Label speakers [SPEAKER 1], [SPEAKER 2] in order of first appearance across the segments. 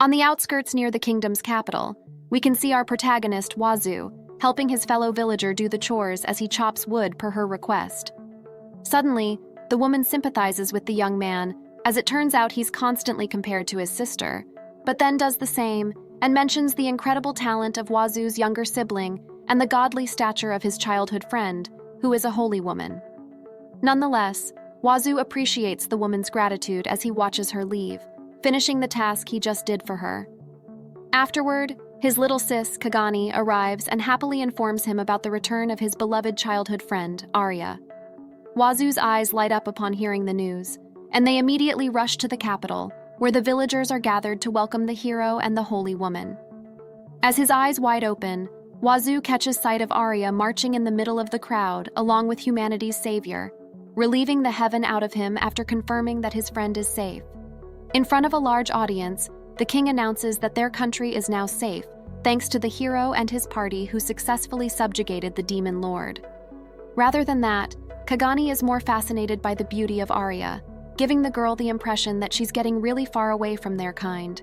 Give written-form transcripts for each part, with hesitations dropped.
[SPEAKER 1] On the outskirts near the kingdom's capital, we can see our protagonist, Wazoo, helping his fellow villager do the chores as he chops wood per her request. Suddenly, the woman sympathizes with the young man, as it turns out he's constantly compared to his sister, but then does the same and mentions the incredible talent of Wazoo's younger sibling and the godly stature of his childhood friend, who is a holy woman. Nonetheless, Wazoo appreciates the woman's gratitude as he watches her leave, finishing the task he just did for her. Afterward, his little sis, Kagani, arrives and happily informs him about the return of his beloved childhood friend, Arya. Wazoo's eyes light up upon hearing the news, and they immediately rush to the capital, where the villagers are gathered to welcome the hero and the holy woman. As his eyes wide open, Wazoo catches sight of Arya marching in the middle of the crowd along with humanity's savior, relieving the heaven out of him after confirming that his friend is safe. In front of a large audience, the king announces that their country is now safe, thanks to the hero and his party who successfully subjugated the demon lord. Rather than that, Kagani is more fascinated by the beauty of Arya, giving the girl the impression that she's getting really far away from their kind.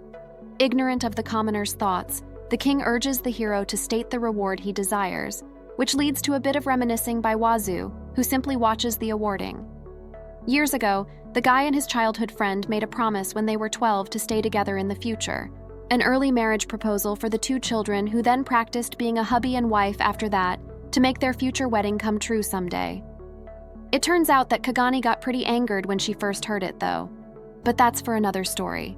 [SPEAKER 1] Ignorant of the commoner's thoughts, the king urges the hero to state the reward he desires, which leads to a bit of reminiscing by Wazoo, who simply watches the awarding. Years ago, the guy and his childhood friend made a promise when they were 12 to stay together in the future, an early marriage proposal for the two children who then practiced being a hubby and wife after that to make their future wedding come true someday. It turns out that Kagani got pretty angered when she first heard it, though. But that's for another story.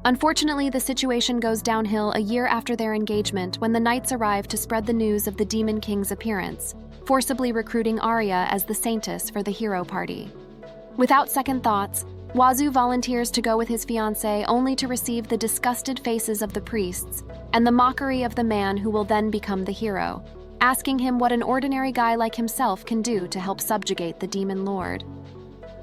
[SPEAKER 1] Unfortunately, the situation goes downhill a year after their engagement when the knights arrive to spread the news of the Demon King's appearance, forcibly recruiting Arya as the saintess for the hero party. Without second thoughts, Wazoo volunteers to go with his fiancée only to receive the disgusted faces of the priests and the mockery of the man who will then become the hero, asking him what an ordinary guy like himself can do to help subjugate the demon lord.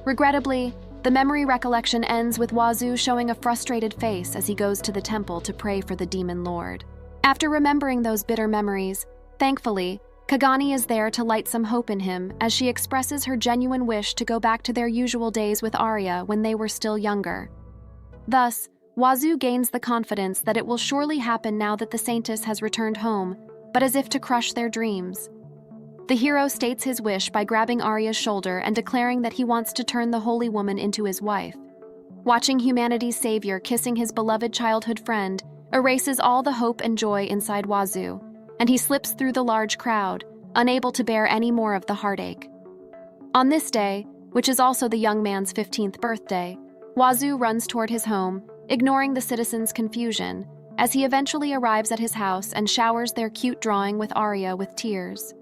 [SPEAKER 1] Regrettably, the memory recollection ends with Wazoo showing a frustrated face as he goes to the temple to pray for the demon lord. After remembering those bitter memories, thankfully, Kagani is there to light some hope in him as she expresses her genuine wish to go back to their usual days with Arya when they were still younger. Thus, Wazoo gains the confidence that it will surely happen now that the saintess has returned home, but as if to crush their dreams. The hero states his wish by grabbing Arya's shoulder and declaring that he wants to turn the holy woman into his wife. Watching humanity's savior kissing his beloved childhood friend erases all the hope and joy inside Wazoo, and he slips through the large crowd, unable to bear any more of the heartache. On this day, which is also the young man's 15th birthday, Wazoo runs toward his home, ignoring the citizens' confusion, as he eventually arrives at his house and showers their cute drawing with Arya with tears.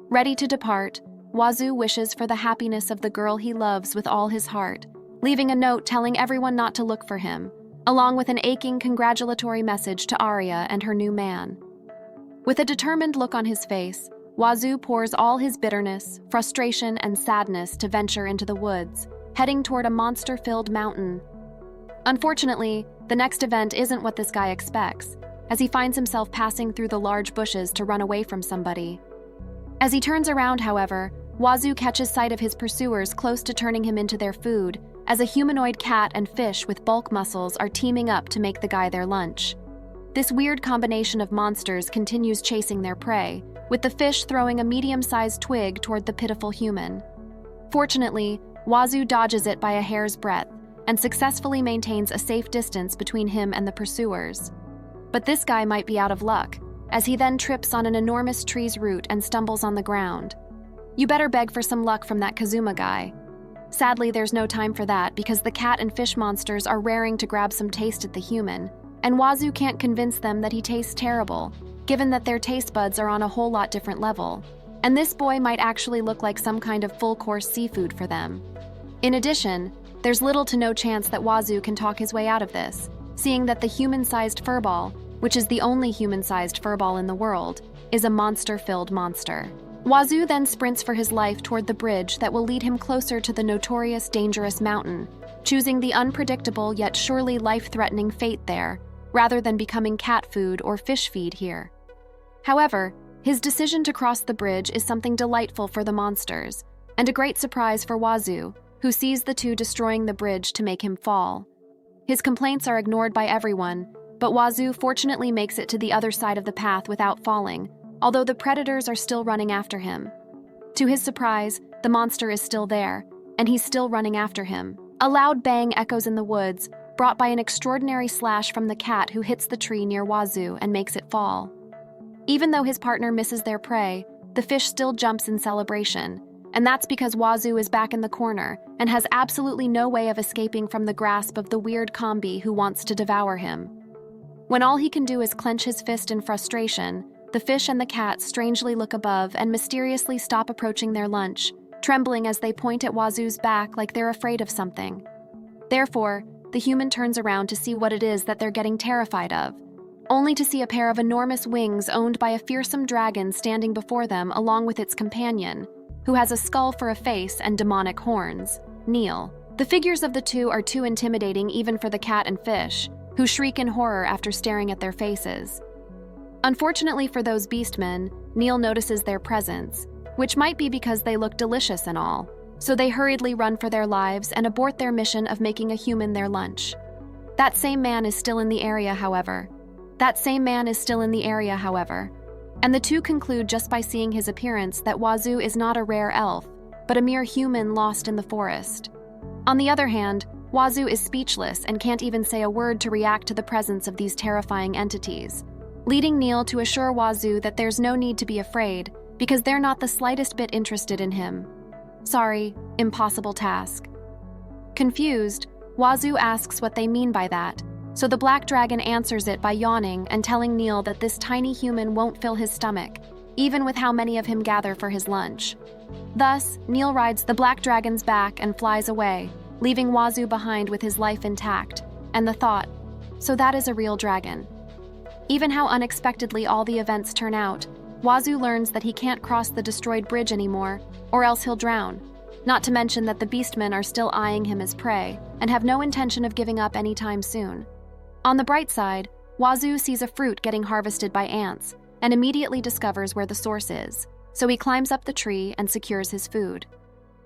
[SPEAKER 1] Ready to depart, Wazoo wishes for the happiness of the girl he loves with all his heart, leaving a note telling everyone not to look for him, along with an aching congratulatory message to Arya and her new man. With a determined look on his face, Wazoo pours all his bitterness, frustration, and sadness to venture into the woods, heading toward a monster-filled mountain. Unfortunately, the next event isn't what this guy expects, as he finds himself passing through the large bushes to run away from somebody. As he turns around, however, Wazoo catches sight of his pursuers close to turning him into their food, as a humanoid cat and fish with bulk muscles are teaming up to make the guy their lunch. This weird combination of monsters continues chasing their prey, with the fish throwing a medium-sized twig toward the pitiful human. Fortunately, Wazoo dodges it by a hair's breadth and successfully maintains a safe distance between him and the pursuers. But this guy might be out of luck, as he then trips on an enormous tree's root and stumbles on the ground. You better beg for some luck from that Kazuma guy. Sadly, there's no time for that because the cat and fish monsters are raring to grab some taste at the human, and Wazoo can't convince them that he tastes terrible, given that their taste buds are on a whole lot different level, and this boy might actually look like some kind of full-course seafood for them. In addition, there's little to no chance that Wazoo can talk his way out of this, seeing that the human-sized furball, which is the only human-sized furball in the world, is a monster-filled monster. Wazoo then sprints for his life toward the bridge that will lead him closer to the notorious dangerous mountain, choosing the unpredictable yet surely life-threatening fate there, rather than becoming cat food or fish feed here. However, his decision to cross the bridge is something delightful for the monsters, and a great surprise for Wazoo, who sees the two destroying the bridge to make him fall. His complaints are ignored by everyone, but Wazoo fortunately makes it to the other side of the path without falling, although the predators are still running after him. To his surprise, the monster is still there, and he's still running after him. A loud bang echoes in the woods, brought by an extraordinary slash from the cat who hits the tree near Wazoo and makes it fall. Even though his partner misses their prey, the fish still jumps in celebration, and that's because Wazoo is back in the corner and has absolutely no way of escaping from the grasp of the weird combi who wants to devour him. When all he can do is clench his fist in frustration, the fish and the cat strangely look above and mysteriously stop approaching their lunch, trembling as they point at Wazoo's back like they're afraid of something. Therefore, the human turns around to see what it is that they're getting terrified of, only to see a pair of enormous wings owned by a fearsome dragon standing before them along with its companion, who has a skull for a face and demonic horns, Neil. The figures of the two are too intimidating even for the cat and fish, who shriek in horror after staring at their faces. Unfortunately for those beastmen, Neil notices their presence, which might be because they look delicious and all, so they hurriedly run for their lives and abort their mission of making a human their lunch. That same man is still in the area, however. And the two conclude just by seeing his appearance that Wazoo is not a rare elf, but a mere human lost in the forest. On the other hand, Wazoo is speechless and can't even say a word to react to the presence of these terrifying entities, leading Neil to assure Wazoo that there's no need to be afraid because they're not the slightest bit interested in him. Sorry, impossible task. Confused, Wazoo asks what they mean by that, so the black dragon answers it by yawning and telling Neil that this tiny human won't fill his stomach, even with how many of him gather for his lunch. Thus, Neil rides the black dragon's back and flies away, leaving Wazoo behind with his life intact, and the thought, so that is a real dragon. Even how unexpectedly all the events turn out, Wazoo learns that he can't cross the destroyed bridge anymore, or else he'll drown. Not to mention that the beastmen are still eyeing him as prey, and have no intention of giving up anytime soon. On the bright side, Wazoo sees a fruit getting harvested by ants, and immediately discovers where the source is, so he climbs up the tree and secures his food.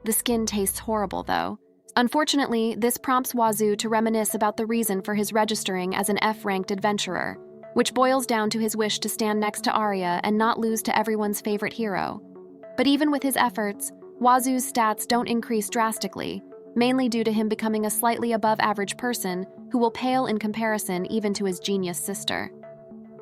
[SPEAKER 1] The skin tastes horrible, though. Unfortunately, this prompts Wazoo to reminisce about the reason for his registering as an F-ranked adventurer, which boils down to his wish to stand next to Arya and not lose to everyone's favorite hero. But even with his efforts, Wazoo's stats don't increase drastically, mainly due to him becoming a slightly above-average person who will pale in comparison even to his genius sister.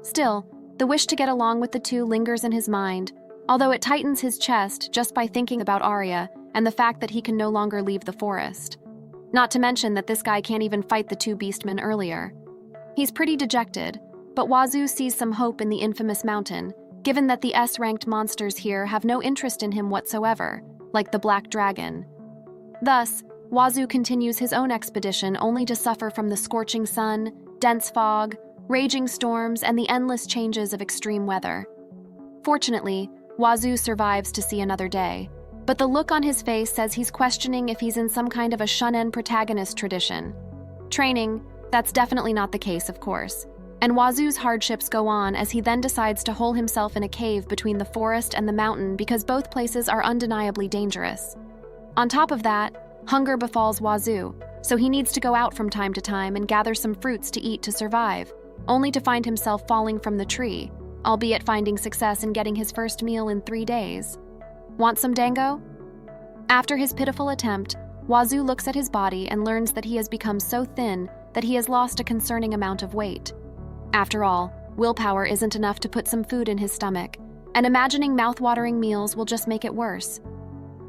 [SPEAKER 1] Still, the wish to get along with the two lingers in his mind, although it tightens his chest just by thinking about Arya and the fact that he can no longer leave the forest. Not to mention that this guy can't even fight the two beastmen earlier. He's pretty dejected, but Wazoo sees some hope in the infamous mountain, given that the S-ranked monsters here have no interest in him whatsoever, like the Black Dragon. Thus, Wazoo continues his own expedition only to suffer from the scorching sun, dense fog, raging storms, and the endless changes of extreme weather. Fortunately, Wazoo survives to see another day, but the look on his face says he's questioning if he's in some kind of a shonen protagonist tradition. Training, that's definitely not the case, of course, and Wazoo's hardships go on as he then decides to hole himself in a cave between the forest and the mountain because both places are undeniably dangerous. On top of that, hunger befalls Wazoo, so he needs to go out from time to time and gather some fruits to eat to survive, only to find himself falling from the tree, albeit finding success in getting his first meal in 3 days. Want some dango? After his pitiful attempt, Wazoo looks at his body and learns that he has become so thin that he has lost a concerning amount of weight. After all, willpower isn't enough to put some food in his stomach, and imagining mouth-watering meals will just make it worse.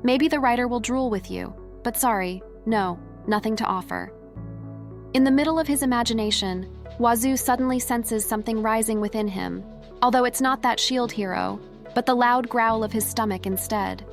[SPEAKER 1] Maybe the writer will drool with you, but sorry, no, nothing to offer. In the middle of his imagination, Wazoo suddenly senses something rising within him, although it's not that shield hero, but the loud growl of his stomach instead.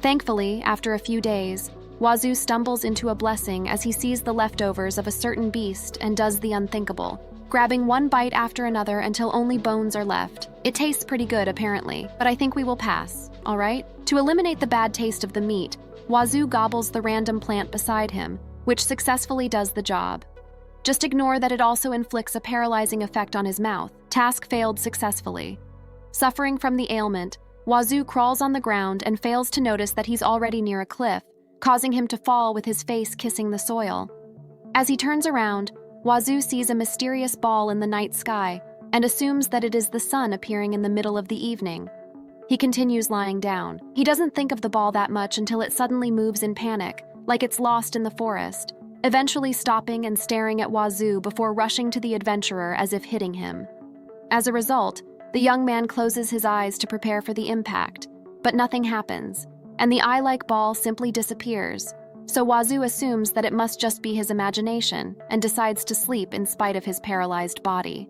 [SPEAKER 1] Thankfully, after a few days, Wazoo stumbles into a blessing as he sees the leftovers of a certain beast and does the unthinkable, grabbing one bite after another until only bones are left. It tastes pretty good, apparently, but I think we will pass, all right? To eliminate the bad taste of the meat, Wazoo gobbles the random plant beside him, which successfully does the job. Just ignore that it also inflicts a paralyzing effect on his mouth. Task failed successfully. Suffering from the ailment, Wazoo crawls on the ground and fails to notice that he's already near a cliff, causing him to fall with his face kissing the soil. As he turns around, Wazoo sees a mysterious ball in the night sky and assumes that it is the sun appearing in the middle of the evening. He continues lying down. He doesn't think of the ball that much until it suddenly moves in panic, like it's lost in the forest, eventually stopping and staring at Wazoo before rushing to the adventurer as if hitting him. As a result, the young man closes his eyes to prepare for the impact, but nothing happens, and the eye-like ball simply disappears. So Wazoo assumes that it must just be his imagination and decides to sleep in spite of his paralyzed body.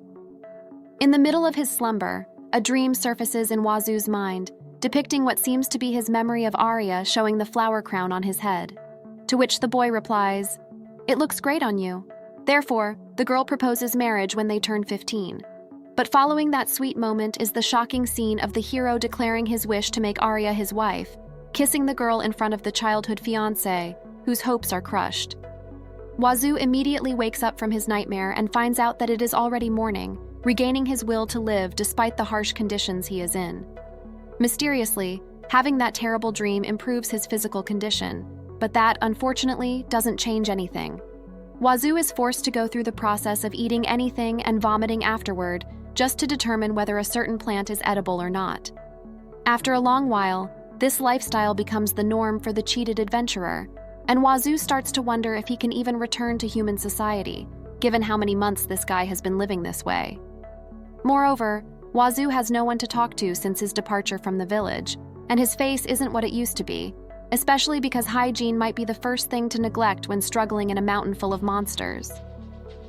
[SPEAKER 1] In the middle of his slumber, a dream surfaces in Wazoo's mind, depicting what seems to be his memory of Arya showing the flower crown on his head. To which the boy replies, "It looks great on you." Therefore, the girl proposes marriage when they turn 15. But following that sweet moment is the shocking scene of the hero declaring his wish to make Arya his wife, kissing the girl in front of the childhood fiancée, whose hopes are crushed. Wazoo immediately wakes up from his nightmare and finds out that it is already morning, regaining his will to live despite the harsh conditions he is in. Mysteriously, having that terrible dream improves his physical condition, but that, unfortunately, doesn't change anything. Wazoo is forced to go through the process of eating anything and vomiting afterward, just to determine whether a certain plant is edible or not. After a long while, this lifestyle becomes the norm for the cheated adventurer, and Wazoo starts to wonder if he can even return to human society, given how many months this guy has been living this way. Moreover, Wazoo has no one to talk to since his departure from the village, and his face isn't what it used to be, especially because hygiene might be the first thing to neglect when struggling in a mountain full of monsters.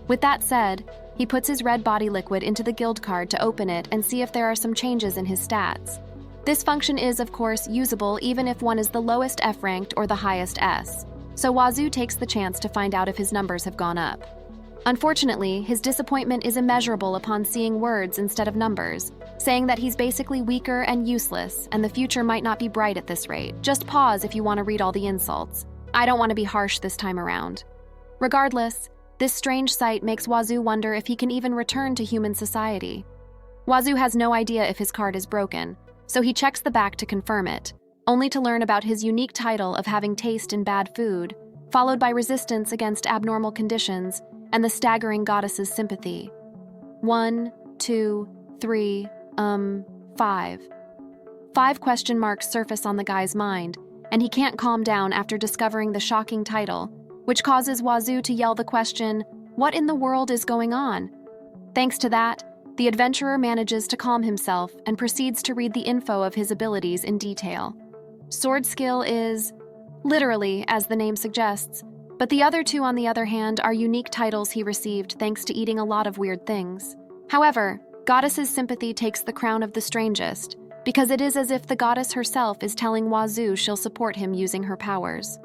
[SPEAKER 1] With that said, he puts his red body liquid into the guild card to open it and see if there are some changes in his stats. This function is, of course, usable even if one is the lowest F ranked or the highest S, so Wazoo takes the chance to find out if his numbers have gone up. Unfortunately, his disappointment is immeasurable upon seeing words instead of numbers, saying that he's basically weaker and useless, and the future might not be bright at this rate. Just pause if you want to read all the insults. I don't want to be harsh this time around. Regardless, this strange sight makes Wazoo wonder if he can even return to human society. Wazoo has no idea if his card is broken, so he checks the back to confirm it, only to learn about his unique title of having taste in bad food, followed by resistance against abnormal conditions, and the staggering goddess's sympathy. 1, 2, 3, 5. 5 question marks surface on the guy's mind, and he can't calm down after discovering the shocking title, which causes Wazoo to yell the question, "What in the world is going on?" Thanks to that, the adventurer manages to calm himself and proceeds to read the info of his abilities in detail. Sword skill is literally, as the name suggests, but the other two, on the other hand, are unique titles he received thanks to eating a lot of weird things. However, Goddess's sympathy takes the crown of the strangest, because it is as if the goddess herself is telling Wazoo she'll support him using her powers.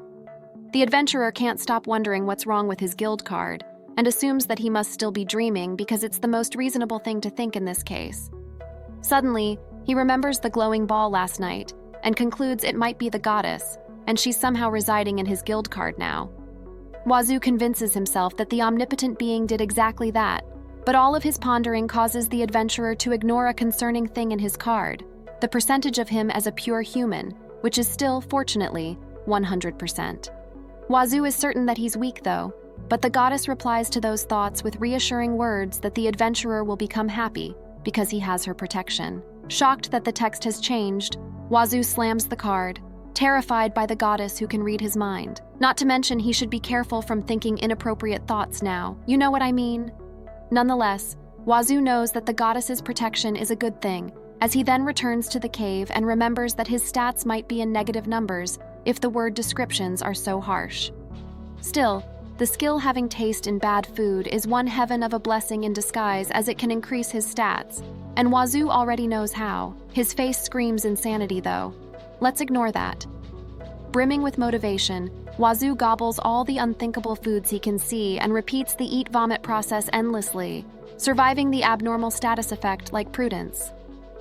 [SPEAKER 1] The adventurer can't stop wondering what's wrong with his guild card, and assumes that he must still be dreaming because it's the most reasonable thing to think in this case. Suddenly, he remembers the glowing ball last night, and concludes it might be the goddess, and she's somehow residing in his guild card now. Wazoo convinces himself that the omnipotent being did exactly that, but all of his pondering causes the adventurer to ignore a concerning thing in his card, the percentage of him as a pure human, which is still, fortunately, 100%. Wazoo is certain that he's weak, though, but the goddess replies to those thoughts with reassuring words that the adventurer will become happy because he has her protection. Shocked that the text has changed, Wazoo slams the card, terrified by the goddess who can read his mind. Not to mention he should be careful from thinking inappropriate thoughts now. You know what I mean? Nonetheless, Wazoo knows that the goddess's protection is a good thing, as he then returns to the cave and remembers that his stats might be in negative numbers if the word descriptions are so harsh. Still, the skill having taste in bad food is one heaven of a blessing in disguise, as it can increase his stats, and Wazoo already knows how. His face screams insanity, though. Let's ignore that. Brimming with motivation, Wazoo gobbles all the unthinkable foods he can see and repeats the eat-vomit process endlessly, surviving the abnormal status effect like prudence.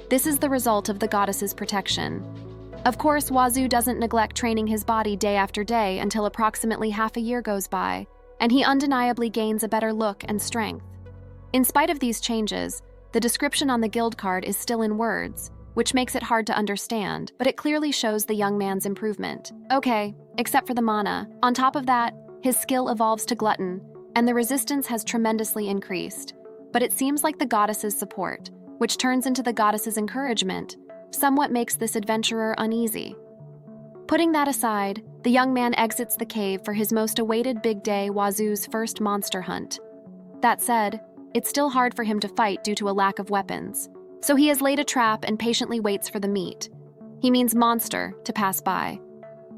[SPEAKER 1] This is the result of the goddess's protection. Of course, Wazoo doesn't neglect training his body day after day until approximately half a year goes by, and he undeniably gains a better look and strength. In spite of these changes, the description on the guild card is still in words, which makes it hard to understand, but it clearly shows the young man's improvement. Okay, except for the mana. On top of that, his skill evolves to glutton, and the resistance has tremendously increased. But it seems like the goddess's support, which turns into the goddess's encouragement, somewhat makes this adventurer uneasy. Putting that aside, the young man exits the cave for his most awaited big day, Wazu's first monster hunt. That said, it's still hard for him to fight due to a lack of weapons, so he has laid a trap and patiently waits for the meat. He means monster to pass by.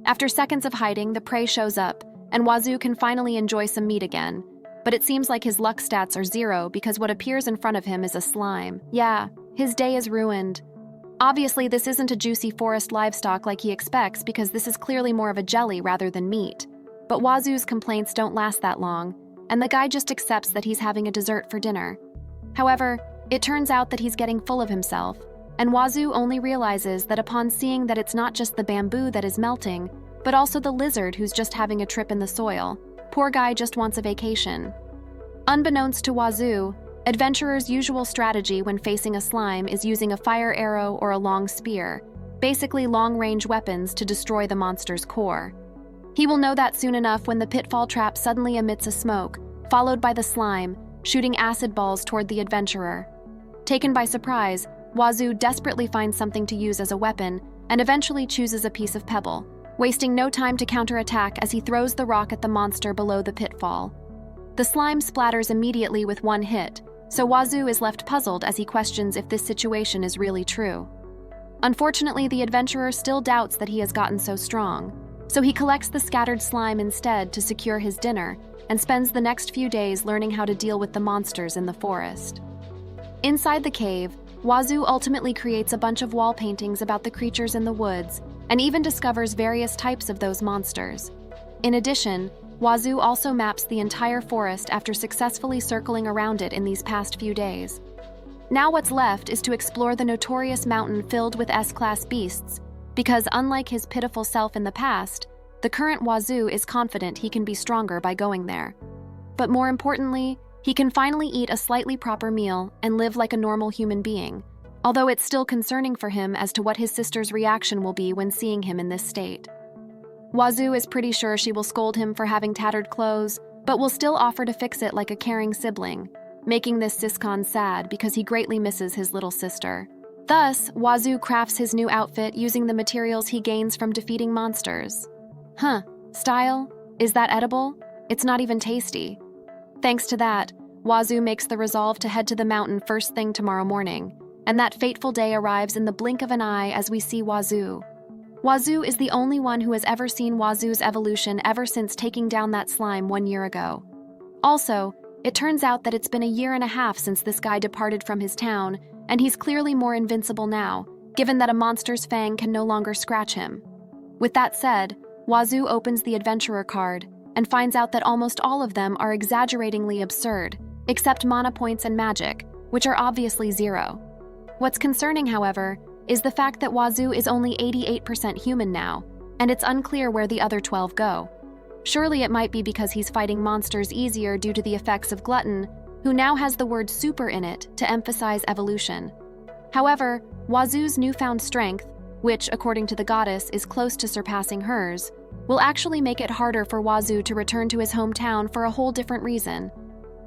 [SPEAKER 1] After seconds of hiding, the prey shows up, and Wazu can finally enjoy some meat again, but it seems like his luck stats are 0 because what appears in front of him is a slime. Yeah, his day is ruined. Obviously, this isn't a juicy forest livestock like he expects because this is clearly more of a jelly rather than meat. But Wazu's complaints don't last that long, and the guy just accepts that he's having a dessert for dinner. However, it turns out that he's getting full of himself, and Wazu only realizes that upon seeing that it's not just the bamboo that is melting, but also the lizard who's just having a trip in the soil. Poor guy just wants a vacation. Unbeknownst to Wazu, adventurers' usual strategy when facing a slime is using a fire arrow or a long spear, basically long-range weapons to destroy the monster's core. He will know that soon enough when the pitfall trap suddenly emits a smoke, followed by the slime, shooting acid balls toward the adventurer. Taken by surprise, Wazu desperately finds something to use as a weapon and eventually chooses a piece of pebble, wasting no time to counterattack as he throws the rock at the monster below the pitfall. The slime splatters immediately with one hit, so Wazu is left puzzled as he questions if this situation is really true. Unfortunately, the adventurer still doubts that he has gotten so strong, so he collects the scattered slime instead to secure his dinner and spends the next few days learning how to deal with the monsters in the forest. Inside the cave, Wazu ultimately creates a bunch of wall paintings about the creatures in the woods and even discovers various types of those monsters. In addition, Wazu also maps the entire forest after successfully circling around it in these past few days. Now what's left is to explore the notorious mountain filled with S-class beasts, because unlike his pitiful self in the past, the current Wazu is confident he can be stronger by going there. But more importantly, he can finally eat a slightly proper meal and live like a normal human being, although it's still concerning for him as to what his sister's reaction will be when seeing him in this state. Wazu is pretty sure she will scold him for having tattered clothes, but will still offer to fix it like a caring sibling, making this Siscon sad because he greatly misses his little sister. Thus, Wazu crafts his new outfit using the materials he gains from defeating monsters. Style? Is that edible? It's not even tasty. Thanks to that, Wazu makes the resolve to head to the mountain first thing tomorrow morning, and that fateful day arrives in the blink of an eye as we see Wazu. Wazu is the only one who has ever seen Wazu's evolution ever since taking down that slime 1 year ago. Also, it turns out that it's been 1.5 years since this guy departed from his town, and he's clearly more invincible now, given that a monster's fang can no longer scratch him. With that said, Wazu opens the adventurer card and finds out that almost all of them are exaggeratingly absurd, except mana points and magic, which are obviously 0. What's concerning, however, is the fact that Wazu is only 88% human now, and it's unclear where the other 12 go. Surely it might be because he's fighting monsters easier due to the effects of Glutton, who now has the word super in it to emphasize evolution. However, Wazu's newfound strength, which, according to the goddess, is close to surpassing hers, will actually make it harder for Wazu to return to his hometown for a whole different reason.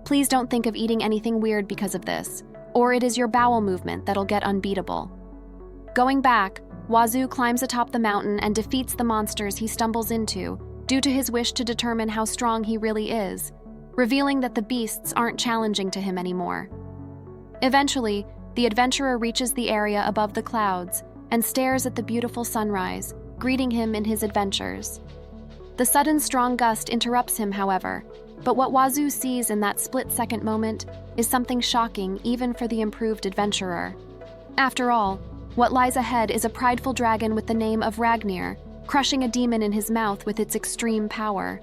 [SPEAKER 1] Please don't think of eating anything weird because of this, or it is your bowel movement that'll get unbeatable. Going back, Wazu climbs atop the mountain and defeats the monsters he stumbles into due to his wish to determine how strong he really is, revealing that the beasts aren't challenging to him anymore. Eventually, the adventurer reaches the area above the clouds and stares at the beautiful sunrise, greeting him in his adventures. The sudden strong gust interrupts him, however, but what Wazu sees in that split-second moment is something shocking even for the improved adventurer. After all, what lies ahead is a prideful dragon with the name of Ragnir, crushing a demon in his mouth with its extreme power.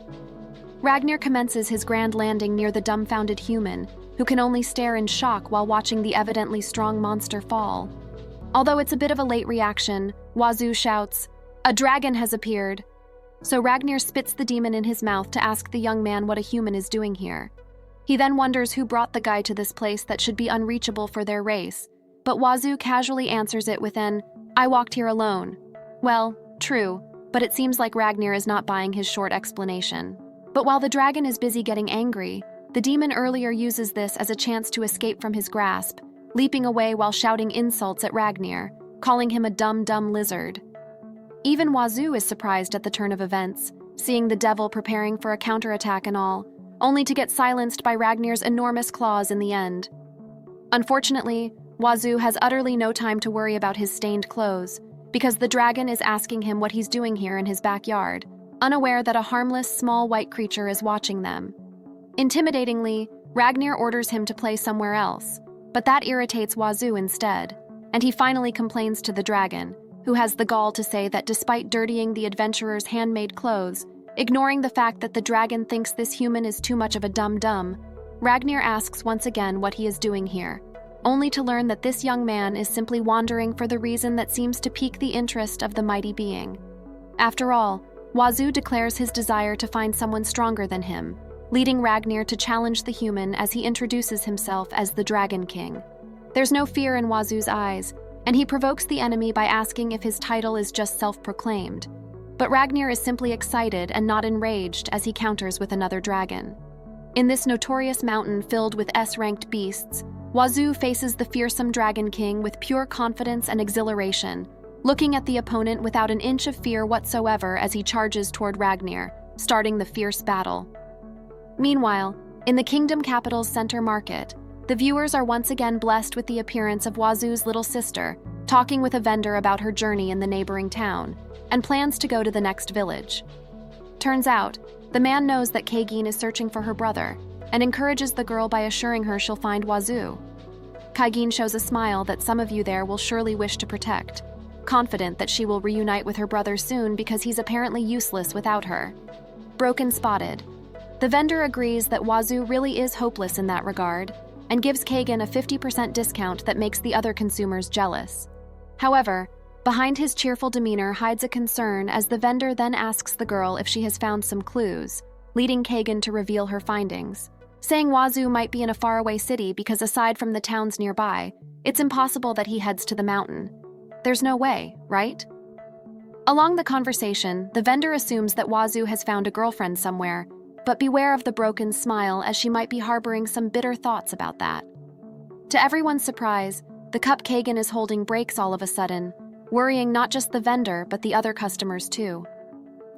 [SPEAKER 1] Ragnir commences his grand landing near the dumbfounded human, who can only stare in shock while watching the evidently strong monster fall. Although it's a bit of a late reaction, Wazu shouts, "A dragon has appeared!" So Ragnir spits the demon in his mouth to ask the young man what a human is doing here. He then wonders who brought the guy to this place that should be unreachable for their race, but Wazu casually answers it with an, "I walked here alone." Well, true, but it seems like Ragnir is not buying his short explanation. But while the dragon is busy getting angry, The demon earlier uses this as a chance to escape from his grasp, leaping away while shouting insults at Ragnir, calling him a dumb lizard. Even Wazoo is surprised at the turn of events, seeing the devil preparing for a counterattack and all, only to get silenced by Ragnir's enormous claws in the end. Unfortunately, Wazoo has utterly no time to worry about his stained clothes, because the dragon is asking him what he's doing here in his backyard, unaware that a harmless small white creature is watching them. Intimidatingly, Ragnir orders him to play somewhere else, but that irritates Wazoo instead, and he finally complains to the dragon, who has the gall to say that despite dirtying the adventurer's handmade clothes, ignoring the fact that the dragon thinks this human is too much of a dum-dum, Ragnir asks once again what he is doing here, only to learn that this young man is simply wandering for the reason that seems to pique the interest of the mighty being. After all, Wazoo declares his desire to find someone stronger than him, leading Ragnir to challenge the human as he introduces himself as the Dragon King. There's no fear in Wazoo's eyes, and he provokes the enemy by asking if his title is just self-proclaimed. But Ragnir is simply excited and not enraged as he counters with another dragon. In this notorious mountain filled with S-ranked beasts, Wazoo faces the fearsome Dragon King with pure confidence and exhilaration, looking at the opponent without an inch of fear whatsoever as he charges toward Ragnir, starting the fierce battle. Meanwhile, in the kingdom capital's center market, the viewers are once again blessed with the appearance of Wazoo's little sister, talking with a vendor about her journey in the neighboring town, and plans to go to the next village. Turns out, the man knows that Kaigin is searching for her brother, and encourages the girl by assuring her she'll find Wazoo. Kaigin shows a smile that some of you there will surely wish to protect, confident that she will reunite with her brother soon because he's apparently useless without her. Broken spotted. The vendor agrees that Wazoo really is hopeless in that regard, and gives Kagan a 50% discount that makes the other consumers jealous. However, behind his cheerful demeanor hides a concern as the vendor then asks the girl if she has found some clues, leading Kagan to reveal her findings, saying Wazoo might be in a faraway city because aside from the towns nearby, it's impossible that he heads to the mountain. There's no way, right? Along the conversation, the vendor assumes that Wazoo has found a girlfriend somewhere, but beware of the broken smile as she might be harboring some bitter thoughts about that. To everyone's surprise, the cup Kagan is holding breaks all of a sudden, worrying not just the vendor but the other customers too.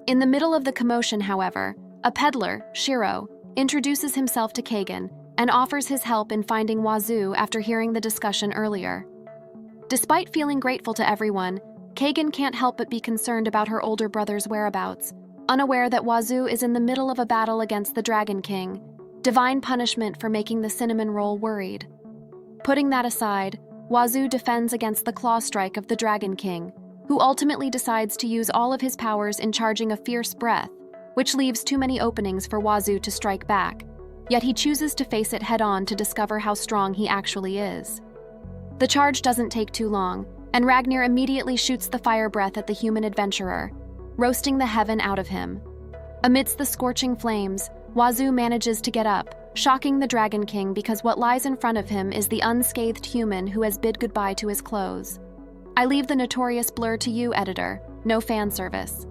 [SPEAKER 1] In the middle of the commotion, however, a peddler, Shiro, introduces himself to Kagan and offers his help in finding Wazoo after hearing the discussion earlier. Despite feeling grateful to everyone, Kagan can't help but be concerned about her older brother's whereabouts, unaware that Wazoo is in the middle of a battle against the Dragon King, divine punishment for making the cinnamon roll worried. Putting that aside, Wazoo defends against the claw strike of the Dragon King, who ultimately decides to use all of his powers in charging a fierce breath, which leaves too many openings for Wazoo to strike back, yet he chooses to face it head-on to discover how strong he actually is. The charge doesn't take too long, and Ragnir immediately shoots the fire breath at the human adventurer, roasting the heaven out of him. Amidst the scorching flames, Wazoo manages to get up, shocking the Dragon King because what lies in front of him is the unscathed human who has bid goodbye to his clothes. I leave the notorious blur to you, editor, no fan service.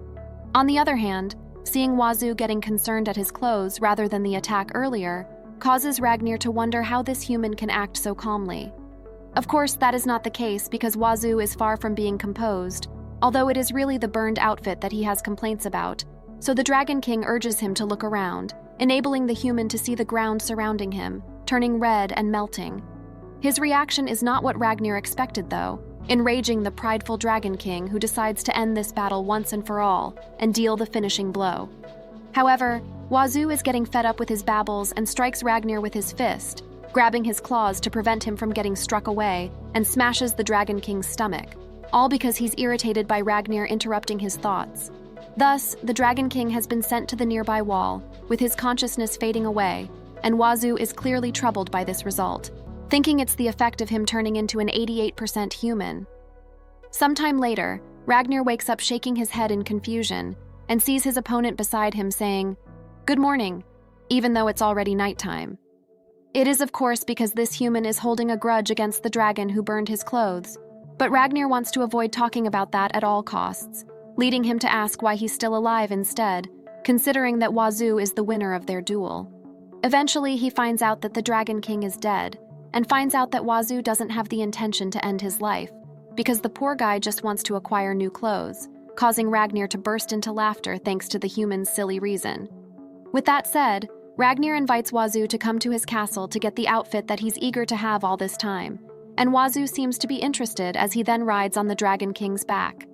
[SPEAKER 1] On the other hand, seeing Wazoo getting concerned at his clothes rather than the attack earlier causes Ragnir to wonder how this human can act so calmly. Of course, that is not the case because Wazoo is far from being composed, although it is really the burned outfit that he has complaints about, so the Dragon King urges him to look around, enabling the human to see the ground surrounding him, turning red and melting. His reaction is not what Ragnir expected, though, enraging the prideful Dragon King who decides to end this battle once and for all and deal the finishing blow. However, Wazoo is getting fed up with his babbles and strikes Ragnir with his fist, grabbing his claws to prevent him from getting struck away, and smashes the Dragon King's stomach, all because he's irritated by Ragnir interrupting his thoughts. Thus, the Dragon King has been sent to the nearby wall, with his consciousness fading away, and Wazoo is clearly troubled by this result, thinking it's the effect of him turning into an 88% human. Sometime later, Ragnir wakes up shaking his head in confusion, and sees his opponent beside him saying, "Good morning," even though it's already nighttime. It is of course because this human is holding a grudge against the dragon who burned his clothes, but Ragnir wants to avoid talking about that at all costs, leading him to ask why he's still alive instead, considering that Wazoo is the winner of their duel. Eventually, he finds out that the Dragon King is dead, and finds out that Wazoo doesn't have the intention to end his life, because the poor guy just wants to acquire new clothes, causing Ragnar to burst into laughter thanks to the human's silly reason. With that said, Ragnar invites Wazoo to come to his castle to get the outfit that he's eager to have all this time, and Wazoo seems to be interested as he then rides on the Dragon King's back.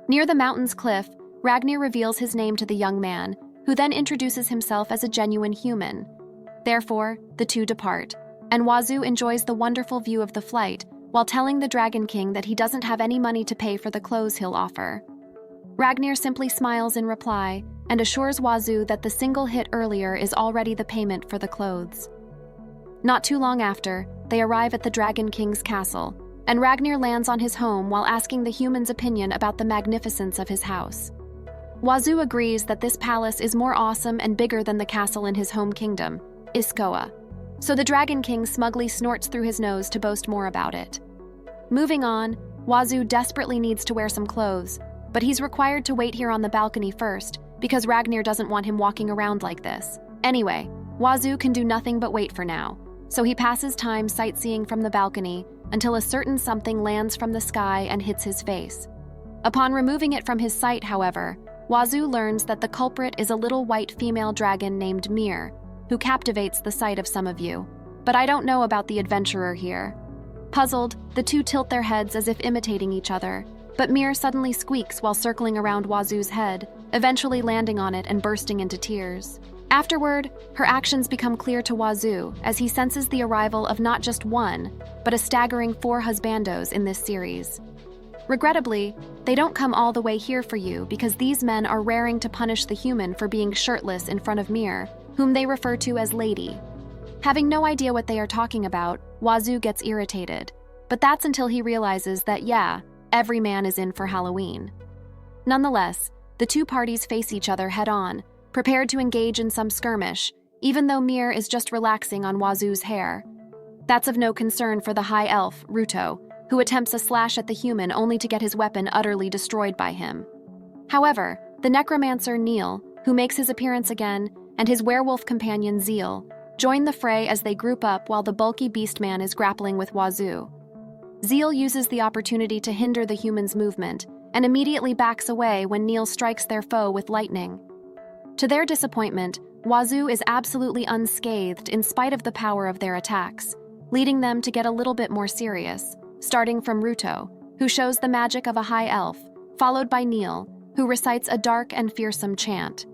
[SPEAKER 1] Near the mountain's cliff, Ragnar reveals his name to the young man, who then introduces himself as a genuine human. Therefore, the two depart, and Wazoo enjoys the wonderful view of the flight while telling the Dragon King that he doesn't have any money to pay for the clothes he'll offer. Ragnar simply smiles in reply and assures Wazoo that the single hit earlier is already the payment for the clothes. Not too long after, they arrive at the Dragon King's castle, and Ragnar lands on his home while asking the human's opinion about the magnificence of his house. Wazoo agrees that this palace is more awesome and bigger than the castle in his home kingdom, Iskoa, so the Dragon King smugly snorts through his nose to boast more about it. Moving on, Wazoo desperately needs to wear some clothes, but he's required to wait here on the balcony first because Ragnar doesn't want him walking around like this. Anyway, Wazoo can do nothing but wait for now, so he passes time sightseeing from the balcony until a certain something lands from the sky and hits his face. Upon removing it from his sight, however, Wazoo learns that the culprit is a little white female dragon named Mir, who captivates the sight of some of you, but I don't know about the adventurer here. Puzzled, the two tilt their heads as if imitating each other, but Mir suddenly squeaks while circling around Wazoo's head, eventually landing on it and bursting into tears. Afterward, her actions become clear to Wazoo as he senses the arrival of not just one, but a staggering 4 husbandos in this series. Regrettably, they don't come all the way here for you because these men are raring to punish the human for being shirtless in front of Mir, whom they refer to as Lady. Having no idea what they are talking about, Wazoo gets irritated, but that's until he realizes that, yeah, every man is in for Halloween. Nonetheless, the two parties face each other head-on, prepared to engage in some skirmish, even though Mir is just relaxing on Wazoo's hair. That's of no concern for the high elf, Ruto, who attempts a slash at the human only to get his weapon utterly destroyed by him. However, the necromancer Neil, who makes his appearance again, and his werewolf companion Zeal, join the fray as they group up while the bulky beastman is grappling with Wazoo. Zeal uses the opportunity to hinder the human's movement, and immediately backs away when Neil strikes their foe with lightning. To their disappointment, Wazoo is absolutely unscathed in spite of the power of their attacks, leading them to get a little bit more serious, starting from Ruto, who shows the magic of a high elf, followed by Neil, who recites a dark and fearsome chant.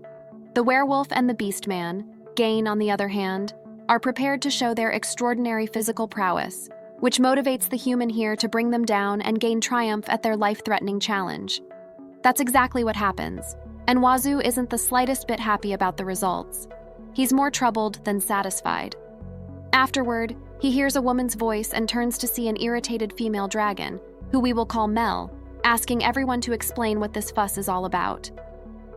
[SPEAKER 1] The werewolf and the beastman, Gain on the other hand, are prepared to show their extraordinary physical prowess, which motivates the human here to bring them down and gain triumph at their life-threatening challenge. That's exactly what happens, and Wazoo isn't the slightest bit happy about the results. He's more troubled than satisfied. Afterward, he hears a woman's voice and turns to see an irritated female dragon, who we will call Mel, asking everyone to explain what this fuss is all about.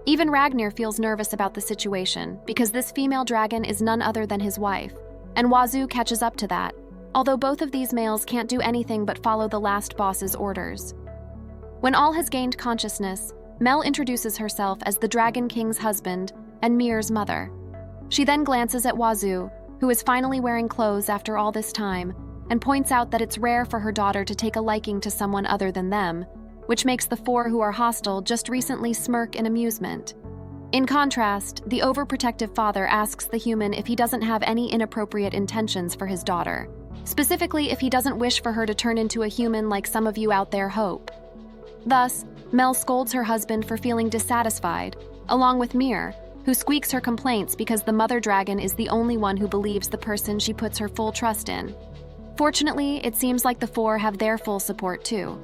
[SPEAKER 1] Even Ragnar feels nervous about the situation because this female dragon is none other than his wife, and Wazoo catches up to that, although both of these males can't do anything but follow the last boss's orders. When all has gained consciousness, Mel introduces herself as the Dragon King's husband and Mir's mother. She then glances at Wazoo, who is finally wearing clothes after all this time, and points out that it's rare for her daughter to take a liking to someone other than them, which makes the 4 who are hostile just recently smirk in amusement. In contrast, the overprotective father asks the human if he doesn't have any inappropriate intentions for his daughter, specifically if he doesn't wish for her to turn into a human like some of you out there hope. Thus, Mel scolds her husband for feeling dissatisfied, along with Mir, who squeaks her complaints because the mother dragon is the only one who believes the person she puts her full trust in. Fortunately, it seems like the 4 have their full support too.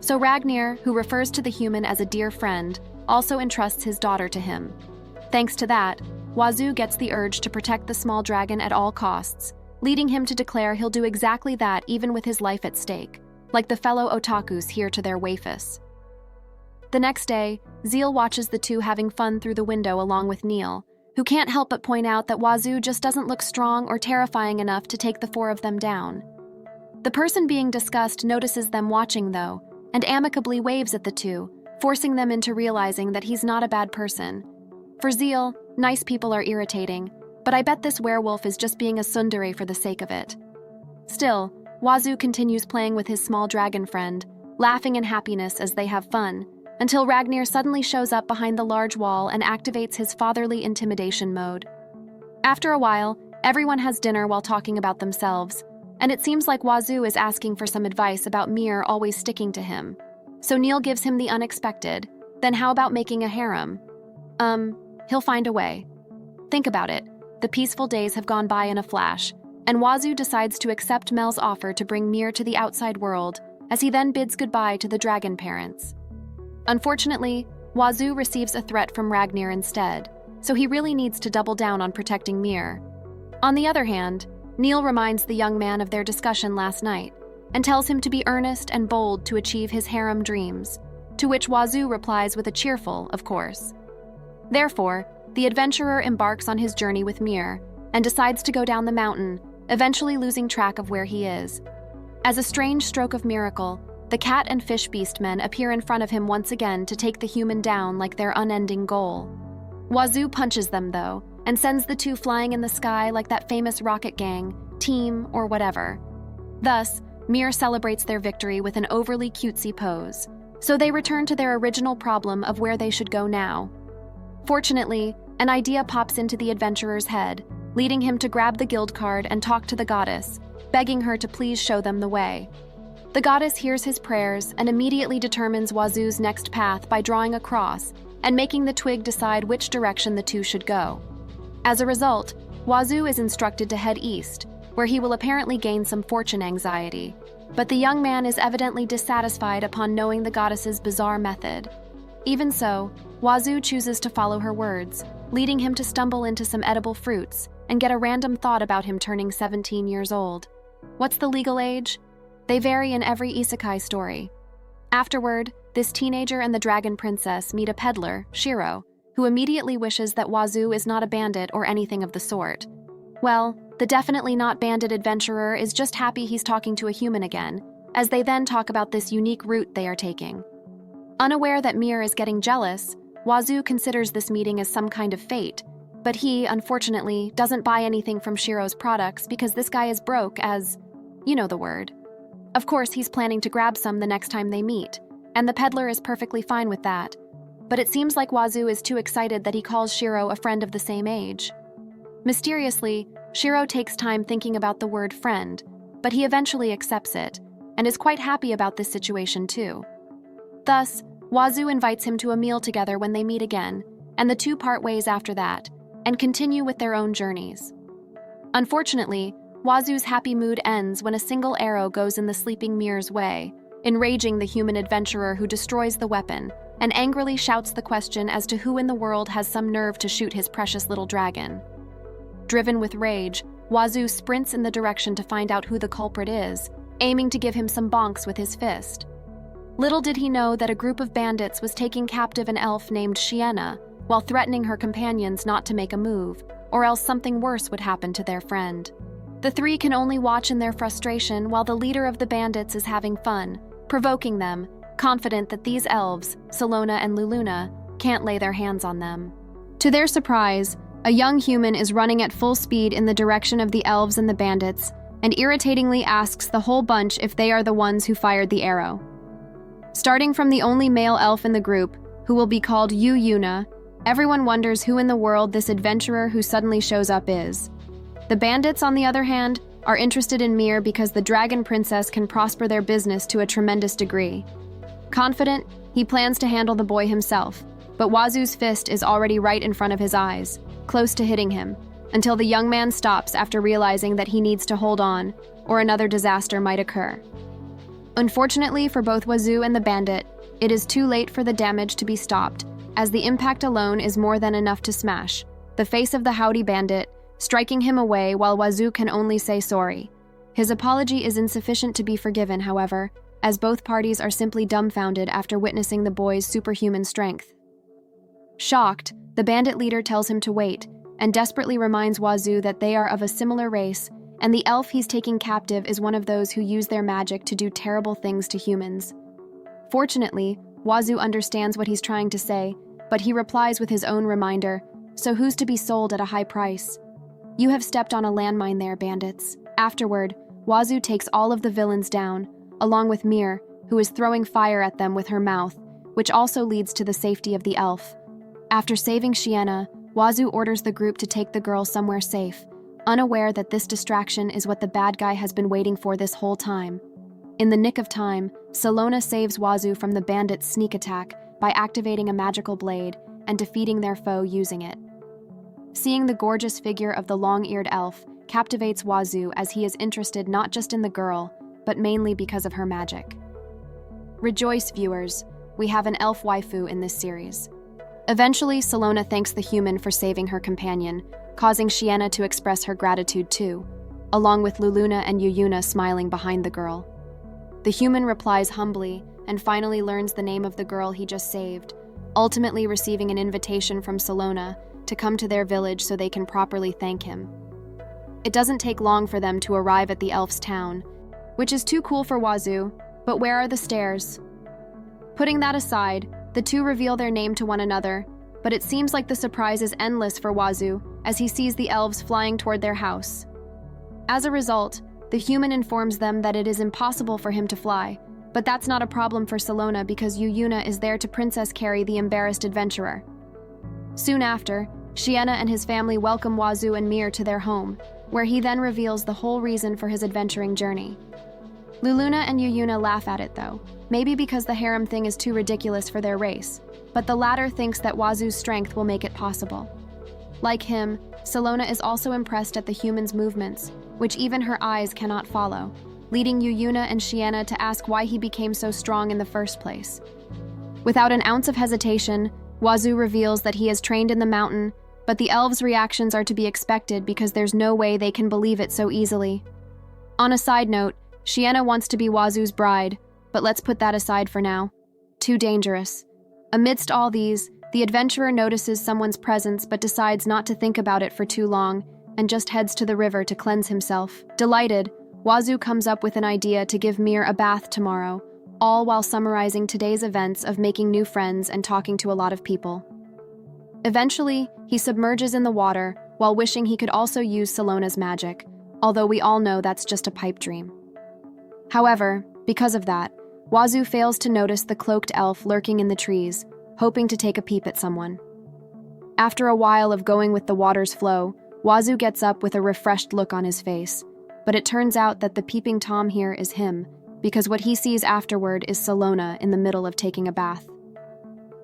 [SPEAKER 1] So Ragnar, who refers to the human as a dear friend, also entrusts his daughter to him. Thanks to that, Wazoo gets the urge to protect the small dragon at all costs, leading him to declare he'll do exactly that even with his life at stake, like the fellow otakus here to their waifus. The next day, Zeal watches the two having fun through the window along with Neil, who can't help but point out that Wazoo just doesn't look strong or terrifying enough to take the 4 of them down. The person being discussed notices them watching, though, and amicably waves at the two, forcing them into realizing that he's not a bad person. For Zeal, nice people are irritating, but I bet this werewolf is just being a tsundere for the sake of it. Still, Wazoo continues playing with his small dragon friend, laughing in happiness as they have fun, until Ragnir suddenly shows up behind the large wall and activates his fatherly intimidation mode. After a while, everyone has dinner while talking about themselves, and it seems like Wazoo is asking for some advice about Mir always sticking to him. So Neil gives him the unexpected, then how about making a harem? He'll find a way. Think about it. The peaceful days have gone by in a flash, and Wazoo decides to accept Mel's offer to bring Mir to the outside world, as he then bids goodbye to the dragon parents. Unfortunately, Wazoo receives a threat from Ragnir instead, so he really needs to double down on protecting Mir. On the other hand, Neil reminds the young man of their discussion last night, and tells him to be earnest and bold to achieve his harem dreams, to which Wazoo replies with a cheerful, of course. Therefore, the adventurer embarks on his journey with Mir, and decides to go down the mountain, eventually losing track of where he is. As a strange stroke of miracle, the cat and fish beast men appear in front of him once again to take the human down like their unending goal. Wazoo punches them, though, and sends the two flying in the sky like that famous rocket gang, team, or whatever. Thus, Mir celebrates their victory with an overly cutesy pose, so they return to their original problem of where they should go now. Fortunately, an idea pops into the adventurer's head, leading him to grab the guild card and talk to the goddess, begging her to please show them the way. The goddess hears his prayers and immediately determines Wazoo's next path by drawing a cross and making the twig decide which direction the two should go. As a result, Wazoo is instructed to head east, where he will apparently gain some fortune anxiety. But the young man is evidently dissatisfied upon knowing the goddess's bizarre method. Even so, Wazoo chooses to follow her words, leading him to stumble into some edible fruits and get a random thought about him turning 17 years old. What's the legal age? They vary in every isekai story. Afterward, this teenager and the dragon princess meet a peddler, Shiro, who immediately wishes that Wazoo is not a bandit or anything of the sort. Well, the definitely not bandit adventurer is just happy he's talking to a human again, as they then talk about this unique route they are taking. Unaware that Mir is getting jealous, Wazoo considers this meeting as some kind of fate, but he, unfortunately, doesn't buy anything from Shiro's products because this guy is broke as, you know the word. Of course, he's planning to grab some the next time they meet, and the peddler is perfectly fine with that. But it seems like Wazoo is too excited that he calls Shiro a friend of the same age. Mysteriously, Shiro takes time thinking about the word friend, but he eventually accepts it, and is quite happy about this situation too. Thus, Wazoo invites him to a meal together when they meet again, and the two part ways after that, and continue with their own journeys. Unfortunately, Wazoo's happy mood ends when a single arrow goes in the sleeping Mir's way, enraging the human adventurer who destroys the weapon, and angrily shouts the question as to who in the world has some nerve to shoot his precious little dragon. Driven with rage, Wazoo sprints in the direction to find out who the culprit is, aiming to give him some bonks with his fist. Little did he know that a group of bandits was taking captive an elf named Shienna, while threatening her companions not to make a move, or else something worse would happen to their friend. The three can only watch in their frustration while the leader of the bandits is having fun, provoking them, confident that these elves, Salona and Luluna, can't lay their hands on them. To their surprise, a young human is running at full speed in the direction of the elves and the bandits, and irritatingly asks the whole bunch if they are the ones who fired the arrow. Starting from the only male elf in the group, who will be called Yuna, everyone wonders who in the world this adventurer who suddenly shows up is. The bandits, on the other hand, are interested in Mir because the dragon princess can prosper their business to a tremendous degree. Confident, he plans to handle the boy himself, but Wazoo's fist is already right in front of his eyes, close to hitting him, until the young man stops after realizing that he needs to hold on, or another disaster might occur. Unfortunately for both Wazoo and the bandit, it is too late for the damage to be stopped, as the impact alone is more than enough to smash the face of the howdy bandit, striking him away while Wazoo can only say sorry. His apology is insufficient to be forgiven, however, as both parties are simply dumbfounded after witnessing the boy's superhuman strength. Shocked, the bandit leader tells him to wait, and desperately reminds Wazoo that they are of a similar race, and the elf he's taking captive is one of those who use their magic to do terrible things to humans. Fortunately, Wazoo understands what he's trying to say, but he replies with his own reminder, "So who's to be sold at a high price?" "You have stepped on a landmine there, bandits." Afterward, Wazoo takes all of the villains down, along with Mir, who is throwing fire at them with her mouth, which also leads to the safety of the elf. After saving Shiena, Wazoo orders the group to take the girl somewhere safe, unaware that this distraction is what the bad guy has been waiting for this whole time. In the nick of time, Salona saves Wazoo from the bandits' sneak attack by activating a magical blade and defeating their foe using it. Seeing the gorgeous figure of the long-eared elf captivates Wazoo as he is interested not just in the girl, but mainly because of her magic. Rejoice, viewers, we have an elf waifu in this series. Eventually, Salona thanks the human for saving her companion, causing Shiena to express her gratitude too, along with Luluna and Yuyuna smiling behind the girl. The human replies humbly and finally learns the name of the girl he just saved, ultimately receiving an invitation from Salona to come to their village so they can properly thank him. It doesn't take long for them to arrive at the elf's town, which is too cool for Wazoo, but where are the stairs? Putting that aside, the two reveal their name to one another, but it seems like the surprise is endless for Wazoo as he sees the elves flying toward their house. As a result, the human informs them that it is impossible for him to fly, but that's not a problem for Salona because Yuyuna is there to princess carry the embarrassed adventurer. Soon after, Shiena and his family welcome Wazoo and Mir to their home, where he then reveals the whole reason for his adventuring journey. Luluna and Yuyuna laugh at it though, maybe because the harem thing is too ridiculous for their race, but the latter thinks that Wazoo's strength will make it possible. Like him, Salona is also impressed at the human's movements, which even her eyes cannot follow, leading Yuyuna and Shiena to ask why he became so strong in the first place. Without an ounce of hesitation, Wazoo reveals that he has trained in the mountain, but the elves' reactions are to be expected because there's no way they can believe it so easily. On a side note, Shiena wants to be Wazoo's bride, but let's put that aside for now. Too dangerous. Amidst all these, the adventurer notices someone's presence but decides not to think about it for too long and just heads to the river to cleanse himself. Delighted, Wazoo comes up with an idea to give Mir a bath tomorrow, all while summarizing today's events of making new friends and talking to a lot of people. Eventually, he submerges in the water while wishing he could also use Salona's magic, although we all know that's just a pipe dream. However, because of that, Wazoo fails to notice the cloaked elf lurking in the trees, hoping to take a peep at someone. After a while of going with the water's flow, Wazoo gets up with a refreshed look on his face, but it turns out that the peeping Tom here is him, because what he sees afterward is Salona in the middle of taking a bath.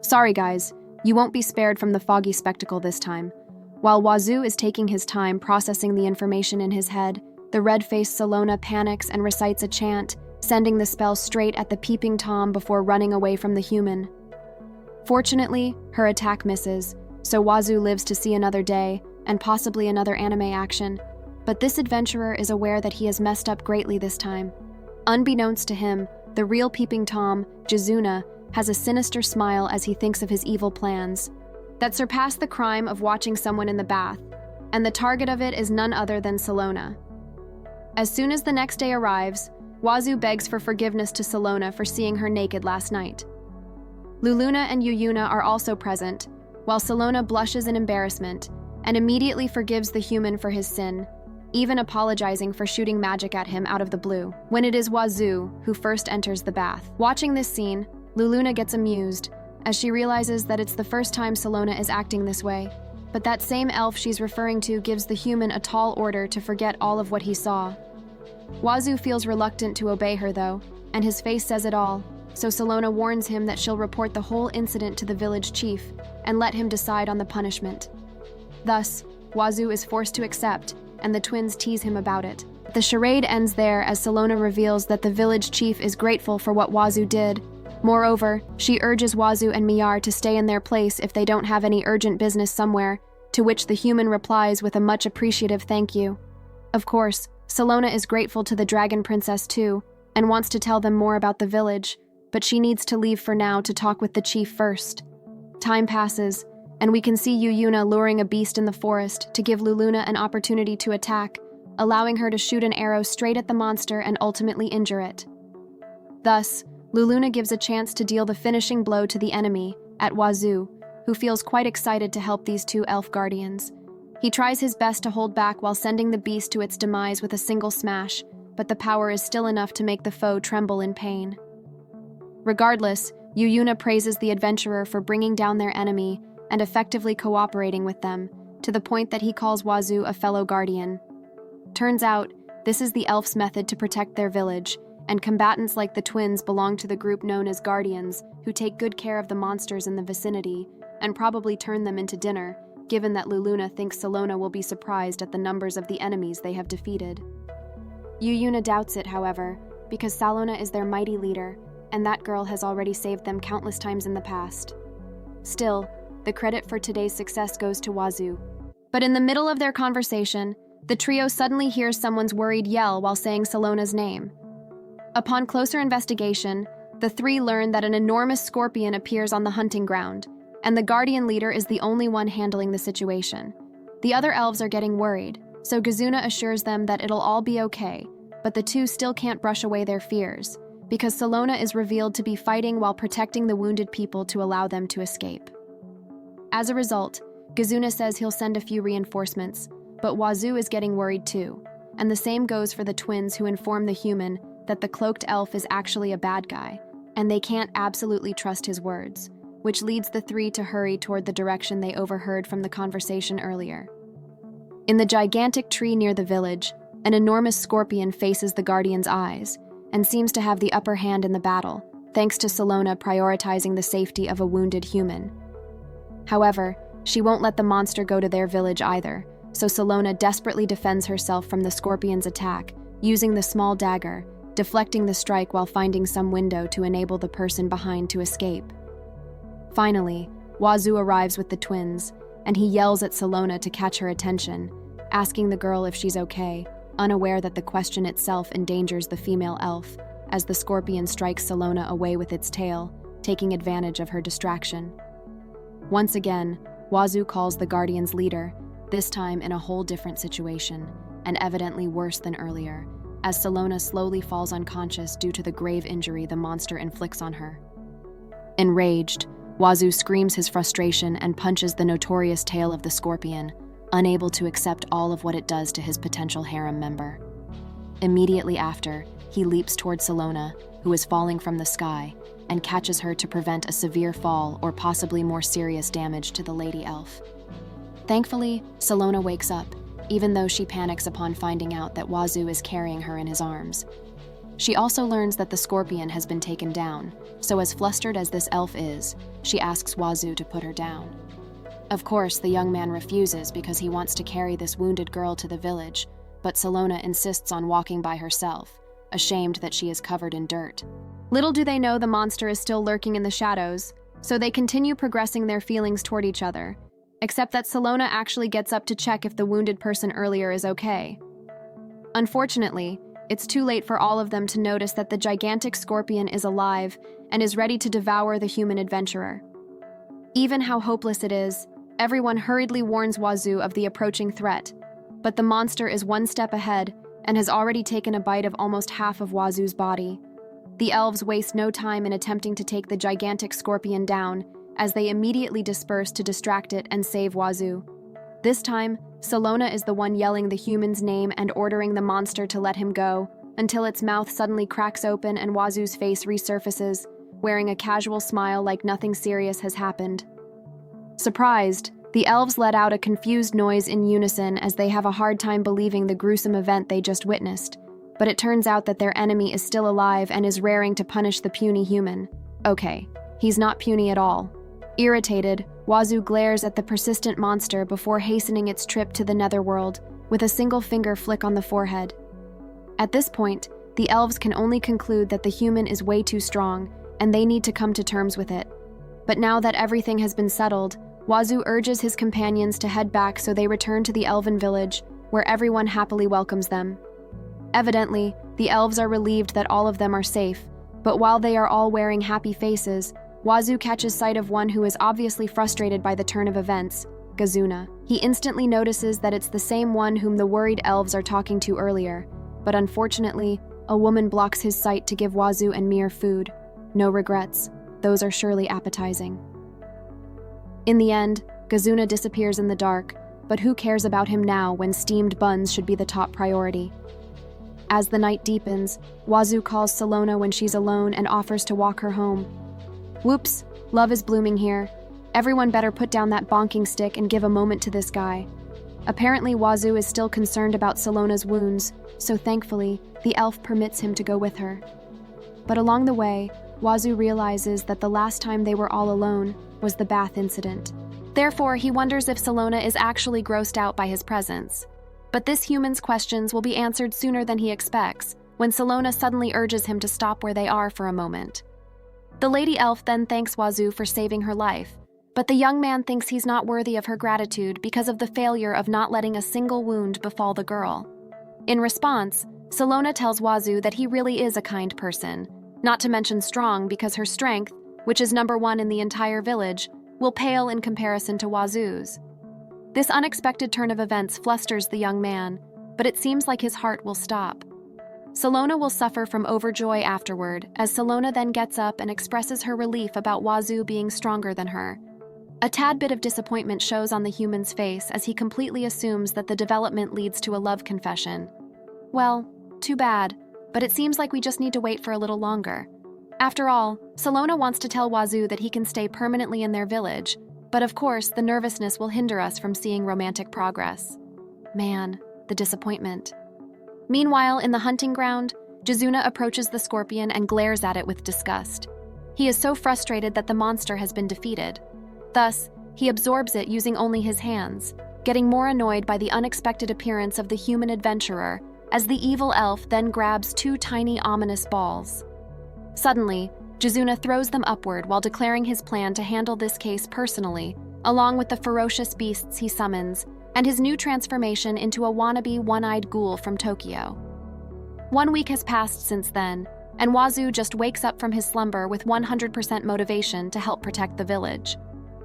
[SPEAKER 1] Sorry guys, you won't be spared from the foggy spectacle this time. While Wazoo is taking his time processing the information in his head, the red-faced Salona panics and recites a chant, sending the spell straight at the peeping Tom before running away from the human. Fortunately, her attack misses, so Wazoo lives to see another day, and possibly another anime action, but this adventurer is aware that he has messed up greatly this time. Unbeknownst to him, the real peeping Tom, Jizuna, has a sinister smile as he thinks of his evil plans that surpass the crime of watching someone in the bath, and the target of it is none other than Salona. As soon as the next day arrives, Wazoo begs for forgiveness to Salona for seeing her naked last night. Luluna and Yuyuna are also present, while Salona blushes in embarrassment and immediately forgives the human for his sin, even apologizing for shooting magic at him out of the blue, when it is Wazoo who first enters the bath. Watching this scene, Luluna gets amused, as she realizes that it's the first time Salona is acting this way, but that same elf she's referring to gives the human a tall order to forget all of what he saw. Wazoo feels reluctant to obey her though, and his face says it all, so Salona warns him that she'll report the whole incident to the village chief and let him decide on the punishment. Thus, Wazoo is forced to accept, and the twins tease him about it. The charade ends there as Salona reveals that the village chief is grateful for what Wazoo did. Moreover, she urges Wazoo and Miyar to stay in their place if they don't have any urgent business somewhere, to which the human replies with a much appreciative thank you. Of course, Salona is grateful to the Dragon Princess too, and wants to tell them more about the village, but she needs to leave for now to talk with the chief first. Time passes, and we can see Yuyuna luring a beast in the forest to give Luluna an opportunity to attack, allowing her to shoot an arrow straight at the monster and ultimately injure it. Thus, Luluna gives a chance to deal the finishing blow to the enemy, at Wazoo, who feels quite excited to help these two elf guardians. He tries his best to hold back while sending the beast to its demise with a single smash, but the power is still enough to make the foe tremble in pain. Regardless, Yuyuna praises the adventurer for bringing down their enemy and effectively cooperating with them, to the point that he calls Wazoo a fellow guardian. Turns out, this is the elf's method to protect their village, and combatants like the twins belong to the group known as guardians, who take good care of the monsters in the vicinity, and probably turn them into dinner, given that Luluna thinks Salona will be surprised at the numbers of the enemies they have defeated. Yuyuna doubts it, however, because Salona is their mighty leader, and that girl has already saved them countless times in the past. Still, the credit for today's success goes to Wazoo. But in the middle of their conversation, the trio suddenly hears someone's worried yell while saying Salona's name. Upon closer investigation, the three learn that an enormous scorpion appears on the hunting ground, and the guardian leader is the only one handling the situation. The other elves are getting worried, so Gazuna assures them that it'll all be okay, but the two still can't brush away their fears, because Salona is revealed to be fighting while protecting the wounded people to allow them to escape. As a result, Gazuna says he'll send a few reinforcements, but Wazoo is getting worried too, and the same goes for the twins, who inform the human that the cloaked elf is actually a bad guy, and they can't absolutely trust his words, which leads the three to hurry toward the direction they overheard from the conversation earlier. In the gigantic tree near the village, an enormous scorpion faces the Guardian's eyes, and seems to have the upper hand in the battle, thanks to Salona prioritizing the safety of a wounded human. However, she won't let the monster go to their village either, so Salona desperately defends herself from the scorpion's attack, using the small dagger, deflecting the strike while finding some window to enable the person behind to escape. Finally, Wazoo arrives with the twins, and he yells at Salona to catch her attention, asking the girl if she's okay, unaware that the question itself endangers the female elf, as the scorpion strikes Salona away with its tail, taking advantage of her distraction. Once again, Wazoo calls the Guardian's leader, this time in a whole different situation, and evidently worse than earlier, as Salona slowly falls unconscious due to the grave injury the monster inflicts on her. Enraged, Wazoo screams his frustration and punches the notorious tail of the scorpion, unable to accept all of what it does to his potential harem member. Immediately after, he leaps toward Salona, who is falling from the sky, and catches her to prevent a severe fall or possibly more serious damage to the lady elf. Thankfully, Salona wakes up, even though she panics upon finding out that Wazoo is carrying her in his arms. She also learns that the scorpion has been taken down, so as flustered as this elf is, she asks Wazoo to put her down. Of course, the young man refuses because he wants to carry this wounded girl to the village, but Salona insists on walking by herself, ashamed that she is covered in dirt. Little do they know the monster is still lurking in the shadows, so they continue progressing their feelings toward each other, except that Salona actually gets up to check if the wounded person earlier is okay. Unfortunately, it's too late for all of them to notice that the gigantic scorpion is alive and is ready to devour the human adventurer. Even how hopeless it is, everyone hurriedly warns Wazoo of the approaching threat, but the monster is one step ahead and has already taken a bite of almost half of Wazoo's body. The elves waste no time in attempting to take the gigantic scorpion down, as they immediately disperse to distract it and save Wazoo. This time, Salona is the one yelling the human's name and ordering the monster to let him go, until its mouth suddenly cracks open and Wazoo's face resurfaces, wearing a casual smile like nothing serious has happened. Surprised, the elves let out a confused noise in unison as they have a hard time believing the gruesome event they just witnessed, but it turns out that their enemy is still alive and is raring to punish the puny human. Okay, he's not puny at all. Irritated, Wazoo glares at the persistent monster before hastening its trip to the netherworld, with a single finger flick on the forehead. At this point, the elves can only conclude that the human is way too strong, and they need to come to terms with it. But now that everything has been settled, Wazoo urges his companions to head back so they return to the elven village, where everyone happily welcomes them. Evidently, the elves are relieved that all of them are safe, but while they are all wearing happy faces, Wazoo catches sight of one who is obviously frustrated by the turn of events, Gazuna. He instantly notices that it's the same one whom the worried elves are talking to earlier, but unfortunately, a woman blocks his sight to give Wazoo and Mir food. No regrets, those are surely appetizing. In the end, Gazuna disappears in the dark, but who cares about him now when steamed buns should be the top priority? As the night deepens, Wazoo calls Salona when she's alone and offers to walk her home. Whoops, love is blooming here. Everyone better put down that bonking stick and give a moment to this guy. Apparently, Wazoo is still concerned about Salona's wounds, so thankfully, the elf permits him to go with her. But along the way, Wazoo realizes that the last time they were all alone was the bath incident. Therefore, he wonders if Salona is actually grossed out by his presence. But this human's questions will be answered sooner than he expects, when Salona suddenly urges him to stop where they are for a moment. The lady elf then thanks Wazoo for saving her life, but the young man thinks he's not worthy of her gratitude because of the failure of not letting a single wound befall the girl. In response, Salona tells Wazoo that he really is a kind person, not to mention strong because her strength, which is number 1 in the entire village, will pale in comparison to Wazoo's. This unexpected turn of events flusters the young man, but it seems like his heart will stop. Salona will suffer from overjoy afterward, as Salona then gets up and expresses her relief about Wazoo being stronger than her. A tad bit of disappointment shows on the human's face as he completely assumes that the development leads to a love confession. Well, too bad, but it seems like we just need to wait for a little longer. After all, Salona wants to tell Wazoo that he can stay permanently in their village, but of course, the nervousness will hinder us from seeing romantic progress. Man, the disappointment. Meanwhile, in the hunting ground, Jizuna approaches the scorpion and glares at it with disgust. He is so frustrated that the monster has been defeated. Thus, he absorbs it using only his hands, getting more annoyed by the unexpected appearance of the human adventurer, as the evil elf then grabs 2 tiny ominous balls. Suddenly, Jizuna throws them upward while declaring his plan to handle this case personally, along with the ferocious beasts he summons, and his new transformation into a wannabe one-eyed ghoul from Tokyo. 1 week has passed since then, and Wazoo just wakes up from his slumber with 100% motivation to help protect the village.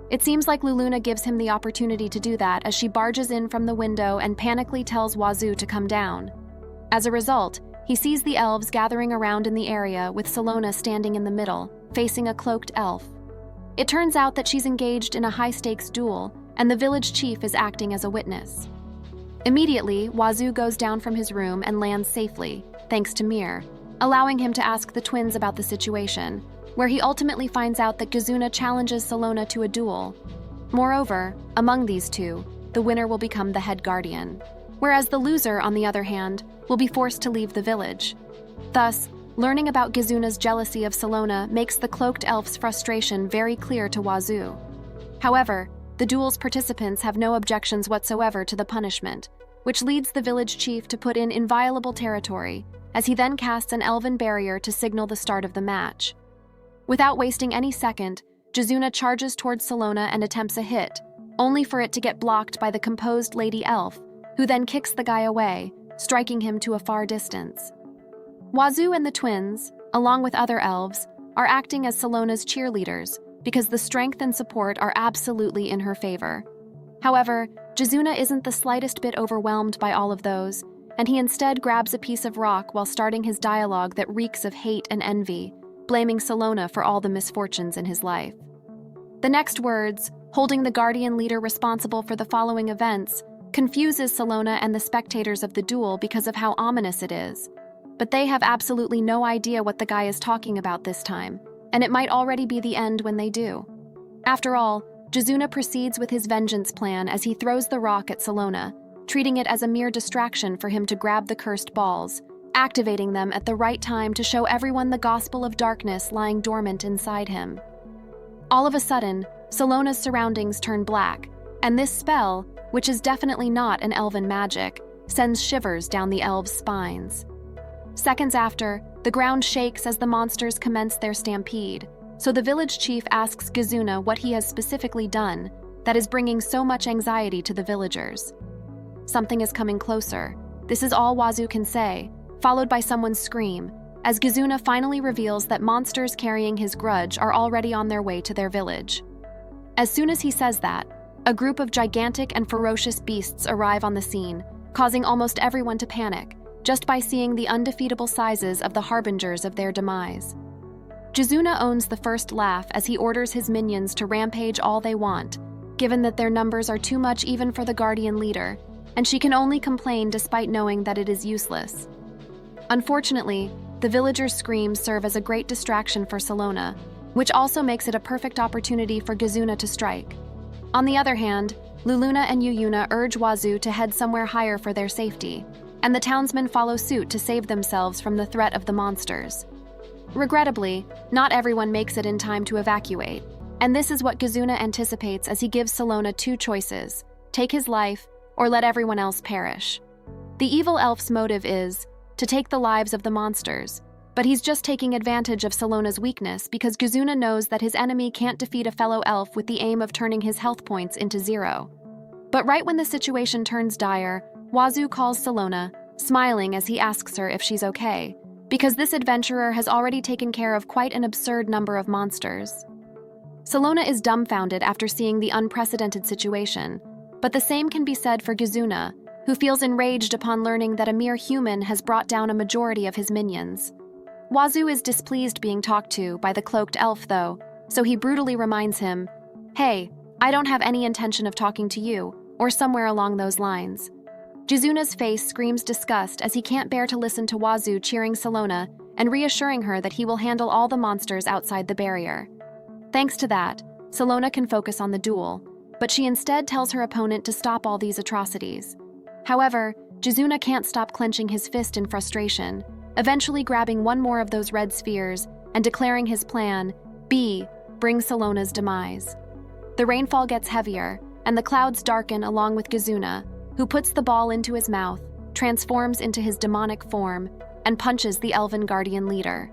[SPEAKER 1] It seems like Luluna gives him the opportunity to do that as she barges in from the window and panically tells Wazoo to come down. As a result, he sees the elves gathering around in the area with Salona standing in the middle, facing a cloaked elf. It turns out that she's engaged in a high-stakes duel, and the village chief is acting as a witness. Immediately, Wazoo goes down from his room and lands safely, thanks to Mir, allowing him to ask the twins about the situation, where he ultimately finds out that Jizuna challenges Salona to a duel. Moreover, among these two, the winner will become the head guardian, whereas the loser, on the other hand, will be forced to leave the village. Thus, learning about Gizuna's jealousy of Salona makes the cloaked elf's frustration very clear to Wazoo. However, the duel's participants have no objections whatsoever to the punishment, which leads the village chief to put in inviolable territory, as he then casts an elven barrier to signal the start of the match. Without wasting any second, Jizuna charges towards Salona and attempts a hit, only for it to get blocked by the composed Lady Elf, who then kicks the guy away, striking him to a far distance. Wazoo and the twins, along with other elves, are acting as Salona's cheerleaders because the strength and support are absolutely in her favor. However, Jizuna isn't the slightest bit overwhelmed by all of those, and he instead grabs a piece of rock while starting his dialogue that reeks of hate and envy, blaming Salona for all the misfortunes in his life. The next words, holding the guardian leader responsible for the following events, confuses Salona and the spectators of the duel because of how ominous it is. But they have absolutely no idea what the guy is talking about this time, and it might already be the end when they do. After all, Jizuna proceeds with his vengeance plan as he throws the rock at Salona, treating it as a mere distraction for him to grab the cursed balls, activating them at the right time to show everyone the gospel of darkness lying dormant inside him. All of a sudden, Salona's surroundings turn black, and this spell, which is definitely not an elven magic, sends shivers down the elves' spines. Seconds after, the ground shakes as the monsters commence their stampede, so the village chief asks Jizuna what he has specifically done that is bringing so much anxiety to the villagers. Something is coming closer. This is all Wazoo can say, followed by someone's scream, as Jizuna finally reveals that monsters carrying his grudge are already on their way to their village. As soon as he says that, a group of gigantic and ferocious beasts arrive on the scene, causing almost everyone to panic, just by seeing the undefeatable sizes of the harbingers of their demise. Jizuna owns the first laugh as he orders his minions to rampage all they want, given that their numbers are too much even for the guardian leader, and she can only complain despite knowing that it is useless. Unfortunately, the villagers' screams serve as a great distraction for Salona, which also makes it a perfect opportunity for Gizuna to strike. On the other hand, Luluna and Yuyuna urge Wazoo to head somewhere higher for their safety, and the townsmen follow suit to save themselves from the threat of the monsters. Regrettably, not everyone makes it in time to evacuate, and this is what Gizuna anticipates as he gives Salona two choices: take his life or let everyone else perish. The evil elf's motive is to take the lives of the monsters, but he's just taking advantage of Salona's weakness because Gizuna knows that his enemy can't defeat a fellow elf with the aim of turning his health points into 0. But right when the situation turns dire, Wazoo calls Salona, smiling as he asks her if she's okay, because this adventurer has already taken care of quite an absurd number of monsters. Salona is dumbfounded after seeing the unprecedented situation, but the same can be said for Gizuna, who feels enraged upon learning that a mere human has brought down a majority of his minions. Wazoo is displeased being talked to by the cloaked elf, though, so he brutally reminds him, "Hey, I don't have any intention of talking to you," or somewhere along those lines. Gizuna's face screams disgust as he can't bear to listen to Wazoo cheering Salona and reassuring her that he will handle all the monsters outside the barrier. Thanks to that, Salona can focus on the duel, but she instead tells her opponent to stop all these atrocities. However, Gizuna can't stop clenching his fist in frustration, eventually grabbing one more of those red spheres and declaring his plan, B, bring Salona's demise. The rainfall gets heavier, and the clouds darken along with Gizuna, who puts the ball into his mouth, transforms into his demonic form, and punches the elven guardian leader.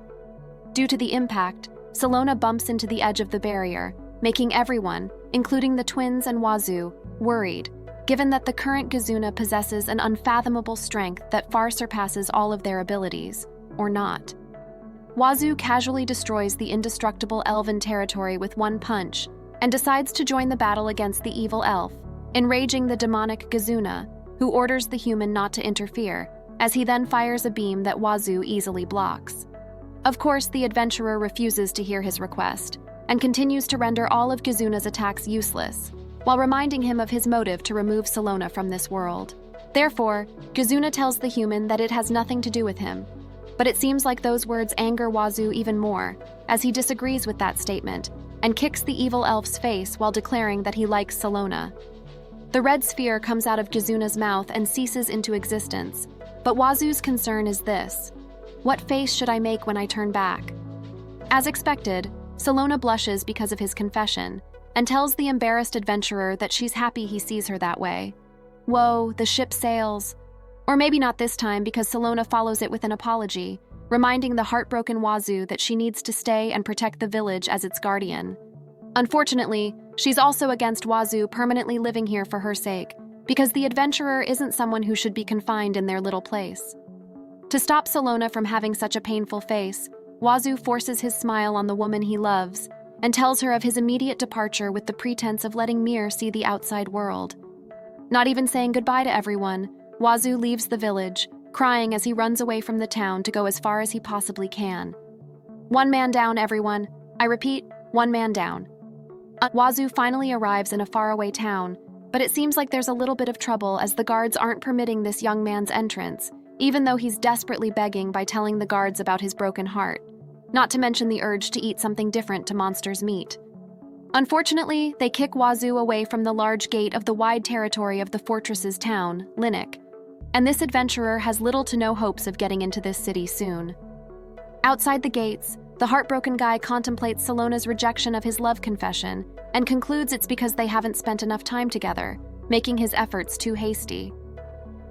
[SPEAKER 1] Due to the impact, Salona bumps into the edge of the barrier, making everyone, including the twins and Wazoo, worried, given that the current Gizuna possesses an unfathomable strength that far surpasses all of their abilities, or not. Wazoo casually destroys the indestructible elven territory with one punch, and decides to join the battle against the evil elf, enraging the demonic Gizuna, who orders the human not to interfere, as he then fires a beam that Wazoo easily blocks. Of course, the adventurer refuses to hear his request, and continues to render all of Gizuna's attacks useless, while reminding him of his motive to remove Salona from this world. Therefore, Gizuna tells the human that it has nothing to do with him, but it seems like those words anger Wazoo even more, as he disagrees with that statement, and kicks the evil elf's face while declaring that he likes Salona. The red sphere comes out of Gizuna's mouth and ceases into existence, but Wazoo's concern is this: what face should I make when I turn back? As expected, Salona blushes because of his confession, and tells the embarrassed adventurer that she's happy he sees her that way. Whoa, the ship sails. Or maybe not this time, because Salona follows it with an apology, reminding the heartbroken Wazoo that she needs to stay and protect the village as its guardian. Unfortunately, she's also against Wazoo permanently living here for her sake, because the adventurer isn't someone who should be confined in their little place. To stop Salona from having such a painful face, Wazoo forces his smile on the woman he loves, and tells her of his immediate departure with the pretense of letting Mir see the outside world. Not even saying goodbye to everyone, Wazoo leaves the village, crying as he runs away from the town to go as far as he possibly can. One man down, everyone. I repeat, one man down. Wazoo finally arrives in a faraway town, but it seems like there's a little bit of trouble as the guards aren't permitting this young man's entrance, even though he's desperately begging by telling the guards about his broken heart, not to mention the urge to eat something different to monster's meat. Unfortunately, they kick Wazoo away from the large gate of the wide territory of the fortress's town, Linnock, and this adventurer has little to no hopes of getting into this city soon. Outside the gates, the heartbroken guy contemplates Salona's rejection of his love confession and concludes it's because they haven't spent enough time together, making his efforts too hasty.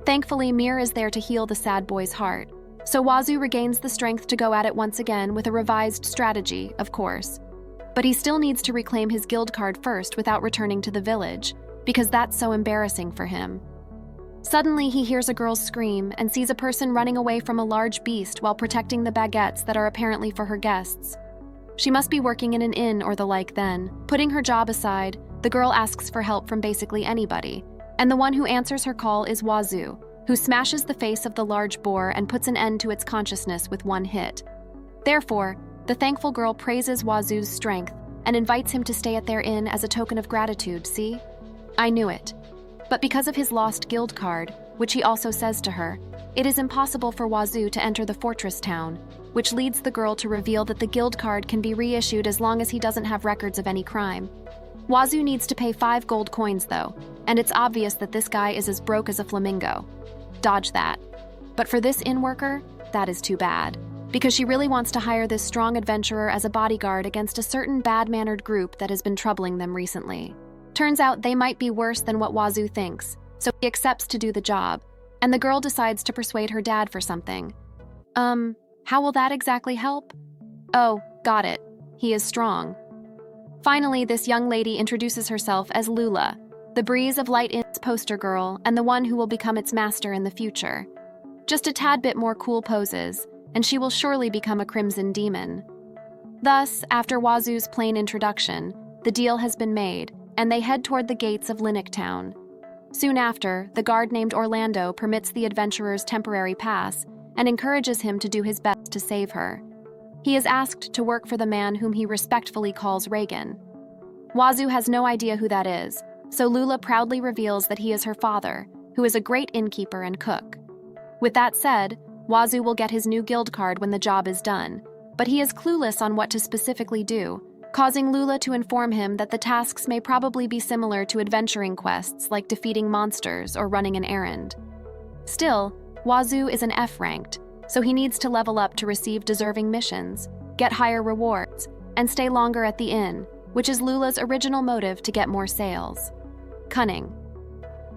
[SPEAKER 1] Thankfully, Mir is there to heal the sad boy's heart, so Wazoo regains the strength to go at it once again with a revised strategy, of course. But he still needs to reclaim his guild card first without returning to the village, because that's so embarrassing for him. Suddenly, he hears a girl's scream and sees a person running away from a large beast while protecting the baguettes that are apparently for her guests. She must be working in an inn or the like then. Putting her job aside, the girl asks for help from basically anybody, and the one who answers her call is Wazoo, who smashes the face of the large boar and puts an end to its consciousness with one hit. Therefore, the thankful girl praises Wazoo's strength and invites him to stay at their inn as a token of gratitude, see? I knew it. But because of his lost guild card, which he also says to her, it is impossible for Wazoo to enter the fortress town, which leads the girl to reveal that the guild card can be reissued as long as he doesn't have records of any crime. Wazoo needs to pay 5 gold coins though, and it's obvious that this guy is as broke as a flamingo. Dodge that. But for this inn worker, that is too bad, because she really wants to hire this strong adventurer as a bodyguard against a certain bad-mannered group that has been troubling them recently. Turns out they might be worse than what Wazoo thinks, so he accepts to do the job, and the girl decides to persuade her dad for something. How will that exactly help? Oh, got it. He is strong. Finally, this young lady introduces herself as Lula, the Breeze of Light Inn's poster girl and the one who will become its master in the future. Just a tad bit more cool poses, and she will surely become a crimson demon. Thus, after Wazoo's plain introduction, the deal has been made, and they head toward the gates of Linux Town. Soon after, the guard named Orlando permits the adventurer's temporary pass and encourages him to do his best to save her. He is asked to work for the man whom he respectfully calls Reagan. Wazoo has no idea who that is, so Lula proudly reveals that he is her father, who is a great innkeeper and cook. With that said, Wazoo will get his new guild card when the job is done, but he is clueless on what to specifically do, causing Lula to inform him that the tasks may probably be similar to adventuring quests like defeating monsters or running an errand. Still, Wazoo is an F-ranked, so he needs to level up to receive deserving missions, get higher rewards, and stay longer at the inn, which is Lula's original motive to get more sales. Cunning.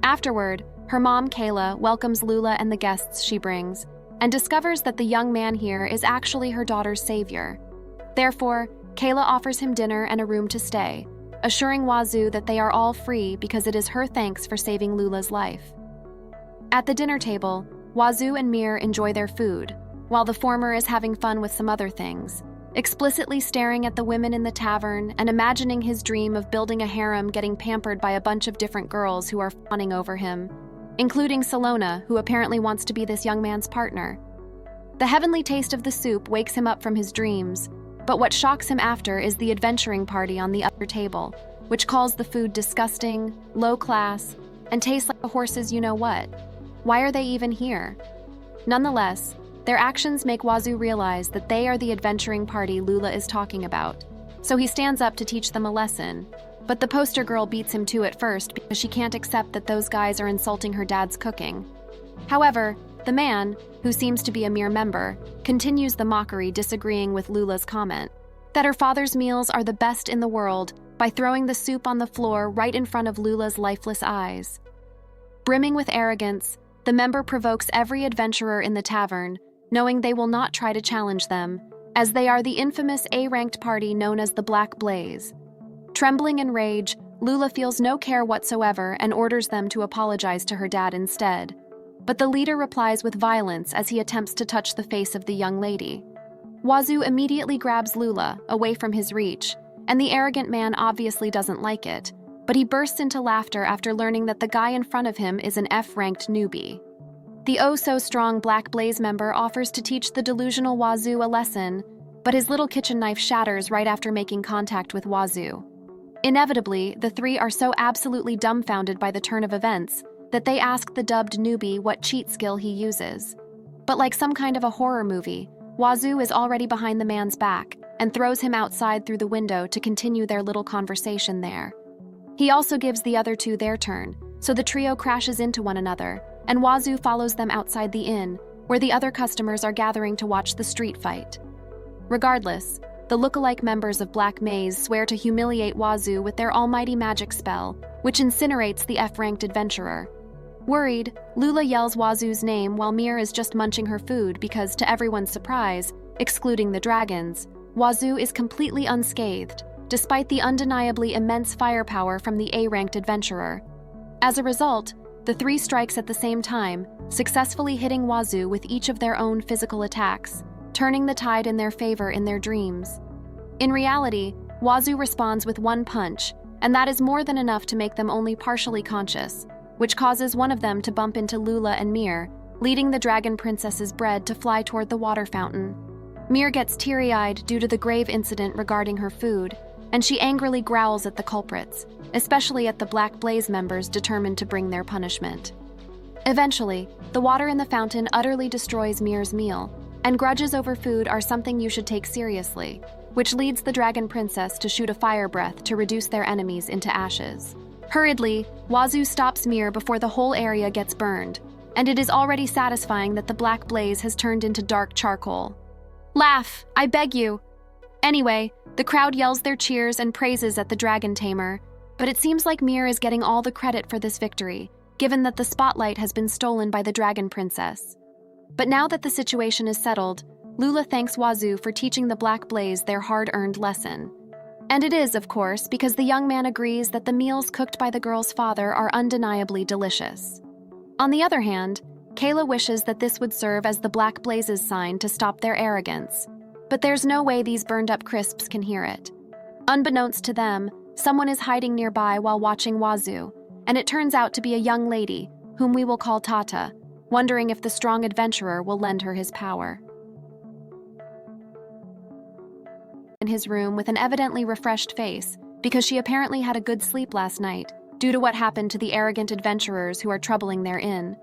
[SPEAKER 1] Afterward, her mom, Kayla, welcomes Lula and the guests she brings, and discovers that the young man here is actually her daughter's savior. Therefore, Kayla offers him dinner and a room to stay, assuring Wazoo that they are all free because it is her thanks for saving Lula's life. At the dinner table, Wazoo and Mir enjoy their food, while the former is having fun with some other things, explicitly staring at the women in the tavern and imagining his dream of building a harem getting pampered by a bunch of different girls who are fawning over him, including Salona, who apparently wants to be this young man's partner. The heavenly taste of the soup wakes him up from his dreams, but what shocks him after is the adventuring party on the other table, which calls the food disgusting, low class, and tastes like a horse's you-know-what. Why are they even here? Nonetheless, their actions make Wazoo realize that they are the adventuring party Lula is talking about, so he stands up to teach them a lesson, but the poster girl beats him to it first because she can't accept that those guys are insulting her dad's cooking. However, the man, who seems to be a mere member, continues the mockery, disagreeing with Lula's comment that her father's meals are the best in the world by throwing the soup on the floor right in front of Lula's lifeless eyes. Brimming with arrogance, the member provokes every adventurer in the tavern, knowing they will not try to challenge them, as they are the infamous A-ranked party known as the Black Blaze. Trembling in rage, Lula feels no care whatsoever and orders them to apologize to her dad instead. But the leader replies with violence as he attempts to touch the face of the young lady. Wazoo immediately grabs Lula, away from his reach, and the arrogant man obviously doesn't like it, but he bursts into laughter after learning that the guy in front of him is an F-ranked newbie. The oh-so-strong Black Blaze member offers to teach the delusional Wazoo a lesson, but his little kitchen knife shatters right after making contact with Wazoo. Inevitably, the three are so absolutely dumbfounded by the turn of events that they ask the dubbed newbie what cheat skill he uses. But like some kind of a horror movie, Wazoo is already behind the man's back and throws him outside through the window to continue their little conversation there. He also gives the other two their turn, so the trio crashes into one another, and Wazoo follows them outside the inn, where the other customers are gathering to watch the street fight. Regardless, the look-alike members of Black Maze swear to humiliate Wazoo with their almighty magic spell, which incinerates the F-ranked adventurer. Worried, Lula yells Wazoo's name while Mir is just munching her food because, to everyone's surprise, excluding the dragons, Wazoo is completely unscathed, despite the undeniably immense firepower from the A-ranked adventurer. As a result, the three strikes at the same time, successfully hitting Wazoo with each of their own physical attacks, turning the tide in their favor in their dreams. In reality, Wazoo responds with one punch, and that is more than enough to make them only partially conscious, which causes one of them to bump into Lula and Mir, leading the dragon princess's bread to fly toward the water fountain. Mir gets teary-eyed due to the grave incident regarding her food, and she angrily growls at the culprits, especially at the Black Blaze members determined to bring their punishment. Eventually, the water in the fountain utterly destroys Mir's meal, and grudges over food are something you should take seriously, which leads the Dragon Princess to shoot a fire breath to reduce their enemies into ashes. Hurriedly, Wazoo stops Mir before the whole area gets burned, and it is already satisfying that the black blaze has turned into dark charcoal. Laugh, I beg you! Anyway, the crowd yells their cheers and praises at the dragon tamer, but it seems like Mir is getting all the credit for this victory, given that the spotlight has been stolen by the Dragon Princess. But now that the situation is settled, Lula thanks Wazoo for teaching the Black Blaze their hard-earned lesson. And it is, of course, because the young man agrees that the meals cooked by the girl's father are undeniably delicious. On the other hand, Kayla wishes that this would serve as the Black Blaze's sign to stop their arrogance, but there's no way these burned-up crisps can hear it. Unbeknownst to them, someone is hiding nearby while watching Wazoo, and it turns out to be a young lady, whom we will call Tata, wondering if the strong adventurer will lend her his power. In his room with an evidently refreshed face, because she apparently had a good sleep last night, due to what happened to the arrogant adventurers who are troubling their inn.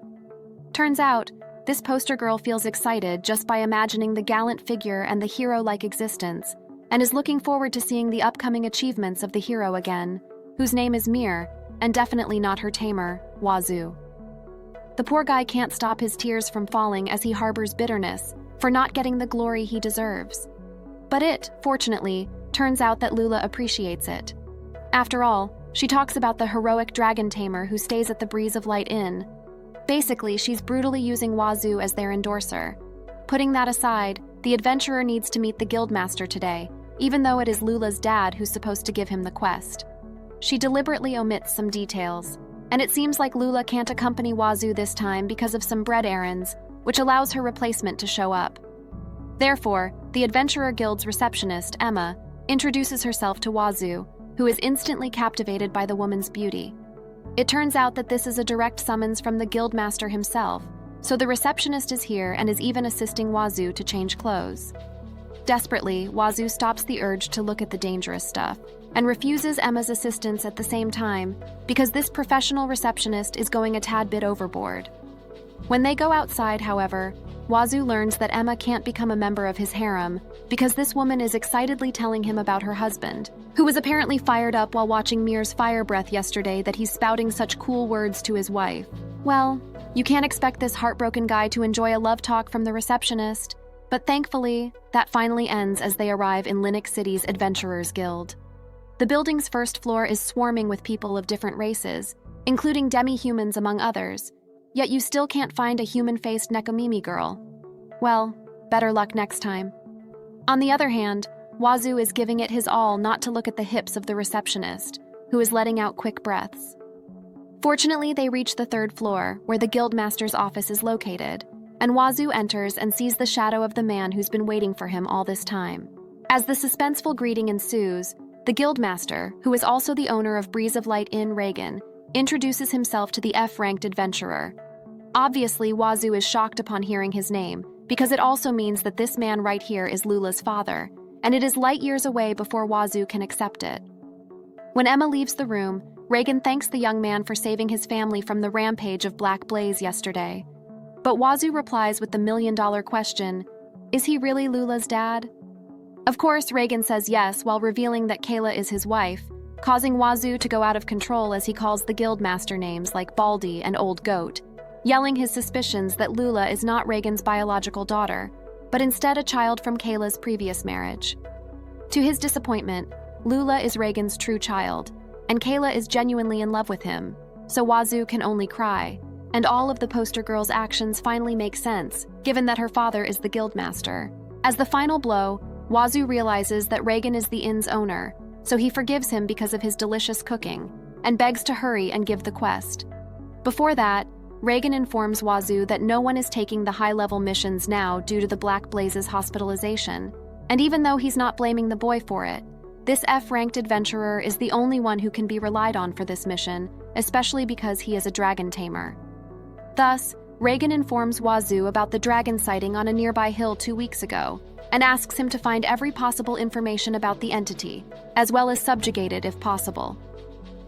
[SPEAKER 1] Turns out, this poster girl feels excited just by imagining the gallant figure and the hero-like existence, and is looking forward to seeing the upcoming achievements of the hero again, whose name is Mir, and definitely not her tamer, Wazoo. The poor guy can't stop his tears from falling as he harbors bitterness for not getting the glory he deserves. But it, fortunately, turns out that Lula appreciates it. After all, she talks about the heroic dragon tamer who stays at the Breeze of Light Inn. Basically, she's brutally using Wazoo as their endorser. Putting that aside, the adventurer needs to meet the guildmaster today, even though it is Lula's dad who's supposed to give him the quest. She deliberately omits some details, and it seems like Lula can't accompany Wazoo this time because of some bread errands, which allows her replacement to show up. Therefore, the Adventurer Guild's receptionist, Emma, introduces herself to Wazoo, who is instantly captivated by the woman's beauty. It turns out that this is a direct summons from the guildmaster himself, so the receptionist is here and is even assisting Wazoo to change clothes. Desperately, Wazoo stops the urge to look at the dangerous stuff, and refuses Emma's assistance at the same time, because this professional receptionist is going a tad bit overboard. When they go outside, however, Wazoo learns that Emma can't become a member of his harem because this woman is excitedly telling him about her husband, who was apparently fired up while watching Mir's fire breath yesterday that he's spouting such cool words to his wife. Well, you can't expect this heartbroken guy to enjoy a love talk from the receptionist, but thankfully, that finally ends as they arrive in Linux City's Adventurers Guild. The building's first floor is swarming with people of different races, including demi-humans among others, yet you still can't find a human-faced Nekomimi girl. Well, better luck next time. On the other hand, Wazoo is giving it his all not to look at the hips of the receptionist, who is letting out quick breaths. Fortunately, they reach the third floor, where the guildmaster's office is located, and Wazoo enters and sees the shadow of the man who's been waiting for him all this time. As the suspenseful greeting ensues, the guildmaster, who is also the owner of Breeze of Light Inn Reagan, introduces himself to the F-ranked adventurer. Obviously, Wazoo is shocked upon hearing his name, because it also means that this man right here is Lula's father, and it is light years away before Wazoo can accept it. When Emma leaves the room, Reagan thanks the young man for saving his family from the rampage of Black Blaze yesterday. But Wazoo replies with the million-dollar question, is he really Lula's dad? Of course, Reagan says yes while revealing that Kayla is his wife, causing Wazoo to go out of control as he calls the guildmaster names like Baldy and Old Goat, yelling his suspicions that Lula is not Reagan's biological daughter, but instead a child from Kayla's previous marriage. To his disappointment, Lula is Reagan's true child, and Kayla is genuinely in love with him, so Wazoo can only cry, and all of the poster girl's actions finally make sense, given that her father is the guildmaster. As the final blow, Wazoo realizes that Reagan is the inn's owner, so he forgives him because of his delicious cooking, and begs to hurry and give the quest. Before that, Reagan informs Wazoo that no one is taking the high-level missions now due to the Black Blaze's hospitalization, and even though he's not blaming the boy for it, this F-ranked adventurer is the only one who can be relied on for this mission, especially because he is a dragon tamer. Thus, Reagan informs Wazoo about the dragon sighting on a nearby hill 2 weeks ago, and asks him to find every possible information about the entity, as well as subjugate it if possible.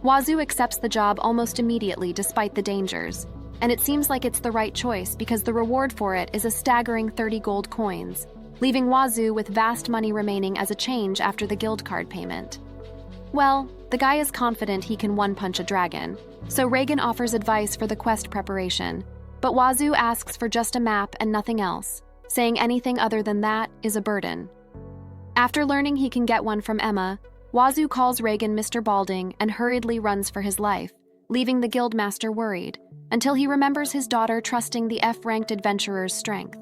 [SPEAKER 1] Wazoo accepts the job almost immediately despite the dangers, and it seems like it's the right choice because the reward for it is a staggering 30 gold coins, leaving Wazoo with vast money remaining as a change after the guild card payment. Well, the guy is confident he can one-punch a dragon, so Reagan offers advice for the quest preparation, but Wazoo asks for just a map and nothing else, saying anything other than that is a burden. After learning he can get one from Emma, Wazoo calls Reagan Mr. Balding and hurriedly runs for his life, leaving the guildmaster worried, until he remembers his daughter trusting the F-ranked adventurer's strength.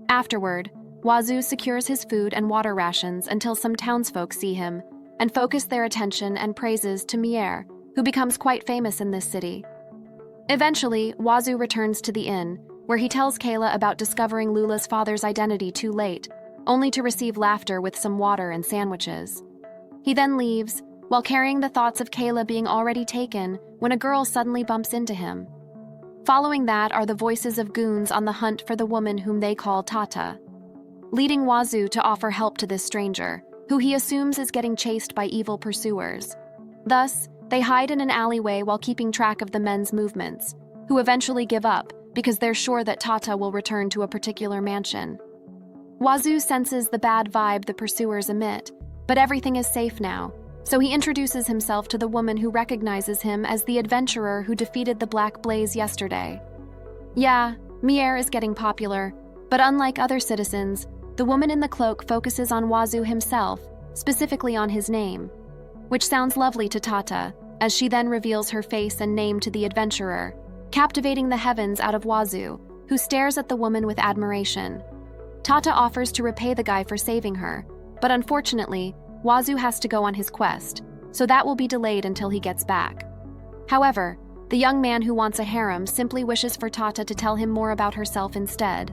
[SPEAKER 1] Afterward, Wazoo secures his food and water rations until some townsfolk see him and focus their attention and praises to Mier, who becomes quite famous in this city. Eventually, Wazoo returns to the inn, where he tells Kayla about discovering Lula's father's identity too late, only to receive laughter with some water and sandwiches. He then leaves, while carrying the thoughts of Kayla being already taken when a girl suddenly bumps into him. Following that are the voices of goons on the hunt for the woman whom they call Tata, leading Wazoo to offer help to this stranger, who he assumes is getting chased by evil pursuers. Thus, they hide in an alleyway while keeping track of the men's movements, who eventually give up because they're sure that Tata will return to a particular mansion. Wazoo senses the bad vibe the pursuers emit, but everything is safe now, so he introduces himself to the woman who recognizes him as the adventurer who defeated the Black Blaze yesterday. Yeah, Mier is getting popular, but unlike other citizens, the woman in the cloak focuses on Wazoo himself, specifically on his name, which sounds lovely to Tata, as she then reveals her face and name to the adventurer, captivating the heavens out of Wazoo, who stares at the woman with admiration. Tata offers to repay the guy for saving her, but unfortunately, Wazoo has to go on his quest, so that will be delayed until he gets back. However, the young man who wants a harem simply wishes for Tata to tell him more about herself instead.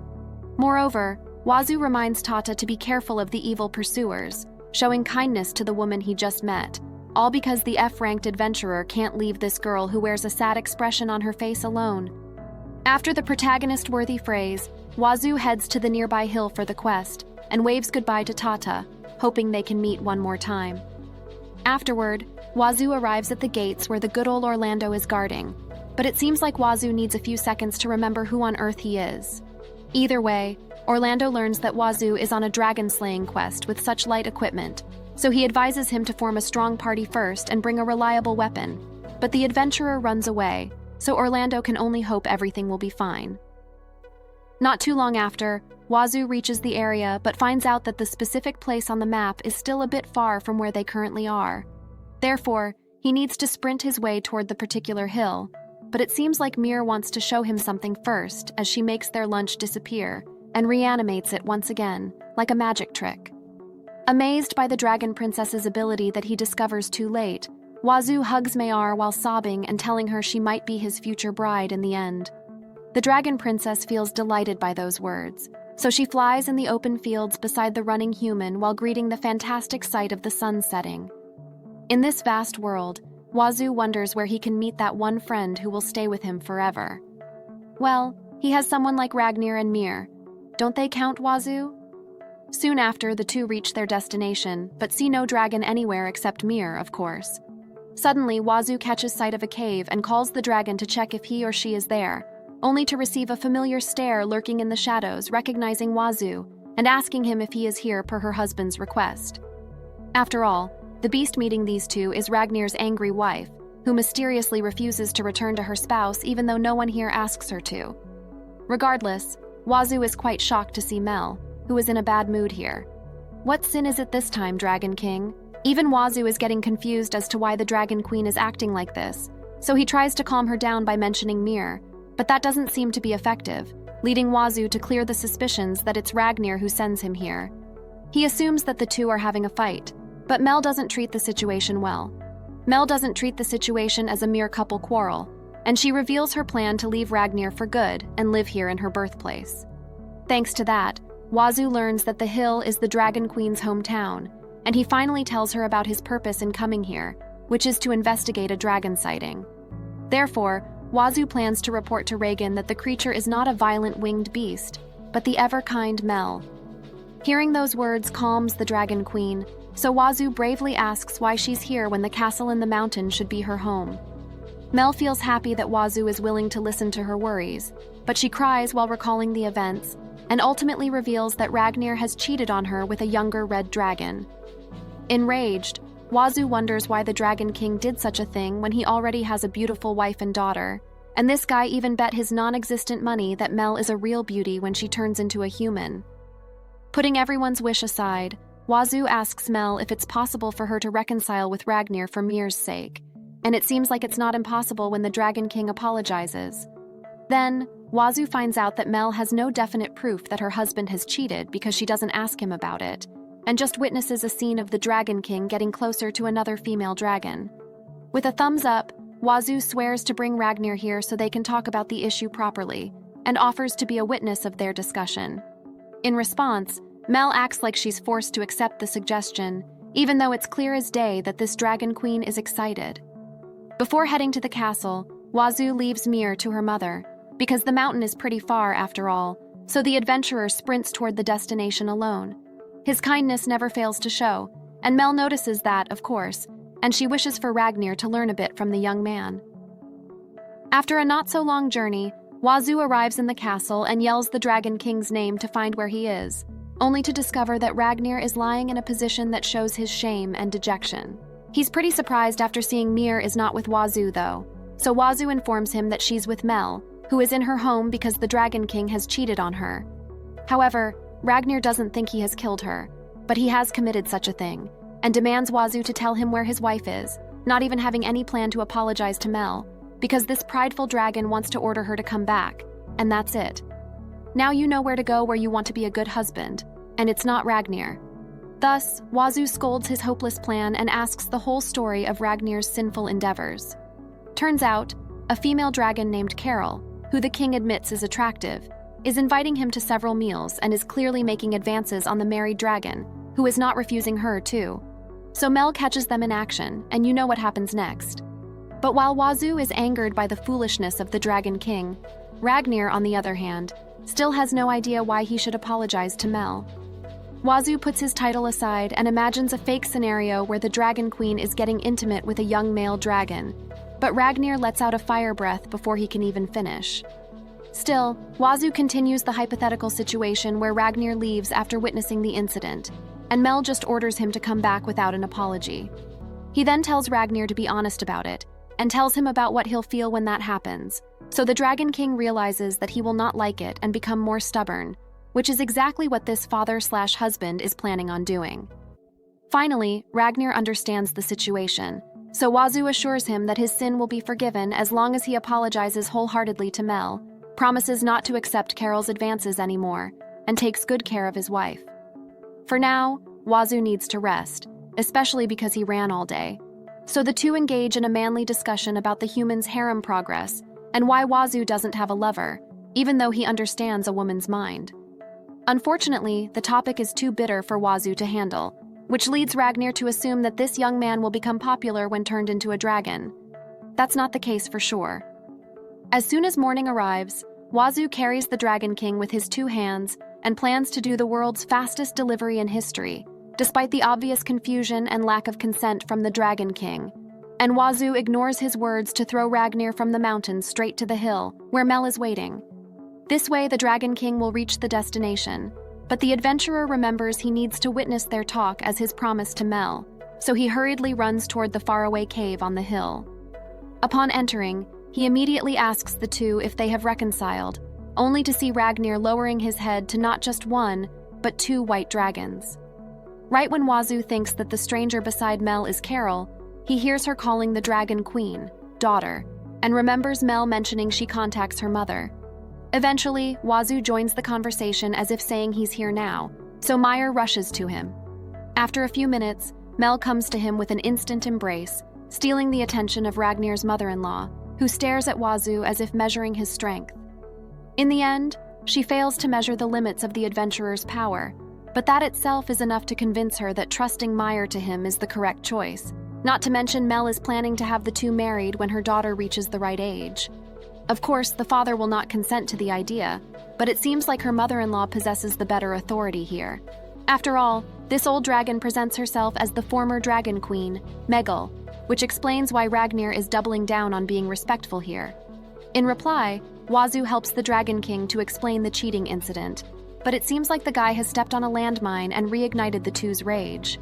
[SPEAKER 1] Moreover, Wazoo reminds Tata to be careful of the evil pursuers, showing kindness to the woman he just met, all because the F-ranked adventurer can't leave this girl who wears a sad expression on her face alone. After the protagonist-worthy phrase, Wazoo heads to the nearby hill for the quest and waves goodbye to Tata, hoping they can meet one more time. Afterward, Wazoo arrives at the gates where the good old Orlando is guarding, but it seems like Wazoo needs a few seconds to remember who on earth he is. Either way, Orlando learns that Wazoo is on a dragon-slaying quest with such light equipment, so he advises him to form a strong party first and bring a reliable weapon, but the adventurer runs away, so Orlando can only hope everything will be fine. Not too long after, Wazoo reaches the area but finds out that the specific place on the map is still a bit far from where they currently are. Therefore, he needs to sprint his way toward the particular hill, but it seems like Mir wants to show him something first as she makes their lunch disappear and reanimates it once again, like a magic trick. Amazed by the Dragon Princess's ability that he discovers too late, Wazoo hugs Mayar while sobbing and telling her she might be his future bride in the end. The Dragon Princess feels delighted by those words, so she flies in the open fields beside the running human while greeting the fantastic sight of the sun setting. In this vast world, Wazoo wonders where he can meet that one friend who will stay with him forever. Well, he has someone like Ragnir and Mir. Don't they count, Wazoo? Soon after, the two reach their destination, but see no dragon anywhere except Mir, of course. Suddenly, Wazoo catches sight of a cave and calls the dragon to check if he or she is there, only to receive a familiar stare lurking in the shadows, recognizing Wazoo, and asking him if he is here per her husband's request. After all, the beast meeting these two is Ragnir's angry wife, who mysteriously refuses to return to her spouse even though no one here asks her to. Regardless, Wazoo is quite shocked to see Mel, who is in a bad mood here. What sin is it this time, Dragon King? Even Wazoo is getting confused as to why the Dragon Queen is acting like this, so he tries to calm her down by mentioning Mir, but that doesn't seem to be effective, leading Wazoo to clear the suspicions that it's Ragnir who sends him here. He assumes that the two are having a fight, but Mel doesn't treat the situation well. Mel doesn't treat the situation as a mere couple quarrel, and she reveals her plan to leave Ragnir for good and live here in her birthplace. Thanks to that, Wazoo learns that the hill is the Dragon Queen's hometown, and he finally tells her about his purpose in coming here, which is to investigate a dragon sighting. Therefore, Wazoo plans to report to Reagan that the creature is not a violent winged beast, but the ever-kind Mel. Hearing those words calms the Dragon Queen, so Wazoo bravely asks why she's here when the castle in the mountain should be her home. Mel feels happy that Wazoo is willing to listen to her worries, but she cries while recalling the events, and ultimately reveals that Ragnir has cheated on her with a younger red dragon. Enraged, Wazoo wonders why the Dragon King did such a thing when he already has a beautiful wife and daughter, and this guy even bet his non-existent money that Mel is a real beauty when she turns into a human. Putting everyone's wish aside, Wazoo asks Mel if it's possible for her to reconcile with Ragnir for Mir's sake, and it seems like it's not impossible when the Dragon King apologizes. Then, Wazoo finds out that Mel has no definite proof that her husband has cheated because she doesn't ask him about it, and just witnesses a scene of the Dragon King getting closer to another female dragon. With a thumbs up, Wazoo swears to bring Ragnir here so they can talk about the issue properly, and offers to be a witness of their discussion. In response, Mel acts like she's forced to accept the suggestion, even though it's clear as day that this Dragon Queen is excited. Before heading to the castle, Wazoo leaves Mir to her mother, because the mountain is pretty far after all, so the adventurer sprints toward the destination alone. His kindness never fails to show, and Mel notices that, of course, and she wishes for Ragnir to learn a bit from the young man. After a not-so-long journey, Wazoo arrives in the castle and yells the Dragon King's name to find where he is, only to discover that Ragnir is lying in a position that shows his shame and dejection. He's pretty surprised after seeing Mir is not with Wazoo, though, so Wazoo informs him that she's with Mel, who is in her home because the Dragon King has cheated on her. However, Ragnir doesn't think he has killed her, but he has committed such a thing, and demands Wazoo to tell him where his wife is, not even having any plan to apologize to Mel, because this prideful dragon wants to order her to come back, and that's it. Now you know where to go where you want to be a good husband, and it's not Ragnir. Thus, Wazoo scolds his hopeless plan and asks the whole story of Ragnir's sinful endeavors. Turns out, a female dragon named Carol, who the king admits is attractive, is inviting him to several meals and is clearly making advances on the married dragon, who is not refusing her too. So Mel catches them in action, and you know what happens next. But while Wazoo is angered by the foolishness of the Dragon King, Ragnir, on the other hand, still has no idea why he should apologize to Mel. Wazoo puts his title aside and imagines a fake scenario where the Dragon Queen is getting intimate with a young male dragon, but Ragnir lets out a fire breath before he can even finish. Still, Wazoo continues the hypothetical situation where Ragnir leaves after witnessing the incident, and Mel just orders him to come back without an apology. He then tells Ragnir to be honest about it, and tells him about what he'll feel when that happens, so the Dragon King realizes that he will not like it and become more stubborn, which is exactly what this father/husband is planning on doing. Finally, Ragnir understands the situation, so Wazoo assures him that his sin will be forgiven as long as he apologizes wholeheartedly to Mel, promises not to accept Carol's advances anymore, and takes good care of his wife. For now, Wazoo needs to rest, especially because he ran all day. So the two engage in a manly discussion about the human's harem progress and why Wazoo doesn't have a lover, even though he understands a woman's mind. Unfortunately, the topic is too bitter for Wazoo to handle, which leads Ragnir to assume that this young man will become popular when turned into a dragon. That's not the case for sure. As soon as morning arrives, Wazoo carries the Dragon King with his 2 hands and plans to do the world's fastest delivery in history, despite the obvious confusion and lack of consent from the Dragon King. And Wazoo ignores his words to throw Ragnir from the mountain straight to the hill, where Mel is waiting. This way, the Dragon King will reach the destination, but the adventurer remembers he needs to witness their talk as his promise to Mel, so he hurriedly runs toward the faraway cave on the hill. Upon entering, he immediately asks the two if they have reconciled, only to see Ragnir lowering his head to not just 1, but 2 white dragons. Right when Wazoo thinks that the stranger beside Mel is Carol, he hears her calling the Dragon Queen, daughter, and remembers Mel mentioning she contacts her mother. Eventually, Wazoo joins the conversation as if saying he's here now, so Meyer rushes to him. After a few minutes, Mel comes to him with an instant embrace, stealing the attention of Ragnir's mother-in-law, who stares at Wazoo as if measuring his strength. In the end, she fails to measure the limits of the adventurer's power, but that itself is enough to convince her that trusting Meyer to him is the correct choice, not to mention Mel is planning to have the two married when her daughter reaches the right age. Of course, the father will not consent to the idea, but it seems like her mother-in-law possesses the better authority here. After all, this old dragon presents herself as the former dragon queen, Megal, which explains why Ragnir is doubling down on being respectful here. In reply, Wazoo helps the Dragon King to explain the cheating incident, but it seems like the guy has stepped on a landmine and reignited the two's rage.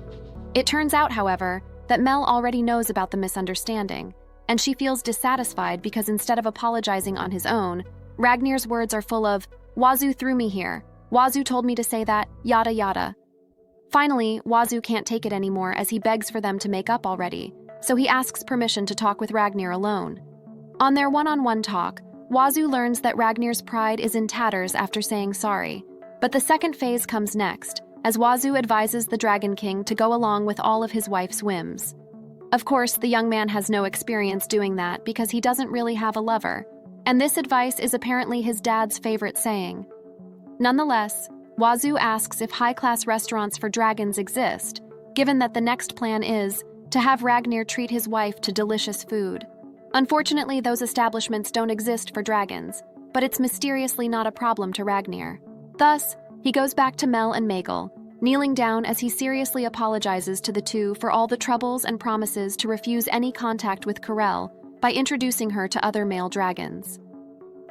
[SPEAKER 1] It turns out, however, that Mel already knows about the misunderstanding, and she feels dissatisfied because instead of apologizing on his own, Ragnir's words are full of, "Wazoo threw me here. Wazoo told me to say that, yada yada." Finally, Wazoo can't take it anymore as he begs for them to make up already, so he asks permission to talk with Ragnir alone. On their one-on-one talk, Wazoo learns that Ragnir's pride is in tatters after saying sorry, but the second phase comes next, as Wazoo advises the Dragon King to go along with all of his wife's whims. Of course, the young man has no experience doing that because he doesn't really have a lover, and this advice is apparently his dad's favorite saying. Nonetheless, Wazoo asks if high-class restaurants for dragons exist, given that the next plan is to have Ragnir treat his wife to delicious food. Unfortunately, those establishments don't exist for dragons, but it's mysteriously not a problem to Ragnir. Thus, he goes back to Mel and Megal, kneeling down as he seriously apologizes to the two for all the troubles and promises to refuse any contact with Corel by introducing her to other male dragons.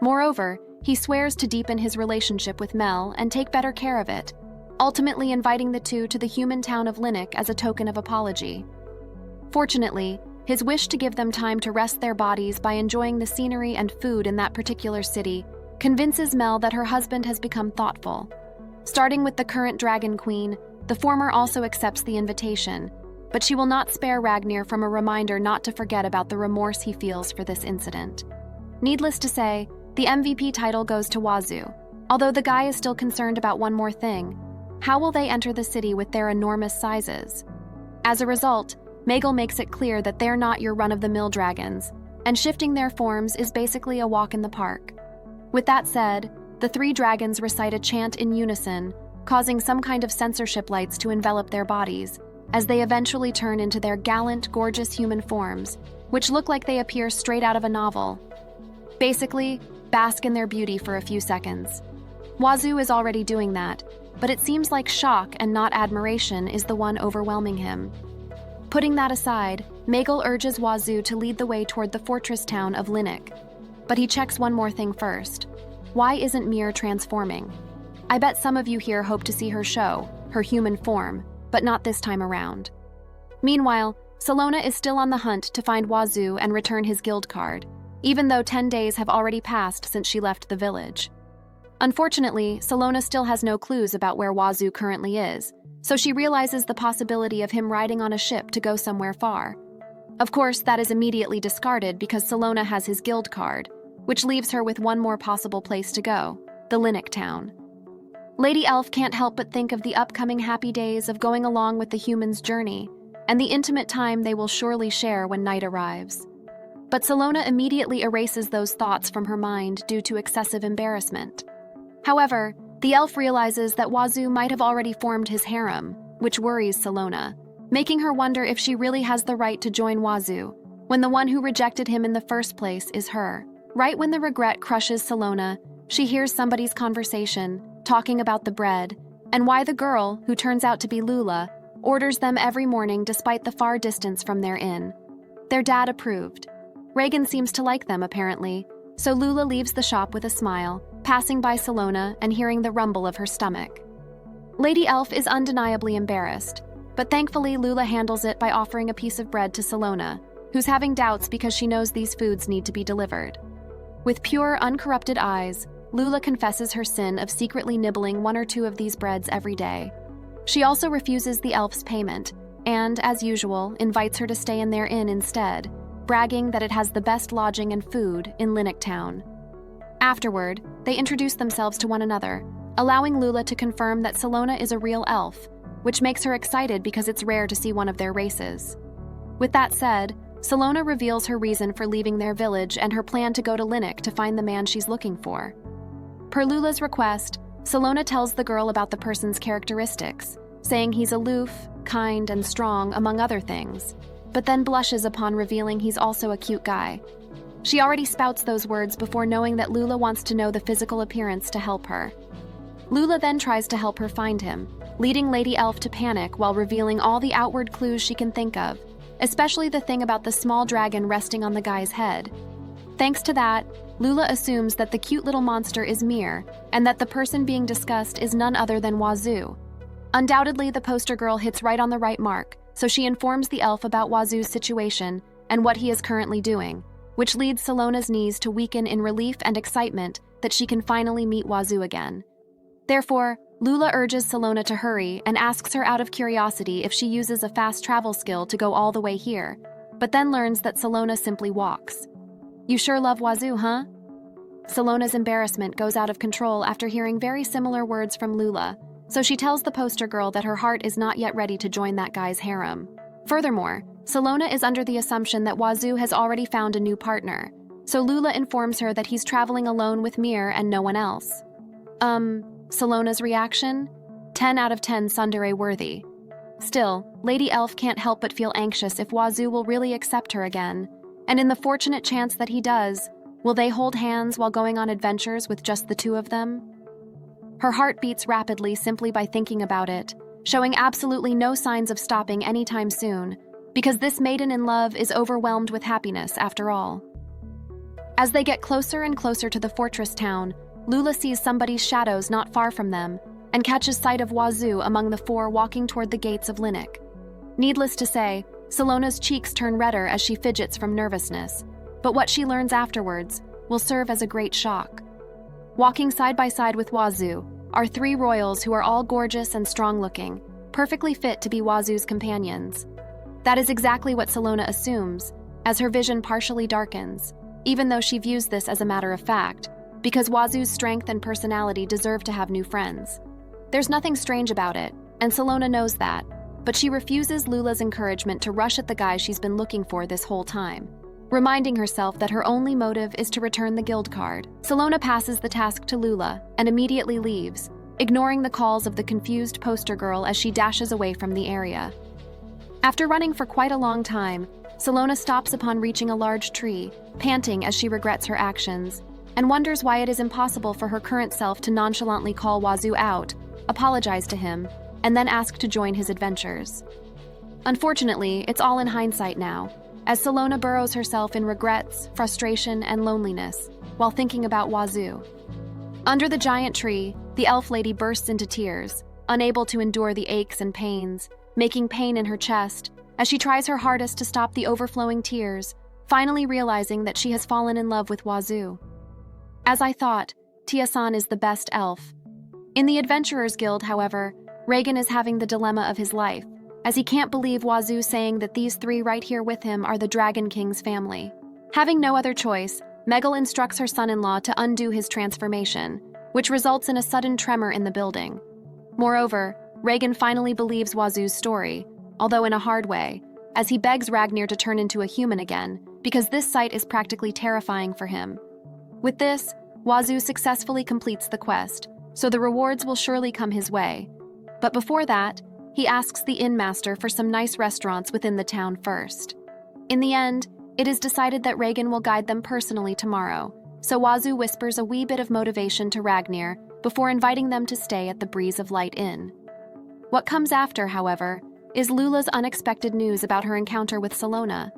[SPEAKER 1] Moreover, he swears to deepen his relationship with Mel and take better care of it, ultimately inviting the two to the human town of Linux as a token of apology. Fortunately, his wish to give them time to rest their bodies by enjoying the scenery and food in that particular city convinces Mel that her husband has become thoughtful. Starting with the current Dragon Queen, the former also accepts the invitation, but she will not spare Ragnir from a reminder not to forget about the remorse he feels for this incident. Needless to say, the MVP title goes to Wazoo, although the guy is still concerned about one more thing. How will they enter the city with their enormous sizes? As a result, Megal makes it clear that they're not your run-of-the-mill dragons, and shifting their forms is basically a walk in the park. With that said, the three dragons recite a chant in unison, causing some kind of censorship lights to envelop their bodies, as they eventually turn into their gallant, gorgeous human forms, which look like they appear straight out of a novel. Basically, bask in their beauty for a few seconds. Wazoo is already doing that, but it seems like shock and not admiration is the one overwhelming him. Putting that aside, Megal urges Wazoo to lead the way toward the fortress town of Linux. But he checks one more thing first. Why isn't Mir transforming? I bet some of you here hope to see her show, her human form, but not this time around. Meanwhile, Salona is still on the hunt to find Wazoo and return his guild card, even though 10 days have already passed since she left the village. Unfortunately, Salona still has no clues about where Wazoo currently is, so she realizes the possibility of him riding on a ship to go somewhere far. Of course, that is immediately discarded because Salona has his guild card, which leaves her with one more possible place to go, the Linux town. Lady Elf can't help but think of the upcoming happy days of going along with the humans' journey, and the intimate time they will surely share when night arrives. But Salona immediately erases those thoughts from her mind due to excessive embarrassment. However, the elf realizes that Wazoo might have already formed his harem, which worries Salona, making her wonder if she really has the right to join Wazoo, when the one who rejected him in the first place is her. Right when the regret crushes Salona, she hears somebody's conversation, talking about the bread, and why the girl, who turns out to be Lula, orders them every morning despite the far distance from their inn. Their dad approved. Reagan seems to like them, apparently, so Lula leaves the shop with a smile, passing by Salona and hearing the rumble of her stomach. Lady Elf is undeniably embarrassed, but thankfully Lula handles it by offering a piece of bread to Salona, who's having doubts because she knows these foods need to be delivered. With pure, uncorrupted eyes, Lula confesses her sin of secretly nibbling one or two of these breads every day. She also refuses the elf's payment, and, as usual, invites her to stay in their inn instead, bragging that it has the best lodging and food in Linux town. Afterward, they introduce themselves to one another, allowing Lula to confirm that Salona is a real elf, which makes her excited because it's rare to see one of their races. With that said, Salona reveals her reason for leaving their village and her plan to go to Linux to find the man she's looking for. Per Lula's request, Salona tells the girl about the person's characteristics, saying he's aloof, kind, and strong, among other things, but then blushes upon revealing he's also a cute guy. She already spouts those words before knowing that Lula wants to know the physical appearance to help her. Lula then tries to help her find him, leading Lady Elf to panic while revealing all the outward clues she can think of, especially the thing about the small dragon resting on the guy's head. Thanks to that, Lula assumes that the cute little monster is Mir, and that the person being discussed is none other than Wazoo. Undoubtedly, the poster girl hits right on the right mark, so she informs the elf about Wazoo's situation and what he is currently doing, which leads Salona's knees to weaken in relief and excitement that she can finally meet Wazoo again. Therefore, Lula urges Salona to hurry and asks her out of curiosity if she uses a fast travel skill to go all the way here, but then learns that Salona simply walks. "You sure love Wazoo, huh?" Salona's embarrassment goes out of control after hearing very similar words from Lula, so she tells the poster girl that her heart is not yet ready to join that guy's harem. Furthermore, Salona is under the assumption that Wazoo has already found a new partner, so Lula informs her that he's traveling alone with Mir and no one else. Salona's reaction? 10 out of 10 tsundere worthy. Still, Lady Elf can't help but feel anxious if Wazoo will really accept her again, and in the fortunate chance that he does, will they hold hands while going on adventures with just the two of them? Her heart beats rapidly simply by thinking about it, showing absolutely no signs of stopping anytime soon, because this maiden in love is overwhelmed with happiness after all. As they get closer and closer to the fortress town, Lula sees somebody's shadows not far from them and catches sight of Wazoo among the four walking toward the gates of Linux. Needless to say, Salona's cheeks turn redder as she fidgets from nervousness, but what she learns afterwards will serve as a great shock. Walking side by side with Wazoo are three royals who are all gorgeous and strong-looking, perfectly fit to be Wazoo's companions. That is exactly what Salona assumes, as her vision partially darkens, even though she views this as a matter of fact, because Wazoo's strength and personality deserve to have new friends. There's nothing strange about it, and Salona knows that, but she refuses Lula's encouragement to rush at the guy she's been looking for this whole time, reminding herself that her only motive is to return the guild card. Salona passes the task to Lula and immediately leaves, ignoring the calls of the confused poster girl as she dashes away from the area. After running for quite a long time, Salona stops upon reaching a large tree, panting as she regrets her actions, and wonders why it is impossible for her current self to nonchalantly call Wazoo out, apologize to him, and then ask to join his adventures. Unfortunately, it's all in hindsight now, as Salona burrows herself in regrets, frustration, and loneliness while thinking about Wazoo. Under the giant tree, the elf lady bursts into tears, unable to endure the aches and pains, making pain in her chest as she tries her hardest to stop the overflowing tears, finally realizing that she has fallen in love with Wazoo. As I thought, Tia-san is the best elf. In the Adventurers Guild, however, Reagan is having the dilemma of his life, as he can't believe Wazoo saying that these three right here with him are the Dragon King's family. Having no other choice, Megal instructs her son-in-law to undo his transformation, which results in a sudden tremor in the building. Moreover, Reagan finally believes Wazoo's story, although in a hard way, as he begs Ragnir to turn into a human again, because this sight is practically terrifying for him. With this, Wazoo successfully completes the quest, so the rewards will surely come his way. But before that, he asks the inn-master for some nice restaurants within the town first. In the end, it is decided that Reagan will guide them personally tomorrow, so Wazoo whispers a wee bit of motivation to Ragnir before inviting them to stay at the Breeze of Light Inn. What comes after, however, is Lula's unexpected news about her encounter with Salona.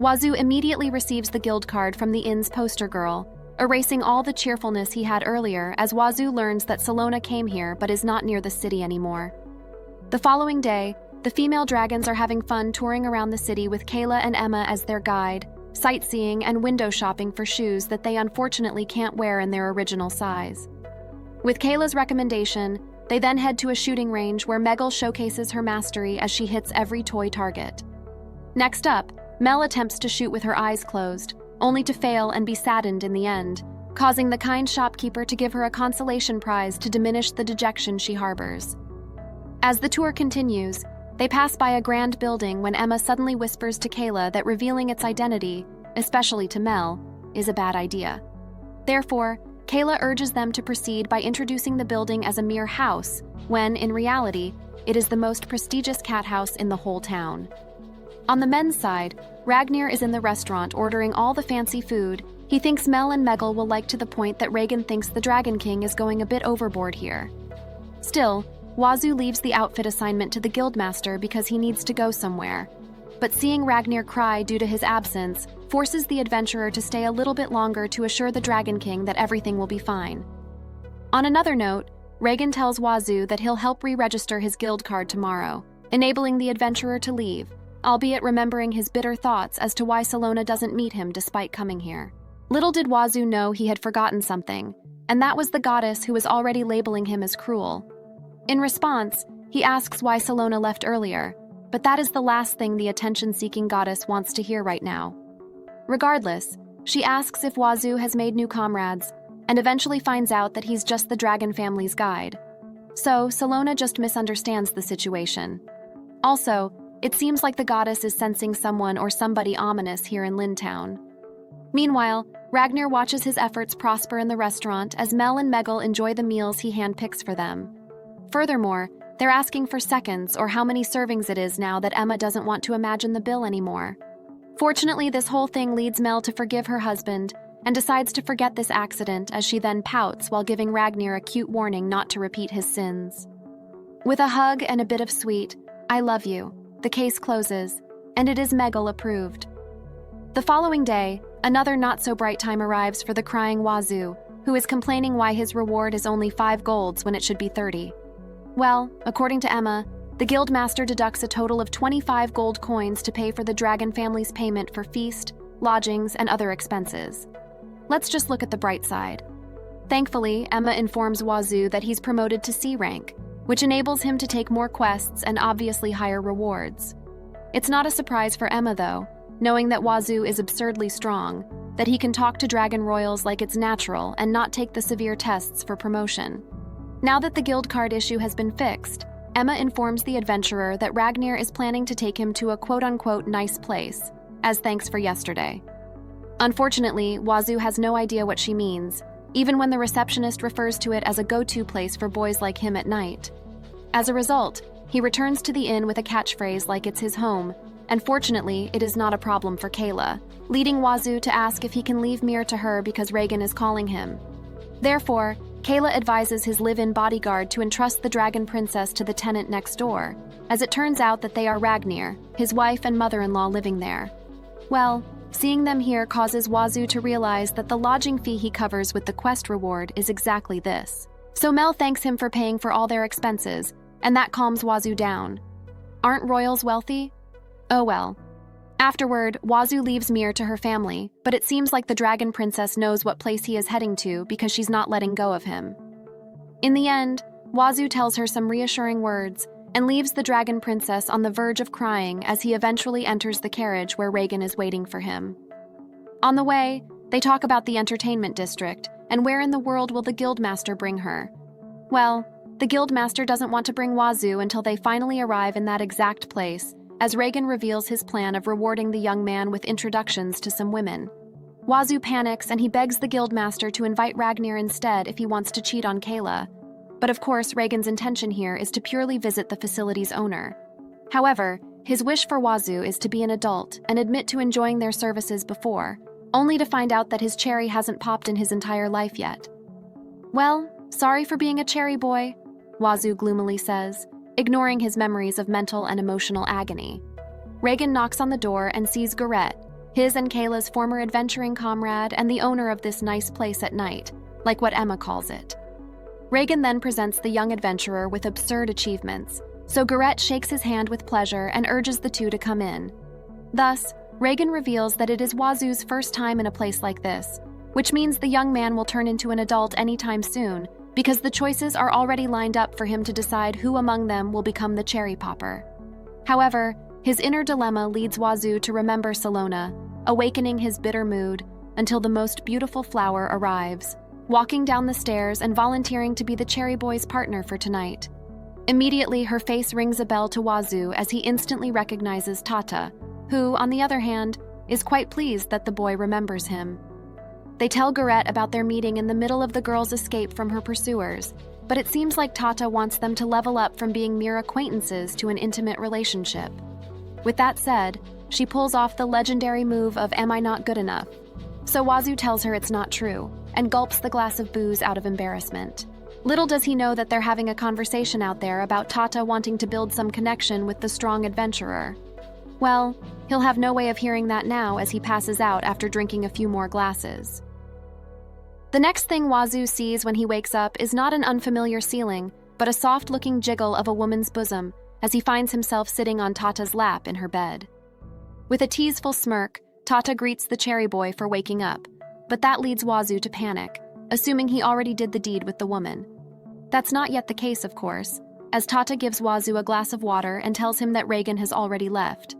[SPEAKER 1] Wazoo immediately receives the guild card from the inn's poster girl, erasing all the cheerfulness he had earlier as Wazoo learns that Salona came here but is not near the city anymore. The following day, the female dragons are having fun touring around the city with Kayla and Emma as their guide, sightseeing and window shopping for shoes that they unfortunately can't wear in their original size. With Kayla's recommendation, they then head to a shooting range where Megal showcases her mastery as she hits every toy target. Next up, Mel attempts to shoot with her eyes closed, only to fail and be saddened in the end, causing the kind shopkeeper to give her a consolation prize to diminish the dejection she harbors. As the tour continues, they pass by a grand building when Emma suddenly whispers to Kayla that revealing its identity, especially to Mel, is a bad idea. Therefore, Kayla urges them to proceed by introducing the building as a mere house, when, in reality, it is the most prestigious cat house in the whole town. On the men's side, Ragnir is in the restaurant ordering all the fancy food. He thinks Mel and Megal will like to the point that Reagan thinks the Dragon King is going a bit overboard here. Still, Wazoo leaves the outfit assignment to the guildmaster because he needs to go somewhere. But seeing Ragnar cry due to his absence forces the adventurer to stay a little bit longer to assure the Dragon King that everything will be fine. On another note, Reagan tells Wazoo that he'll help re-register his guild card tomorrow, enabling the adventurer to leave, albeit remembering his bitter thoughts as to why Salona doesn't meet him despite coming here. Little did Wazoo know he had forgotten something, and that was the goddess who was already labeling him as cruel. In response, he asks why Salona left earlier, but that is the last thing the attention-seeking goddess wants to hear right now. Regardless, she asks if Wazoo has made new comrades, and eventually finds out that he's just the dragon family's guide. So, Salona just misunderstands the situation. Also, it seems like the goddess is sensing someone or somebody ominous here in Lindtown. Meanwhile, Ragnar watches his efforts prosper in the restaurant as Mel and Meggle enjoy the meals he handpicks for them. Furthermore, they're asking for seconds or how many servings it is now that Emma doesn't want to imagine the bill anymore. Fortunately, this whole thing leads Mel to forgive her husband and decides to forget this accident as she then pouts while giving Ragnar a cute warning not to repeat his sins. With a hug and a bit of sweet, "I love you," the case closes, and it is Meggle approved. The following day, another not-so-bright time arrives for the crying Wazoo, who is complaining why his reward is only 5 golds when it should be 30. Well, according to Emma, the guildmaster deducts a total of 25 gold coins to pay for the dragon family's payment for feast, lodgings, and other expenses. Let's just look at the bright side. Thankfully, Emma informs Wazoo that he's promoted to C rank, which enables him to take more quests and obviously higher rewards. It's not a surprise for Emma, though, knowing that Wazoo is absurdly strong, that he can talk to dragon royals like it's natural and not take the severe tests for promotion. Now that the guild card issue has been fixed, Emma informs the adventurer that Ragnar is planning to take him to a quote-unquote nice place, as thanks for yesterday. Unfortunately, Wazoo has no idea what she means, even when the receptionist refers to it as a go-to place for boys like him at night. As a result, he returns to the inn with a catchphrase like it's his home, and fortunately, it is not a problem for Kayla, leading Wazoo to ask if he can leave Mir to her because Reagan is calling him. Therefore, Kayla advises his live-in bodyguard to entrust the dragon princess to the tenant next door, as it turns out that they are Ragnar, his wife and mother-in-law living there. Well, seeing them here causes Wazoo to realize that the lodging fee he covers with the quest reward is exactly this. So Mel thanks him for paying for all their expenses, and that calms Wazoo down. Aren't royals wealthy? Oh well. Afterward, Wazoo leaves Mir to her family, but it seems like the dragon princess knows what place he is heading to because she's not letting go of him. In the end, Wazoo tells her some reassuring words and leaves the dragon princess on the verge of crying as he eventually enters the carriage where Reagan is waiting for him. On the way, they talk about the entertainment district and where in the world will the guildmaster bring her. Well, the guildmaster doesn't want to bring Wazoo until they finally arrive in that exact place, as Reagan reveals his plan of rewarding the young man with introductions to some women. Wazoo panics and he begs the guildmaster to invite Ragnar instead if he wants to cheat on Kayla. But of course, Reagan's intention here is to purely visit the facility's owner. However, his wish for Wazoo is to be an adult and admit to enjoying their services before, only to find out that his cherry hasn't popped in his entire life yet. Well, sorry for being a cherry boy, Wazoo gloomily says, ignoring his memories of mental and emotional agony. Reagan knocks on the door and sees Garrett, his and Kayla's former adventuring comrade and the owner of this nice place at night, like what Emma calls it. Reagan then presents the young adventurer with absurd achievements, so Garrett shakes his hand with pleasure and urges the two to come in. Thus, Reagan reveals that it is Wazoo's first time in a place like this, which means the young man will turn into an adult anytime soon, because the choices are already lined up for him to decide who among them will become the cherry popper. However, his inner dilemma leads Wazoo to remember Salona, awakening his bitter mood until the most beautiful flower arrives, walking down the stairs and volunteering to be the cherry boy's partner for tonight. Immediately, her face rings a bell to Wazoo as he instantly recognizes Tata, who, on the other hand, is quite pleased that the boy remembers him. They tell Garrett about their meeting in the middle of the girl's escape from her pursuers, but it seems like Tata wants them to level up from being mere acquaintances to an intimate relationship. With that said, she pulls off the legendary move of "Am I not good enough?" So Wazoo tells her it's not true, and gulps the glass of booze out of embarrassment. Little does he know that they're having a conversation out there about Tata wanting to build some connection with the strong adventurer. Well, he'll have no way of hearing that now as he passes out after drinking a few more glasses. The next thing Wazoo sees when he wakes up is not an unfamiliar ceiling, but a soft-looking jiggle of a woman's bosom as he finds himself sitting on Tata's lap in her bed. With a teaseful smirk, Tata greets the cherry boy for waking up, but that leads Wazoo to panic, assuming he already did the deed with the woman. That's not yet the case, of course, as Tata gives Wazoo a glass of water and tells him that Reagan has already left.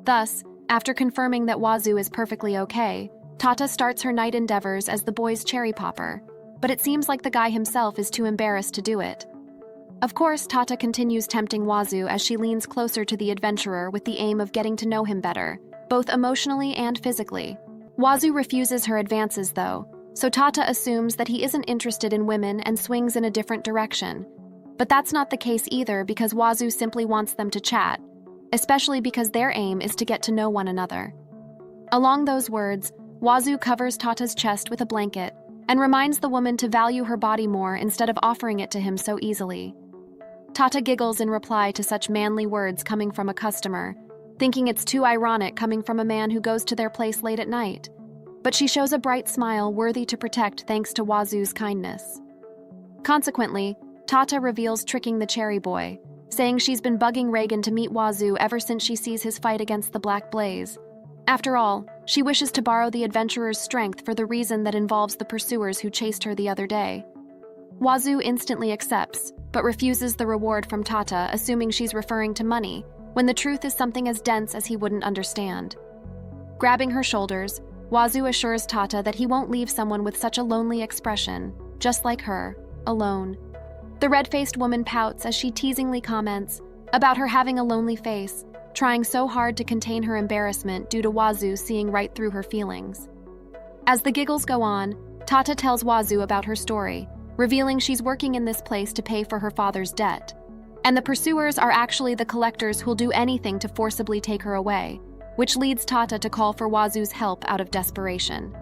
[SPEAKER 1] Thus, after confirming that Wazoo is perfectly okay, Tata starts her night endeavors as the boy's cherry popper, but it seems like the guy himself is too embarrassed to do it. Of course, Tata continues tempting Wazoo as she leans closer to the adventurer with the aim of getting to know him better, both emotionally and physically. Wazoo refuses her advances, though, so Tata assumes that he isn't interested in women and swings in a different direction. But that's not the case either, because Wazoo simply wants them to chat, especially because their aim is to get to know one another. Along those words, Wazoo covers Tata's chest with a blanket and reminds the woman to value her body more instead of offering it to him so easily. Tata giggles in reply to such manly words coming from a customer, thinking it's too ironic coming from a man who goes to their place late at night. But she shows a bright smile worthy to protect thanks to Wazoo's kindness. Consequently, Tata reveals tricking the cherry boy, saying she's been bugging Reagan to meet Wazoo ever since she sees his fight against the Black Blaze. After all, she wishes to borrow the adventurer's strength for the reason that involves the pursuers who chased her the other day. Wazoo instantly accepts, but refuses the reward from Tata, assuming she's referring to money, when the truth is something as dense as he wouldn't understand. Grabbing her shoulders, Wazoo assures Tata that he won't leave someone with such a lonely expression, just like her, alone. The red-faced woman pouts as she teasingly comments about her having a lonely face, trying so hard to contain her embarrassment due to Wazoo seeing right through her feelings. As the giggles go on, Tata tells Wazoo about her story, revealing she's working in this place to pay for her father's debt. And the pursuers are actually the collectors who'll do anything to forcibly take her away, which leads Tata to call for Wazoo's help out of desperation.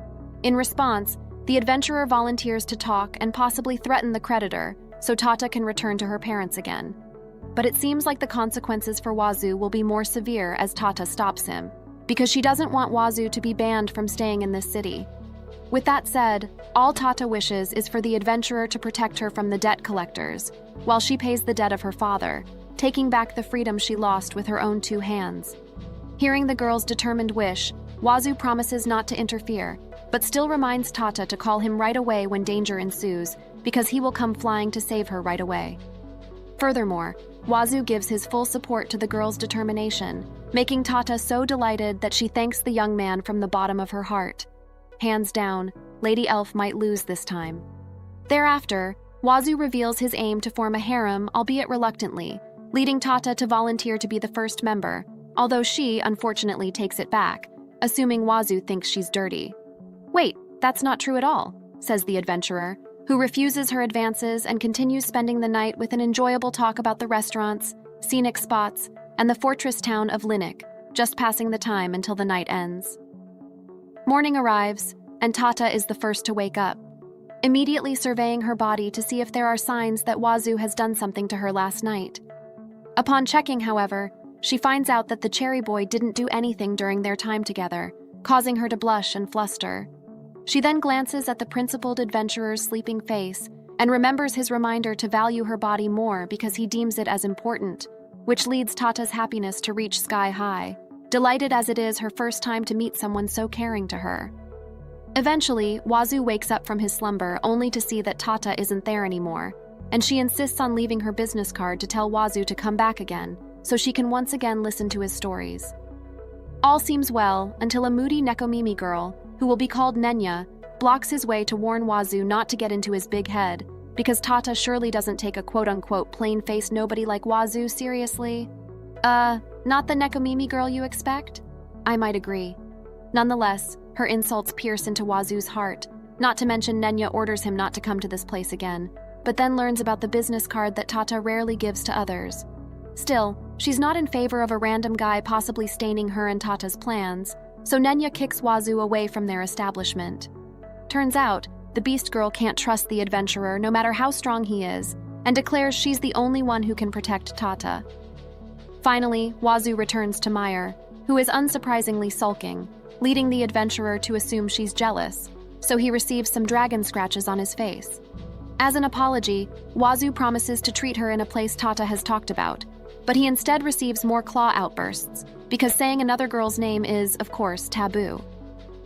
[SPEAKER 1] In response, the adventurer volunteers to talk and possibly threaten the creditor so Tata can return to her parents again. But it seems like the consequences for Wazoo will be more severe as Tata stops him, because she doesn't want Wazoo to be banned from staying in this city. With that said, all Tata wishes is for the adventurer to protect her from the debt collectors, while she pays the debt of her father, taking back the freedom she lost with her own two hands. Hearing the girl's determined wish, Wazoo promises not to interfere, but still reminds Tata to call him right away when danger ensues, because he will come flying to save her right away. Furthermore, Wazoo gives his full support to the girl's determination, making Tata so delighted that she thanks the young man from the bottom of her heart. Hands down, Lady Elf might lose this time. Thereafter, Wazoo reveals his aim to form a harem, albeit reluctantly, leading Tata to volunteer to be the first member, although she, unfortunately, takes it back, assuming Wazoo thinks she's dirty. "Wait, that's not true at all," says the adventurer, who refuses her advances and continues spending the night with an enjoyable talk about the restaurants, scenic spots, and the fortress town of Linux, just passing the time until the night ends. Morning arrives, and Tata is the first to wake up, immediately surveying her body to see if there are signs that Wazoo has done something to her last night. Upon checking, however, she finds out that the cherry boy didn't do anything during their time together, causing her to blush and fluster. She then glances at the principled adventurer's sleeping face and remembers his reminder to value her body more because he deems it as important, which leads Tata's happiness to reach sky high, delighted as it is her first time to meet someone so caring to her. Eventually, Wazoo wakes up from his slumber only to see that Tata isn't there anymore, and she insists on leaving her business card to tell Wazoo to come back again, so she can once again listen to his stories. All seems well until a moody Nekomimi girl, who will be called Nenya, blocks his way to warn Wazoo not to get into his big head, because Tata surely doesn't take a quote-unquote plain-faced nobody like Wazoo seriously. Not the Nekomimi girl you expect? I might agree. Nonetheless, her insults pierce into Wazoo's heart, not to mention Nenya orders him not to come to this place again, but then learns about the business card that Tata rarely gives to others. Still, she's not in favor of a random guy possibly staining her and Tata's plans, so Nenya kicks Wazoo away from their establishment. Turns out, the Beast Girl can't trust the adventurer no matter how strong he is, and declares she's the only one who can protect Tata. Finally, Wazoo returns to Meyer, who is unsurprisingly sulking, leading the adventurer to assume she's jealous, so he receives some dragon scratches on his face. As an apology, Wazoo promises to treat her in a place Tata has talked about, but he instead receives more claw outbursts, because saying another girl's name is, of course, taboo.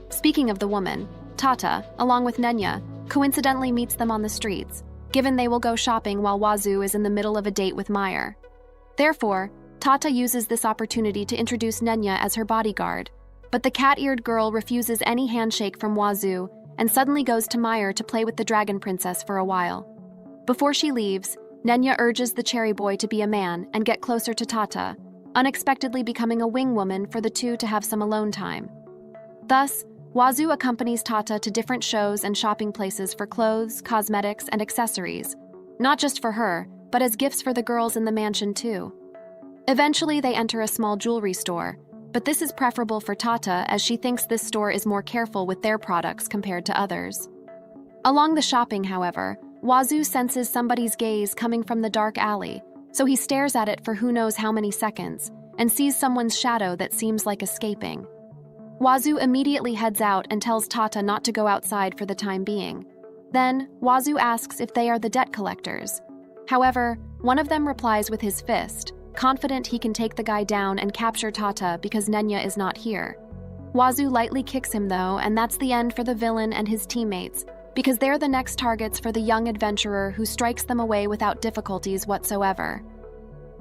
[SPEAKER 1] Speaking of the woman, Tata, along with Nenya, coincidentally meets them on the streets, given they will go shopping while Wazoo is in the middle of a date with Meyer. Therefore, Tata uses this opportunity to introduce Nenya as her bodyguard, but the cat-eared girl refuses any handshake from Wazoo and suddenly goes to Meyer to play with the dragon princess for a while. Before she leaves, Nenya urges the cherry boy to be a man and get closer to Tata, unexpectedly becoming a wing woman for the two to have some alone time. Thus, Wazoo accompanies Tata to different shows and shopping places for clothes, cosmetics, and accessories, not just for her, but as gifts for the girls in the mansion too. Eventually, they enter a small jewelry store, but this is preferable for Tata as she thinks this store is more careful with their products compared to others. Along the shopping, however, Wazoo senses somebody's gaze coming from the dark alley, so he stares at it for who knows how many seconds and sees someone's shadow that seems like escaping. Wazoo immediately heads out and tells Tata not to go outside for the time being. Then, Wazoo asks if they are the debt collectors. However, one of them replies with his fist, confident he can take the guy down and capture Tata because Nenya is not here. Wazoo lightly kicks him though, and that's the end for the villain and his teammates, because they're the next targets for the young adventurer who strikes them away without difficulties whatsoever.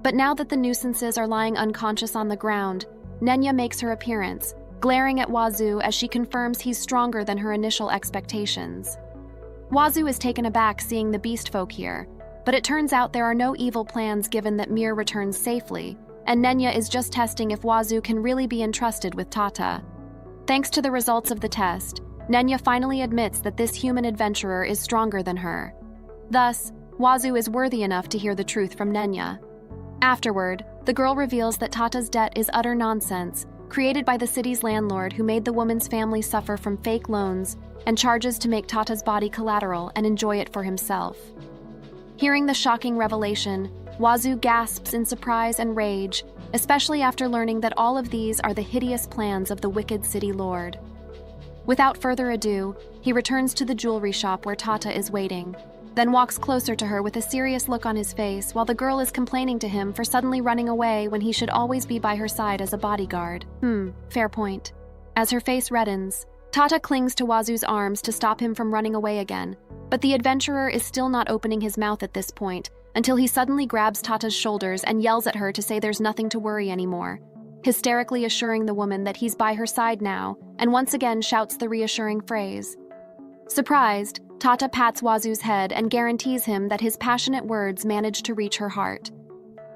[SPEAKER 1] But now that the nuisances are lying unconscious on the ground, Nenya makes her appearance, glaring at Wazoo as she confirms he's stronger than her initial expectations. Wazoo is taken aback seeing the beast folk here, but it turns out there are no evil plans given that Mir returns safely, and Nenya is just testing if Wazoo can really be entrusted with Tata. Thanks to the results of the test, Nenya finally admits that this human adventurer is stronger than her. Thus, Wazoo is worthy enough to hear the truth from Nenya. Afterward, the girl reveals that Tata's debt is utter nonsense, created by the city's landlord who made the woman's family suffer from fake loans and charges to make Tata's body collateral and enjoy it for himself. Hearing the shocking revelation, Wazoo gasps in surprise and rage, especially after learning that all of these are the hideous plans of the wicked city lord. Without further ado, he returns to the jewelry shop where Tata is waiting, then walks closer to her with a serious look on his face while the girl is complaining to him for suddenly running away when he should always be by her side as a bodyguard. Fair point. As her face reddens, Tata clings to Wazoo's arms to stop him from running away again, but the adventurer is still not opening his mouth at this point until he suddenly grabs Tata's shoulders and yells at her to say there's nothing to worry anymore, hysterically assuring the woman that he's by her side now and once again shouts the reassuring phrase. Surprised, Tata pats Wazoo's head and guarantees him that his passionate words manage to reach her heart.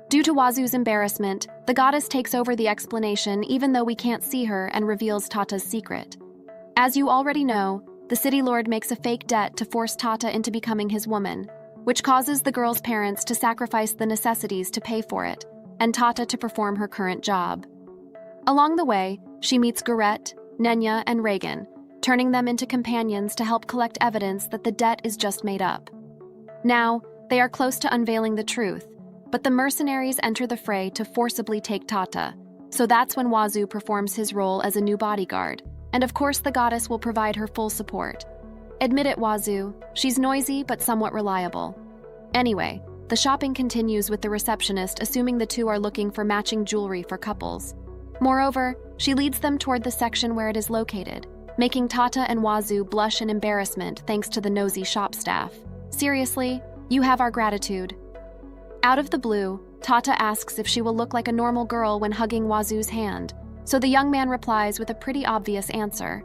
[SPEAKER 1] Due to Wazoo's embarrassment, the goddess takes over the explanation even though we can't see her and reveals Tata's secret. As you already know, the city lord makes a fake debt to force Tata into becoming his woman, which causes the girl's parents to sacrifice the necessities to pay for it, and Tata to perform her current job. Along the way, she meets Garrett, Nenya, and Reagan, turning them into companions to help collect evidence that the debt is just made up. Now, they are close to unveiling the truth, but the mercenaries enter the fray to forcibly take Tata, so that's when Wazoo performs his role as a new bodyguard, and of course the goddess will provide her full support. Admit it, Wazoo, she's noisy but somewhat reliable. Anyway, the shopping continues with the receptionist assuming the two are looking for matching jewelry for couples. Moreover, she leads them toward the section where it is located, making Tata and Wazoo blush in embarrassment thanks to the nosy shop staff. Seriously, you have our gratitude. Out of the blue, Tata asks if she will look like a normal girl when hugging Wazoo's hand, so the young man replies with a pretty obvious answer.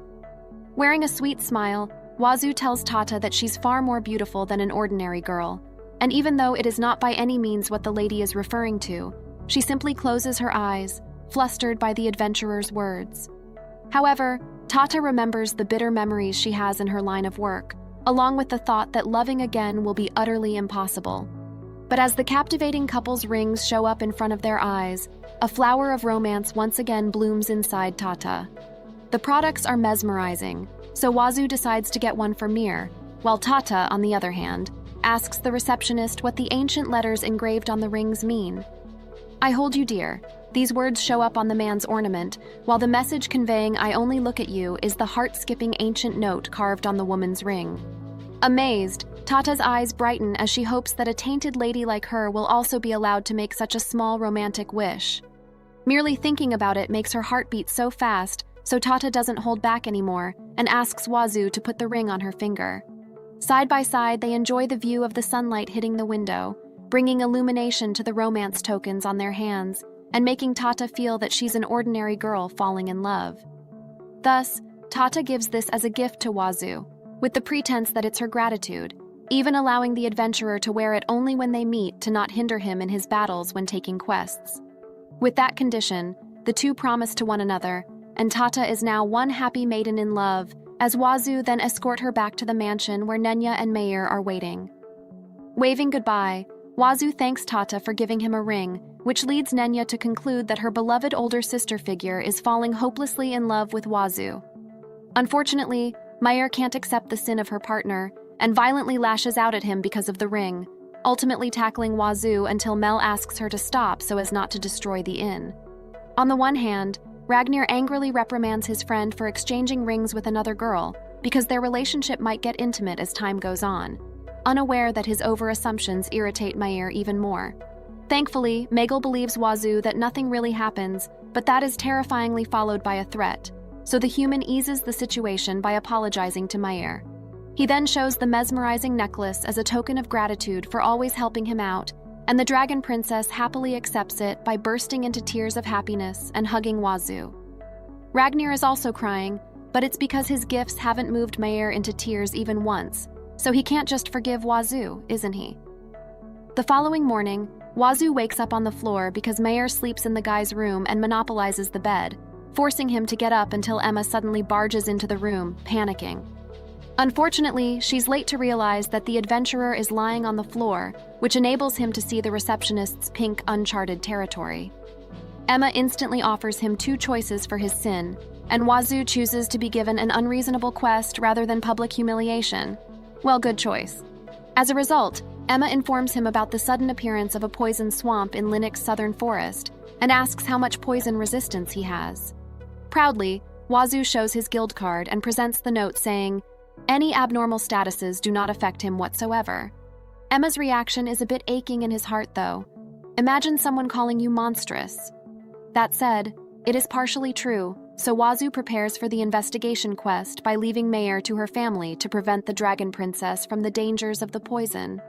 [SPEAKER 1] Wearing a sweet smile, Wazoo tells Tata that she's far more beautiful than an ordinary girl, and even though it is not by any means what the lady is referring to, she simply closes her eyes, flustered by the adventurer's words. However, Tata remembers the bitter memories she has in her line of work, along with the thought that loving again will be utterly impossible. But as the captivating couple's rings show up in front of their eyes, a flower of romance once again blooms inside Tata. The products are mesmerizing, so Wazoo decides to get one for Mir, while Tata, on the other hand, asks the receptionist what the ancient letters engraved on the rings mean. "I hold you dear." These words show up on the man's ornament, while the message conveying "I only look at you" is the heart-skipping ancient note carved on the woman's ring. Amazed, Tata's eyes brighten as she hopes that a tainted lady like her will also be allowed to make such a small romantic wish. Merely thinking about it makes her heart beat so fast, so Tata doesn't hold back anymore and asks Wazoo to put the ring on her finger. Side by side, they enjoy the view of the sunlight hitting the window, bringing illumination to the romance tokens on their hands and making Tata feel that she's an ordinary girl falling in love. Thus, Tata gives this as a gift to Wazoo, with the pretense that it's her gratitude, even allowing the adventurer to wear it only when they meet to not hinder him in his battles when taking quests. With that condition, the two promise to one another, and Tata is now one happy maiden in love, as Wazoo then escort her back to the mansion where Nenya and Mayer are waiting. Waving goodbye, Wazoo thanks Tata for giving him a ring, which leads Nenya to conclude that her beloved older sister figure is falling hopelessly in love with Wazoo. Unfortunately, Mayer can't accept the sin of her partner and violently lashes out at him because of the ring, ultimately tackling Wazoo until Mel asks her to stop so as not to destroy the inn. On the one hand, Ragnar angrily reprimands his friend for exchanging rings with another girl because their relationship might get intimate as time goes on, unaware that his over-assumptions irritate Mayer even more. Thankfully, Megal believes Wazoo that nothing really happens, but that is terrifyingly followed by a threat, so the human eases the situation by apologizing to Mayer. He then shows the mesmerizing necklace as a token of gratitude for always helping him out, and the Dragon Princess happily accepts it by bursting into tears of happiness and hugging Wazoo. Ragnar is also crying, but it's because his gifts haven't moved Mayer into tears even once, so he can't just forgive Wazoo, isn't he? The following morning, Wazoo wakes up on the floor because Mayer sleeps in the guy's room and monopolizes the bed, forcing him to get up until Emma suddenly barges into the room, panicking. Unfortunately, she's late to realize that the adventurer is lying on the floor, which enables him to see the receptionist's pink, uncharted territory. Emma instantly offers him two choices for his sin, and Wazoo chooses to be given an unreasonable quest rather than public humiliation. Well, good choice. As a result, Emma informs him about the sudden appearance of a poison swamp in Linux southern forest and asks how much poison resistance he has. Proudly, Wazoo shows his guild card and presents the note saying, "Any abnormal statuses do not affect him whatsoever." Emma's reaction is a bit aching in his heart, though. Imagine someone calling you monstrous. That said, it is partially true, so Wazoo prepares for the investigation quest by leaving Mayer to her family to prevent the Dragon Princess from the dangers of the poison.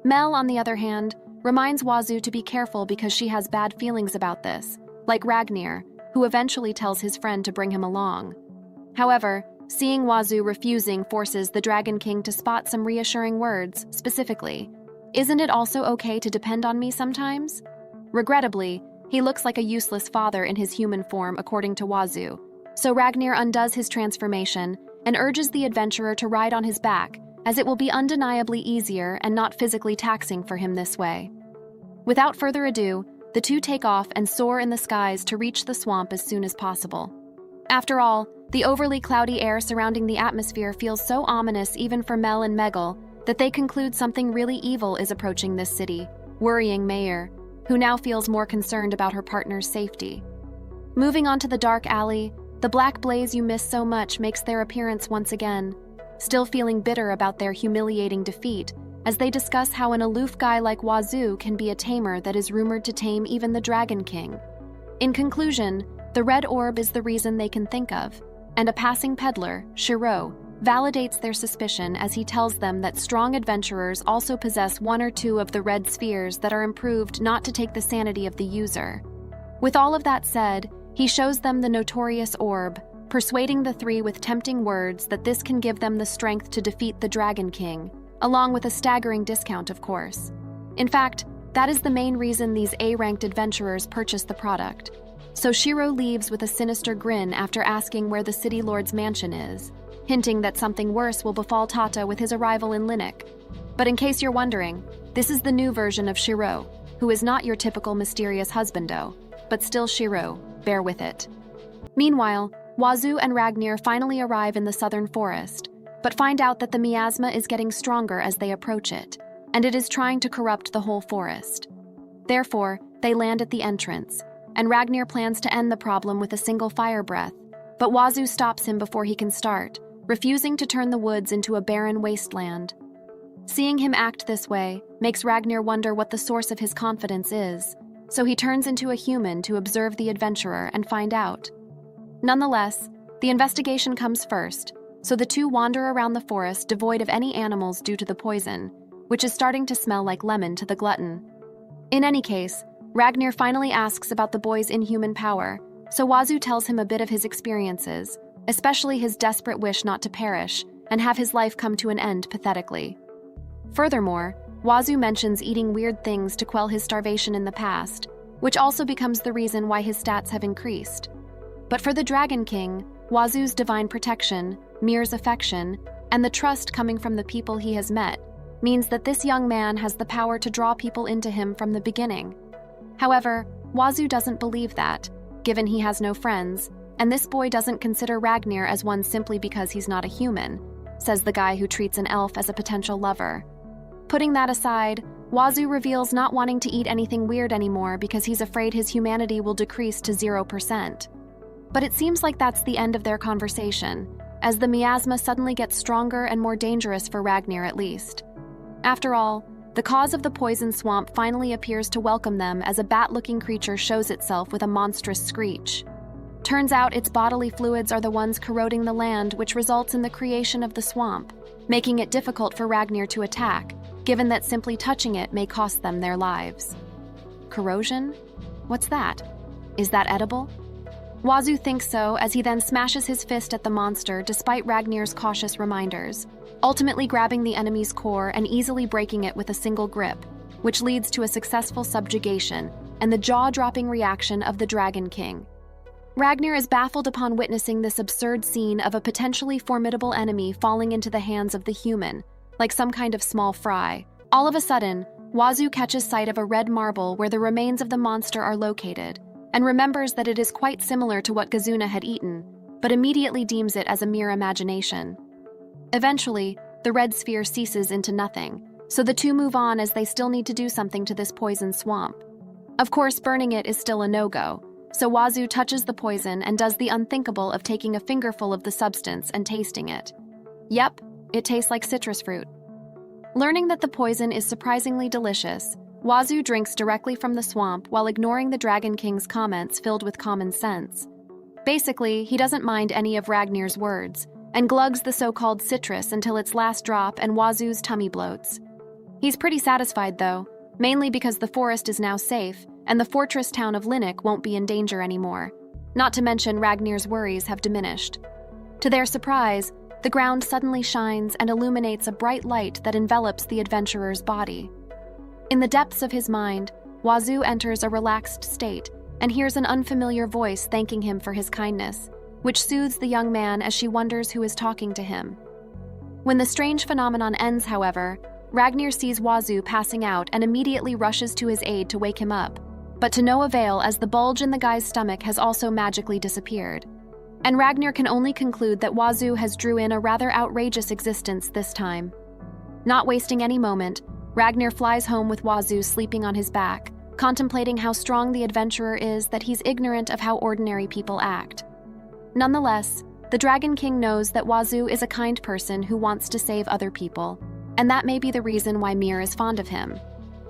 [SPEAKER 1] Mel, on the other hand, reminds Wazoo to be careful because she has bad feelings about this, like Ragnar, who eventually tells his friend to bring him along. However, seeing Wazoo refusing forces the Dragon King to spot some reassuring words, specifically, "Isn't it also okay to depend on me sometimes?" Regrettably, he looks like a useless father in his human form according to Wazoo, so Ragnar undoes his transformation and urges the adventurer to ride on his back, as it will be undeniably easier and not physically taxing for him this way. Without further ado, the two take off and soar in the skies to reach the swamp as soon as possible. After all, the overly cloudy air surrounding the atmosphere feels so ominous even for Mel and Megal that they conclude something really evil is approaching this city, worrying Mayer, who now feels more concerned about her partner's safety. Moving on to the dark alley, the black blaze you miss so much makes their appearance once again, still feeling bitter about their humiliating defeat, as they discuss how an aloof guy like Wazoo can be a tamer that is rumored to tame even the Dragon King. In conclusion, the red orb is the reason they can think of, and a passing peddler, Shiro, validates their suspicion as he tells them that strong adventurers also possess one or two of the red spheres that are improved not to take the sanity of the user. With all of that said, he shows them the notorious orb, persuading the three with tempting words that this can give them the strength to defeat the Dragon King, along with a staggering discount, of course. In fact, that is the main reason these A-ranked adventurers purchase the product. So Shiro leaves with a sinister grin after asking where the City Lord's mansion is, hinting that something worse will befall Tata with his arrival in Linux. But in case you're wondering, this is the new version of Shiro, who is not your typical mysterious husbando, but still Shiro, bear with it. Meanwhile, Wazoo and Ragnar finally arrive in the southern forest, but find out that the miasma is getting stronger as they approach it, and it is trying to corrupt the whole forest. Therefore, they land at the entrance, and Ragnar plans to end the problem with a single fire breath, but Wazoo stops him before he can start, refusing to turn the woods into a barren wasteland. Seeing him act this way makes Ragnar wonder what the source of his confidence is, so he turns into a human to observe the adventurer and find out. Nonetheless, the investigation comes first, so the two wander around the forest devoid of any animals due to the poison, which is starting to smell like lemon to the glutton. In any case, Ragnar finally asks about the boy's inhuman power, so Wazoo tells him a bit of his experiences, especially his desperate wish not to perish and have his life come to an end pathetically. Furthermore, Wazoo mentions eating weird things to quell his starvation in the past, which also becomes the reason why his stats have increased. But for the Dragon King, Wazoo's divine protection, Mir's affection, and the trust coming from the people he has met means that this young man has the power to draw people into him from the beginning. However, Wazoo doesn't believe that, given he has no friends, and this boy doesn't consider Ragnar as one simply because he's not a human, says the guy who treats an elf as a potential lover. Putting that aside, Wazoo reveals not wanting to eat anything weird anymore because he's afraid his humanity will decrease to 0%. But it seems like that's the end of their conversation, as the miasma suddenly gets stronger and more dangerous for Ragnar at least. After all, the cause of the poison swamp finally appears to welcome them as a bat-looking creature shows itself with a monstrous screech. Turns out its bodily fluids are the ones corroding the land, which results in the creation of the swamp, making it difficult for Ragnar to attack, given that simply touching it may cost them their lives. Corrosion? What's that? Is that edible? Wazoo thinks so as he then smashes his fist at the monster despite Ragnar's cautious reminders, ultimately grabbing the enemy's core and easily breaking it with a single grip, which leads to a successful subjugation and the jaw-dropping reaction of the Dragon King. Ragnar is baffled upon witnessing this absurd scene of a potentially formidable enemy falling into the hands of the human, like some kind of small fry. All of a sudden, Wazoo catches sight of a red marble where the remains of the monster are located, and remembers that it is quite similar to what Gazuna had eaten, but immediately deems it as a mere imagination. Eventually, the red sphere ceases into nothing, so the two move on as they still need to do something to this poison swamp. Of course, burning it is still a no-go, so Wazoo touches the poison and does the unthinkable of taking a fingerful of the substance and tasting it. Yep, it tastes like citrus fruit. Learning that the poison is surprisingly delicious, Wazoo drinks directly from the swamp while ignoring the Dragon King's comments filled with common sense. Basically, he doesn't mind any of Ragnar's words, and glugs the so-called citrus until its last drop and Wazoo's tummy bloats. He's pretty satisfied though, mainly because the forest is now safe, and the fortress town of Linux won't be in danger anymore. Not to mention Ragnar's worries have diminished. To their surprise, the ground suddenly shines and illuminates a bright light that envelops the adventurer's body. In the depths of his mind, Wazoo enters a relaxed state and hears an unfamiliar voice thanking him for his kindness, which soothes the young man as she wonders who is talking to him. When the strange phenomenon ends, however, Ragnar sees Wazoo passing out and immediately rushes to his aid to wake him up, but to no avail as the bulge in the guy's stomach has also magically disappeared. And Ragnar can only conclude that Wazoo has drew in a rather outrageous existence this time. Not wasting any moment, Ragnar flies home with Wazoo sleeping on his back, contemplating how strong the adventurer is that he's ignorant of how ordinary people act. Nonetheless, the Dragon King knows that Wazoo is a kind person who wants to save other people, and that may be the reason why Mir is fond of him.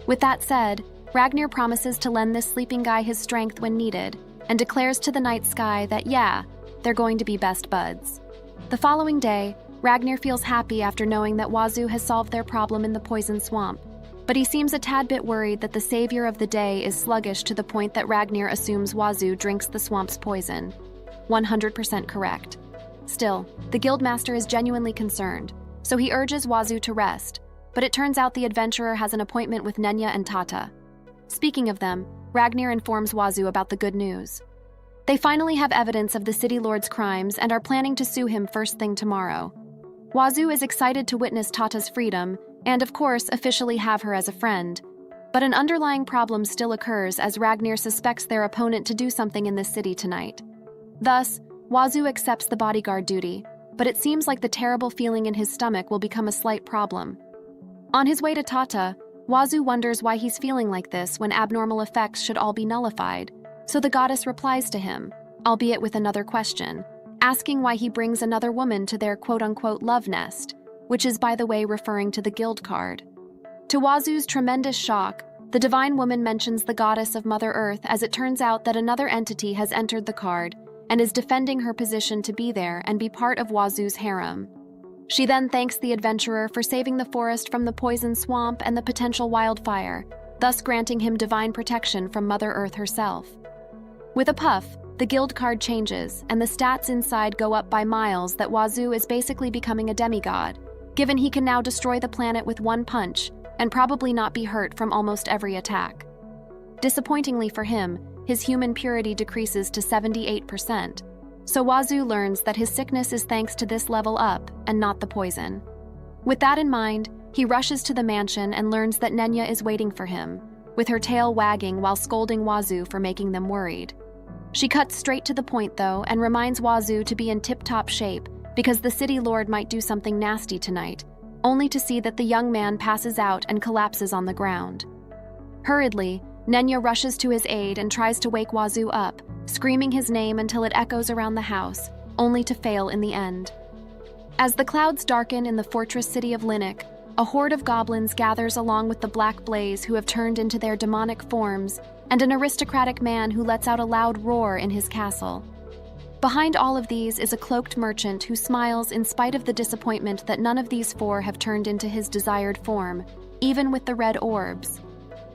[SPEAKER 1] With that said, Ragnar promises to lend this sleeping guy his strength when needed, and declares to the night sky that yeah, they're going to be best buds. The following day, Ragnar feels happy after knowing that Wazoo has solved their problem in the poison swamp, but he seems a tad bit worried that the savior of the day is sluggish to the point that Ragnar assumes Wazoo drinks the swamp's poison. 100% correct. Still, the guildmaster is genuinely concerned, so he urges Wazoo to rest, but it turns out the adventurer has an appointment with Nenya and Tata. Speaking of them, Ragnar informs Wazoo about the good news. They finally have evidence of the city lord's crimes and are planning to sue him first thing tomorrow. Wazoo is excited to witness Tata's freedom and, of course, officially have her as a friend. But an underlying problem still occurs as Ragnar suspects their opponent to do something in this city tonight. Thus, Wazoo accepts the bodyguard duty, but it seems like the terrible feeling in his stomach will become a slight problem. On his way to Tata, Wazoo wonders why he's feeling like this when abnormal effects should all be nullified, so the goddess replies to him, albeit with another question, asking why he brings another woman to their quote-unquote love nest, which is, by the way, referring to the guild card. To Wazoo's tremendous shock, the divine woman mentions the goddess of Mother Earth, as it turns out that another entity has entered the card and is defending her position to be there and be part of Wazoo's harem. She then thanks the adventurer for saving the forest from the poison swamp and the potential wildfire, thus granting him divine protection from Mother Earth herself. With a puff, the guild card changes, and the stats inside go up by miles that Wazoo is basically becoming a demigod, given he can now destroy the planet with one punch and probably not be hurt from almost every attack. Disappointingly for him, his human purity decreases to 78%, so Wazoo learns that his sickness is thanks to this level up and not the poison. With that in mind, he rushes to the mansion and learns that Nenya is waiting for him, with her tail wagging while scolding Wazoo for making them worried. She cuts straight to the point, though, and reminds Wazoo to be in tip-top shape because the city lord might do something nasty tonight, only to see that the young man passes out and collapses on the ground. Hurriedly, Nenya rushes to his aid and tries to wake Wazoo up, screaming his name until it echoes around the house, only to fail in the end. As the clouds darken in the fortress city of Linnock, a horde of goblins gathers along with the Black Blaze who have turned into their demonic forms, and an aristocratic man who lets out a loud roar in his castle. Behind all of these is a cloaked merchant who smiles in spite of the disappointment that none of these four have turned into his desired form, even with the red orbs.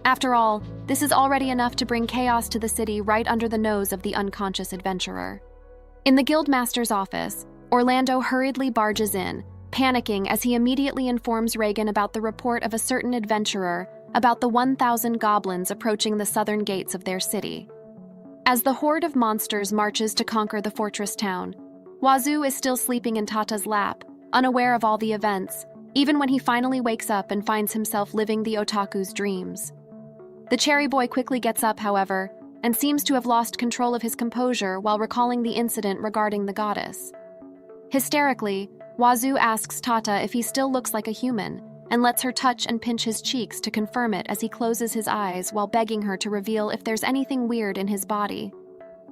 [SPEAKER 1] After all, this is already enough to bring chaos to the city right under the nose of the unconscious adventurer. In the guildmaster's office, Orlando hurriedly barges in, panicking as he immediately informs Reagan about the report of a certain adventurer about the 1,000 goblins approaching the southern gates of their city. As the horde of monsters marches to conquer the fortress town, Wazoo is still sleeping in Tata's lap, unaware of all the events, even when he finally wakes up and finds himself living the otaku's dreams. The cherry boy quickly gets up, however, and seems to have lost control of his composure while recalling the incident regarding the goddess. Hysterically, Wazoo asks Tata if he still looks like a human, and lets her touch and pinch his cheeks to confirm it as he closes his eyes while begging her to reveal if there's anything weird in his body.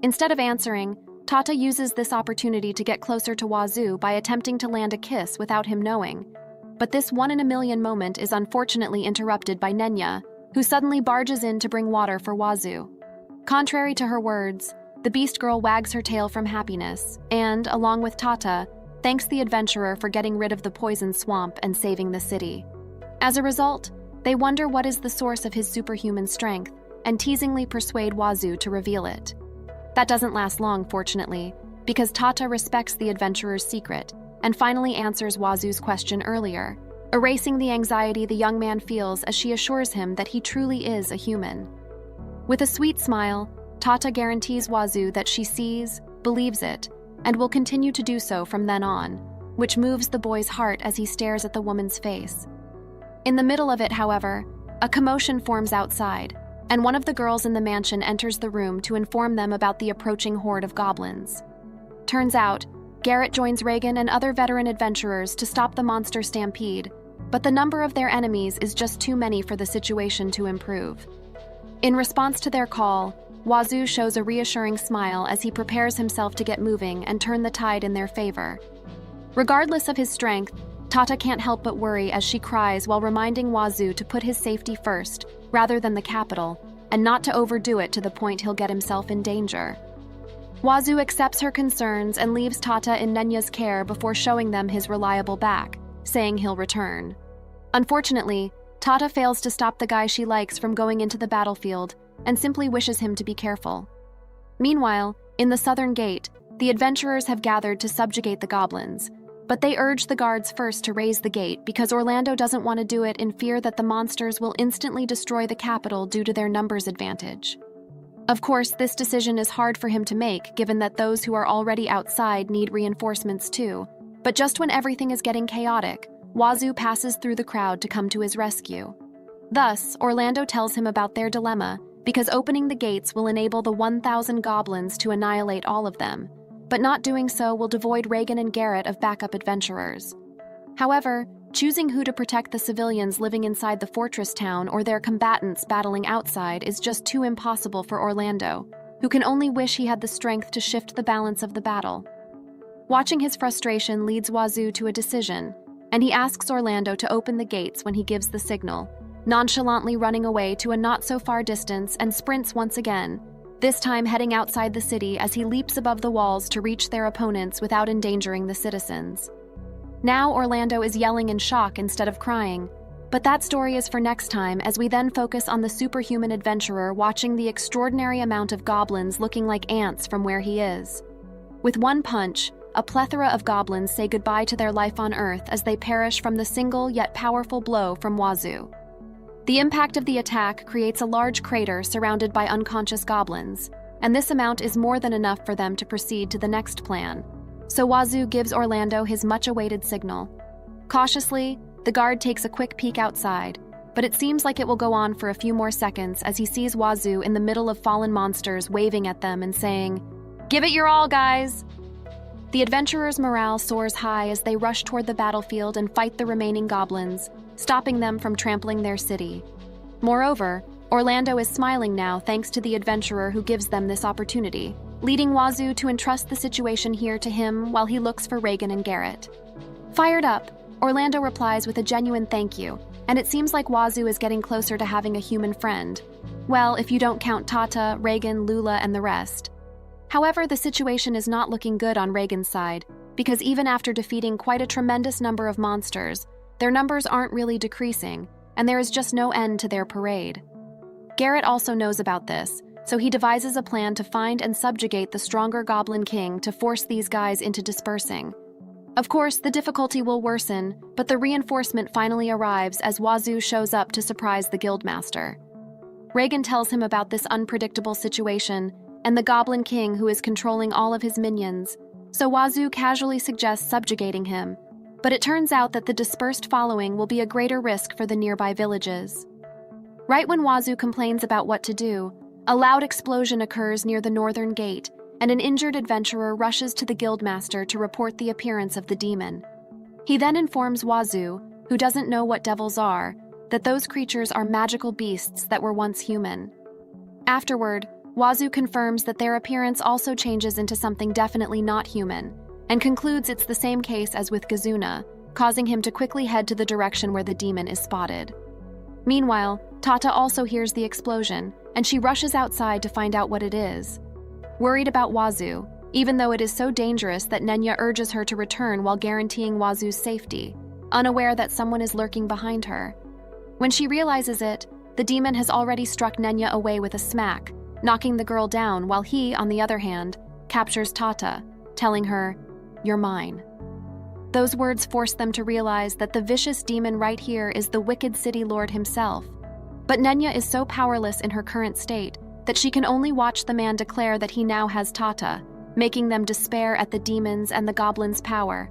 [SPEAKER 1] Instead of answering, Tata uses this opportunity to get closer to Wazoo by attempting to land a kiss without him knowing. But this one-in-a-million moment is unfortunately interrupted by Nenya, who suddenly barges in to bring water for Wazoo. Contrary to her words, the beast girl wags her tail from happiness and, along with Tata, thanks the adventurer for getting rid of the poison swamp and saving the city. As a result, they wonder what is the source of his superhuman strength and teasingly persuade Wazoo to reveal it. That doesn't last long, fortunately, because Tata respects the adventurer's secret and finally answers Wazoo's question earlier, erasing the anxiety the young man feels as she assures him that he truly is a human. With a sweet smile, Tata guarantees Wazoo that she sees, believes it, and will continue to do so from then on, which moves the boy's heart as he stares at the woman's face. In the middle of it, however, a commotion forms outside, and one of the girls in the mansion enters the room to inform them about the approaching horde of goblins. Turns out, Garrett joins Reagan and other veteran adventurers to stop the monster stampede, but the number of their enemies is just too many for the situation to improve. In response to their call, Wazoo shows a reassuring smile as he prepares himself to get moving and turn the tide in their favor. Regardless of his strength, Tata can't help but worry as she cries while reminding Wazoo to put his safety first, rather than the capital, and not to overdo it to the point he'll get himself in danger. Wazoo accepts her concerns and leaves Tata in Nenya's care before showing them his reliable back, saying he'll return. Unfortunately, Tata fails to stop the guy she likes from going into the battlefield and simply wishes him to be careful. Meanwhile, in the southern gate, the adventurers have gathered to subjugate the goblins, but they urge the guards first to raise the gate because Orlando doesn't want to do it in fear that the monsters will instantly destroy the capital due to their numbers advantage. Of course, this decision is hard for him to make given that those who are already outside need reinforcements too, but just when everything is getting chaotic, Wazoo passes through the crowd to come to his rescue. Thus, Orlando tells him about their dilemma because opening the gates will enable the 1,000 goblins to annihilate all of them, but not doing so will devoid Reagan and Garrett of backup adventurers. However, choosing who to protect the civilians living inside the fortress town or their combatants battling outside is just too impossible for Orlando, who can only wish he had the strength to shift the balance of the battle. Watching his frustration leads Wazoo to a decision, and he asks Orlando to open the gates when he gives the signal, nonchalantly running away to a not-so-far distance and sprints once again, this time heading outside the city as he leaps above the walls to reach their opponents without endangering the citizens. Now Orlando is yelling in shock instead of crying, but that story is for next time as we then focus on the superhuman adventurer watching the extraordinary amount of goblins looking like ants from where he is. With one punch, a plethora of goblins say goodbye to their life on Earth as they perish from the single yet powerful blow from Wazoo. The impact of the attack creates a large crater surrounded by unconscious goblins, and this amount is more than enough for them to proceed to the next plan. So Wazoo gives Orlando his much-awaited signal. Cautiously, the guard takes a quick peek outside, but it seems like it will go on for a few more seconds as he sees Wazoo in the middle of fallen monsters waving at them and saying, "Give it your all, guys!" The adventurers' morale soars high as they rush toward the battlefield and fight the remaining goblins, stopping them from trampling their city. Moreover, Orlando is smiling now thanks to the adventurer who gives them this opportunity, leading Wazoo to entrust the situation here to him while he looks for Reagan and Garrett. Fired up, Orlando replies with a genuine thank you, and it seems like Wazoo is getting closer to having a human friend. Well, if you don't count Tata, Reagan, Lula, and the rest. However, the situation is not looking good on Reagan's side, because even after defeating quite a tremendous number of monsters, their numbers aren't really decreasing, and there is just no end to their parade. Garrett also knows about this, so he devises a plan to find and subjugate the stronger Goblin King to force these guys into dispersing. Of course, the difficulty will worsen, but the reinforcement finally arrives as Wazoo shows up to surprise the Guildmaster. Reagan tells him about this unpredictable situation and the Goblin King who is controlling all of his minions, so Wazoo casually suggests subjugating him, but it turns out that the dispersed following will be a greater risk for the nearby villages. Right when Wazoo complains about what to do, a loud explosion occurs near the northern gate, and an injured adventurer rushes to the Guildmaster to report the appearance of the demon. He then informs Wazoo, who doesn't know what devils are, that those creatures are magical beasts that were once human. Afterward, Wazoo confirms that their appearance also changes into something definitely not human, and concludes it's the same case as with Gazuna, causing him to quickly head to the direction where the demon is spotted. Meanwhile, Tata also hears the explosion, and she rushes outside to find out what it is. Worried about Wazoo, even though it is so dangerous that Nenya urges her to return while guaranteeing Wazoo's safety, unaware that someone is lurking behind her. When she realizes it, the demon has already struck Nenya away with a smack, knocking the girl down while he, on the other hand, captures Tata, telling her, "You're mine." Those words force them to realize that the vicious demon right here is the wicked city lord himself. But Nenya is so powerless in her current state that she can only watch the man declare that he now has Tata, making them despair at the demons and the goblins' power.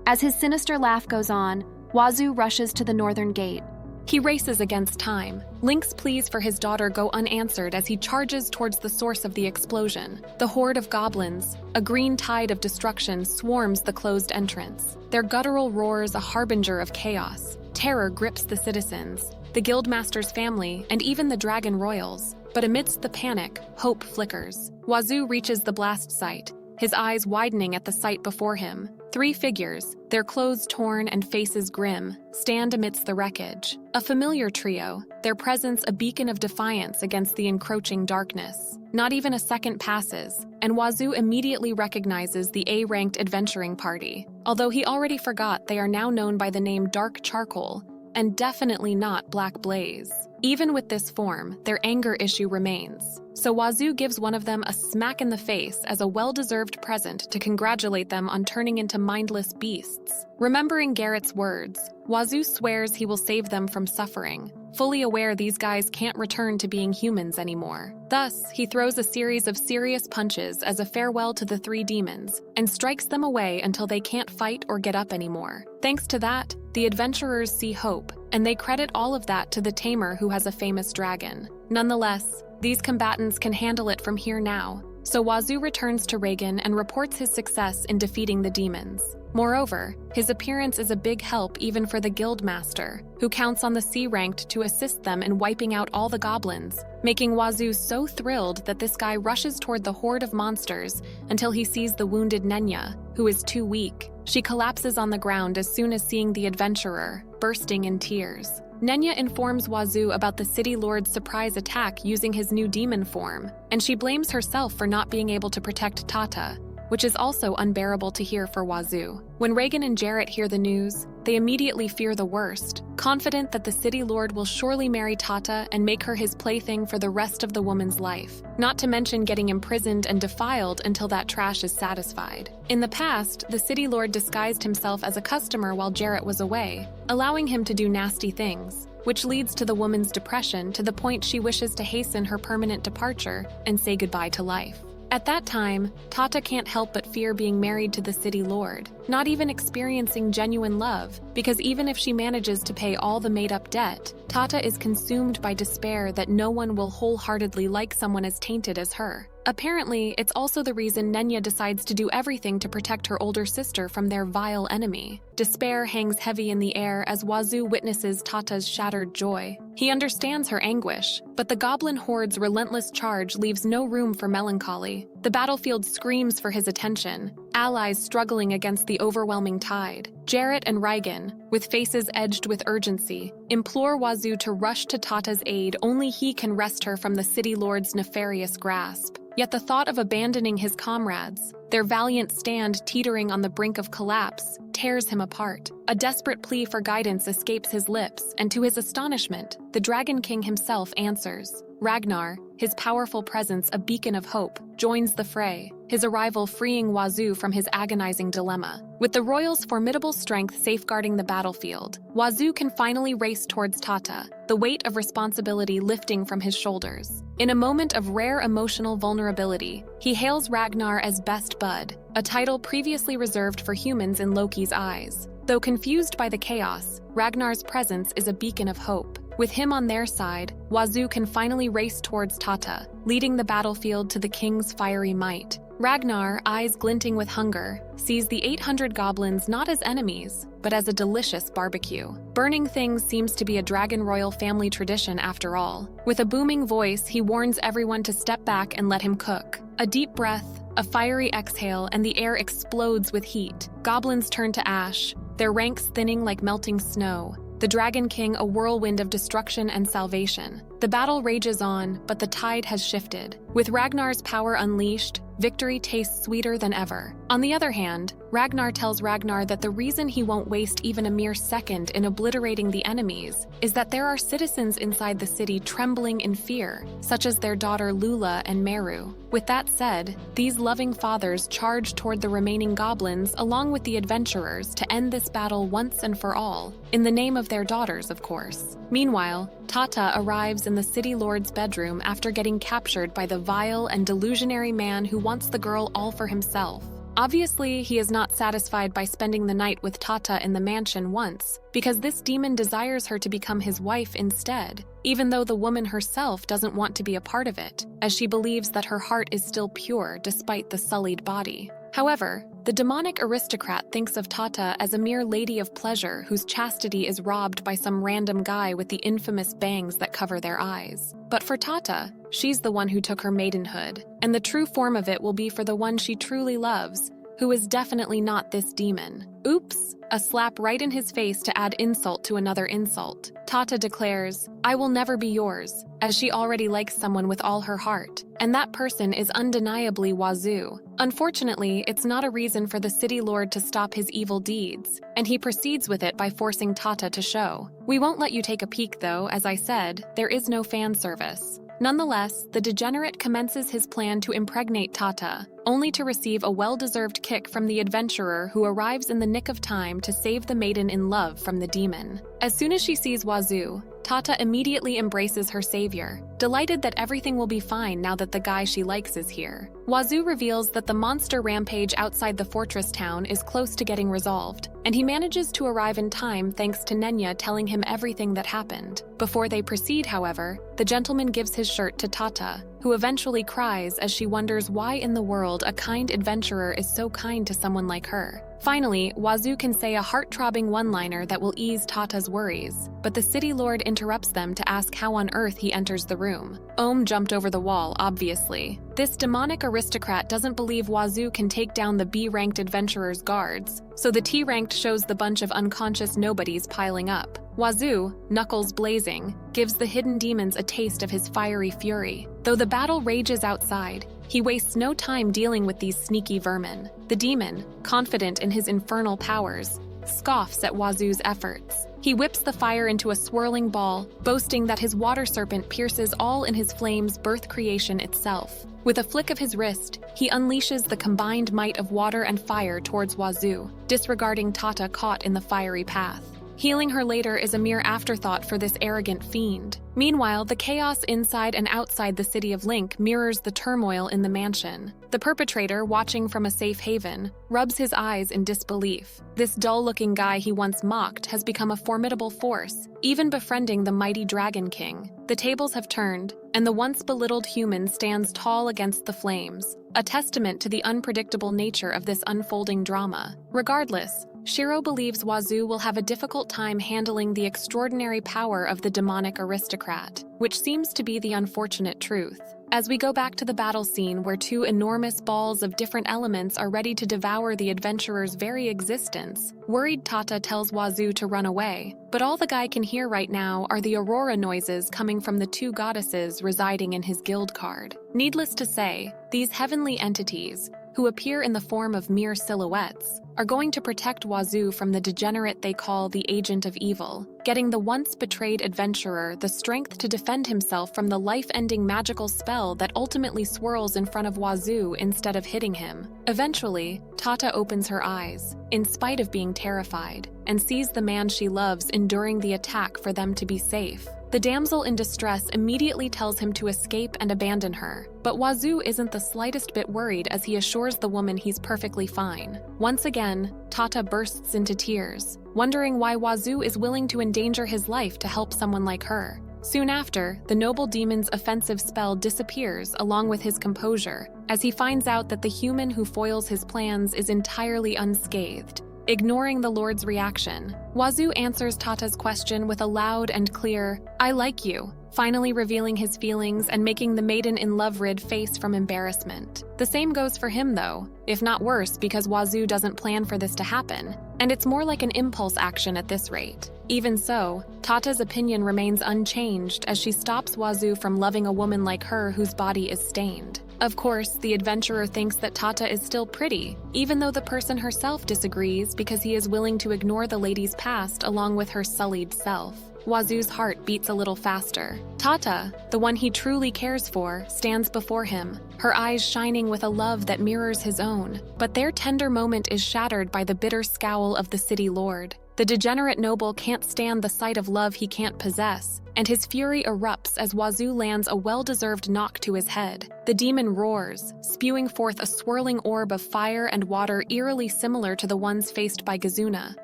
[SPEAKER 1] As his sinister laugh goes on, Wazoo rushes to the northern gate. He races against time. Link's pleas for his daughter go unanswered as he charges towards the source of the explosion. The horde of goblins, a green tide of destruction, swarms the closed entrance. Their guttural roars a harbinger of chaos. Terror grips the citizens, the Guildmaster's family, and even the Dragon Royals. But amidst the panic, hope flickers. Wazoo reaches the blast site, his eyes widening at the sight before him. 3 figures, their clothes torn and faces grim, stand amidst the wreckage. A familiar trio, their presence a beacon of defiance against the encroaching darkness. Not even a second passes, and Wazoo immediately recognizes the A-ranked adventuring party, although he already forgot they are now known by the name Dark Charcoal, and definitely not Black Blaze. Even with this form, their anger issue remains. So Wazoo gives one of them a smack in the face as a well-deserved present to congratulate them on turning into mindless beasts. Remembering Garrett's words, Wazoo swears he will save them from suffering, fully aware these guys can't return to being humans anymore. Thus, he throws a series of serious punches as a farewell to the 3 demons, and strikes them away until they can't fight or get up anymore. Thanks to that, the adventurers see hope, and they credit all of that to the tamer who has a famous dragon. Nonetheless, these combatants can handle it from here now, So Wazoo returns to Reagan and reports his success in defeating the demons. Moreover, his appearance is a big help even for the guildmaster, who counts on the C-ranked to assist them in wiping out all the goblins, making Wazoo so thrilled that this guy rushes toward the horde of monsters until he sees the wounded Nenya, who is too weak. She collapses on the ground as soon as seeing the adventurer, bursting in tears. Nenya informs Wazoo about the city lord's surprise attack using his new demon form, and she blames herself for not being able to protect Tata, which is also unbearable to hear for Wazoo. When Reagan and Jarrett hear the news, they immediately fear the worst, confident that the city lord will surely marry Tata and make her his plaything for the rest of the woman's life, not to mention getting imprisoned and defiled until that trash is satisfied. In the past, the city lord disguised himself as a customer while Jarrett was away, allowing him to do nasty things, which leads to the woman's depression to the point she wishes to hasten her permanent departure and say goodbye to life. At that time, Tata can't help but fear being married to the city lord, not even experiencing genuine love, because even if she manages to pay all the made-up debt, Tata is consumed by despair that no one will wholeheartedly like someone as tainted as her. Apparently, it's also the reason Nenya decides to do everything to protect her older sister from their vile enemy. Despair hangs heavy in the air as Wazoo witnesses Tata's shattered joy. He understands her anguish, but the goblin horde's relentless charge leaves no room for melancholy. The battlefield screams for his attention, allies struggling against the overwhelming tide. Jarrett and Reagan, with faces edged with urgency, implore Wazoo to rush to Tata's aid. Only he can wrest her from the city lord's nefarious grasp. Yet the thought of abandoning his comrades, their valiant stand teetering on the brink of collapse, tears him apart. A desperate plea for guidance escapes his lips, and to his astonishment, the Dragon King himself answers. Ragnar, his powerful presence a beacon of hope, joins the fray, his arrival freeing Wazoo from his agonizing dilemma. With the royal's formidable strength safeguarding the battlefield, Wazoo can finally race towards Tata, the weight of responsibility lifting from his shoulders. In a moment of rare emotional vulnerability, he hails Ragnar as Best Bud, a title previously reserved for humans in Loki's eyes. Though confused by the chaos, Ragnar's presence is a beacon of hope. With him on their side, Wazoo can finally race towards Tata, leading the battlefield to the king's fiery might. Ragnar, eyes glinting with hunger, sees the 800 goblins not as enemies, but as a delicious barbecue. Burning things seems to be a Dragon Royal family tradition after all. With a booming voice, he warns everyone to step back and let him cook. A deep breath, a fiery exhale, and the air explodes with heat. Goblins turn to ash, their ranks thinning like melting snow. The Dragon King a whirlwind of destruction and salvation. The battle rages on, but the tide has shifted. With Ragnar's power unleashed, victory tastes sweeter than ever. On the other hand, Ragnar tells Ragnar that the reason he won't waste even a mere second in obliterating the enemies is that there are citizens inside the city trembling in fear, such as their daughter Lula and Meru. With that said, these loving fathers charge toward the remaining goblins along with the adventurers to end this battle once and for all, in the name of their daughters, of course. Meanwhile, Tata arrives in the city lord's bedroom after getting captured by the vile and delusionary man who wants the girl all for himself. Obviously, he is not satisfied by spending the night with Tata in the mansion once, because this demon desires her to become his wife instead, even though the woman herself doesn't want to be a part of it, as she believes that her heart is still pure despite the sullied body. However, the demonic aristocrat thinks of Tata as a mere lady of pleasure whose chastity is robbed by some random guy with the infamous bangs that cover their eyes. But for Tata, she's the one who took her maidenhood, and the true form of it will be for the one she truly loves, who is definitely not this demon. Oops, a slap right in his face to add insult to another insult. Tata declares, "I will never be yours," as she already likes someone with all her heart, and that person is undeniably Wazoo. Unfortunately, it's not a reason for the city lord to stop his evil deeds, and he proceeds with it by forcing Tata to show. We won't let you take a peek though, as I said, there is no fan service. Nonetheless, the degenerate commences his plan to impregnate Tata, only to receive a well-deserved kick from the adventurer who arrives in the nick of time to save the maiden in love from the demon. As soon as she sees Wazoo, Tata immediately embraces her savior, delighted that everything will be fine now that the guy she likes is here. Wazoo reveals that the monster rampage outside the fortress town is close to getting resolved, and he manages to arrive in time thanks to Nenya telling him everything that happened. Before they proceed, however, the gentleman gives his shirt to Tata, who eventually cries as she wonders why in the world a kind adventurer is so kind to someone like her. Finally, Wazoo can say a heart-throbbing one-liner that will ease Tata's worries, but the city lord interrupts them to ask how on earth he enters the room. Ohm jumped over the wall, obviously. This demonic aristocrat doesn't believe Wazoo can take down the B-ranked adventurer's guards, so the T-ranked shows the bunch of unconscious nobodies piling up. Wazoo, knuckles blazing, gives the hidden demons a taste of his fiery fury. Though the battle rages outside, he wastes no time dealing with these sneaky vermin. The demon, confident in his infernal powers, scoffs at Wazoo's efforts. He whips the fire into a swirling ball, boasting that his water serpent pierces all in his flames birth creation itself. With a flick of his wrist, he unleashes the combined might of water and fire towards Wazoo, disregarding Tata caught in the fiery path. Healing her later is a mere afterthought for this arrogant fiend. Meanwhile, the chaos inside and outside the city of Link mirrors the turmoil in the mansion. The perpetrator, watching from a safe haven, rubs his eyes in disbelief. This dull-looking guy he once mocked has become a formidable force, even befriending the mighty Dragon King. The tables have turned, and the once belittled human stands tall against the flames, a testament to the unpredictable nature of this unfolding drama. Regardless, Shiro believes Wazoo will have a difficult time handling the extraordinary power of the demonic aristocrat, which seems to be the unfortunate truth. As we go back to the battle scene where two enormous balls of different elements are ready to devour the adventurer's very existence, worried Tata tells Wazoo to run away, but all the guy can hear right now are the aurora noises coming from the two goddesses residing in his guild card. Needless to say, these heavenly entities, who appear in the form of mere silhouettes, are going to protect Wazoo from the degenerate they call the Agent of Evil, getting the once-betrayed adventurer the strength to defend himself from the life-ending magical spell that ultimately swirls in front of Wazoo instead of hitting him. Eventually, Tata opens her eyes, in spite of being terrified, and sees the man she loves enduring the attack for them to be safe. The damsel in distress immediately tells him to escape and abandon her, but Wazoo isn't the slightest bit worried as he assures the woman he's perfectly fine. Once again, Tata bursts into tears, wondering why Wazoo is willing to endanger his life to help someone like her. Soon after, the noble demon's offensive spell disappears along with his composure, as he finds out that the human who foils his plans is entirely unscathed. Ignoring the Lord's reaction, Wazoo answers Tata's question with a loud and clear, "I like you," finally revealing his feelings and making the maiden-in-love rid face from embarrassment. The same goes for him though, if not worse because Wazoo doesn't plan for this to happen, and it's more like an impulse action at this rate. Even so, Tata's opinion remains unchanged as she stops Wazoo from loving a woman like her whose body is stained. Of course, the adventurer thinks that Tata is still pretty, even though the person herself disagrees because he is willing to ignore the lady's past along with her sullied self. Wazoo's heart beats a little faster. Tata, the one he truly cares for, stands before him, her eyes shining with a love that mirrors his own. But their tender moment is shattered by the bitter scowl of the city lord. The degenerate noble can't stand the sight of love he can't possess, and his fury erupts as Wazoo lands a well-deserved knock to his head. The demon roars, spewing forth a swirling orb of fire and water eerily similar to the ones faced by Gazuna.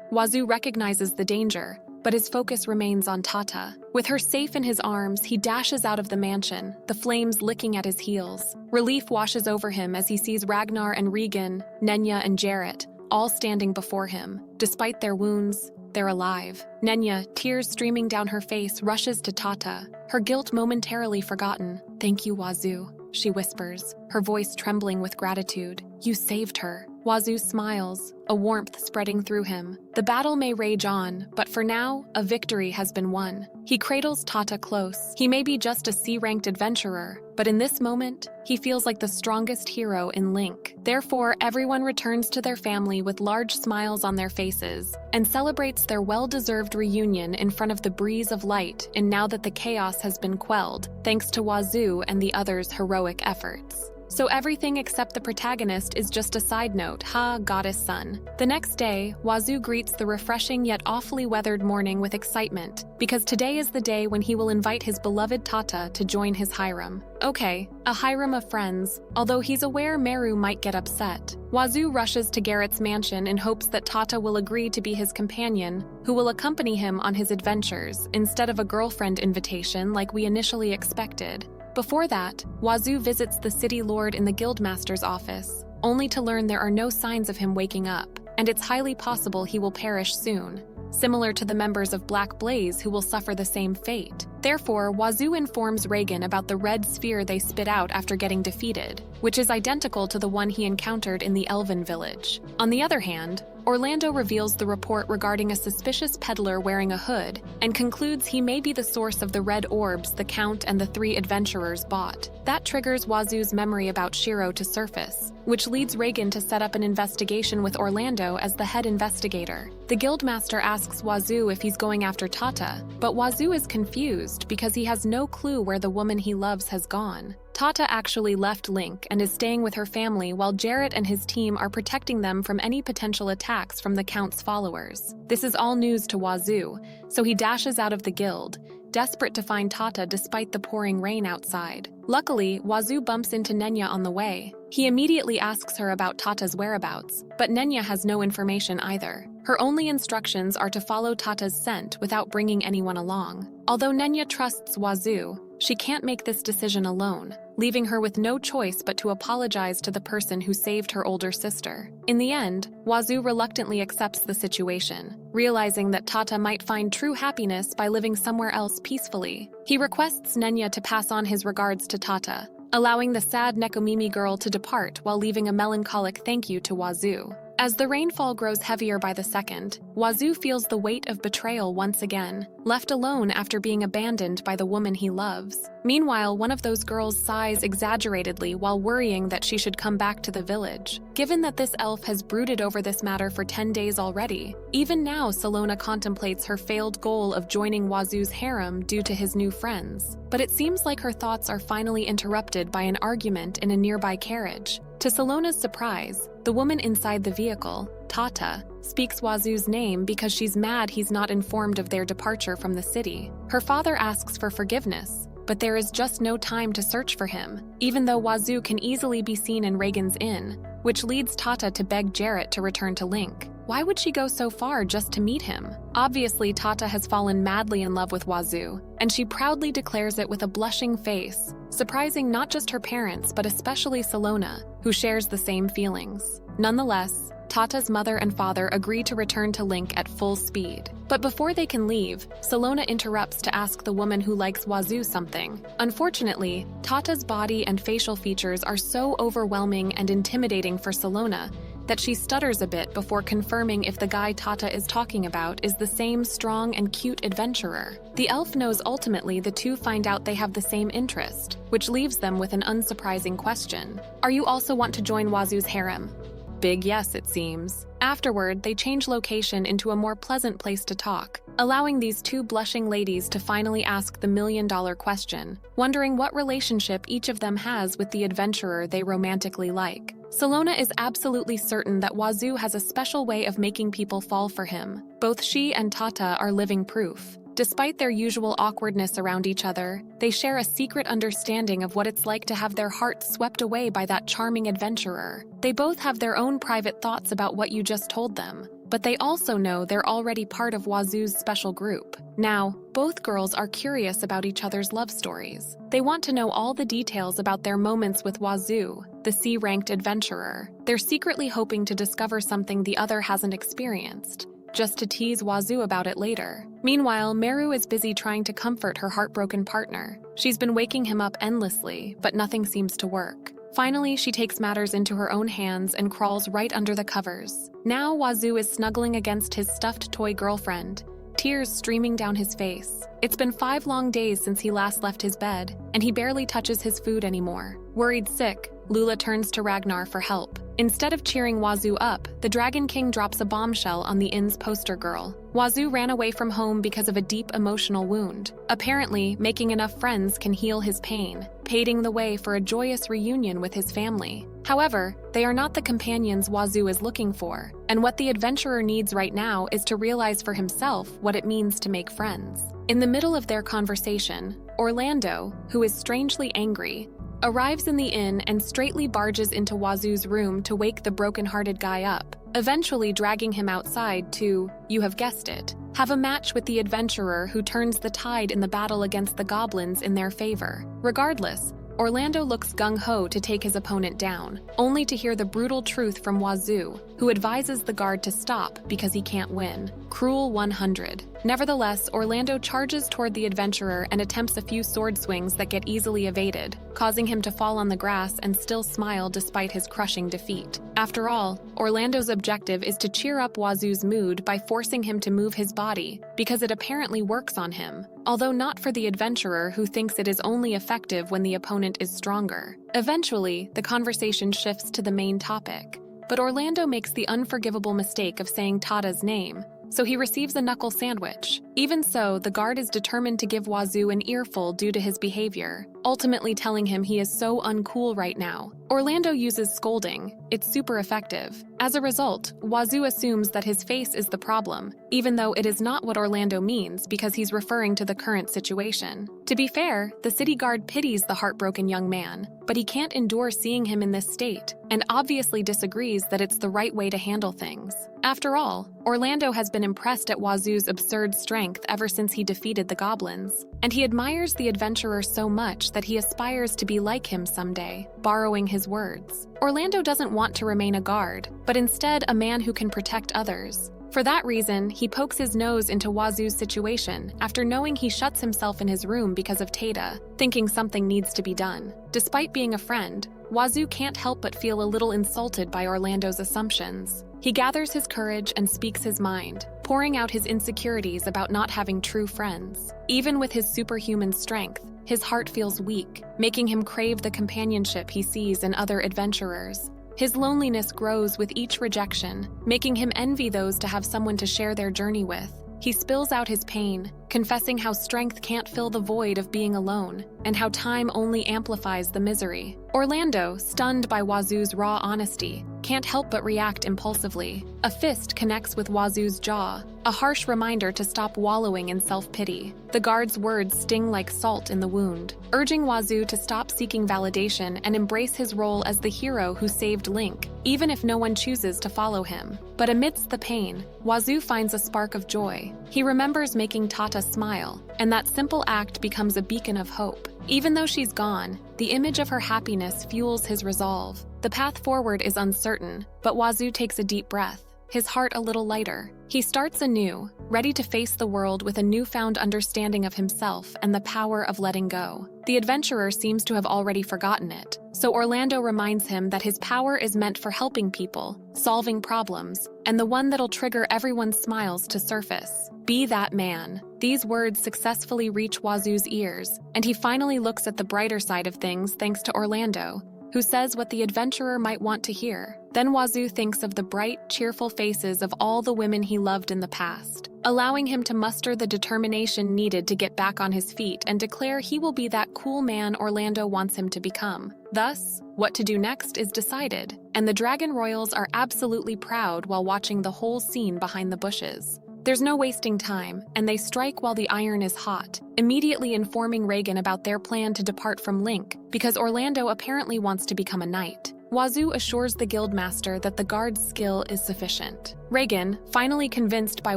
[SPEAKER 1] Wazoo recognizes the danger, but his focus remains on Tata. With her safe in his arms, he dashes out of the mansion, the flames licking at his heels. Relief washes over him as he sees Ragnar and Regan, Nenya and Jarrett, all standing before him. Despite their wounds, they're alive. Nenya, tears streaming down her face, rushes to Tata, her guilt momentarily forgotten. "Thank you, Wazoo," she whispers, her voice trembling with gratitude. "You saved her." Wazoo smiles, a warmth spreading through him. The battle may rage on, but for now, a victory has been won. He cradles Tata close. He may be just a C-ranked adventurer, but in this moment, he feels like the strongest hero in Link. Therefore, everyone returns to their family with large smiles on their faces and celebrates their well-deserved reunion in front of the breeze of light and now that the chaos has been quelled, thanks to Wazoo and the others' heroic efforts. So everything except the protagonist is just a side note, goddess son. The next day, Wazoo greets the refreshing yet awfully weathered morning with excitement, because today is the day when he will invite his beloved Tata to join his harem. Okay, a harem of friends, although he's aware Meru might get upset. Wazoo rushes to Garrett's mansion in hopes that Tata will agree to be his companion, who will accompany him on his adventures, instead of a girlfriend invitation like we initially expected. Before that, Wazoo visits the city lord in the guildmaster's office, only to learn there are no signs of him waking up, and it's highly possible he will perish soon, similar to the members of Black Blaze who will suffer the same fate. Therefore, Wazoo informs Reagan about the red sphere they spit out after getting defeated, which is identical to the one he encountered in the Elven village. On the other hand, Orlando reveals the report regarding a suspicious peddler wearing a hood and concludes he may be the source of the red orbs the Count and the 3 adventurers bought. That triggers Wazoo's memory about Shiro to surface, which leads Reagan to set up an investigation with Orlando as the head investigator. The guildmaster asks Wazoo if he's going after Tata, but Wazoo is confused because he has no clue where the woman he loves has gone. Tata actually left Link and is staying with her family while Jarrett and his team are protecting them from any potential attacks from the Count's followers. This is all news to Wazoo, so he dashes out of the guild, desperate to find Tata despite the pouring rain outside. Luckily, Wazoo bumps into Nenya on the way. He immediately asks her about Tata's whereabouts, but Nenya has no information either. Her only instructions are to follow Tata's scent without bringing anyone along. Although Nenya trusts Wazoo, she can't make this decision alone, leaving her with no choice but to apologize to the person who saved her older sister. In the end, Wazoo reluctantly accepts the situation, realizing that Tata might find true happiness by living somewhere else peacefully. He requests Nenya to pass on his regards to Tata, allowing the sad Nekomimi girl to depart while leaving a melancholic thank you to Wazoo. As the rainfall grows heavier by the second, Wazoo feels the weight of betrayal once again, left alone after being abandoned by the woman he loves. Meanwhile, one of those girls sighs exaggeratedly while worrying that she should come back to the village. Given that this elf has brooded over this matter for 10 days already, even now Salona contemplates her failed goal of joining Wazoo's harem due to his new friends. But it seems like her thoughts are finally interrupted by an argument in a nearby carriage. To Salona's surprise, the woman inside the vehicle, Tata, speaks Wazoo's name because she's mad he's not informed of their departure from the city. Her father asks for forgiveness, but there is just no time to search for him, even though Wazoo can easily be seen in Reagan's inn, which leads Tata to beg Jarrett to return to Link. Why would she go so far just to meet him? Obviously, Tata has fallen madly in love with Wazoo, and she proudly declares it with a blushing face, surprising not just her parents but especially Salona, who shares the same feelings. Nonetheless, Tata's mother and father agree to return to Link at full speed. But before they can leave, Salona interrupts to ask the woman who likes Wazoo something. Unfortunately, Tata's body and facial features are so overwhelming and intimidating for Salona that she stutters a bit before confirming if the guy Tata is talking about is the same strong and cute adventurer. The elf knows ultimately the two find out they have the same interest, which leaves them with an unsurprising question. Are you also want to join Wazoo's harem? Big yes, it seems. Afterward, they change location into a more pleasant place to talk, allowing these two blushing ladies to finally ask the million-dollar question, wondering what relationship each of them has with the adventurer they romantically like. Salona is absolutely certain that Wazoo has a special way of making people fall for him. Both she and Tata are living proof. Despite their usual awkwardness around each other, they share a secret understanding of what it's like to have their hearts swept away by that charming adventurer. They both have their own private thoughts about what you just told them, but they also know they're already part of Wazoo's special group. Now, both girls are curious about each other's love stories. They want to know all the details about their moments with Wazoo, the C-ranked adventurer. They're secretly hoping to discover something the other hasn't experienced, just to tease Wazoo about it later. Meanwhile, Meru is busy trying to comfort her heartbroken partner. She's been waking him up endlessly, but nothing seems to work. Finally, she takes matters into her own hands and crawls right under the covers. Now Wazoo is snuggling against his stuffed toy girlfriend, tears streaming down his face. It's been 5 long days since he last left his bed, and he barely touches his food anymore. Worried sick, Lula turns to Ragnar for help. Instead of cheering Wazoo up, the Dragon King drops a bombshell on the inn's poster girl. Wazoo ran away from home because of a deep emotional wound. Apparently, making enough friends can heal his pain, paving the way for a joyous reunion with his family. However, they are not the companions Wazoo is looking for, and what the adventurer needs right now is to realize for himself what it means to make friends. In the middle of their conversation, Orlando, who is strangely angry, arrives in the inn and straightly barges into Wazoo's room to wake the broken-hearted guy up, eventually dragging him outside to, you have guessed it, have a match with the adventurer who turns the tide in the battle against the goblins in their favor. Regardless, Orlando looks gung-ho to take his opponent down, only to hear the brutal truth from Wazoo, who advises the guard to stop because he can't win. Cruel 100. Nevertheless, Orlando charges toward the adventurer and attempts a few sword swings that get easily evaded, causing him to fall on the grass and still smile despite his crushing defeat. After all, Orlando's objective is to cheer up Wazoo's mood by forcing him to move his body, because it apparently works on him, although not for the adventurer who thinks it is only effective when the opponent is stronger. Eventually, the conversation shifts to the main topic, but Orlando makes the unforgivable mistake of saying Tada's name, so he receives a knuckle sandwich. Even so, the guard is determined to give Wazoo an earful due to his behavior, ultimately telling him he is so uncool right now. Orlando uses scolding. It's super effective. As a result, Wazoo assumes that his face is the problem, even though it is not what Orlando means because he's referring to the current situation. To be fair, the city guard pities the heartbroken young man, but he can't endure seeing him in this state, and obviously disagrees that it's the right way to handle things. After all, Orlando has been impressed at Wazoo's absurd strength ever since he defeated the goblins, and he admires the adventurer so much that he aspires to be like him someday, borrowing his words. Orlando doesn't want to remain a guard, but instead a man who can protect others. For that reason, he pokes his nose into Wazoo's situation after knowing he shuts himself in his room because of Tada, thinking something needs to be done. Despite being a friend, Wazoo can't help but feel a little insulted by Orlando's assumptions. He gathers his courage and speaks his mind, pouring out his insecurities about not having true friends. Even with his superhuman strength, his heart feels weak, making him crave the companionship he sees in other adventurers. His loneliness grows with each rejection, making him envy those to have someone to share their journey with. He spills out his pain, confessing how strength can't fill the void of being alone, and how time only amplifies the misery. Orlando, stunned by Wazoo's raw honesty, can't help but react impulsively. A fist connects with Wazoo's jaw, a harsh reminder to stop wallowing in self-pity. The guard's words sting like salt in the wound, urging Wazoo to stop seeking validation and embrace his role as the hero who saved Link, even if no one chooses to follow him. But amidst the pain, Wazoo finds a spark of joy. He remembers making Tata smile, and that simple act becomes a beacon of hope. Even though she's gone, the image of her happiness fuels his resolve. The path forward is uncertain, but Wazoo takes a deep breath, his heart a little lighter. He starts anew, ready to face the world with a newfound understanding of himself and the power of letting go. The adventurer seems to have already forgotten it, so Orlando reminds him that his power is meant for helping people, solving problems, and the one that'll trigger everyone's smiles to surface. Be that man. These words successfully reach Wazoo's ears, and he finally looks at the brighter side of things thanks to Orlando, who says what the adventurer might want to hear. Then Wazoo thinks of the bright, cheerful faces of all the women he loved in the past, allowing him to muster the determination needed to get back on his feet and declare he will be that cool man Orlando wants him to become. Thus, what to do next is decided, and the Dragon Royals are absolutely proud while watching the whole scene behind the bushes. There's no wasting time, and they strike while the iron is hot, immediately informing Reagan about their plan to depart from Link, because Orlando apparently wants to become a knight. Wazoo assures the guildmaster that the guard's skill is sufficient. Reagan, finally convinced by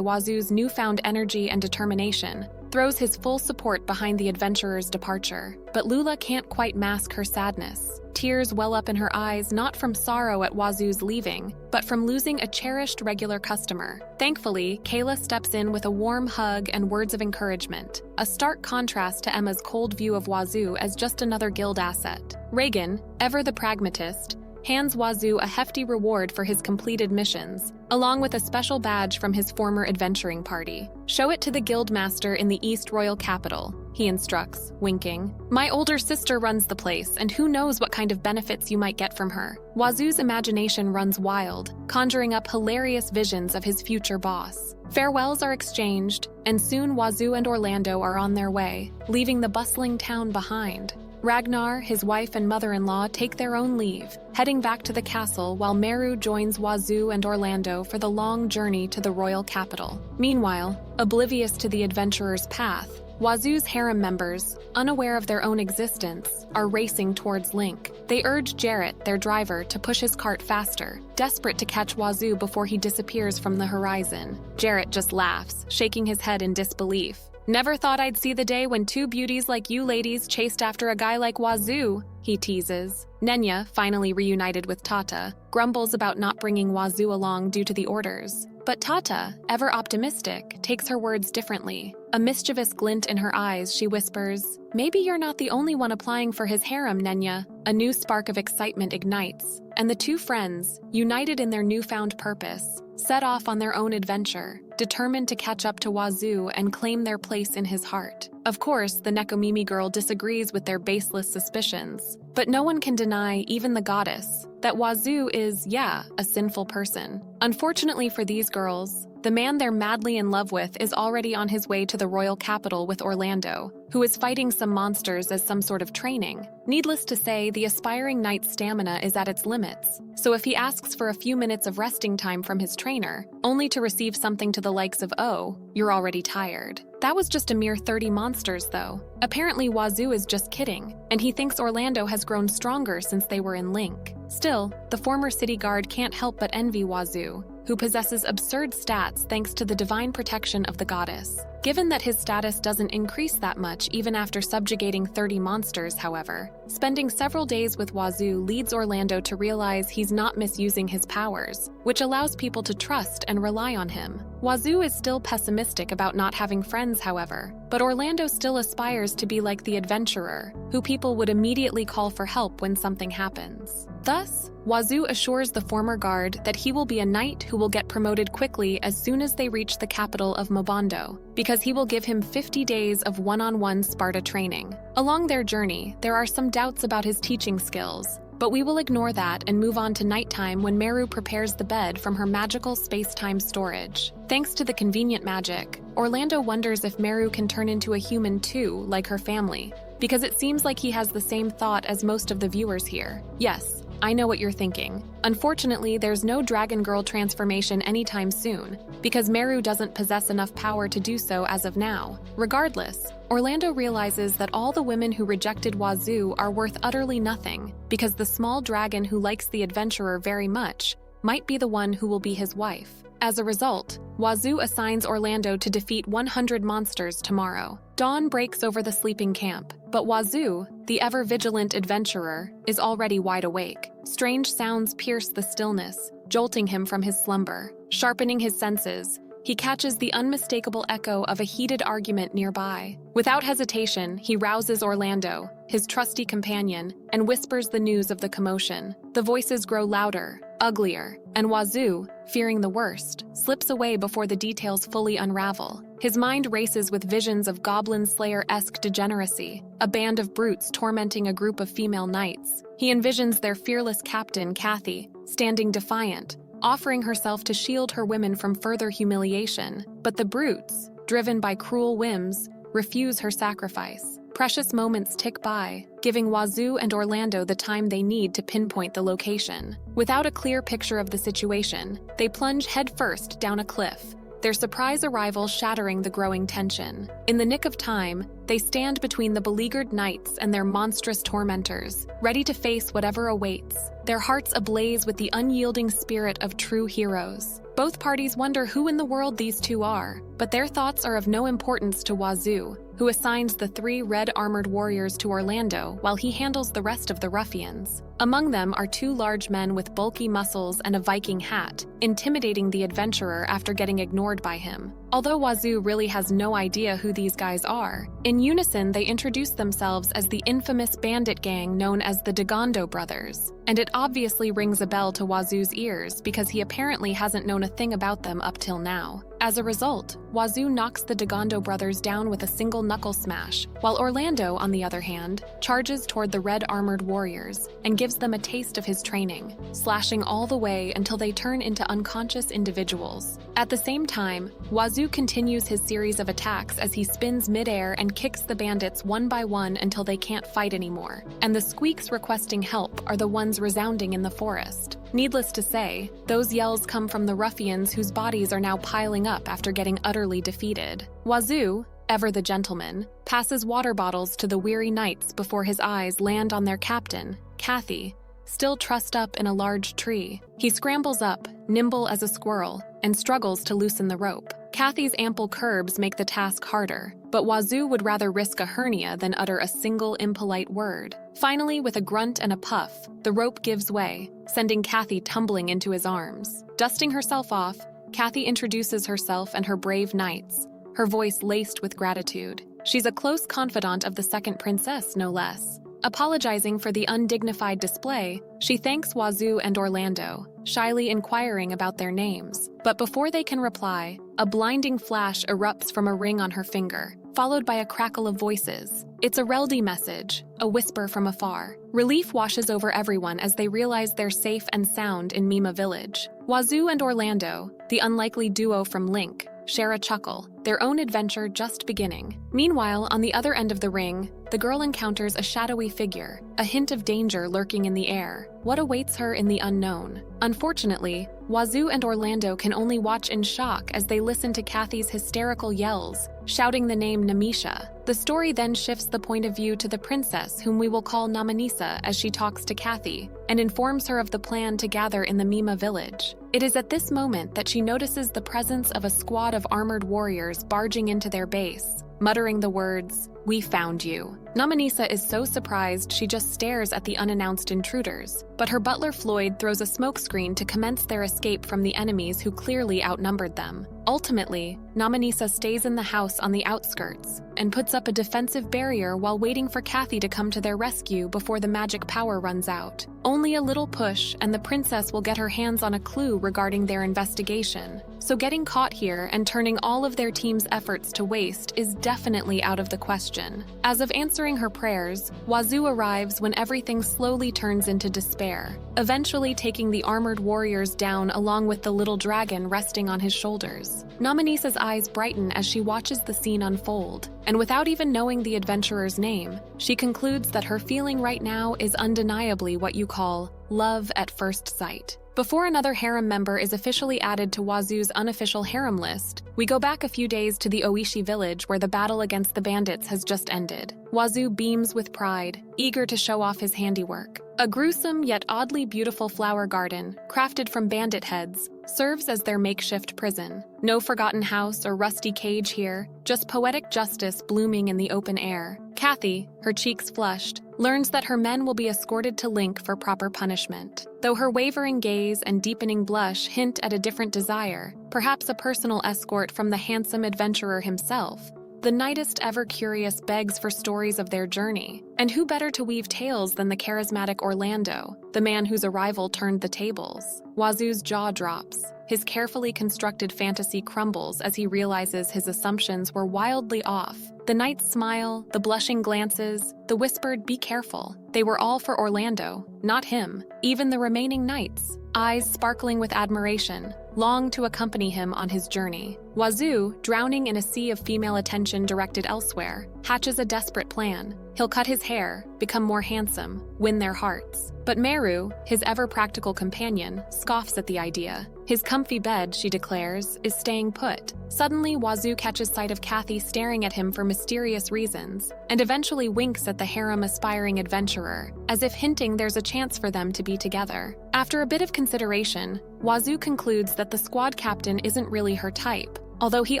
[SPEAKER 1] Wazoo's newfound energy and determination, throws his full support behind the adventurer's departure. But Lula can't quite mask her sadness. Tears well up in her eyes not from sorrow at Wazoo's leaving, but from losing a cherished regular customer. Thankfully, Kayla steps in with a warm hug and words of encouragement, a stark contrast to Emma's cold view of Wazoo as just another guild asset. Reagan, ever the pragmatist, hands Wazoo a hefty reward for his completed missions, along with a special badge from his former adventuring party. Show it to the guildmaster in the East Royal Capital, he instructs, winking. My older sister runs the place, and who knows what kind of benefits you might get from her. Wazoo's imagination runs wild, conjuring up hilarious visions of his future boss. Farewells are exchanged, and soon Wazoo and Orlando are on their way, leaving the bustling town behind. Ragnar, his wife and mother-in-law take their own leave, heading back to the castle while Meru joins Wazoo and Orlando for the long journey to the royal capital. Meanwhile, oblivious to the adventurer's path, Wazoo's harem members, unaware of their own existence, are racing towards Link. They urge Jarrett, their driver, to push his cart faster, desperate to catch Wazoo before he disappears from the horizon. Jarrett just laughs, shaking his head in disbelief. "Never thought I'd see the day when two beauties like you ladies chased after a guy like Wazoo," he teases. Nenya, finally reunited with Tata, grumbles about not bringing Wazoo along due to the orders. But Tata, ever optimistic, takes her words differently. A mischievous glint in her eyes, she whispers, "Maybe you're not the only one applying for his harem, Nenya." A new spark of excitement ignites, and the two friends, united in their newfound purpose, set off on their own adventure, determined to catch up to Wazoo and claim their place in his heart. Of course, the Nekomimi girl disagrees with their baseless suspicions, but no one can deny, even the goddess, that Wazoo is, a sinful person. Unfortunately for these girls, the man they're madly in love with is already on his way to the royal capital with Orlando, who is fighting some monsters as some sort of training. Needless to say, the aspiring knight's stamina is at its limits, so if he asks for a few minutes of resting time from his trainer, only to receive something to the likes of, "Oh, you're already tired." That was just a mere 30 monsters, though. Apparently Wazoo is just kidding, and he thinks Orlando has grown stronger since they were in Link. Still, the former city guard can't help but envy Wazoo, who possesses absurd stats thanks to the divine protection of the goddess. Given that his status doesn't increase that much even after subjugating 30 monsters, however, spending several days with Wazoo leads Orlando to realize he's not misusing his powers, which allows people to trust and rely on him. Wazoo is still pessimistic about not having friends, however, but Orlando still aspires to be like the adventurer, who people would immediately call for help when something happens. Thus, Wazoo assures the former guard that he will be a knight who will get promoted quickly as soon as they reach the capital of Mobondo, because he will give him 50 days of one-on-one Sparta training. Along their journey, there are some doubts about his teaching skills, but we will ignore that and move on to nighttime when Meru prepares the bed from her magical space-time storage. Thanks to the convenient magic, Orlando wonders if Meru can turn into a human too, like her family, because it seems like he has the same thought as most of the viewers here. Yes, I know what you're thinking. Unfortunately, there's no Dragon Girl transformation anytime soon, because Meru doesn't possess enough power to do so as of now. Regardless, Orlando realizes that all the women who rejected Wazoo are worth utterly nothing, because the small dragon who likes the adventurer very much might be the one who will be his wife. As a result, Wazoo assigns Orlando to defeat 100 monsters tomorrow. Dawn breaks over the sleeping camp, but Wazoo, the ever-vigilant adventurer, is already wide awake. Strange sounds pierce the stillness, jolting him from his slumber. Sharpening his senses, he catches the unmistakable echo of a heated argument nearby. Without hesitation, he rouses Orlando, his trusty companion, and whispers the news of the commotion. The voices grow louder, uglier, and Wazoo, fearing the worst, slips away before the details fully unravel. His mind races with visions of Goblin Slayer-esque degeneracy, a band of brutes tormenting a group of female knights. He envisions their fearless captain, Kathy, standing defiant, offering herself to shield her women from further humiliation. But the brutes, driven by cruel whims, refuse her sacrifice. Precious moments tick by, giving Wazoo and Orlando the time they need to pinpoint the location. Without a clear picture of the situation, they plunge headfirst down a cliff, their surprise arrival shattering the growing tension. In the nick of time, they stand between the beleaguered knights and their monstrous tormentors, ready to face whatever awaits, their hearts ablaze with the unyielding spirit of true heroes. Both parties wonder who in the world these two are, but their thoughts are of no importance to Wazoo, who assigns the 3 red-armored warriors to Orlando while he handles the rest of the ruffians. Among them are 2 large men with bulky muscles and a Viking hat, intimidating the adventurer after getting ignored by him. Although Wazoo really has no idea who these guys are, in unison they introduce themselves as the infamous bandit gang known as the Dagondo Brothers, and it obviously rings a bell to Wazoo's ears because he apparently hasn't known a thing about them up till now. As a result, Wazoo knocks the Dagondo brothers down with a single knuckle smash, while Orlando, on the other hand, charges toward the red-armored warriors and gives them a taste of his training, slashing all the way until they turn into unconscious individuals. At the same time, Wazoo continues his series of attacks as he spins midair and kicks the bandits one by one until they can't fight anymore, and the squeaks requesting help are the ones resounding in the forest. Needless to say, those yells come from the ruffians whose bodies are now piling up after getting utterly defeated. Wazoo, ever the gentleman, passes water bottles to the weary knights before his eyes land on their captain, Kathy, still trussed up in a large tree. He scrambles up, nimble as a squirrel, and struggles to loosen the rope. Kathy's ample curbs make the task harder, but Wazoo would rather risk a hernia than utter a single impolite word. Finally, with a grunt and a puff, the rope gives way, sending Kathy tumbling into his arms. Dusting herself off, Kathy introduces herself and her brave knights, her voice laced with gratitude. She's a close confidant of the second princess, no less. Apologizing for the undignified display, she thanks Wazoo and Orlando, shyly inquiring about their names. But before they can reply, a blinding flash erupts from a ring on her finger, followed by a crackle of voices. It's a Reldy message, a whisper from afar. Relief washes over everyone as they realize they're safe and sound in Mima Village. Wazoo and Orlando, the unlikely duo from Link, share a chuckle, their own adventure just beginning. Meanwhile, on the other end of the ring, the girl encounters a shadowy figure, a hint of danger lurking in the air. What awaits her in the unknown? Unfortunately, Wazoo and Orlando can only watch in shock as they listen to Kathy's hysterical yells, shouting the name Namisha. The story then shifts the point of view to the princess, whom we will call Namanisa, as she talks to Kathy and informs her of the plan to gather in the Mima village. It is at this moment that she notices the presence of a squad of armored warriors barging into their base, muttering the words, "We found you." Namanisa is so surprised she just stares at the unannounced intruders, but her butler Floyd throws a smokescreen to commence their escape from the enemies who clearly outnumbered them. Ultimately, Namanisa stays in the house on the outskirts and puts up a defensive barrier while waiting for Kathy to come to their rescue before the magic power runs out. Only a little push and the princess will get her hands on a clue regarding their investigation. So getting caught here and turning all of their team's efforts to waste is definitely out of the question. As of answering her prayers, Wazoo arrives when everything slowly turns into despair, eventually taking the armored warriors down along with the little dragon resting on his shoulders. Namanisa's eyes brighten as she watches the scene unfold, and without even knowing the adventurer's name, she concludes that her feeling right now is undeniably what you call love at first sight. Before another harem member is officially added to Wazoo's unofficial harem list, we go back a few days to the Oishi village where the battle against the bandits has just ended. Wazoo beams with pride, eager to show off his handiwork. A gruesome yet oddly beautiful flower garden, crafted from bandit heads, serves as their makeshift prison. No forgotten house or rusty cage here, just poetic justice blooming in the open air. Kathy, her cheeks flushed, learns that her men will be escorted to Link for proper punishment. Though her wavering gaze and deepening blush hint at a different desire, perhaps a personal escort from the handsome adventurer himself, the knightest ever curious begs for stories of their journey. And who better to weave tales than the charismatic Orlando, the man whose arrival turned the tables? Wazoo's jaw drops. His carefully constructed fantasy crumbles as he realizes his assumptions were wildly off. The knight's smile, the blushing glances, the whispered, "Be careful." They were all for Orlando, not him. Even the remaining knights, eyes sparkling with admiration, longed to accompany him on his journey. Wazoo, drowning in a sea of female attention directed elsewhere, hatches a desperate plan. He'll cut his hair, become more handsome, win their hearts. But Meru, his ever-practical companion, scoffs at the idea. His comfy bed, she declares, is staying put. Suddenly, Wazoo catches sight of Kathy staring at him for mysterious reasons, and eventually winks at the harem-aspiring adventurer, as if hinting there's a chance for them to be together. After a bit of consideration, Wazoo concludes that the squad captain isn't really her type, although he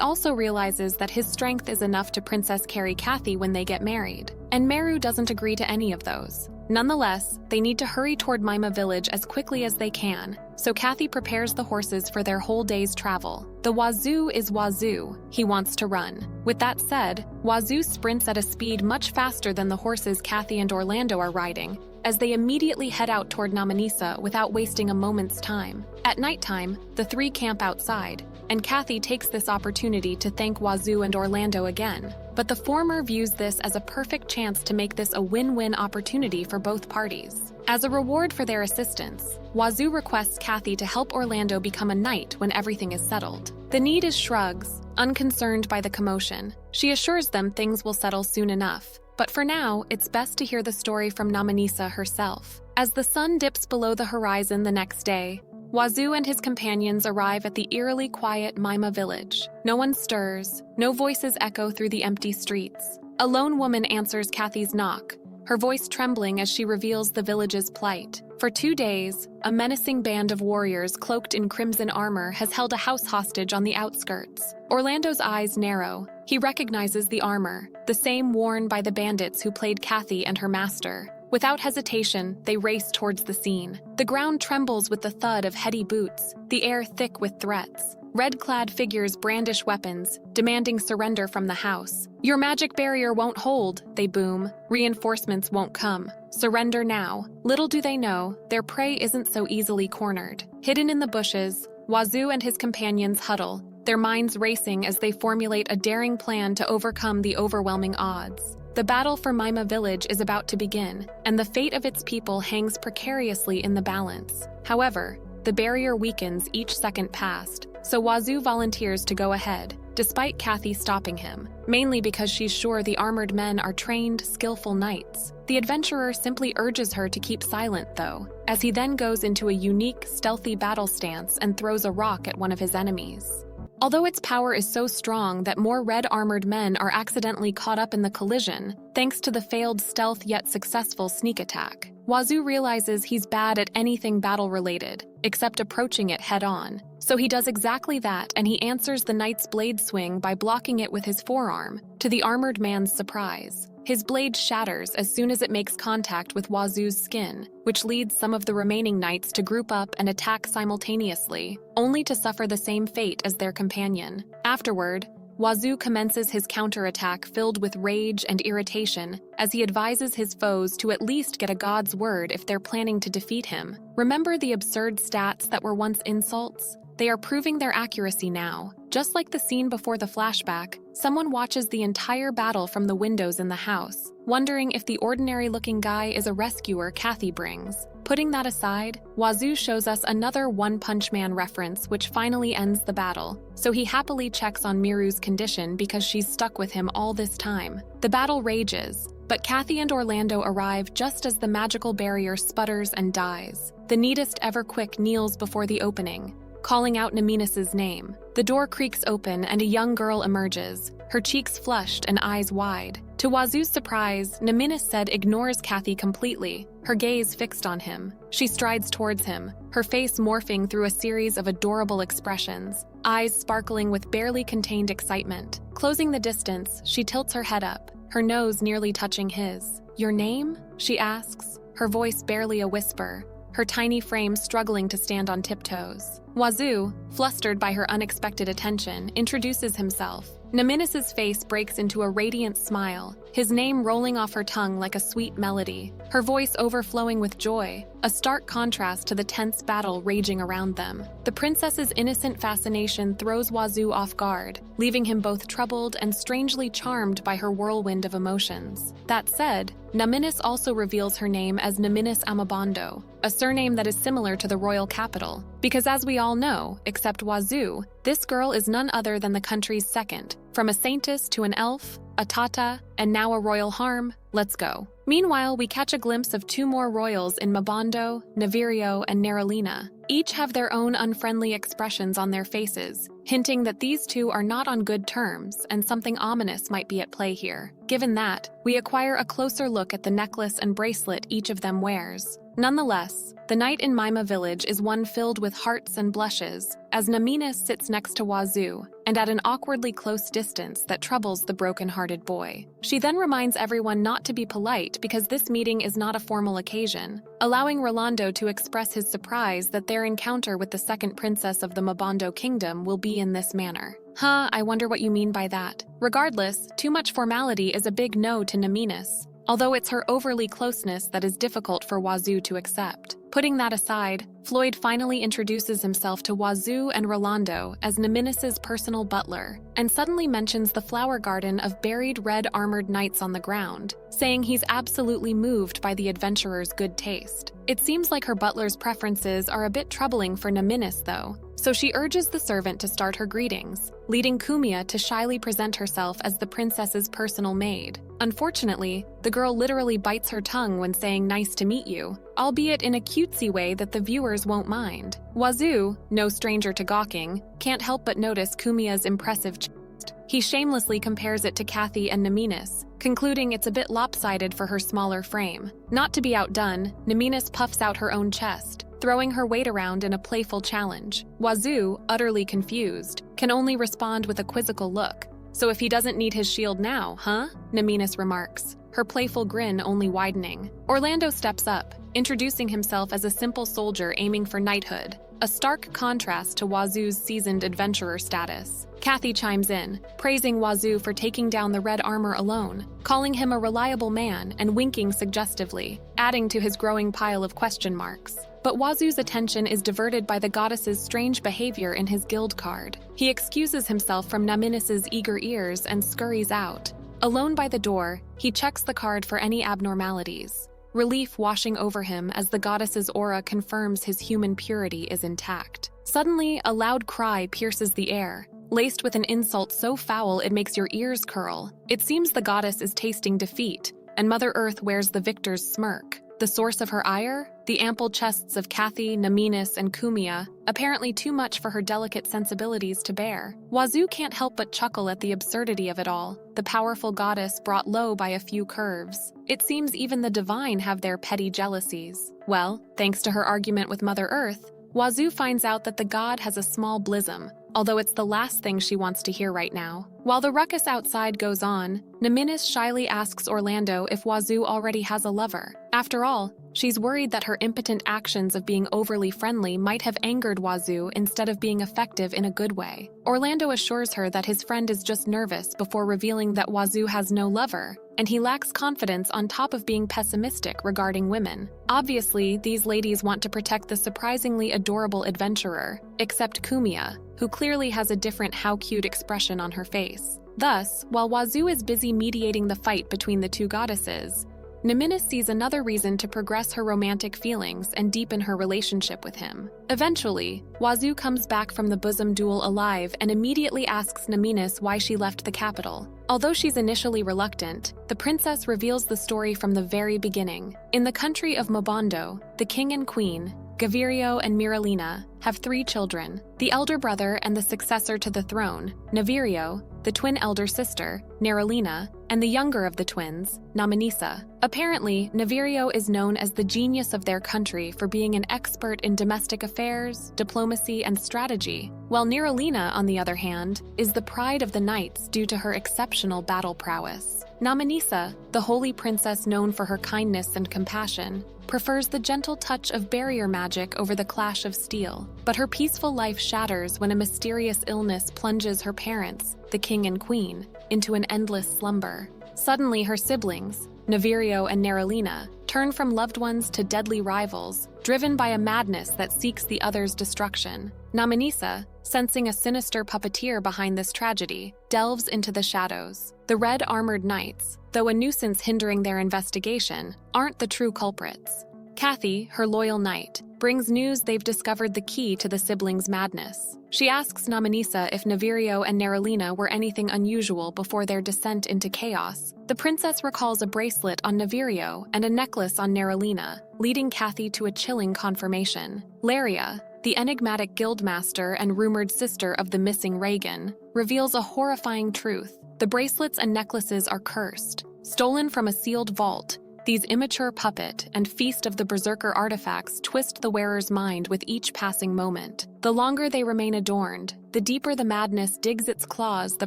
[SPEAKER 1] also realizes that his strength is enough to Princess carry Kathy when they get married. And Meru doesn't agree to any of those. Nonetheless, they need to hurry toward Mima village as quickly as they can, so Kathy prepares the horses for their whole day's travel. The Wazoo is Wazoo. He wants to run. With that said, Wazoo sprints at a speed much faster than the horses Kathy and Orlando are riding, as they immediately head out toward Namanisa without wasting a moment's time. At nighttime, the three camp outside, and Kathy takes this opportunity to thank Wazoo and Orlando again. But the former views this as a perfect chance to make this a win-win opportunity for both parties. As a reward for their assistance, Wazoo requests Kathy to help Orlando become a knight when everything is settled. The need is shrugs, unconcerned by the commotion. She assures them things will settle soon enough. But for now, it's best to hear the story from Namanisa herself. As the sun dips below the horizon the next day, Wazoo and his companions arrive at the eerily quiet manhwa village. No one stirs, no voices echo through the empty streets. A lone woman answers Kathy's knock, her voice trembling as she reveals the village's plight. For 2 days, a menacing band of warriors cloaked in crimson armor has held a house hostage on the outskirts. Orlando's eyes narrow. He recognizes the armor, the same worn by the bandits who played Kathy and her master. Without hesitation, they race towards the scene. The ground trembles with the thud of heady boots, the air thick with threats. Red-clad figures brandish weapons, demanding surrender from the house. "Your magic barrier won't hold," they boom. "Reinforcements won't come. Surrender now." Little do they know, their prey isn't so easily cornered. Hidden in the bushes, Wazoo and his companions huddle, their minds racing as they formulate a daring plan to overcome the overwhelming odds. The battle for manhwa village is about to begin, and the fate of its people hangs precariously in the balance. However, the barrier weakens each second passed, so Wazoo volunteers to go ahead, despite Kathy stopping him, mainly because she's sure the armored men are trained, skillful knights. The adventurer simply urges her to keep silent, though, as he then goes into a unique, stealthy battle stance and throws a rock at one of his enemies. Although its power is so strong that more red-armored men are accidentally caught up in the collision, thanks to the failed stealth yet successful sneak attack, Wazoo realizes he's bad at anything battle-related, except approaching it head-on. So he does exactly that, and he answers the knight's blade swing by blocking it with his forearm, to the armored man's surprise. His blade shatters as soon as it makes contact with Wazoo's skin, which leads some of the remaining knights to group up and attack simultaneously, only to suffer the same fate as their companion. Afterward, Wazoo commences his counterattack filled with rage and irritation as he advises his foes to at least get a god's word if they're planning to defeat him. Remember the absurd stats that were once insults? They are proving their accuracy now. Just like the scene before the flashback, someone watches the entire battle from the windows in the house, wondering if the ordinary-looking guy is a rescuer Kathy brings. Putting that aside, Wazoo shows us another One Punch Man reference which finally ends the battle, so he happily checks on Miru's condition because she's stuck with him all this time. The battle rages, but Kathy and Orlando arrive just as the magical barrier sputters and dies. The neatest ever quick kneels before the opening, calling out Namines's name. The door creaks open and a young girl emerges, her cheeks flushed and eyes wide. To Wazoo's surprise, Namines said ignores Kathy completely, her gaze fixed on him. She strides towards him, her face morphing through a series of adorable expressions, eyes sparkling with barely contained excitement. Closing the distance, she tilts her head up, her nose nearly touching his. "Your name?" she asks, her voice barely a whisper, her tiny frame struggling to stand on tiptoes. Wazoo, flustered by her unexpected attention, introduces himself. Namines's face breaks into a radiant smile, his name rolling off her tongue like a sweet melody, her voice overflowing with joy, a stark contrast to the tense battle raging around them. The princess's innocent fascination throws Wazoo off guard, leaving him both troubled and strangely charmed by her whirlwind of emotions. That said, Namines also reveals her name as Namines Amabando, a surname that is similar to the royal capital, because as we all know, except Wazoo, this girl is none other than the country's second. From a saintess to an elf, a tata, and now a royal harem, let's go. Meanwhile, we catch a glimpse of 2 more royals in Mabando, Navirio, and Neralina. Each have their own unfriendly expressions on their faces, hinting that these 2 are not on good terms and something ominous might be at play here. Given that, we acquire a closer look at the necklace and bracelet each of them wears. Nonetheless, the night in manhwa village is one filled with hearts and blushes, as Namines sits next to Wazoo, and at an awkwardly close distance that troubles the broken-hearted boy. She then reminds everyone not to be polite because this meeting is not a formal occasion, allowing Rolando to express his surprise that their encounter with the second princess of the Mabando kingdom will be in this manner. I wonder what you mean by that. Regardless, too much formality is a big no to Namines, although it's her overly closeness that is difficult for Wazoo to accept. Putting that aside, Floyd finally introduces himself to Wazoo and Rolando as Namines's personal butler, and suddenly mentions the flower garden of buried red-armored knights on the ground, saying he's absolutely moved by the adventurer's good taste. It seems like her butler's preferences are a bit troubling for Namines, though, so she urges the servant to start her greetings, leading Kumiya to shyly present herself as the princess's personal maid. Unfortunately, the girl literally bites her tongue when saying "nice to meet you," albeit in a cutesy way that the viewers won't mind. Wazoo, no stranger to gawking, can't help but notice Kumiya's impressive chest. He shamelessly compares it to Kathy and Naminis, concluding it's a bit lopsided for her smaller frame. Not to be outdone, Naminis puffs out her own chest, throwing her weight around in a playful challenge. Wazoo, utterly confused, can only respond with a quizzical look. "So if he doesn't need his shield now, huh?" Naminis remarks, her playful grin only widening. Orlando steps up, introducing himself as a simple soldier aiming for knighthood, a stark contrast to Wazoo's seasoned adventurer status. Kathy chimes in, praising Wazoo for taking down the red armor alone, calling him a reliable man and winking suggestively, adding to his growing pile of question marks. But Wazoo's attention is diverted by the goddess's strange behavior in his guild card. He excuses himself from Naminis' eager ears and scurries out. Alone by the door, he checks the card for any abnormalities, relief washing over him as the goddess's aura confirms his human purity is intact. Suddenly, a loud cry pierces the air, laced with an insult so foul it makes your ears curl. It seems the goddess is tasting defeat, and Mother Earth wears the victor's smirk. The source of her ire? The ample chests of Kathy, Naminis, and Kumiya, apparently too much for her delicate sensibilities to bear. Wazoo can't help but chuckle at the absurdity of it all, the powerful goddess brought low by a few curves. It seems even the divine have their petty jealousies. Well, thanks to her argument with Mother Earth, Wazoo finds out that the god has a small blism, although it's the last thing she wants to hear right now. While the ruckus outside goes on, Naminis shyly asks Orlando if Wazoo already has a lover. After all, she's worried that her impotent actions of being overly friendly might have angered Wazoo instead of being effective in a good way. Orlando assures her that his friend is just nervous before revealing that Wazoo has no lover, and he lacks confidence on top of being pessimistic regarding women. Obviously, these ladies want to protect the surprisingly adorable adventurer, except Kumiya, who clearly has a different how cute expression on her face. Thus, while Wazoo is busy mediating the fight between the two goddesses, Naminis sees another reason to progress her romantic feelings and deepen her relationship with him. Eventually, Wazoo comes back from the bosom duel alive and immediately asks Naminis why she left the capital. Although she's initially reluctant, the princess reveals the story from the very beginning. In the country of Mobondo, the king and queen, Gavirio and Miralina, have 3 children, the elder brother and the successor to the throne, Navirio, the twin elder sister, Neralina, and the younger of the twins, Namanisa. Apparently, Navirio is known as the genius of their country for being an expert in domestic affairs, diplomacy, and strategy, while Neralina, on the other hand, is the pride of the knights due to her exceptional battle prowess. Namanisa, the holy princess known for her kindness and compassion, prefers the gentle touch of barrier magic over the clash of steel, but her peaceful life shatters when a mysterious illness plunges her parents, the king and queen, into an endless slumber. Suddenly her siblings, Navirio and Neralina, turn from loved ones to deadly rivals, driven by a madness that seeks the other's destruction. Namanisa, sensing a sinister puppeteer behind this tragedy, delves into the shadows. The red armored knights, though a nuisance hindering their investigation, aren't the true culprits. Kathy, her loyal knight, brings news they've discovered the key to the siblings' madness. She asks Namanisa if Navirio and Neralina were anything unusual before their descent into chaos. The princess recalls a bracelet on Navirio and a necklace on Neralina, leading Kathy to a chilling confirmation. Laria, the enigmatic guildmaster and rumored sister of the missing Reagan, reveals a horrifying truth. The bracelets and necklaces are cursed. Stolen from a sealed vault, these immature puppet and feast of the berserker artifacts twist the wearer's mind with each passing moment. The longer they remain adorned, the deeper the madness digs its claws, the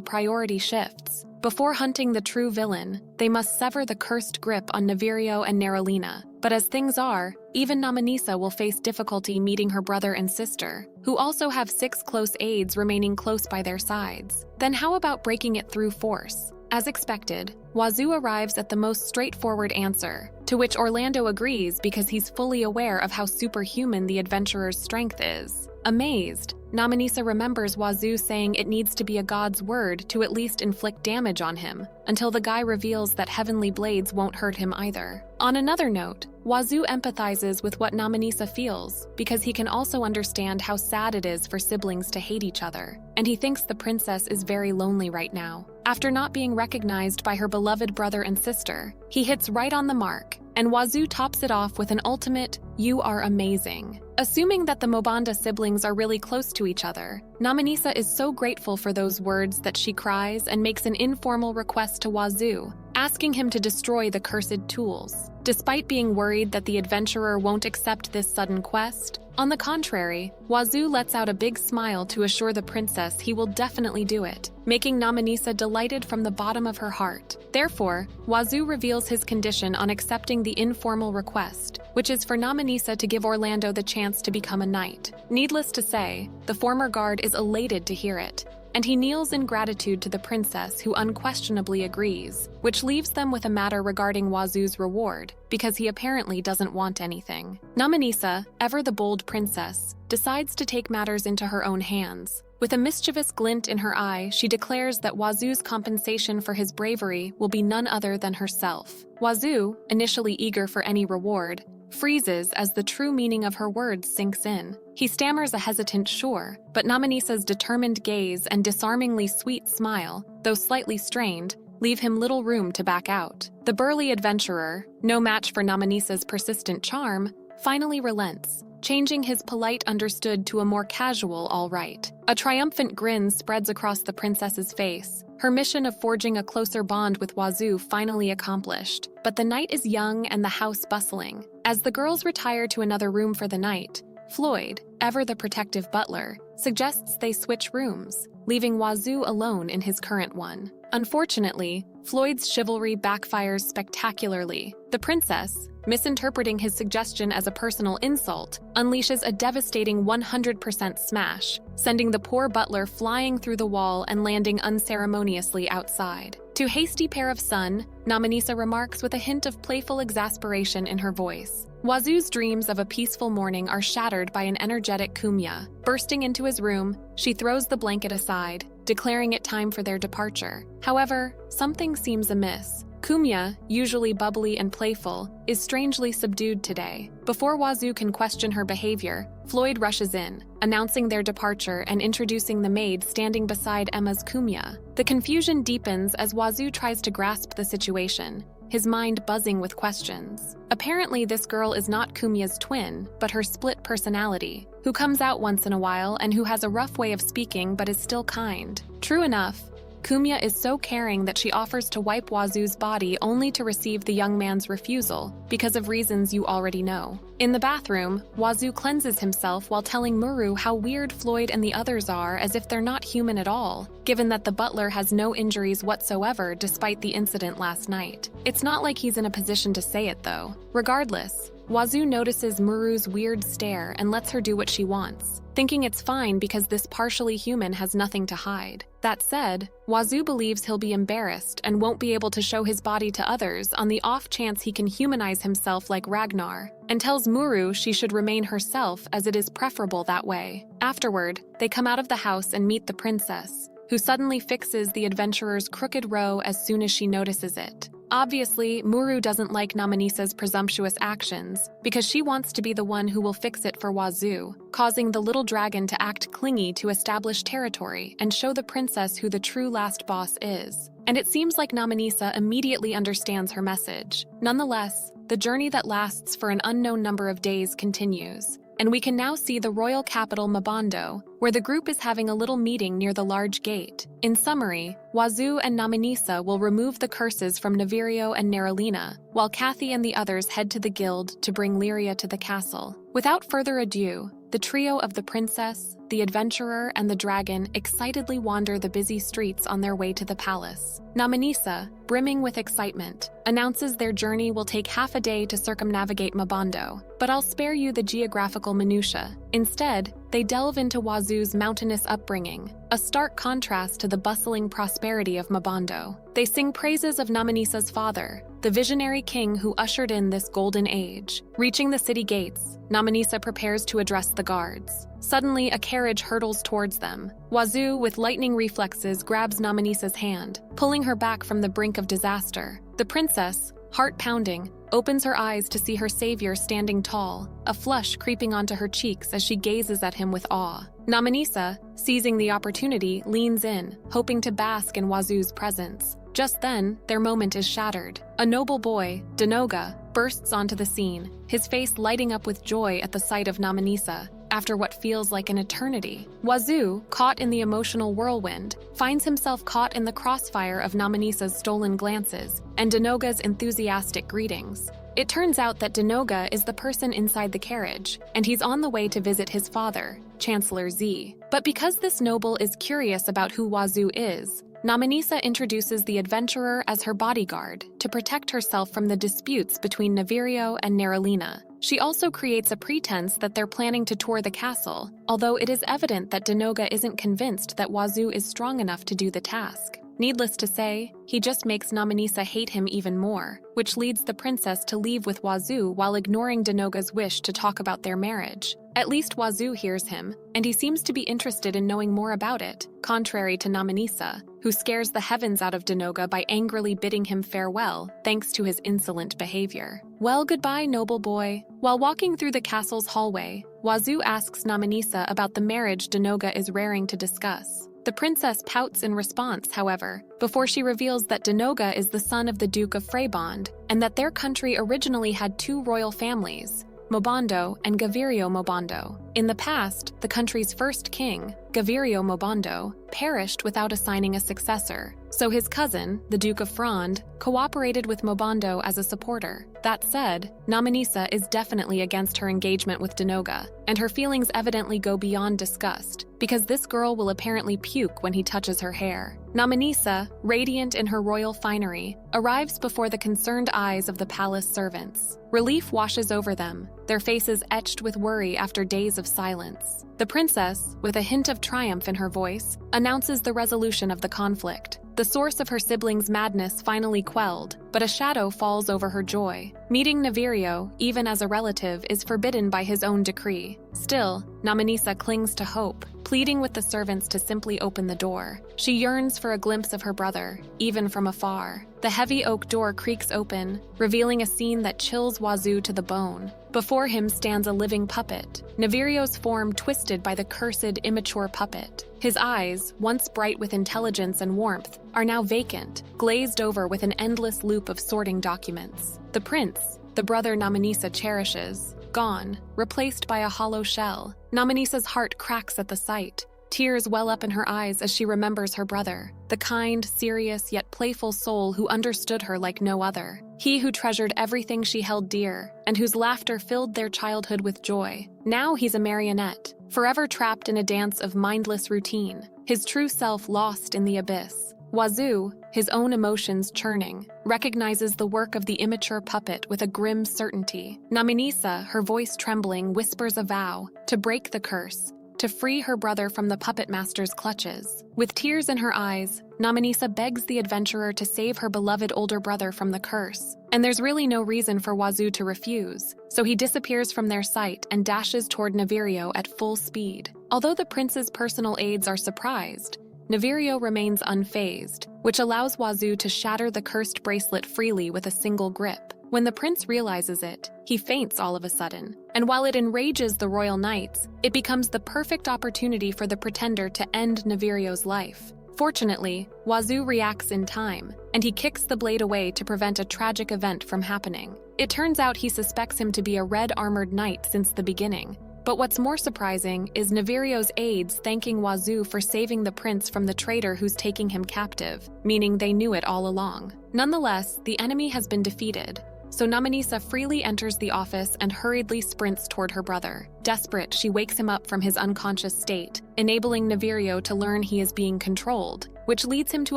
[SPEAKER 1] priority shifts. Before hunting the true villain, they must sever the cursed grip on Navirio and Neralina. But as things are, even Namanisa will face difficulty meeting her brother and sister, who also have 6 close aides remaining close by their sides. Then how about breaking it through force? As expected, Wazoo arrives at the most straightforward answer, to which Orlando agrees because he's fully aware of how superhuman the adventurer's strength is. Amazed, Namanisa remembers Wazoo saying it needs to be a god's word to at least inflict damage on him, until the guy reveals that heavenly blades won't hurt him either. On another note, Wazoo empathizes with what Namanisa feels because he can also understand how sad it is for siblings to hate each other, and he thinks the princess is very lonely right now. After not being recognized by her beloved brother and sister, he hits right on the mark, and Wazoo tops it off with an ultimate, "You are amazing." Assuming that the Mobanda siblings are really close to each other, Namanisa is so grateful for those words that she cries and makes an informal request to Wazoo, asking him to destroy the cursed tools. Despite being worried that the adventurer won't accept this sudden quest, on the contrary, Wazoo lets out a big smile to assure the princess he will definitely do it, making Namanisa delighted from the bottom of her heart. Therefore, Wazoo reveals his condition on accepting the informal request, which is for Namanisa to give Orlando the chance to become a knight. Needless to say, the former guard is elated to hear it, and he kneels in gratitude to the princess, who unquestionably agrees, which leaves them with a matter regarding Wazoo's reward, because he apparently doesn't want anything. Namanisa, ever the bold princess, decides to take matters into her own hands. With a mischievous glint in her eye, she declares that Wazoo's compensation for his bravery will be none other than herself. Wazoo, initially eager for any reward, freezes as the true meaning of her words sinks in. He stammers a hesitant sure, but Namanisa's determined gaze and disarmingly sweet smile, though slightly strained, leave him little room to back out. The burly adventurer, no match for Namanisa's persistent charm, finally relents, changing his polite understood to a more casual all right. A triumphant grin spreads across the princess's face, her mission of forging a closer bond with Wazoo finally accomplished. But the night is young and the house bustling. As the girls retire to another room for the night, Floyd, ever the protective butler, suggests they switch rooms, leaving Wazoo alone in his current one. Unfortunately, Floyd's chivalry backfires spectacularly. The princess, misinterpreting his suggestion as a personal insult, unleashes a devastating 100% smash, sending the poor butler flying through the wall and landing unceremoniously outside. To hasty pair of sun, Namanisa remarks with a hint of playful exasperation in her voice. Wazoo's dreams of a peaceful morning are shattered by an energetic Kumya. Bursting into his room, she throws the blanket aside, declaring it time for their departure. However, something seems amiss. Kumya, usually bubbly and playful, is strangely subdued today. Before Wazoo can question her behavior, Floyd rushes in, announcing their departure and introducing the maid standing beside Emma's Kumya. The confusion deepens as Wazoo tries to grasp the situation, his mind buzzing with questions. Apparently, this girl is not Kumya's twin, but her split personality, who comes out once in a while and who has a rough way of speaking but is still kind. True enough, Kumya is so caring that she offers to wipe Wazoo's body only to receive the young man's refusal, because of reasons you already know. In the bathroom, Wazoo cleanses himself while telling Muru how weird Floyd and the others are, as if they're not human at all, given that the butler has no injuries whatsoever despite the incident last night. It's not like he's in a position to say it though. Regardless, Wazoo notices Muru's weird stare and lets her do what she wants, thinking it's fine because this partially human has nothing to hide. That said, Wazoo believes he'll be embarrassed and won't be able to show his body to others on the off chance he can humanize himself like Ragnar, and tells Muru she should remain herself as it is preferable that way. Afterward, they come out of the house and meet the princess, who suddenly fixes the adventurer's crooked row as soon as she notices it. Obviously, Muru doesn't like Namanisa's presumptuous actions because she wants to be the one who will fix it for Wazoo, causing the little dragon to act clingy to establish territory and show the princess who the true last boss is. And it seems like Namanisa immediately understands her message. Nonetheless, the journey that lasts for an unknown number of days continues, and we can now see the royal capital Mabando, where the group is having a little meeting near the large gate. In summary, Wazoo and Namanisa will remove the curses from Navirio and Neralina, while Kathy and the others head to the guild to bring Lyria to the castle. Without further ado, the trio of the princess, the adventurer, and the dragon excitedly wander the busy streets on their way to the palace. Namanisa, brimming with excitement, announces their journey will take half a day to circumnavigate Mabando, but I'll spare you the geographical minutiae. Instead, they delve into Wazoo's mountainous upbringing, a stark contrast to the bustling prosperity of Mabando. They sing praises of Namanisa's father, the visionary king who ushered in this golden age. Reaching the city gates, Namanisa prepares to address the guards. Suddenly, a carriage hurtles towards them. Wazoo, with lightning reflexes, grabs Namanisa's hand, pulling her back from the brink of disaster. The princess, heart pounding, opens her eyes to see her savior standing tall, a flush creeping onto her cheeks as she gazes at him with awe. Namanisa, seizing the opportunity, leans in, hoping to bask in Wazoo's presence. Just then, their moment is shattered. A noble boy, Denoga, bursts onto the scene, his face lighting up with joy at the sight of Namanisa, after what feels like an eternity. Wazoo, caught in the emotional whirlwind, finds himself caught in the crossfire of Namanisa's stolen glances and Denoga's enthusiastic greetings. It turns out that Denoga is the person inside the carriage, and he's on the way to visit his father, Chancellor Z. But because this noble is curious about who Wazoo is, Namanisa introduces the adventurer as her bodyguard to protect herself from the disputes between Navirio and Neralina. She also creates a pretense that they're planning to tour the castle, although it is evident that Denoga isn't convinced that Wazoo is strong enough to do the task. Needless to say, he just makes Namanisa hate him even more, which leads the princess to leave with Wazoo while ignoring Denoga's wish to talk about their marriage. At least Wazoo hears him, and he seems to be interested in knowing more about it, contrary to Namanisa, who scares the heavens out of Denoga by angrily bidding him farewell thanks to his insolent behavior. Well, goodbye, noble boy. While walking through the castle's hallway, Wazoo asks Namanisa about the marriage Denoga is raring to discuss. The princess pouts in response, however, before she reveals that Denoga is the son of the Duke of Freybond, and that their country originally had two royal families, Mobondo and Gavirio Mobondo. In the past, the country's first king, Gavirio Mobondo, perished without assigning a successor, so his cousin, the Duke of Frond, cooperated with Mobondo as a supporter. That said, Namanisa is definitely against her engagement with Denoga, and her feelings evidently go beyond disgust, because this girl will apparently puke when he touches her hair. Namanisa, radiant in her royal finery, arrives before the concerned eyes of the palace servants. Relief washes over them, their faces etched with worry after days of silence. The princess, with a hint of triumph in her voice, announces the resolution of the conflict. The source of her siblings' madness finally quelled, but a shadow falls over her joy. Meeting Navirio, even as a relative, is forbidden by his own decree. Still, Namanisa clings to hope, pleading with the servants to simply open the door. She yearns for a glimpse of her brother, even from afar. The heavy oak door creaks open, revealing a scene that chills Wazoo to the bone. Before him stands a living puppet, Navirio's form twisted by the cursed, immature puppet. His eyes, once bright with intelligence and warmth, are now vacant, glazed over with an endless loop of sorting documents. The prince, the brother Namanisa cherishes, gone, replaced by a hollow shell. Namanisa's heart cracks at the sight. Tears well up in her eyes as she remembers her brother, the kind, serious, yet playful soul who understood her like no other. He who treasured everything she held dear, and whose laughter filled their childhood with joy. Now he's a marionette, forever trapped in a dance of mindless routine, his true self lost in the abyss. Wazoo, his own emotions churning, recognizes the work of the immature puppet with a grim certainty. Namanisa, her voice trembling, whispers a vow to break the curse, to free her brother from the puppet master's clutches. With tears in her eyes, Namanisa begs the adventurer to save her beloved older brother from the curse. And there's really no reason for Wazoo to refuse, so he disappears from their sight and dashes toward Navirio at full speed. Although the prince's personal aides are surprised, Navirio remains unfazed, which allows Wazoo to shatter the cursed bracelet freely with a single grip. When the prince realizes it, he faints all of a sudden, and while it enrages the royal knights, it becomes the perfect opportunity for the pretender to end Navirio's life. Fortunately, Wazoo reacts in time, and he kicks the blade away to prevent a tragic event from happening. It turns out he suspects him to be a red-armored knight since the beginning. But what's more surprising is Navirio's aides thanking Wazoo for saving the prince from the traitor who's taking him captive, meaning they knew it all along. Nonetheless, the enemy has been defeated, so Namanisa freely enters the office and hurriedly sprints toward her brother. Desperate, she wakes him up from his unconscious state, enabling Navirio to learn he is being controlled, which leads him to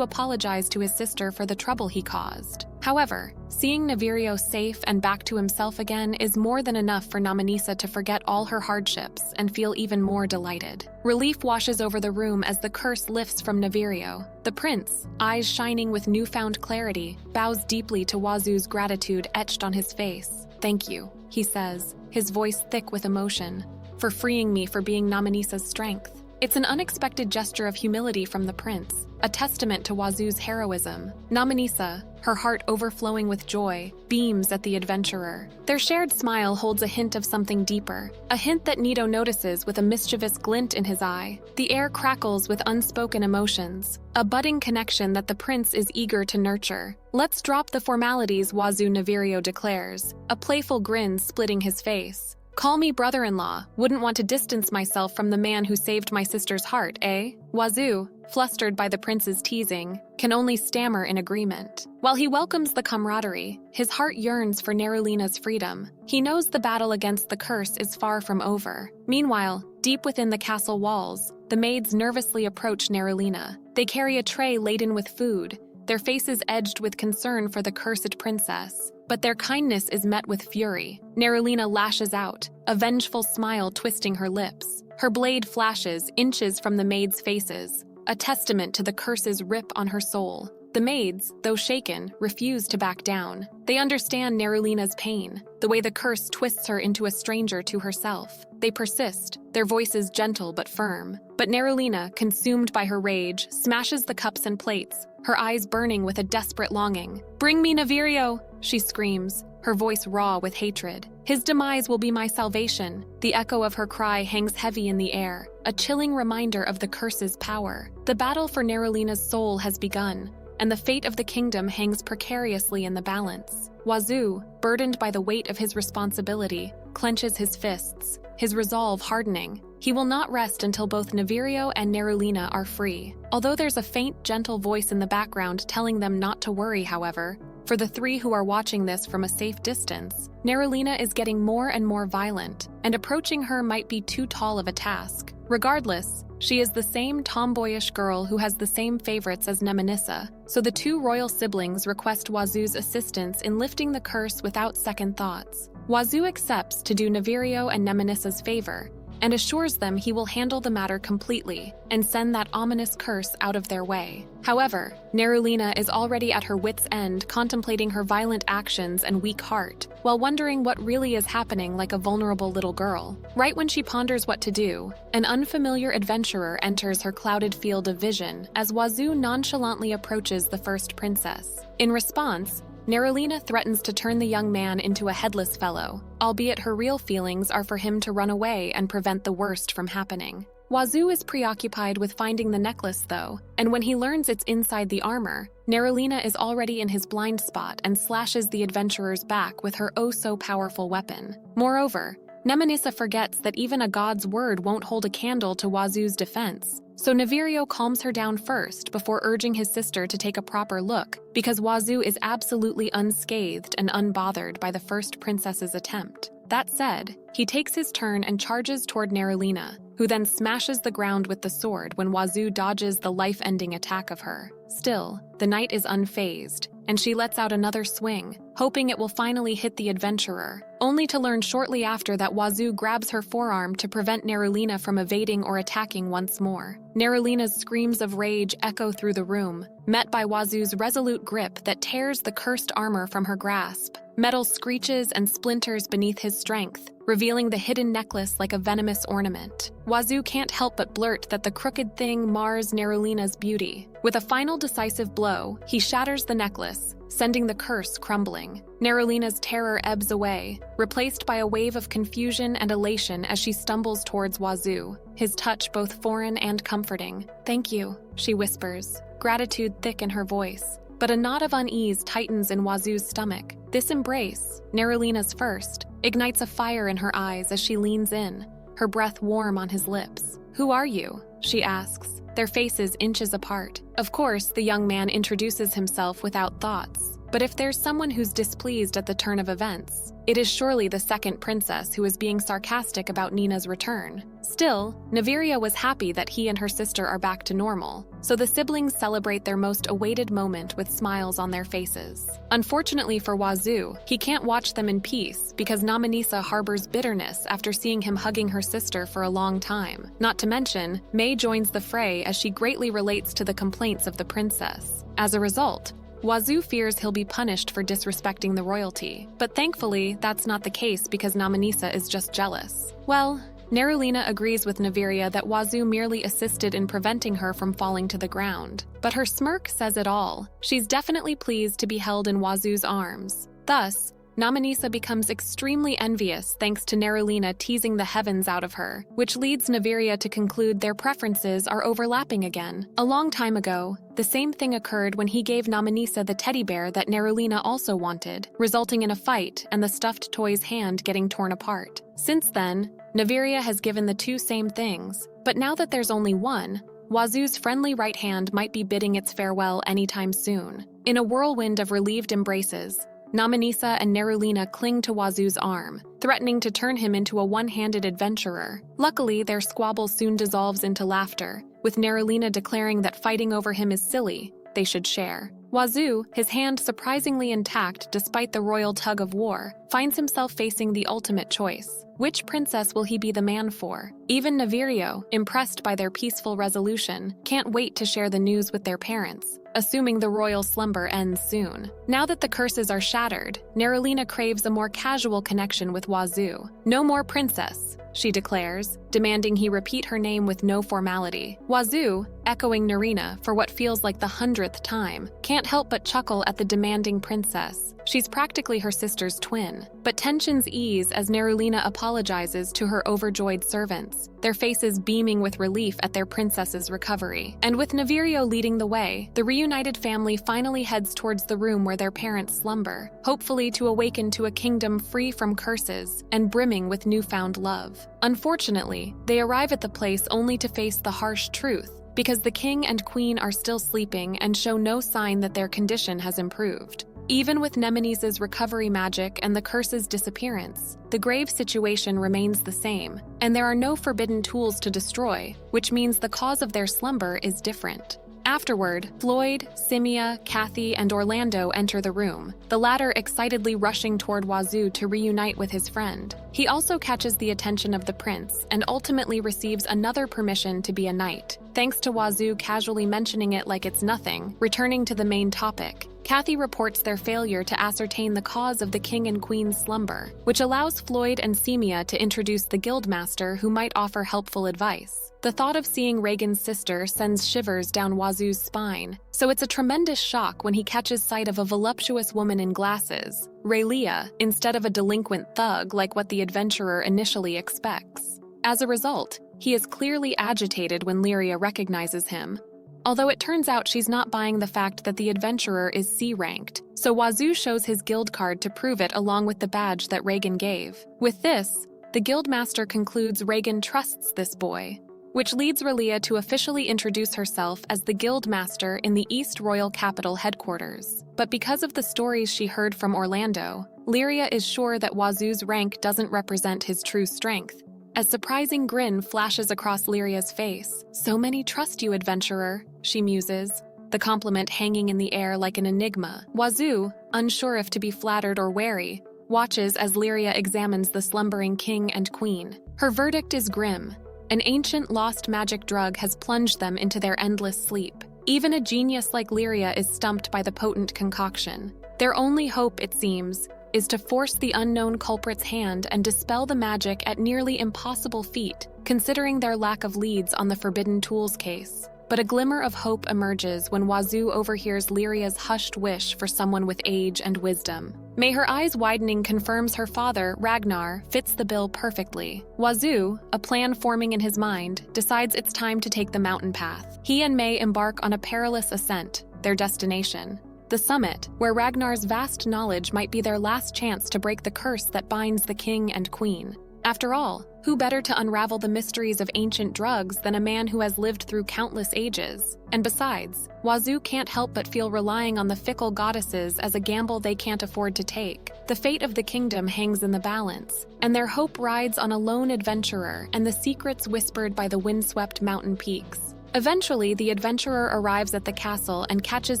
[SPEAKER 1] apologize to his sister for the trouble he caused. However, seeing Navirio safe and back to himself again is more than enough for Namanisa to forget all her hardships and feel even more delighted. Relief washes over the room as the curse lifts from Navirio. The prince, eyes shining with newfound clarity, bows deeply to Wazoo's gratitude etched on his face. "Thank you," he says, his voice thick with emotion.
[SPEAKER 2] for freeing me for being Namanisa's strength. It's an unexpected gesture of humility from the prince, a testament to Wazu's heroism. Namanisa, her heart overflowing with joy, beams at the adventurer. Their shared smile holds a hint of something deeper, a hint that Nito notices with a mischievous glint in his eye. The air crackles with unspoken emotions, a budding connection that the prince is eager to nurture. "Let's drop the formalities," Wazu Navirio declares, a playful grin splitting his face. "Call me brother-in-law. Wouldn't want to distance myself from the man who saved my sister's heart, eh?" Wazu, flustered by the prince's teasing, can only stammer in agreement. While he welcomes the camaraderie, his heart yearns for Nerulina's freedom. He knows the battle against the curse is far from over. Meanwhile, deep within the castle walls, the maids nervously approach Nerulina. They carry a tray laden with food, their faces edged with concern for the cursed princess. But their kindness is met with fury. Nerulina lashes out, a vengeful smile twisting her lips. Her blade flashes inches from the maids' faces, a testament to the curse's rip on her soul. The maids, though shaken, refuse to back down. They understand Nerulina's pain, the way the curse twists her into a stranger to herself. They persist, their voices gentle but firm. But Nerulina, consumed by her rage, smashes the cups and plates, her eyes burning with a desperate longing. "Bring me Navirio!" she screams, her voice raw with hatred. "His demise will be my salvation." The echo of her cry hangs heavy in the air, a chilling reminder of the curse's power. The battle for Nerulina's soul has begun, and the fate of the kingdom hangs precariously in the balance. Wazu, burdened by the weight of his responsibility, clenches his fists, his resolve hardening. He will not rest until both Navirio and Nerulina are free. Although there's a faint, gentle voice in the background telling them not to worry, however, for the three who are watching this from a safe distance, Nerulina is getting more and more violent, and approaching her might be too tall of a task. Regardless, she is the same tomboyish girl who has the same favorites as Namanisa, so the two royal siblings request Wazu's assistance in lifting the curse without second thoughts. Wazu accepts to do Navirio and Namanisa's favor, and assures them he will handle the matter completely and send that ominous curse out of their way. However, Nerulina is already at her wit's end, contemplating her violent actions and weak heart, while wondering what really is happening like a vulnerable little girl. Right when she ponders what to do, an unfamiliar adventurer enters her clouded field of vision as Wazu nonchalantly approaches the first princess. In response, Nerulina threatens to turn the young man into a headless fellow, albeit her real feelings are for him to run away and prevent the worst from happening. Wazu is preoccupied with finding the necklace, though, and when he learns it's inside the armor, Nerulina is already in his blind spot and slashes the adventurer's back with her oh-so-powerful weapon. Moreover, Namanisa forgets that even a god's word won't hold a candle to Wazu's defense, so Navirio calms her down first before urging his sister to take a proper look, because Wazu is absolutely unscathed and unbothered by the first princess's attempt. That said, he takes his turn and charges toward Nerulina, who then smashes the ground with the sword when Wazu dodges the life-ending attack of her. Still, the knight is unfazed, and she lets out another swing, hoping it will finally hit the adventurer, only to learn shortly after that Wazu grabs her forearm to prevent Nerulina from evading or attacking once more. Nerulina's screams of rage echo through the room, met by Wazu's resolute grip that tears the cursed armor from her grasp. Metal screeches and splinters beneath his strength, revealing the hidden necklace like a venomous ornament. Wazu can't help but blurt that the crooked thing mars Nerulina's beauty. With a final decisive blow, he shatters the necklace, sending the curse crumbling. Nerulina's terror ebbs away, replaced by a wave of confusion and elation as she stumbles towards Wazu, his touch both foreign and comforting. "Thank you," she whispers, gratitude thick in her voice. But a knot of unease tightens in Wazu's stomach. This embrace, Nerulina's first, ignites a fire in her eyes as she leans in, her breath warm on his lips. "Who are you?" she asks, their faces inches apart. Of course, the young man introduces himself without thoughts. But if there's someone who's displeased at the turn of events, it is surely the second princess who is being sarcastic about Nina's return. Still, Navirio was happy that he and her sister are back to normal, so the siblings celebrate their most awaited moment with smiles on their faces. Unfortunately for Wazu, he can't watch them in peace because Namanisa harbors bitterness after seeing him hugging her sister for a long time. Not to mention, Mei joins the fray as she greatly relates to the complaints of the princess. As a result, Wazu fears he'll be punished for disrespecting the royalty, but thankfully, that's not the case because Namanisa is just jealous. Well, Nerulina agrees with Neveria that Wazoo merely assisted in preventing her from falling to the ground. But her smirk says it all. She's definitely pleased to be held in Wazoo's arms. Thus, Namanisa becomes extremely envious thanks to Nerulina teasing the heavens out of her, which leads Neveria to conclude their preferences are overlapping again. A long time ago, the same thing occurred when he gave Namanisa the teddy bear that Nerulina also wanted, resulting in a fight and the stuffed toy's hand getting torn apart. Since then, Neveria has given the two same things, but now that there's only one, Wazoo's friendly right hand might be bidding its farewell anytime soon. In a whirlwind of relieved embraces, Namanisa and Nerulina cling to Wazoo's arm, threatening to turn him into a one-handed adventurer. Luckily, their squabble soon dissolves into laughter, with Nerulina declaring that fighting over him is silly, they should share. Wazoo, his hand surprisingly intact despite the royal tug of war, finds himself facing the ultimate choice. Which princess will he be the man for? Even Neverio, impressed by their peaceful resolution, can't wait to share the news with their parents, assuming the royal slumber ends soon. Now that the curses are shattered, Nerulina craves a more casual connection with Wazoo. No more princess, she declares, demanding he repeat her name with no formality. Wazoo, echoing Nerina for what feels like the 100th time, can't help but chuckle at the demanding princess. She's practically her sister's twin. But tensions ease as Nerulina apologizes to her overjoyed servants, their faces beaming with relief at their princess's recovery. And with Neverio leading the way, the reunited family finally heads towards the room where their parents slumber, hopefully to awaken to a kingdom free from curses and brimming with newfound love. Unfortunately, they arrive at the place only to face the harsh truth, because the king and queen are still sleeping and show no sign that their condition has improved. Even with Nemenise's recovery magic and the curse's disappearance, the grave situation remains the same, and there are no forbidden tools to destroy, which means the cause of their slumber is different. Afterward, Floyd, Simia, Kathy, and Orlando enter the room, the latter excitedly rushing toward Wazoo to reunite with his friend. He also catches the attention of the prince and ultimately receives another permission to be a knight, thanks to Wazoo casually mentioning it like it's nothing. Returning to the main topic, Kathy reports their failure to ascertain the cause of the king and queen's slumber, which allows Floyd and Simia to introduce the guildmaster who might offer helpful advice. The thought of seeing Reagan's sister sends shivers down Wazoo's spine, so it's a tremendous shock when he catches sight of a voluptuous woman in glasses, Raylia, instead of a delinquent thug like what the adventurer initially expects. As a result, he is clearly agitated when Lyria recognizes him, although it turns out she's not buying the fact that the adventurer is C-ranked, so Wazoo shows his guild card to prove it along with the badge that Reagan gave. With this, the guildmaster concludes Reagan trusts this boy, which leads Raylia to officially introduce herself as the guildmaster in the East Royal Capital headquarters. But because of the stories she heard from Orlando, Lyria is sure that Wazoo's rank doesn't represent his true strength. A surprising grin flashes across Lyria's face. "So many trust you, adventurer," she muses, the compliment hanging in the air like an enigma. Wazoo, unsure if to be flattered or wary, watches as Lyria examines the slumbering king and queen. Her verdict is grim. An ancient lost magic drug has plunged them into their endless sleep. Even a genius like Lyria is stumped by the potent concoction. Their only hope, it seems, is to force the unknown culprit's hand and dispel the magic at nearly impossible feat, considering their lack of leads on the Forbidden Tools case. But a glimmer of hope emerges when Wazoo overhears Lyria's hushed wish for someone with age and wisdom. May her eyes widening confirms her father, Ragnar, fits the bill perfectly. Wazoo, a plan forming in his mind, decides it's time to take the mountain path. He and May embark on a perilous ascent, their destination. The summit, where Ragnar's vast knowledge might be their last chance to break the curse that binds the king and queen. After all, who better to unravel the mysteries of ancient drugs than a man who has lived through countless ages? And besides, Wazoo can't help but feel relying on the fickle goddesses as a gamble they can't afford to take. The fate of the kingdom hangs in the balance, and their hope rides on a lone adventurer and the secrets whispered by the windswept mountain peaks. Eventually, the adventurer arrives at the castle and catches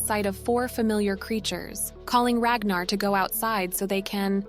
[SPEAKER 2] sight of 4 familiar creatures, calling Ragnar to go outside so they can,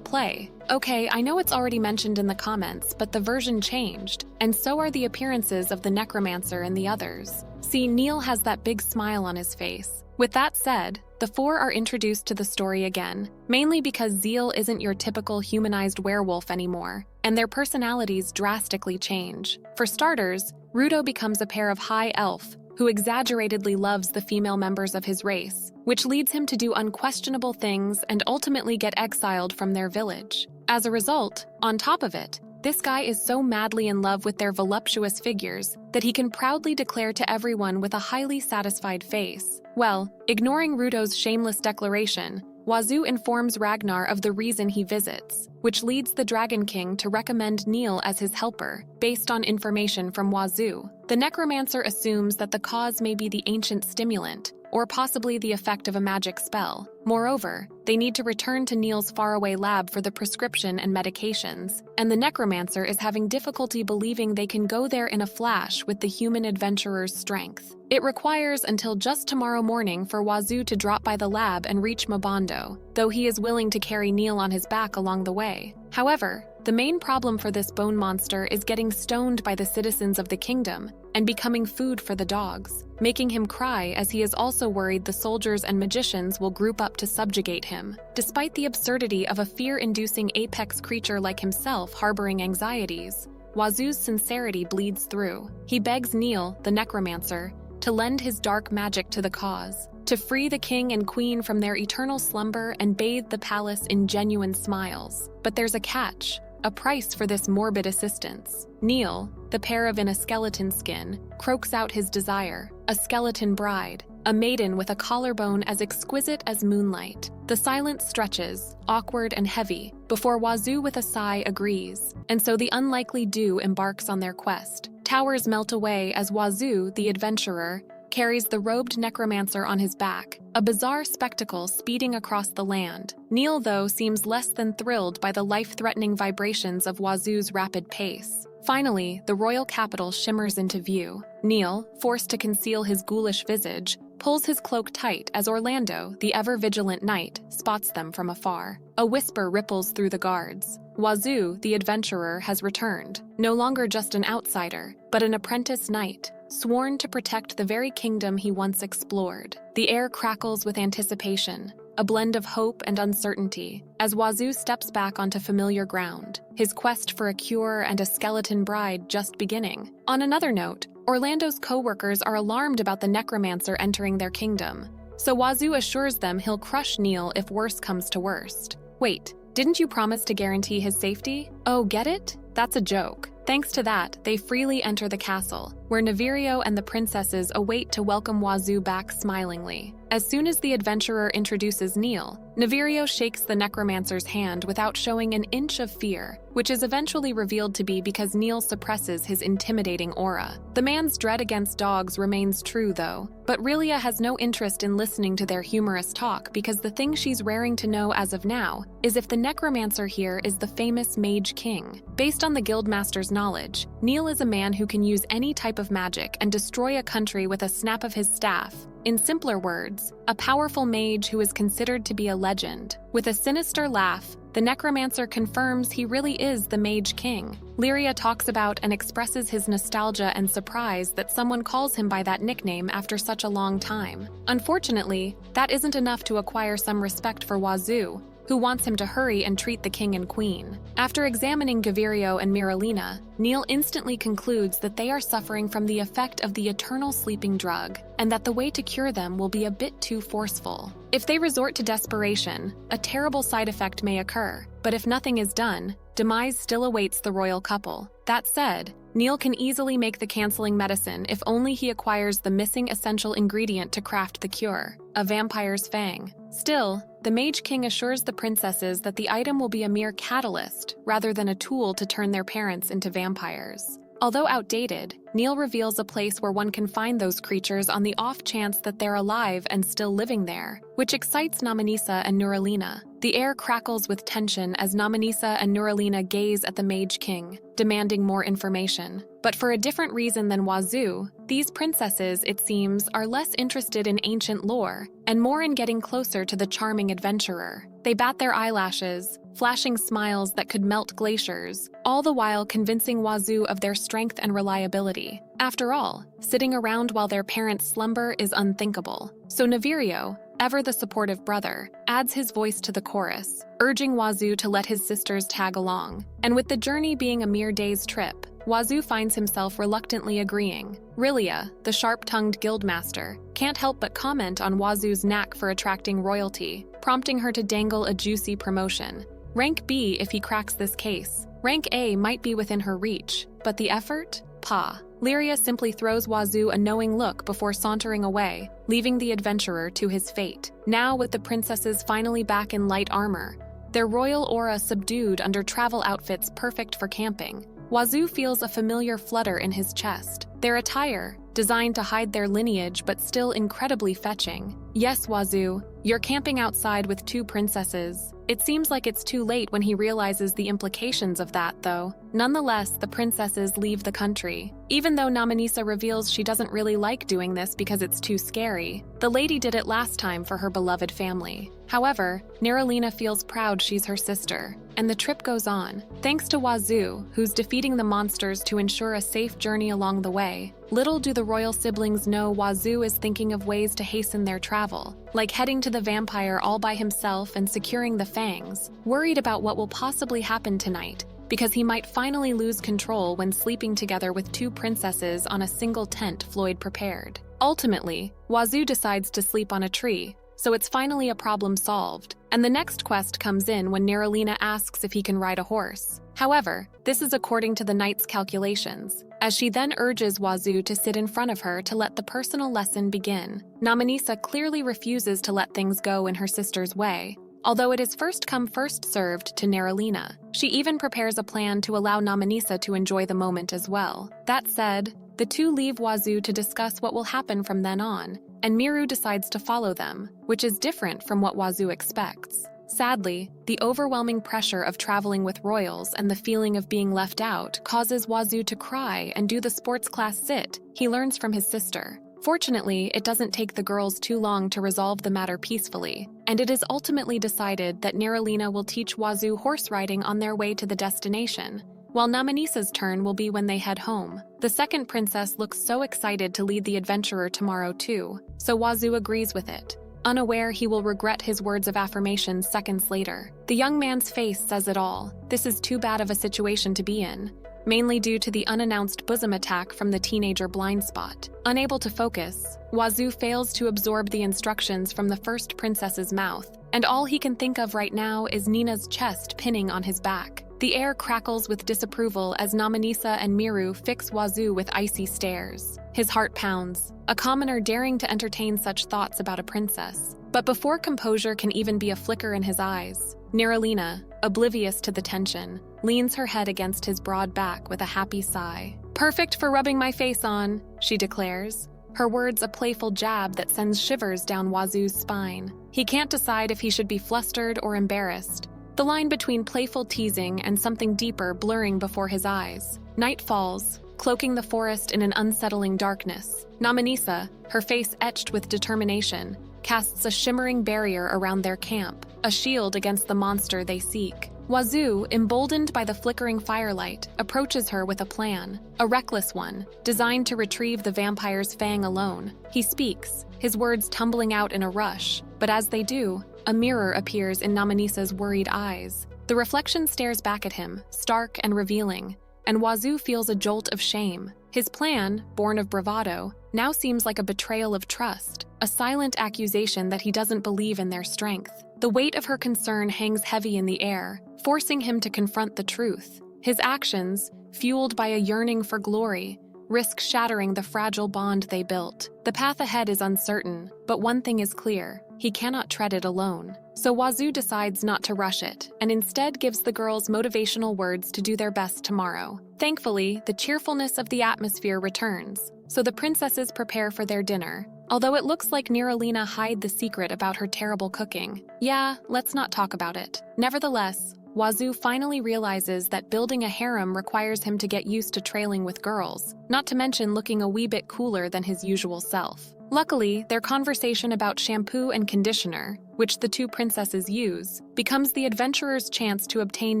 [SPEAKER 2] play. Okay, I know it's already mentioned in the comments, but the version changed, and so are the appearances of the necromancer and the others. See, Neil has that big smile on his face. With that said, the 4 are introduced to the story again, mainly because Zeal isn't your typical humanized werewolf anymore. and their personalities drastically change. For starters, Rudo becomes a pair of high elf who exaggeratedly loves the female members of his race, which leads him to do unquestionable things and ultimately get exiled from their village. As a result, on top of it, this guy is so madly in love with their voluptuous figures that he can proudly declare to everyone with a highly satisfied face. Well, ignoring Rudo's shameless declaration, Wazoo informs Ragnar of the reason he visits, which leads the Dragon King to recommend Neil as his helper, based on information from Wazoo. The necromancer assumes that the cause may be the ancient stimulant, or possibly the effect of a magic spell. Moreover, they need to return to Neil's faraway lab for the prescription and medications, and the necromancer is having difficulty believing they can go there in a flash with the human adventurer's strength. It requires until just tomorrow morning for Wazoo to drop by the lab and reach Mabando, though he is willing to carry Neil on his back along the way. However, the main problem for this bone monster is getting stoned by the citizens of the kingdom and becoming food for the dogs, making him cry as he is also worried the soldiers and magicians will group up to subjugate him. Despite the absurdity of a fear-inducing apex creature like himself harboring anxieties, Wazoo's sincerity bleeds through. He begs Neil, the necromancer, to lend his dark magic to the cause, to free the king and queen from their eternal slumber and bathe the palace in genuine smiles. But there's a catch, a price for this morbid assistance. Neil, the paragon in a skeleton skin, croaks out his desire, a skeleton bride, a maiden with a collarbone as exquisite as moonlight. The silence stretches, awkward and heavy, before Wazoo with a sigh agrees, and so the unlikely two embarks on their quest. Towers melt away as Wazoo, the adventurer, carries the robed necromancer on his back, a bizarre spectacle speeding across the land. Neil, though, seems less than thrilled by the life-threatening vibrations of Wazoo's rapid pace. Finally, the royal capital shimmers into view. Neil, forced to conceal his ghoulish visage, pulls his cloak tight as Orlando, the ever-vigilant knight, spots them from afar. A whisper ripples through the guards. Wazoo, the adventurer, has returned, no longer just an outsider, but an apprentice knight, sworn to protect the very kingdom he once explored. The air crackles with anticipation, a blend of hope and uncertainty, as Wazoo steps back onto familiar ground, his quest for a cure and a skeleton bride just beginning. On another note, Orlando's co-workers are alarmed about the necromancer entering their kingdom, so Wazoo assures them he'll crush Neil if worse comes to worst. Wait, didn't you promise to guarantee his safety? Oh, get it? That's a joke. Thanks to that, they freely enter the castle, where Navirio and the princesses await to welcome Wazoo back smilingly. As soon as the adventurer introduces Neil, Navirio shakes the necromancer's hand without showing an inch of fear, which is eventually revealed to be because Neil suppresses his intimidating aura. The man's dread against dogs remains true, though, but Relia has no interest in listening to their humorous talk because the thing she's raring to know as of now is if the necromancer here is the famous Mage King. Based on the guildmaster's knowledge, Neil is a man who can use any type of magic and destroy a country with a snap of his staff. In simpler words, a powerful mage who is considered to be a legend. With a sinister laugh, the necromancer confirms he really is the Mage King. Lyria talks about and expresses his nostalgia and surprise that someone calls him by that nickname after such a long time. Unfortunately, that isn't enough to acquire some respect for Wazoo, who wants him to hurry and treat the king and queen. After examining Gavirio and Miralina, Neil instantly concludes that they are suffering from the effect of the eternal sleeping drug, and that the way to cure them will be a bit too forceful. If they resort to desperation, a terrible side effect may occur, but if nothing is done, demise still awaits the royal couple. That said, Neil can easily make the canceling medicine if only he acquires the missing essential ingredient to craft the cure, a vampire's fang. Still, the Mage King assures the princesses that the item will be a mere catalyst rather than a tool to turn their parents into vampires. Although outdated, Neil reveals a place where one can find those creatures on the off chance that they're alive and still living there, which excites Namanisa and Nuralina. The air crackles with tension as Namanisa and Nuralina gaze at the Mage King, demanding more information. But for a different reason than Wazoo, these princesses, it seems, are less interested in ancient lore and more in getting closer to the charming adventurer. They bat their eyelashes, flashing smiles that could melt glaciers, all the while convincing Wazoo of their strength and reliability. After all, sitting around while their parents slumber is unthinkable. So Navirio, ever the supportive brother, adds his voice to the chorus, urging Wazoo to let his sisters tag along. And with the journey being a mere day's trip, Wazoo finds himself reluctantly agreeing. Rilia, the sharp-tongued guildmaster, can't help but comment on Wazoo's knack for attracting royalty, prompting her to dangle a juicy promotion. Rank B if he cracks this case. Rank A might be within her reach, but the effort? Pa. Lyria simply throws Wazoo a knowing look before sauntering away, leaving the adventurer to his fate. Now with the princesses finally back in light armor, their royal aura subdued under travel outfits perfect for camping, Wazoo feels a familiar flutter in his chest. Their attire, designed to hide their lineage but still incredibly fetching. Yes, Wazoo, you're camping outside with 2 princesses. It seems like it's too late when he realizes the implications of that, though. Nonetheless, the princesses leave the country. Even though Namanisa reveals she doesn't really like doing this because it's too scary, the lady did it last time for her beloved family. However, Neralina feels proud she's her sister, and the trip goes on. Thanks to Wazoo, who's defeating the monsters to ensure a safe journey along the way, little do the royal siblings know Wazoo is thinking of ways to hasten their travel, like heading to the vampire all by himself and securing the fangs, worried about what will possibly happen tonight, because he might finally lose control when sleeping together with 2 princesses on a single tent Floyd prepared. Ultimately, Wazoo decides to sleep on a tree, so it's finally a problem solved, and the next quest comes in when Neralina asks if he can ride a horse. However, this is according to the knight's calculations, as she then urges Wazoo to sit in front of her to let the personal lesson begin. Namanisa clearly refuses to let things go in her sister's way, although it is first come first served to Neralina. She even prepares a plan to allow Namanisa to enjoy the moment as well. That said, the 2 leave Wazoo to discuss what will happen from then on, and Miru decides to follow them, which is different from what Wazoo expects. Sadly, the overwhelming pressure of traveling with royals and the feeling of being left out causes Wazoo to cry and do the sports class sit he learns from his sister. Fortunately, it doesn't take the girls too long to resolve the matter peacefully, and it is ultimately decided that Neralina will teach Wazoo horse riding on their way to the destination, while Namanisa's turn will be when they head home. The second princess looks so excited to lead the adventurer tomorrow too, so Wazoo agrees with it, unaware he will regret his words of affirmation seconds later. The young man's face says it all. This is too bad of a situation to be in, mainly due to the unannounced bosom attack from the teenager blind spot. Unable to focus, Wazoo fails to absorb the instructions from the first princess's mouth, and all he can think of right now is Nina's chest pinning on his back. The air crackles with disapproval as Namanisa and Miru fix Wazoo with icy stares. His heart pounds, a commoner daring to entertain such thoughts about a princess. But before composure can even be a flicker in his eyes, Neralina, oblivious to the tension, leans her head against his broad back with a happy sigh. "Perfect for rubbing my face on," she declares, her words a playful jab that sends shivers down Wazoo's spine. He can't decide if he should be flustered or embarrassed, the line between playful teasing and something deeper blurring before his eyes. Night falls, cloaking the forest in an unsettling darkness. Namanisa, her face etched with determination, casts a shimmering barrier around their camp, a shield against the monster they seek. Wazoo, emboldened by the flickering firelight, approaches her with a plan, a reckless one, designed to retrieve the vampire's fang alone. He speaks, his words tumbling out in a rush, but as they do, a mirror appears in Namanisa's worried eyes. The reflection stares back at him, stark and revealing, and Wazoo feels a jolt of shame. His plan, born of bravado, now seems like a betrayal of trust, a silent accusation that he doesn't believe in their strength. The weight of her concern hangs heavy in the air, forcing him to confront the truth. His actions, fueled by a yearning for glory, risk shattering the fragile bond they built. The path ahead is uncertain, but one thing is clear: he cannot tread it alone. So Wazoo decides not to rush it, and instead gives the girls motivational words to do their best tomorrow. Thankfully, the cheerfulness of the atmosphere returns, so the princesses prepare for their dinner. Although it looks like Neralina hid the secret about her terrible cooking. Yeah, let's not talk about it. Nevertheless, Wazoo finally realizes that building a harem requires him to get used to trailing with girls, not to mention looking a wee bit cooler than his usual self. Luckily, their conversation about shampoo and conditioner, which the 2 princesses use, becomes the adventurer's chance to obtain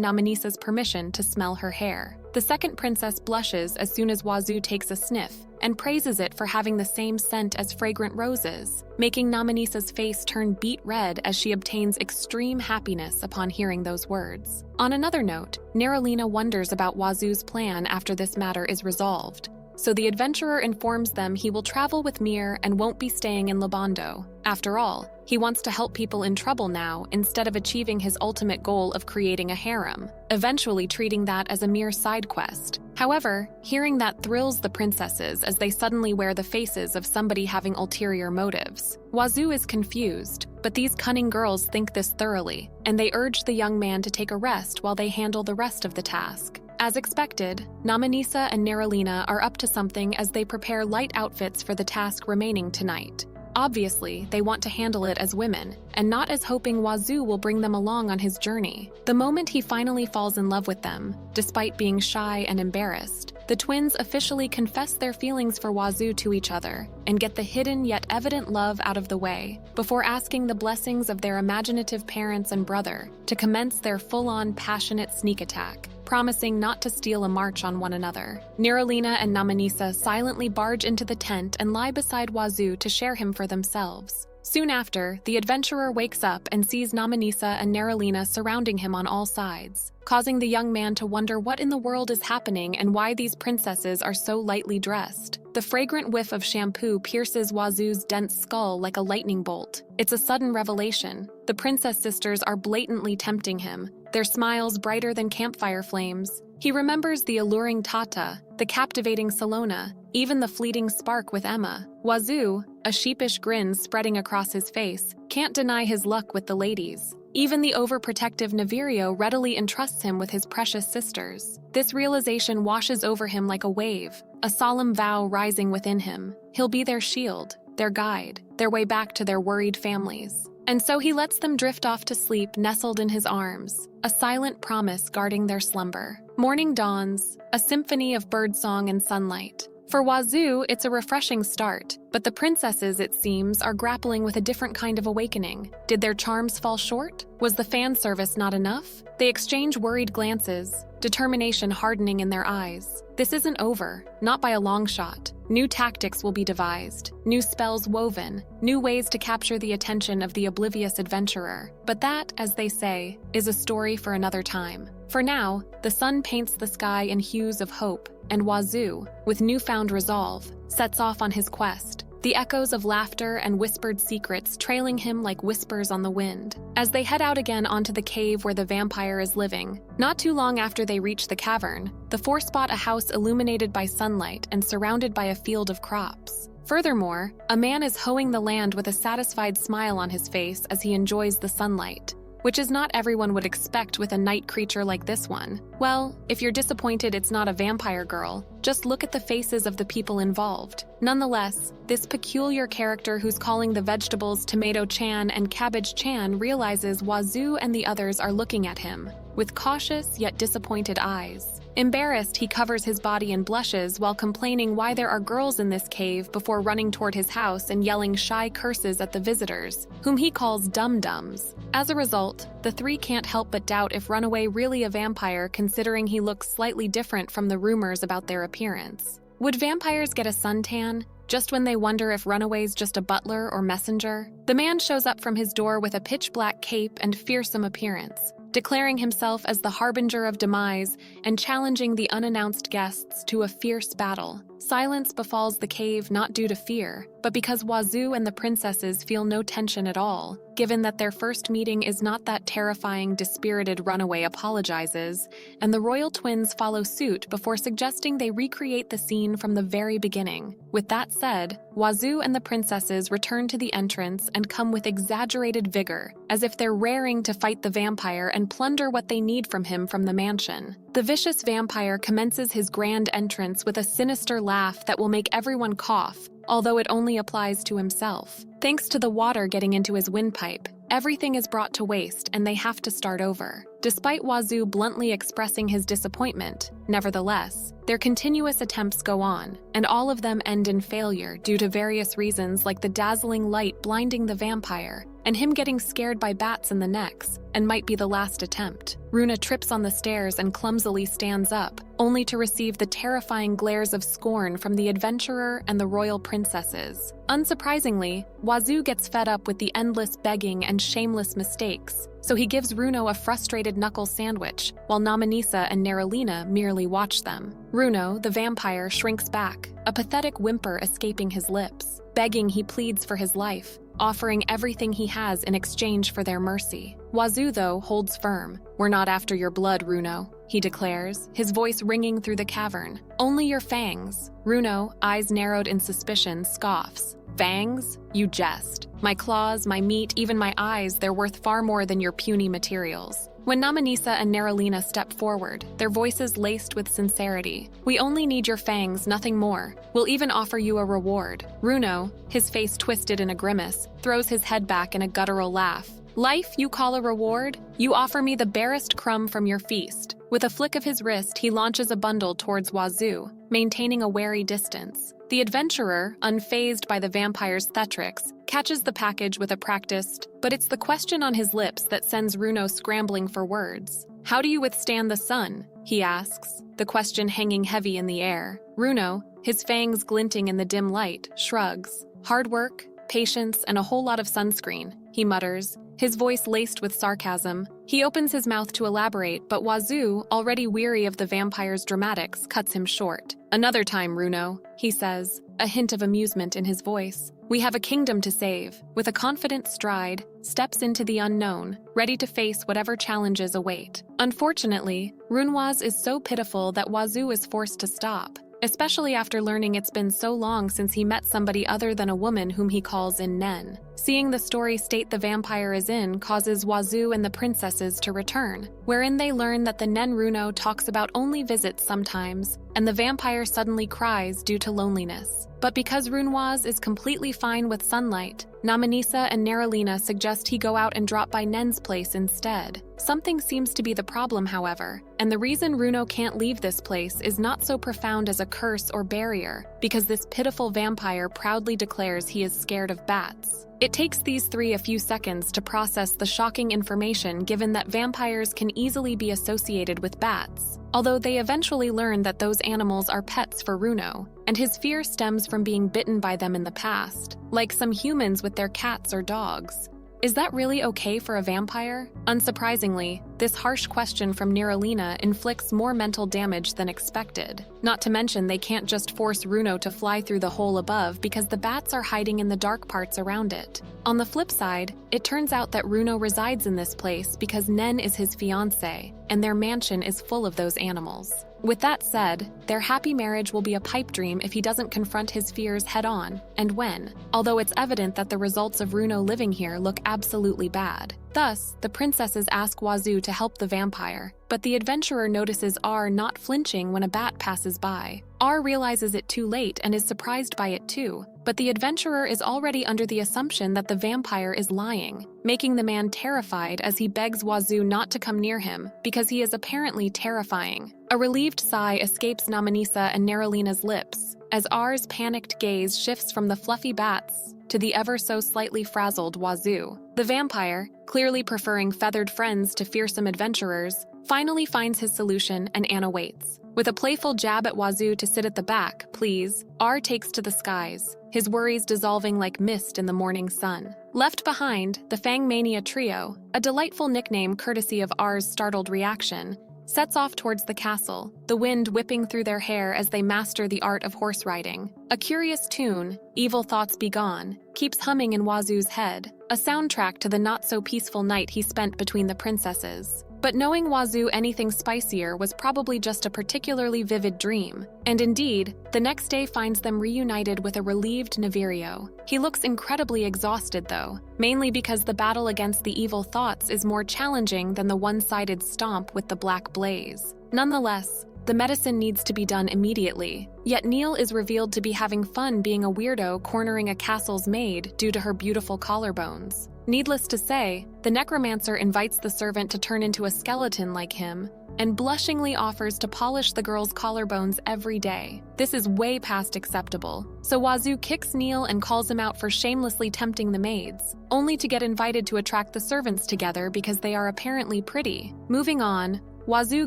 [SPEAKER 2] Namanisa's permission to smell her hair. The second princess blushes as soon as Wazoo takes a sniff and praises it for having the same scent as fragrant roses, making Namanisa's face turn beet red as she obtains extreme happiness upon hearing those words. On another note, Neralina wonders about Wazoo's plan after this matter is resolved. So the adventurer informs them he will travel with Mir and won't be staying in Lobondo. After all, he wants to help people in trouble now instead of achieving his ultimate goal of creating a harem, eventually treating that as a mere side quest. However, hearing that thrills the princesses as they suddenly wear the faces of somebody having ulterior motives. Wazoo is confused, but these cunning girls think this thoroughly, and they urge the young man to take a rest while they handle the rest of the task. As expected, Namanisa and Neralina are up to something as they prepare light outfits for the task remaining tonight. Obviously, they want to handle it as women, and not as hoping Wazoo will bring them along on his journey. The moment he finally falls in love with them, despite being shy and embarrassed, the twins officially confess their feelings for Wazoo to each other and get the hidden yet evident love out of the way before asking the blessings of their imaginative parents and brother to commence their full-on passionate sneak attack, promising not to steal a march on one another. Neralina and Namanisa silently barge into the tent and lie beside Wazoo to share him for themselves. Soon after, the adventurer wakes up and sees Namanisa and Neralina surrounding him on all sides, causing the young man to wonder what in the world is happening and why these princesses are so lightly dressed. The fragrant whiff of shampoo pierces Wazoo's dense skull like a lightning bolt. It's a sudden revelation. The princess sisters are blatantly tempting him, their smiles brighter than campfire flames. He remembers the alluring Tata, the captivating Salona, even the fleeting spark with Emma. Wazoo, a sheepish grin spreading across his face, can't deny his luck with the ladies. Even the overprotective Navirio readily entrusts him with his precious sisters. This realization washes over him like a wave, a solemn vow rising within him. He'll be their shield, their guide, their way back to their worried families. And so he lets them drift off to sleep nestled in his arms, a silent promise guarding their slumber. Morning dawns, a symphony of birdsong and sunlight. For Wazoo, it's a refreshing start, but the princesses, it seems, are grappling with a different kind of awakening. Did their charms fall short? Was the fan service not enough? They exchange worried glances, determination hardening in their eyes. This isn't over, not by a long shot. New tactics will be devised, new spells woven, new ways to capture the attention of the oblivious adventurer. But that, as they say, is a story for another time. For now, the sun paints the sky in hues of hope, and Wazoo, with newfound resolve, sets off on his quest, the echoes of laughter and whispered secrets trailing him like whispers on the wind. As they head out again onto the cave where the vampire is living, not too long after they reach the cavern, the four spot a house illuminated by sunlight and surrounded by a field of crops. Furthermore, a man is hoeing the land with a satisfied smile on his face as he enjoys the sunlight, which is not everyone would expect with a night creature like this one. Well, if you're disappointed it's not a vampire girl, just look at the faces of the people involved. Nonetheless, this peculiar character who's calling the vegetables Tomato-chan and Cabbage-chan realizes Wazoo and the others are looking at him with cautious yet disappointed eyes. Embarrassed, he covers his body and blushes while complaining why there are girls in this cave before running toward his house and yelling shy curses at the visitors, whom he calls dum-dums. As a result, the three can't help but doubt if Runaway really a vampire, considering he looks slightly different from the rumors about their appearance. Would vampires get a suntan just when they wonder if Runaway's just a butler or messenger? The man shows up from his door with a pitch-black cape and fearsome appearance, declaring himself as the harbinger of demise and challenging the unannounced guests to a fierce battle. Silence befalls the cave not due to fear, but because Wazoo and the princesses feel no tension at all, given that their first meeting is not that terrifying, dispirited Runaway apologizes, and the royal twins follow suit before suggesting they recreate the scene from the very beginning. With that said, Wazoo and the princesses return to the entrance and come with exaggerated vigor, as if they're raring to fight the vampire and plunder what they need from him from the mansion. The vicious vampire commences his grand entrance with a sinister laugh that will make everyone cough, although it only applies to himself. Thanks to the water getting into his windpipe, everything is brought to waste and they have to start over. Despite Wazoo bluntly expressing his disappointment, nevertheless, their continuous attempts go on, and all of them end in failure due to various reasons like the dazzling light blinding the vampire, and him getting scared by bats in the necks, and might be the last attempt. Runa trips on the stairs and clumsily stands up, only to receive the terrifying glares of scorn from the adventurer and the royal princesses. Unsurprisingly, Wazoo gets fed up with the endless begging and shameless mistakes, so he gives Runo a frustrated knuckle sandwich, while Namanisa and Neralina merely watch them. Runo, the vampire, shrinks back, a pathetic whimper escaping his lips. Begging, he pleads for his life, offering everything he has in exchange for their mercy. Wazoo, though, holds firm. "We're not after your blood, Runo," he declares, his voice ringing through the cavern. "Only your fangs." Runo, eyes narrowed in suspicion, scoffs. "Fangs? You jest. My claws, my meat, even my eyes, they're worth far more than your puny materials." When Namanisa and Neralina step forward, their voices laced with sincerity. "We only need your fangs, nothing more. We'll even offer you a reward." Runo, his face twisted in a grimace, throws his head back in a guttural laugh. "Life you call a reward? You offer me the barest crumb from your feast." With a flick of his wrist, he launches a bundle towards Wazoo, maintaining a wary distance. The adventurer, unfazed by the vampire's theatrics, catches the package with a practiced, but it's the question on his lips that sends Runo scrambling for words. "How do you withstand the sun?" he asks, the question hanging heavy in the air. Runo, his fangs glinting in the dim light, shrugs. "Hard work, patience, and a whole lot of sunscreen," he mutters, his voice laced with sarcasm. He opens his mouth to elaborate, but Wazoo, already weary of the vampire's dramatics, cuts him short. "Another time, Runo," he says, a hint of amusement in his voice. "We have a kingdom to save." With a confident stride, steps into the unknown, ready to face whatever challenges await. Unfortunately, Runwaz is so pitiful that Wazoo is forced to stop, especially after learning it's been so long since he met somebody other than a woman whom he calls in Nen. Seeing the story state the vampire is in causes Wazoo and the princesses to return, wherein they learn that the Nen Runo talks about only visits sometimes, and the vampire suddenly cries due to loneliness. But because Runwaz is completely fine with sunlight, Namanisa and Neralina suggest he go out and drop by Nen's place instead. Something seems to be the problem, however, and the reason Runo can't leave this place is not so profound as a curse or barrier, because this pitiful vampire proudly declares he is scared of bats. It takes these three a few seconds to process the shocking information, given that vampires can easily be associated with bats, although they eventually learn that those animals are pets for Runo, and his fear stems from being bitten by them in the past, like some humans with their cats or dogs. Is that really okay for a vampire? Unsurprisingly, this harsh question from Neralina inflicts more mental damage than expected. Not to mention they can't just force Runo to fly through the hole above because the bats are hiding in the dark parts around it. On the flip side, it turns out that Runo resides in this place because Nen is his fiancée, and their mansion is full of those animals. With that said, their happy marriage will be a pipe dream if he doesn't confront his fears head-on, and when, although it's evident that the results of Runo living here look absolutely bad. Thus, the princesses ask Wazoo to help the vampire, but the adventurer notices R not flinching when a bat passes by. R realizes it too late and is surprised by it too, but the adventurer is already under the assumption that the vampire is lying, making the man terrified as he begs Wazoo not to come near him because he is apparently terrifying. A relieved sigh escapes Namanisa and Neralina's lips as R's panicked gaze shifts from the fluffy bats to the ever so slightly frazzled Wazoo. The vampire, clearly preferring feathered friends to fearsome adventurers, finally finds his solution and Anna waits. With a playful jab at Wazoo to sit at the back, please, R takes to the skies, his worries dissolving like mist in the morning sun. Left behind, the Fang Mania trio, a delightful nickname courtesy of R's startled reaction, sets off towards the castle, the wind whipping through their hair as they master the art of horse riding. A curious tune, Evil Thoughts Be Gone, keeps humming in Wazoo's head, a soundtrack to the not-so-peaceful night he spent between the princesses. But knowing Wazoo anything spicier was probably just a particularly vivid dream, and indeed, the next day finds them reunited with a relieved Navirio. He looks incredibly exhausted though, mainly because the battle against the evil thoughts is more challenging than the one-sided stomp with the black blaze. Nonetheless, The medicine needs to be done immediately. Yet Neil is revealed to be having fun being a weirdo cornering a castle's maid due to her beautiful collarbones. Needless to say, the necromancer invites the servant to turn into a skeleton like him and blushingly offers to polish the girl's collarbones every day. This is way past acceptable, so Wazoo kicks Neil and calls him out for shamelessly tempting the maids, only to get invited to attract the servants together because they are apparently pretty. Moving on, Wazoo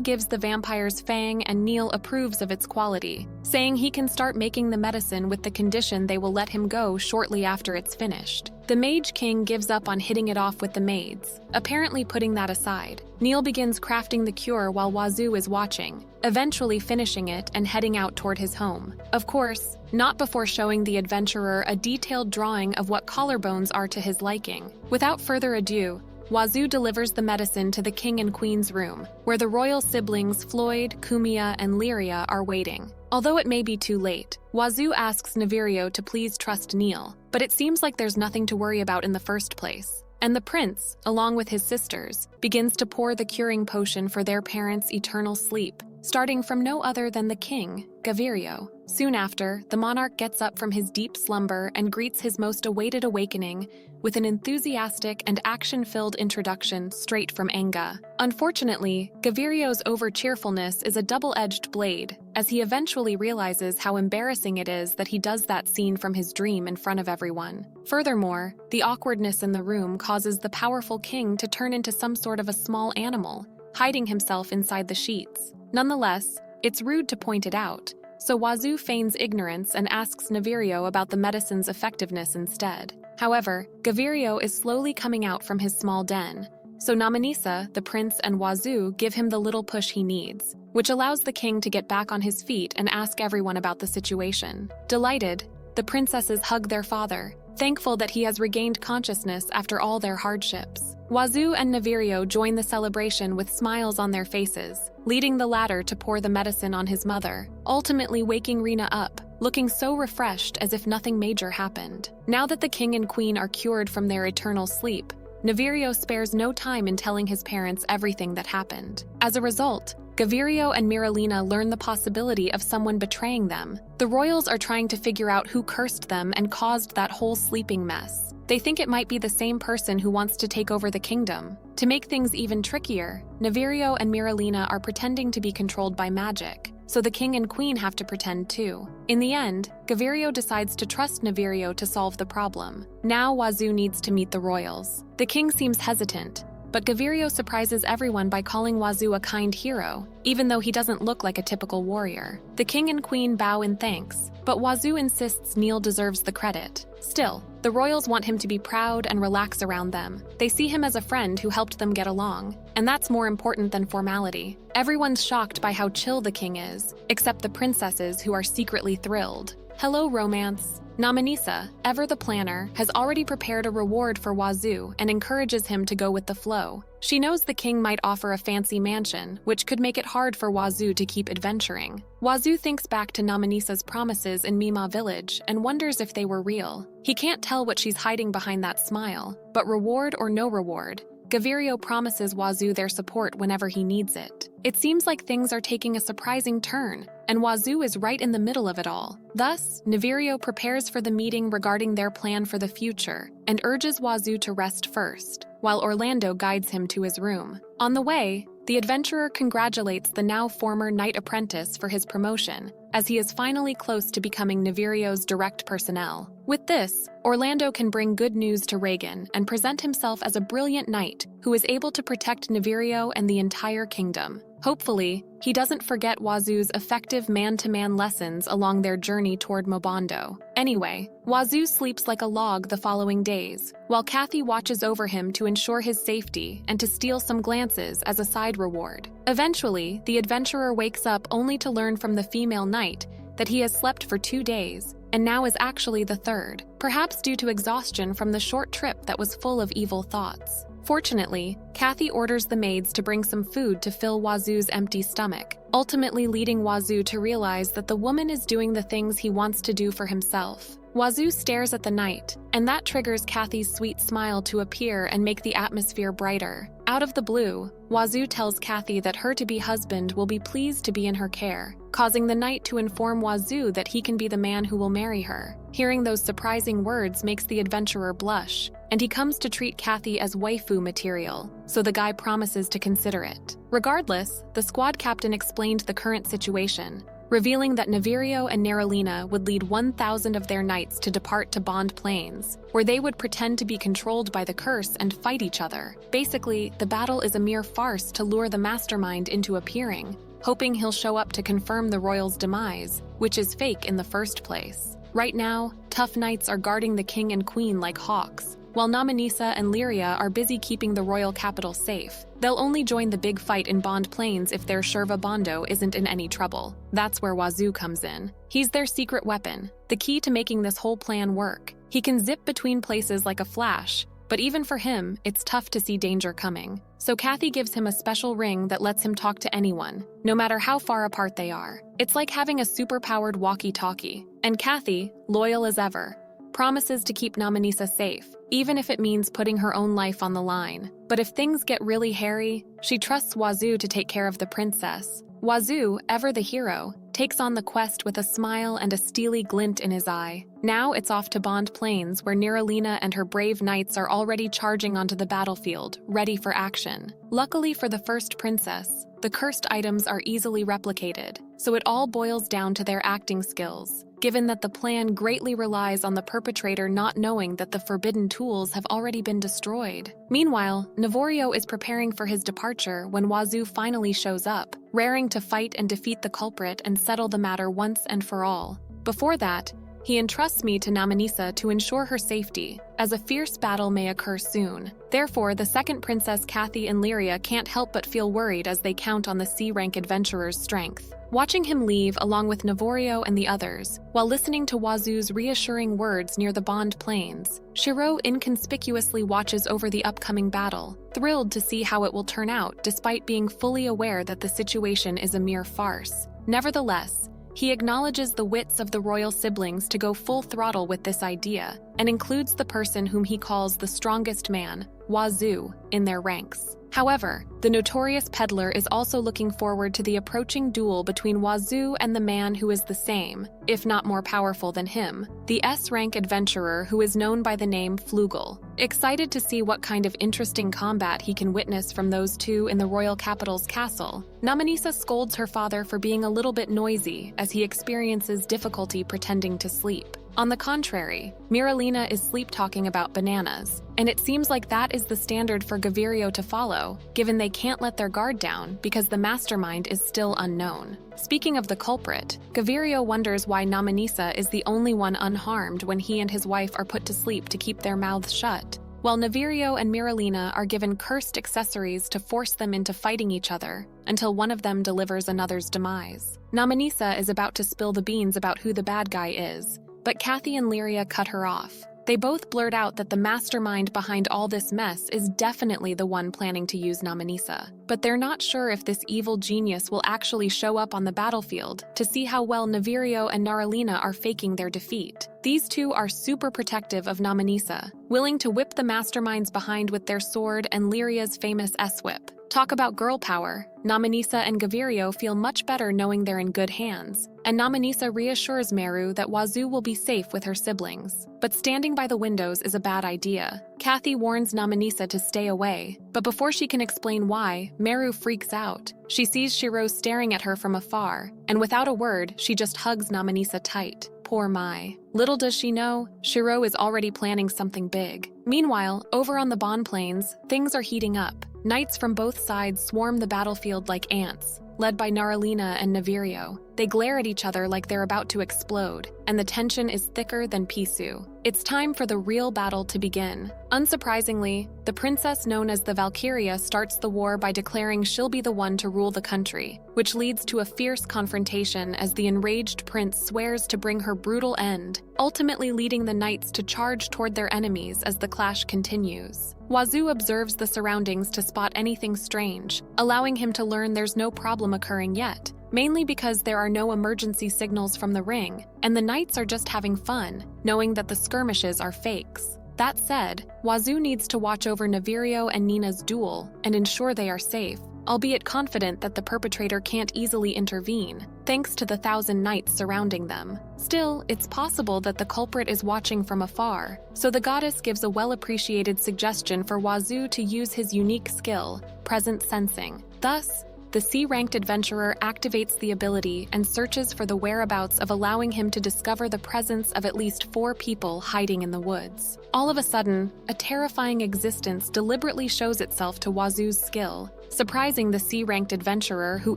[SPEAKER 2] gives the vampires Fang and Neil approves of its quality, saying he can start making the medicine with the condition they will let him go shortly after it's finished. The Mage King gives up on hitting it off with the maids, apparently putting that aside. Neil begins crafting the cure while Wazoo is watching, eventually finishing it and heading out toward his home. Of course, not before showing the adventurer a detailed drawing of what collarbones are to his liking. Without further ado, Wazoo delivers the medicine to the king and queen's room, where the royal siblings Floyd, Kumiya, and Lyria are waiting. Although it may be too late, Wazoo asks Nevirio to please trust Neil, but it seems like there's nothing to worry about in the first place. And the prince, along with his sisters, begins to pour the curing potion for their parents' eternal sleep, starting from no other than the king, Gavirio. Soon after, the monarch gets up from his deep slumber and greets his most awaited awakening with an enthusiastic and action-filled introduction straight from Anga. Unfortunately, Gavirio's over-cheerfulness is a double-edged blade, as he eventually realizes how embarrassing it is that he does that scene from his dream in front of everyone. Furthermore, the awkwardness in the room causes the powerful king to turn into some sort of a small animal, hiding himself inside the sheets. Nonetheless, it's rude to point it out, so Wazoo feigns ignorance and asks Nevirio about the medicine's effectiveness instead. However, Gavirio is slowly coming out from his small den, so Namanisa, the prince, and Wazoo give him the little push he needs, which allows the king to get back on his feet and ask everyone about the situation. Delighted, the princesses hug their father, thankful that he has regained consciousness after all their hardships. Wazoo and Nevirio join the celebration with smiles on their faces, leading the latter to pour the medicine on his mother, ultimately waking Rina up, looking so refreshed as if nothing major happened. Now that the king and queen are cured from their eternal sleep, Nevirio spares no time in telling his parents everything that happened. As a result, Gavirio and Miralina learn the possibility of someone betraying them. The royals are trying to figure out who cursed them and caused that whole sleeping mess. They think it might be the same person who wants to take over the kingdom. To make things even trickier, Nevirio and Miralina are pretending to be controlled by magic, so the king and queen have to pretend too. In the end, Gavirio decides to trust Nevirio to solve the problem. Now Wazoo needs to meet the royals. The king seems hesitant, but Gavirio surprises everyone by calling Wazoo a kind hero, even though he doesn't look like a typical warrior. The king and queen bow in thanks, but Wazoo insists Neil deserves the credit. Still, the royals want him to be proud and relax around them. They see him as a friend who helped them get along, and that's more important than formality. Everyone's shocked by how chill the king is, except the princesses who are secretly thrilled. Hello, romance. Namanisa, ever the planner, has already prepared a reward for Wazoo and encourages him to go with the flow. She knows the king might offer a fancy mansion, which could make it hard for Wazoo to keep adventuring. Wazoo thinks back to Namanisa's promises in Mima Village and wonders if they were real. He can't tell what she's hiding behind that smile, but reward or no reward, Gavirio promises Wazoo their support whenever he needs it. It seems like things are taking a surprising turn, and Wazoo is right in the middle of it all. Thus, Nevirio prepares for the meeting regarding their plan for the future and urges Wazoo to rest first, while Orlando guides him to his room. On the way, the adventurer congratulates the now former knight apprentice for his promotion, as he is finally close to becoming Nevirio's direct personnel. With this, Orlando can bring good news to Reagan and present himself as a brilliant knight who is able to protect Nevirio and the entire kingdom. Hopefully, he doesn't forget Wazoo's effective man-to-man lessons along their journey toward Mobondo. Anyway, Wazoo sleeps like a log the following days, while Kathy watches over him to ensure his safety and to steal some glances as a side reward. Eventually, the adventurer wakes up only to learn from the female knight that he has slept for 2 days, and now is actually the third, perhaps due to exhaustion from the short trip that was full of evil thoughts. Fortunately, Kathy orders the maids to bring some food to fill Wazoo's empty stomach, ultimately leading Wazoo to realize that the woman is doing the things he wants to do for himself. Wazoo stares at the knight, and that triggers Kathy's sweet smile to appear and make the atmosphere brighter. Out of the blue, Wazoo tells Kathy that her to-be husband will be pleased to be in her care, causing the knight to inform Wazoo that he can be the man who will marry her. Hearing those surprising words makes the adventurer blush, and he comes to treat Kathy as waifu material, so the guy promises to consider it. Regardless, the squad captain explained the current situation, revealing that Navirio and Neralina would lead 1,000 of their knights to depart to Bond Plains, where they would pretend to be controlled by the curse and fight each other. Basically, the battle is a mere farce to lure the mastermind into appearing, hoping he'll show up to confirm the royal's demise, which is fake in the first place. Right now, tough knights are guarding the king and queen like hawks, while Namanisa and Lyria are busy keeping the royal capital safe. They'll only join the big fight in Bond Plains if their Sherva Bondo isn't in any trouble. That's where Wazoo comes in. He's their secret weapon, the key to making this whole plan work. He can zip between places like a flash, but even for him, it's tough to see danger coming. So Kathy gives him a special ring that lets him talk to anyone, no matter how far apart they are. It's like having a super-powered walkie-talkie. And Kathy, loyal as ever, promises to keep Namanisa safe, even if it means putting her own life on the line. But if things get really hairy, she trusts Wazoo to take care of the princess. Wazoo, ever the hero, takes on the quest with a smile and a steely glint in his eye. Now it's off to Bond Plains, where Neralina and her brave knights are already charging onto the battlefield, ready for action. Luckily for the first princess, the cursed items are easily replicated, so it all boils down to their acting skills, given that the plan greatly relies on the perpetrator not knowing that the forbidden tools have already been destroyed. Meanwhile, Navorio is preparing for his departure when Wazoo finally shows up, raring to fight and defeat the culprit and settle the matter once and for all. Before that, he entrusts me to Namanisa to ensure her safety, as a fierce battle may occur soon. Therefore, the second princess Kathy and Lyria can't help but feel worried as they count on the C-rank adventurer's strength. Watching him leave along with Navorio and the others, while listening to Wazoo's reassuring words near the Bond Plains, Shiro inconspicuously watches over the upcoming battle, thrilled to see how it will turn out despite being fully aware that the situation is a mere farce. Nevertheless, he acknowledges the wits of the royal siblings to go full throttle with this idea, and includes the person whom he calls the strongest man, Wazoo, in their ranks. However, the notorious peddler is also looking forward to the approaching duel between Wazoo and the man who is the same, if not more powerful than him, the S-rank adventurer who is known by the name Flugel. Excited to see what kind of interesting combat he can witness from those two in the royal capital's castle, Namanisa scolds her father for being a little bit noisy as he experiences difficulty pretending to sleep. On the contrary, Miralina is sleep-talking about bananas, and it seems like that is the standard for Gavirio to follow, given they can't let their guard down because the mastermind is still unknown. Speaking of the culprit, Gavirio wonders why Namanisa is the only one unharmed when he and his wife are put to sleep to keep their mouths shut, while Navirio and Miralina are given cursed accessories to force them into fighting each other until one of them delivers another's demise. Namanisa is about to spill the beans about who the bad guy is, but Kathy and Lyria cut her off. They both blurt out that the mastermind behind all this mess is definitely the one planning to use Namanisa, but they're not sure if this evil genius will actually show up on the battlefield to see how well Navirio and Naralina are faking their defeat. These two are super protective of Namanisa, willing to whip the masterminds behind with their sword and Lyria's famous S-whip. Talk about girl power. Namanisa and Gavirio feel much better knowing they're in good hands, and Namanisa reassures Meru that Wazoo will be safe with her siblings. But standing by the windows is a bad idea. Kathy warns Namanisa to stay away, but before she can explain why, Meru freaks out. She sees Shiro staring at her from afar, and without a word, she just hugs Namanisa tight. Poor Mai. Little does she know, Shiro is already planning something big. Meanwhile, over on the Bond Plains, things are heating up. Knights from both sides swarm the battlefield like ants, led by Naralina and Navirio. They glare at each other like they're about to explode, and the tension is thicker than Pisu. It's time for the real battle to begin. Unsurprisingly, the princess known as the Valkyria starts the war by declaring she'll be the one to rule the country, which leads to a fierce confrontation as the enraged prince swears to bring her brutal end, ultimately leading the knights to charge toward their enemies as the clash continues. Wazoo observes the surroundings to spot anything strange, allowing him to learn there's no problem occurring yet, mainly because there are no emergency signals from the ring, and the knights are just having fun, knowing that the skirmishes are fakes. That said, Wazoo needs to watch over Navirio and Nina's duel and ensure they are safe, albeit confident that the perpetrator can't easily intervene, thanks to the 1,000 knights surrounding them. Still, it's possible that the culprit is watching from afar, so the goddess gives a well-appreciated suggestion for Wazoo to use his unique skill, presence sensing. Thus, the C-ranked adventurer activates the ability and searches for the whereabouts of allowing him to discover the presence of at least 4 people hiding in the woods. All of a sudden, a terrifying existence deliberately shows itself to Wazoo's skill, surprising the C-ranked adventurer who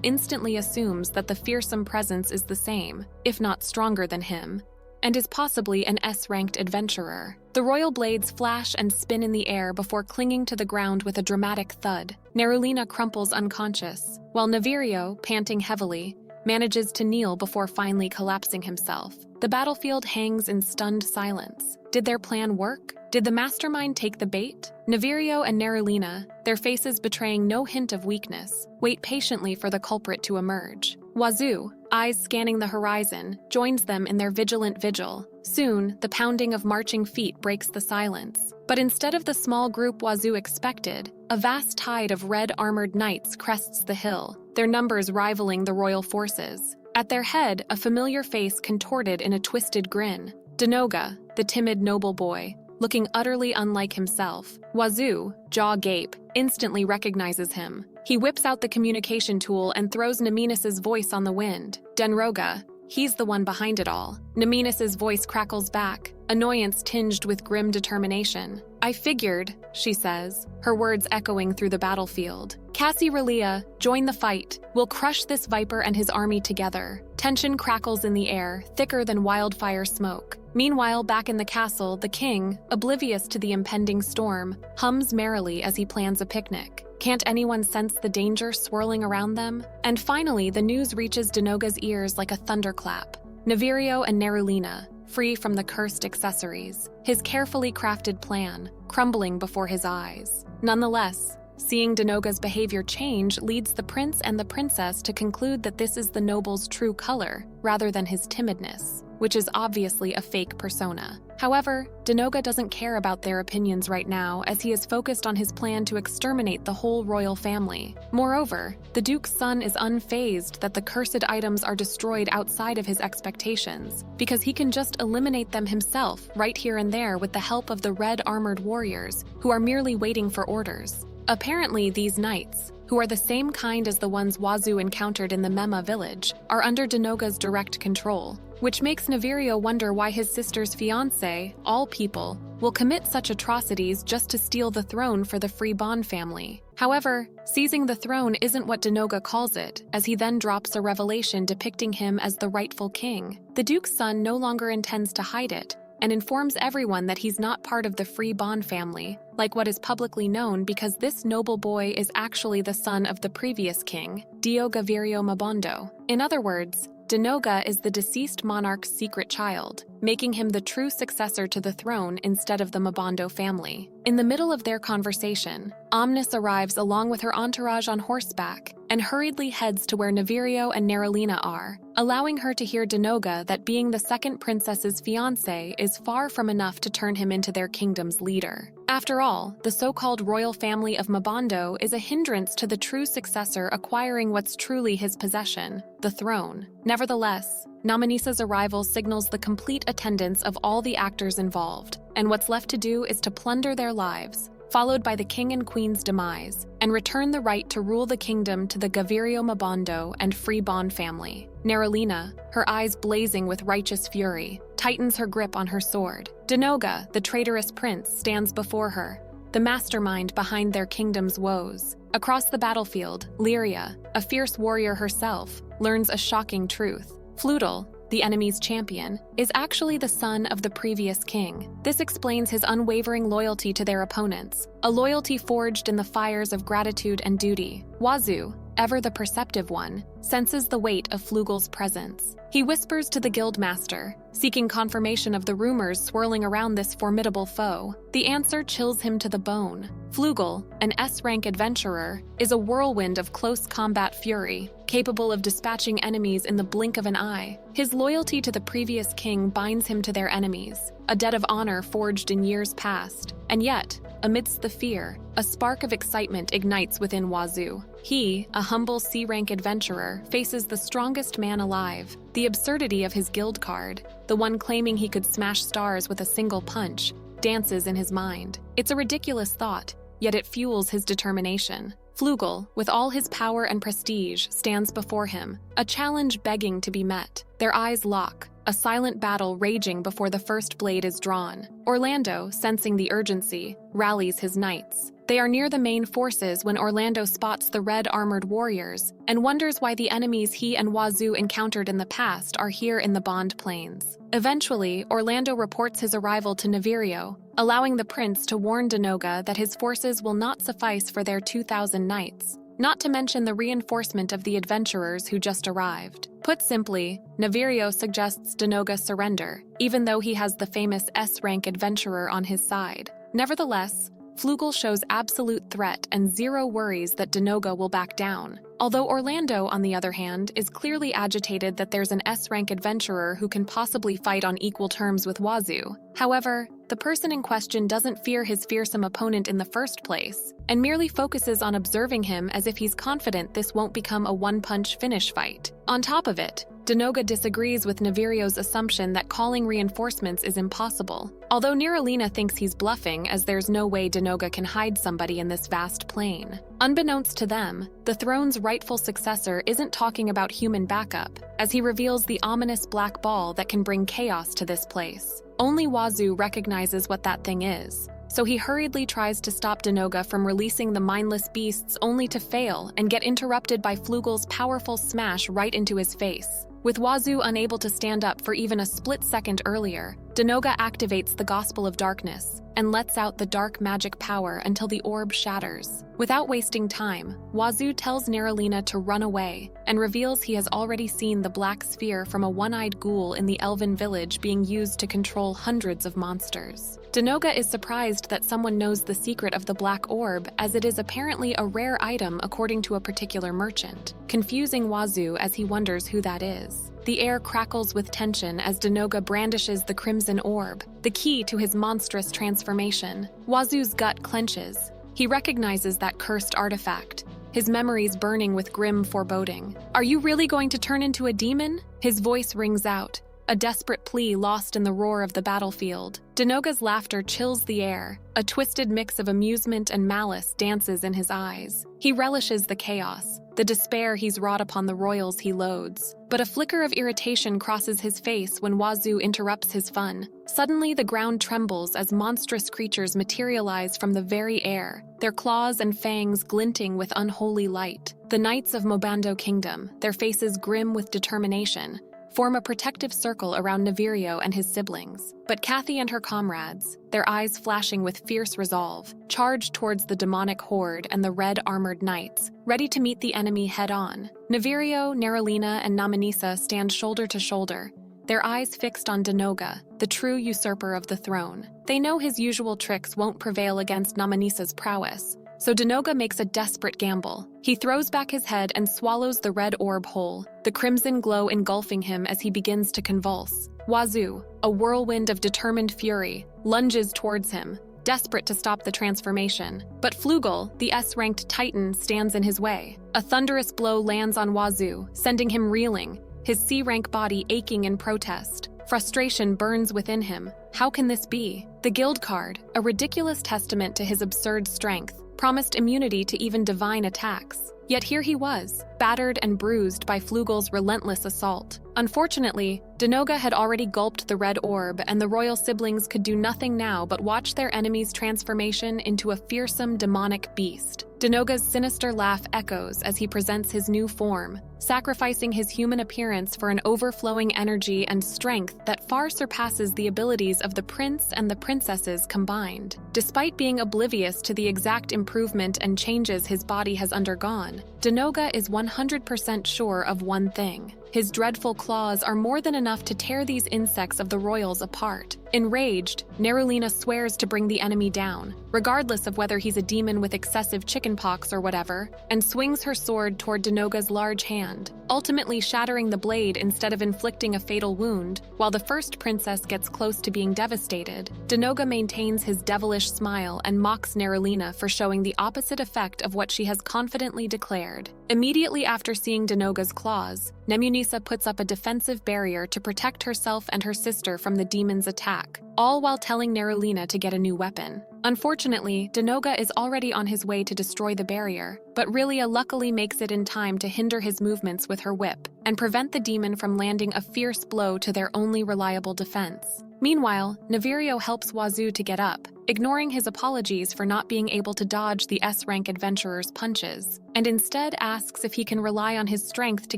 [SPEAKER 2] instantly assumes that the fearsome presence is the same, if not stronger than him, and is possibly an S-ranked adventurer. The royal blades flash and spin in the air before clinging to the ground with a dramatic thud. Nerulina crumples unconscious, while Navirio, panting heavily, manages to kneel before finally collapsing himself. The battlefield hangs in stunned silence. Did their plan work? Did the mastermind take the bait? Navirio and Nerulina, their faces betraying no hint of weakness, wait patiently for the culprit to emerge. Wazoo, eyes scanning the horizon, joins them in their vigilant vigil. Soon, the pounding of marching feet breaks the silence. But instead of the small group Wazoo expected, a vast tide of red-armored knights crests the hill, their numbers rivaling the royal forces. At their head, a familiar face contorted in a twisted grin. Denoga, the timid noble boy, looking utterly unlike himself. Wazoo, jaw gape, instantly recognizes him. He whips out the communication tool and throws Naminis's voice on the wind. Denroga, he's the one behind it all. Naminis's voice crackles back, annoyance tinged with grim determination. I figured, she says, her words echoing through the battlefield. Cassie Relia, join the fight. We'll crush this viper and his army together. Tension crackles in the air, thicker than wildfire smoke. Meanwhile, back in the castle, the king, oblivious to the impending storm, hums merrily as he plans a picnic. Can't anyone sense the danger swirling around them? And finally, the news reaches Denoga's ears like a thunderclap. Navirio and Nerulina, free from the cursed accessories, his carefully crafted plan, crumbling before his eyes. Nonetheless, seeing Denoga's behavior change leads the prince and the princess to conclude that this is the noble's true color, rather than his timidness, which is obviously a fake persona. However, Denoga doesn't care about their opinions right now, as he is focused on his plan to exterminate the whole royal family. Moreover, the Duke's son is unfazed that the cursed items are destroyed outside of his expectations, because he can just eliminate them himself right here and there with the help of the red-armored warriors, who are merely waiting for orders. Apparently, these knights, who are the same kind as the ones Wazoo encountered in the Mema village, are under Denoga's direct control, which makes Navirio wonder why his sister's fiancé, all people, will commit such atrocities just to steal the throne for the Free Bond family. However, seizing the throne isn't what Denoga calls it, as he then drops a revelation depicting him as the rightful king. The Duke's son no longer intends to hide it, and informs everyone that he's not part of the Free Bond family, like what is publicly known, because this noble boy is actually the son of the previous king, Dio Gavirio Mabondo. In other words, Denoga is the deceased monarch's secret child, making him the true successor to the throne instead of the Mabondo family. In the middle of their conversation, Omnis arrives along with her entourage on horseback and hurriedly heads to where Navirio and Nerulina are, allowing her to hear Denoga that being the second princess's fiancé is far from enough to turn him into their kingdom's leader. After all, the so-called royal family of Mabondo is a hindrance to the true successor acquiring what's truly his possession, the throne. Nevertheless, Namanisa's arrival signals the complete attendance of all the actors involved, and what's left to do is to plunder their lives, followed by the king and queen's demise, and return the right to rule the kingdom to the Gavirio Mabondo and Free Bond family. Nerulina, her eyes blazing with righteous fury, tightens her grip on her sword. Denoga, the traitorous prince, stands before her, the mastermind behind their kingdom's woes. Across the battlefield, Lyria, a fierce warrior herself, learns a shocking truth. Fludel, the enemy's champion, is actually the son of the previous king. This explains his unwavering loyalty to their opponents, a loyalty forged in the fires of gratitude and duty. Wazoo, ever the perceptive one, senses the weight of Flugel's presence. He whispers to the guildmaster, seeking confirmation of the rumors swirling around this formidable foe. The answer chills him to the bone. Flugel, an S-rank adventurer, is a whirlwind of close combat fury, capable of dispatching enemies in the blink of an eye. His loyalty to the previous king binds him to their enemies, a debt of honor forged in years past. And yet, amidst the fear, a spark of excitement ignites within Wazoo. He, a humble C-rank adventurer, faces the strongest man alive. The absurdity of his guild card, the one claiming he could smash stars with a single punch, dances in his mind. It's a ridiculous thought, yet it fuels his determination. Flugel, with all his power and prestige, stands before him, a challenge begging to be met. Their eyes lock, a silent battle raging before the first blade is drawn. Orlando, sensing the urgency, rallies his knights. They are near the main forces when Orlando spots the red-armored warriors and wonders why the enemies he and Wazoo encountered in the past are here in the Bond Plains. Eventually, Orlando reports his arrival to Navirio, allowing the prince to warn Denoga that his forces will not suffice for their 2,000 knights, not to mention the reinforcement of the adventurers who just arrived. Put simply, Navirio suggests Denoga surrender, even though he has the famous S-rank adventurer on his side. Nevertheless, Flugel shows absolute threat and zero worries that Denoga will back down. Although Orlando, on the other hand, is clearly agitated that there's an S-rank adventurer who can possibly fight on equal terms with Wazoo. However, the person in question doesn't fear his fearsome opponent in the first place, and merely focuses on observing him as if he's confident this won't become a one-punch finish fight. On top of it, Denoga disagrees with Navirio's assumption that calling reinforcements is impossible. Although Niralina thinks he's bluffing, as there's no way Denoga can hide somebody in this vast plain. Unbeknownst to them, the throne's rightful successor isn't talking about human backup, as he reveals the ominous black ball that can bring chaos to this place. Only Wazoo recognizes what that thing is, so he hurriedly tries to stop Denoga from releasing the mindless beasts only to fail and get interrupted by Flugel's powerful smash right into his face. With Wazoo unable to stand up for even a split second earlier, Denoga activates the Gospel of Darkness and lets out the dark magic power until the orb shatters. Without wasting time, Wazoo tells Niralina to run away and reveals he has already seen the black sphere from a one-eyed ghoul in the elven village being used to control hundreds of monsters. Denoga is surprised that someone knows the secret of the black orb, as it is apparently a rare item according to a particular merchant, confusing Wazoo as he wonders who that is. The air crackles with tension as Denoga brandishes the crimson orb, the key to his monstrous transformation. Wazoo's gut clenches. He recognizes that cursed artifact, his memories burning with grim foreboding. "Are you really going to turn into a demon?" His voice rings out, a desperate plea lost in the roar of the battlefield. Denoga's laughter chills the air. A twisted mix of amusement and malice dances in his eyes. He relishes the chaos, the despair he's wrought upon the royals he loathes. But a flicker of irritation crosses his face when Wazoo interrupts his fun. Suddenly, the ground trembles as monstrous creatures materialize from the very air, their claws and fangs glinting with unholy light. The knights of Mobando Kingdom, their faces grim with determination, form a protective circle around Navirio and his siblings. But Kathy and her comrades, their eyes flashing with fierce resolve, charge towards the demonic horde and the red-armored knights, ready to meet the enemy head-on. Navirio, Niralina, and Namanisa stand shoulder to shoulder, their eyes fixed on Denoga, the true usurper of the throne. They know his usual tricks won't prevail against Namanisa's prowess, so Denoga makes a desperate gamble. He throws back his head and swallows the red orb whole, the crimson glow engulfing him as he begins to convulse. Wazoo, a whirlwind of determined fury, lunges towards him, desperate to stop the transformation. But Flugel, the S-ranked titan, stands in his way. A thunderous blow lands on Wazoo, sending him reeling, his C-rank body aching in protest. Frustration burns within him. How can this be? The guild card, a ridiculous testament to his absurd strength, promised immunity to even divine attacks. Yet here he was, battered and bruised by Flugel's relentless assault. Unfortunately, Denoga had already gulped the red orb, and the royal siblings could do nothing now but watch their enemy's transformation into a fearsome demonic beast. Denoga's sinister laugh echoes as he presents his new form, sacrificing his human appearance for an overflowing energy and strength that far surpasses the abilities of the prince and the princesses combined. Despite being oblivious to the exact improvement and changes his body has undergone, Denoga is 100% sure of one thing. His dreadful claws are more than enough to tear these insects of the royals apart. Enraged, Niralina swears to bring the enemy down, regardless of whether he's a demon with excessive chickenpox or whatever, and swings her sword toward Denoga's large hand. hand, ultimately shattering the blade instead of inflicting a fatal wound. While the first princess gets close to being devastated, Denoga maintains his devilish smile and mocks Nerulina for showing the opposite effect of what she has confidently declared. Immediately after seeing Denoga's claws, Namunisa puts up a defensive barrier to protect herself and her sister from the demon's attack, all while telling Nerulina to get a new weapon. Unfortunately, Denoga is already on his way to destroy the barrier, but Rilia luckily makes it in time to hinder his movements with her whip and prevent the demon from landing a fierce blow to their only reliable defense. Meanwhile, Navirio helps Wazoo to get up, ignoring his apologies for not being able to dodge the S-rank adventurer's punches, and instead asks if he can rely on his strength to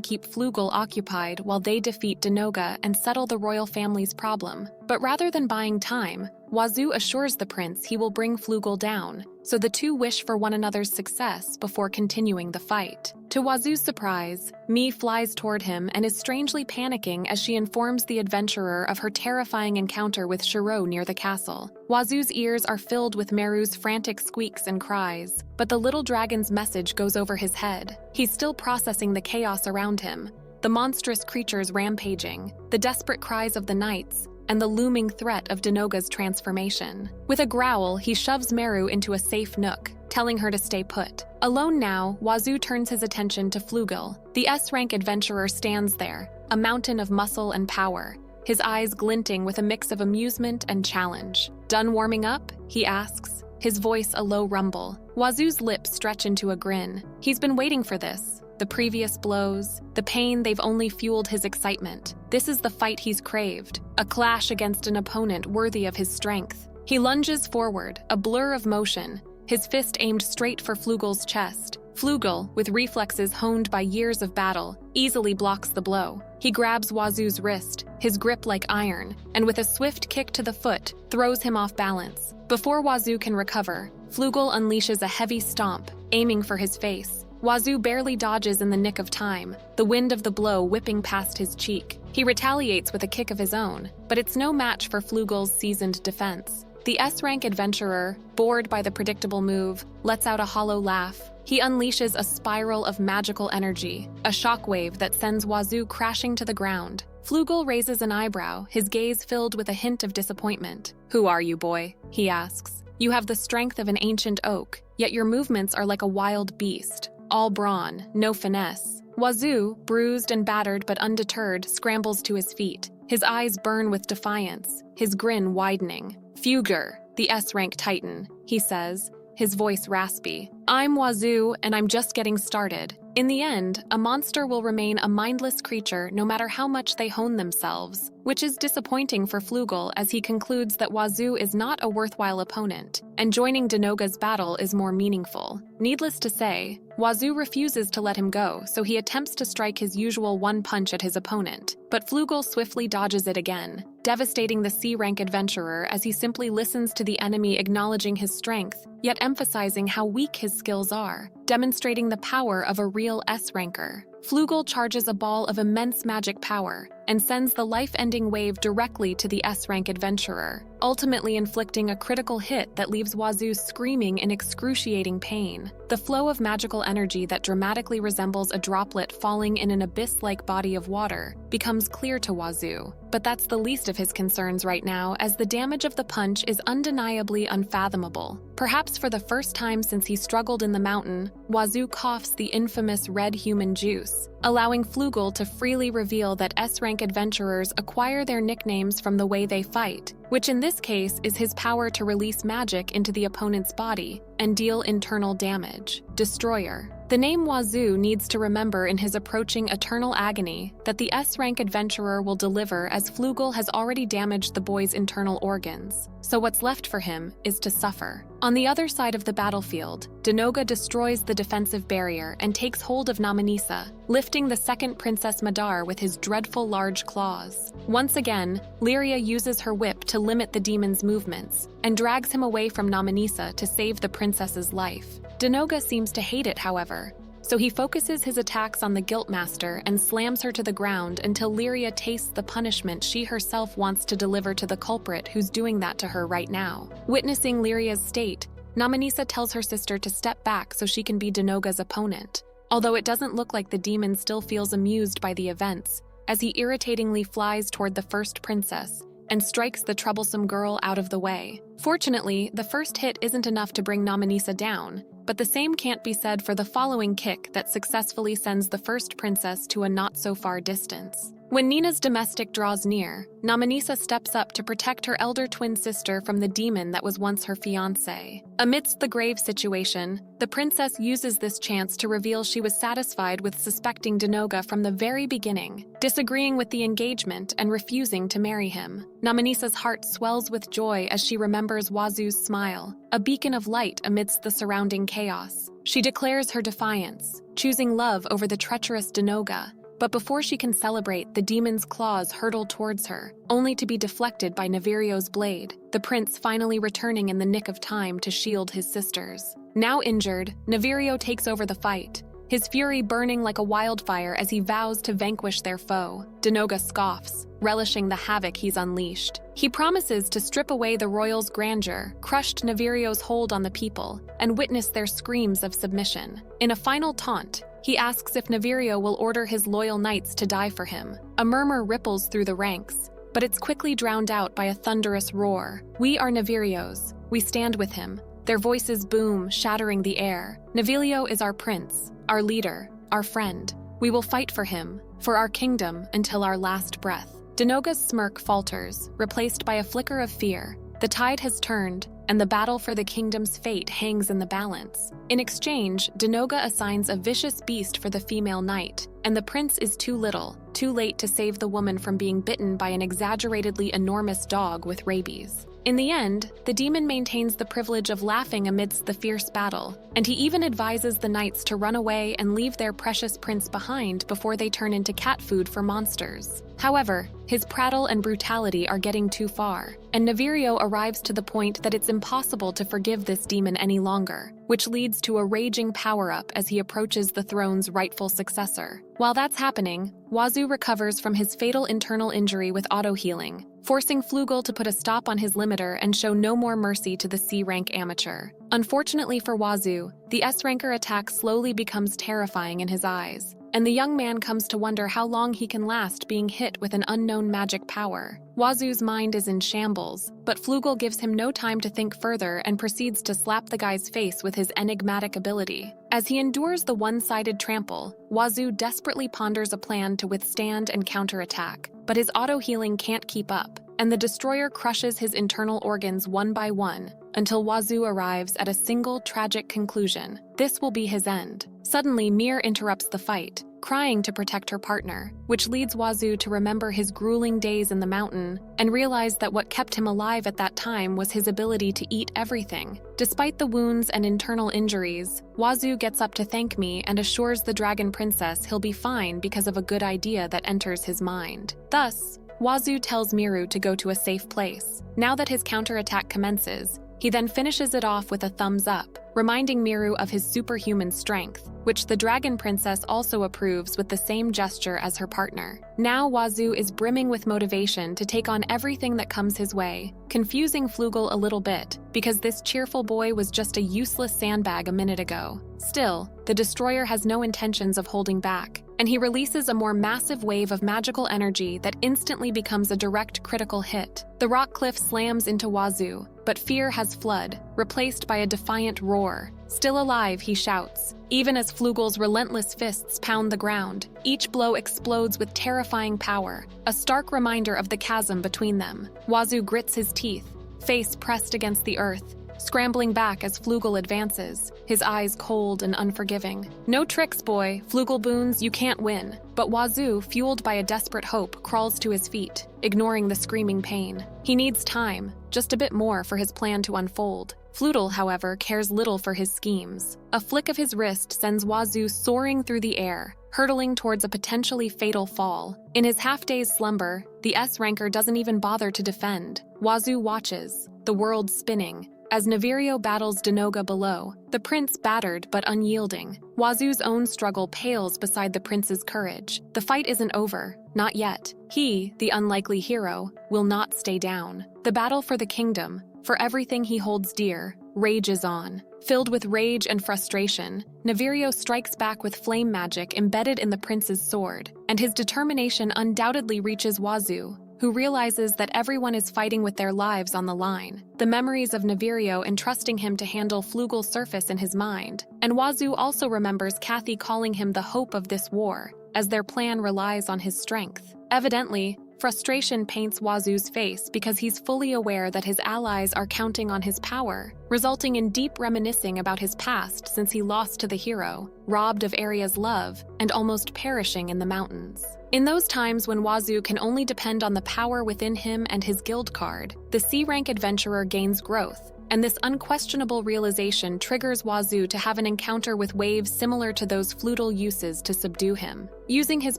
[SPEAKER 2] keep Flugel occupied while they defeat Denoga and settle the royal family's problem. But rather than buying time, Wazoo assures the prince he will bring Flugel down, so the two wish for one another's success before continuing the fight. To Wazoo's surprise, Mi flies toward him and is strangely panicking as she informs the adventurer of her terrifying encounter with Shiro near the castle. Wazoo's ears are filled with Meru's frantic squeaks and cries, but the little dragon's message goes over his head. He's still processing the chaos around him, the monstrous creatures rampaging, the desperate cries of the knights, and the looming threat of Denoga's transformation. With a growl, he shoves Meru into a safe nook, telling her to stay put. Alone now, Wazoo turns his attention to Flugel. The S-rank adventurer stands there, a mountain of muscle and power, his eyes glinting with a mix of amusement and challenge. "Done warming up?" he asks, his voice a low rumble. Wazoo's lips stretch into a grin. He's been waiting for this. The previous blows, the pain, they've only fueled his excitement. This is the fight he's craved, a clash against an opponent worthy of his strength. He lunges forward, a blur of motion, his fist aimed straight for Flugel's chest. Flugel, with reflexes honed by years of battle, easily blocks the blow. He grabs Wazoo's wrist, his grip like iron, and with a swift kick to the foot, throws him off balance. Before Wazoo can recover, Flugel unleashes a heavy stomp, aiming for his face. Wazoo barely dodges in the nick of time, the wind of the blow whipping past his cheek. He retaliates with a kick of his own, but it's no match for Flugel's seasoned defense. The S-rank adventurer, bored by the predictable move, lets out a hollow laugh. He unleashes a spiral of magical energy, a shockwave that sends Wazoo crashing to the ground. Flugel raises an eyebrow, his gaze filled with a hint of disappointment. "Who are you, boy?" he asks. "You have the strength of an ancient oak, yet your movements are like a wild beast. All brawn, no finesse." Wazoo, bruised and battered but undeterred, scrambles to his feet. His eyes burn with defiance, his grin widening. "Fuger, the S-rank titan," he says, his voice raspy. "I'm Wazoo, and I'm just getting started." In the end, a monster will remain a mindless creature no matter how much they hone themselves, which is disappointing for Flugel as he concludes that Wazoo is not a worthwhile opponent, and joining Denoga's battle is more meaningful. Needless to say, Wazoo refuses to let him go, so he attempts to strike his usual one punch at his opponent, but Flugel swiftly dodges it again, devastating the C-rank adventurer as he simply listens to the enemy acknowledging his strength, yet emphasizing how weak his skills are, demonstrating the power of a real S-ranker. Flugel charges a ball of immense magic power and sends the life-ending wave directly to the S-rank adventurer, ultimately inflicting a critical hit that leaves Wazoo screaming in excruciating pain. The flow of magical energy that dramatically resembles a droplet falling in an abyss-like body of water becomes clear to Wazoo, but that's the least of his concerns right now, as the damage of the punch is undeniably unfathomable. Perhaps for the first time since he struggled in the mountain, Wazoo coughs the infamous red human juice, allowing Flugel to freely reveal that S-rank adventurers acquire their nicknames from the way they fight, which in this case is his power to release magic into the opponent's body and deal internal damage. Destroyer. The name Wazoo needs to remember in his approaching eternal agony that the S-rank adventurer will deliver, as Flugel has already damaged the boy's internal organs, so what's left for him is to suffer. On the other side of the battlefield, Denoga destroys the defensive barrier and takes hold of Namunisa, lifting the second Princess Madar with his dreadful large claws. Once again, Lyria uses her whip to limit the demon's movements and drags him away from Namunisa to save the princess's life. Denoga seems to hate it, however, so he focuses his attacks on the Guiltmaster and slams her to the ground until Lyria tastes the punishment she herself wants to deliver to the culprit who's doing that to her right now. Witnessing Lyria's state, Namunisa tells her sister to step back so she can be Denoga's opponent. although it doesn't look like the demon still feels amused by the events, as he irritatingly flies toward the first princess and strikes the troublesome girl out of the way. Fortunately, the first hit isn't enough to bring Namanisa down, but the same can't be said for the following kick that successfully sends the first princess to a not-so-far distance. When Nina's domestic draws near, Namanisa steps up to protect her elder twin sister from the demon that was once her fiancé. Amidst the grave situation, the princess uses this chance to reveal she was satisfied with suspecting Denoga from the very beginning, disagreeing with the engagement and refusing to marry him. Namanisa's heart swells with joy as she remembers Wazu's smile, a beacon of light amidst the surrounding chaos. She declares her defiance, choosing love over the treacherous Denoga. But before she can celebrate, the demon's claws hurtle towards her, only to be deflected by Navirio's blade, the prince finally returning in the nick of time to shield his sisters. Now injured, Navirio takes over the fight, his fury burning like a wildfire as he vows to vanquish their foe. Denoga scoffs, relishing the havoc he's unleashed. He promises to strip away the royal's grandeur, crushed Navirio's hold on the people, and witness their screams of submission. In a final taunt, he asks if Navirio will order his loyal knights to die for him. A murmur ripples through the ranks, but it's quickly drowned out by a thunderous roar. "We are Navirio's. We stand with him." Their voices boom, shattering the air. "Navilio is our prince, our leader, our friend. We will fight for him, for our kingdom, until our last breath." Denoga's smirk falters, replaced by a flicker of fear. The tide has turned, and the battle for the kingdom's fate hangs in the balance. In exchange, Denoga assigns a vicious beast for the female knight, and the prince is too little, too late to save the woman from being bitten by an exaggeratedly enormous dog with rabies. In the end, the demon maintains the privilege of laughing amidst the fierce battle, and he even advises the knights to run away and leave their precious prince behind before they turn into cat food for monsters. However, his prattle and brutality are getting too far, and Navirio arrives to the point that it's impossible to forgive this demon any longer, which leads to a raging power-up as he approaches the throne's rightful successor. While that's happening, Wazu recovers from his fatal internal injury with auto-healing, forcing Flugel to put a stop on his limiter and show no more mercy to the C-rank amateur. Unfortunately for Wazu, the S-ranker attack slowly becomes terrifying in his eyes, and the young man comes to wonder how long he can last being hit with an unknown magic power. Wazu's mind is in shambles, but Flugel gives him no time to think further and proceeds to slap the guy's face with his enigmatic ability. As he endures the one-sided trample, Wazu desperately ponders a plan to withstand and counterattack, but his auto-healing can't keep up, and the destroyer crushes his internal organs one by one, until Wazu arrives at a single tragic conclusion. This will be his end. Suddenly, Mir interrupts the fight, crying to protect her partner, which leads Wazu to remember his grueling days in the mountain and realize that what kept him alive at that time was his ability to eat everything. Despite the wounds and internal injuries, Wazu gets up to thank me and assures the dragon princess he'll be fine because of a good idea that enters his mind. Thus, Wazu tells Miru to go to a safe place. Now that his counterattack commences, he then finishes it off with a thumbs up, reminding Miru of his superhuman strength, which the dragon princess also approves with the same gesture as her partner. Now Wazu is brimming with motivation to take on everything that comes his way, confusing Flugel a little bit, because this cheerful boy was just a useless sandbag a minute ago. Still, the destroyer has no intentions of holding back, and he releases a more massive wave of magical energy that instantly becomes a direct critical hit. The rock cliff slams into Wazu, but fear has fled, replaced by a defiant roar. Still alive, he shouts. Even as Flugel's relentless fists pound the ground, each blow explodes with terrifying power, a stark reminder of the chasm between them. Wazu grits his teeth, face pressed against the earth, scrambling back as Flugel advances, his eyes cold and unforgiving. "No tricks, boy," Flugel boons, "you can't win." But Wazu, fueled by a desperate hope, crawls to his feet, ignoring the screaming pain. He needs time, just a bit more for his plan to unfold. Flugel, however, cares little for his schemes. A flick of his wrist sends Wazu soaring through the air, hurtling towards a potentially fatal fall. In his half-dazed slumber, the S-ranker doesn't even bother to defend. Wazu watches, the world spinning, as Navirio battles Denoga below, the prince battered but unyielding. Wazu's own struggle pales beside the prince's courage. The fight isn't over, not yet. He, the unlikely hero, will not stay down. The battle for the kingdom, for everything he holds dear, rages on. Filled with rage and frustration, Navirio strikes back with flame magic embedded in the prince's sword, and his determination undoubtedly reaches Wazoo, who realizes that everyone is fighting with their lives on the line. The memories of Navirio entrusting him to handle Flugel surface in his mind, and Wazoo also remembers Kathy calling him the hope of this war, as their plan relies on his strength. Evidently, frustration paints Wazoo's face because he's fully aware that his allies are counting on his power, resulting in deep reminiscing about his past since he lost to the hero, robbed of Aria's love, and almost perishing in the mountains. In those times when Wazoo can only depend on the power within him and his guild card, the C-rank adventurer gains growth, and this unquestionable realization triggers Wazoo to have an encounter with waves similar to those Fludel uses to subdue him. Using his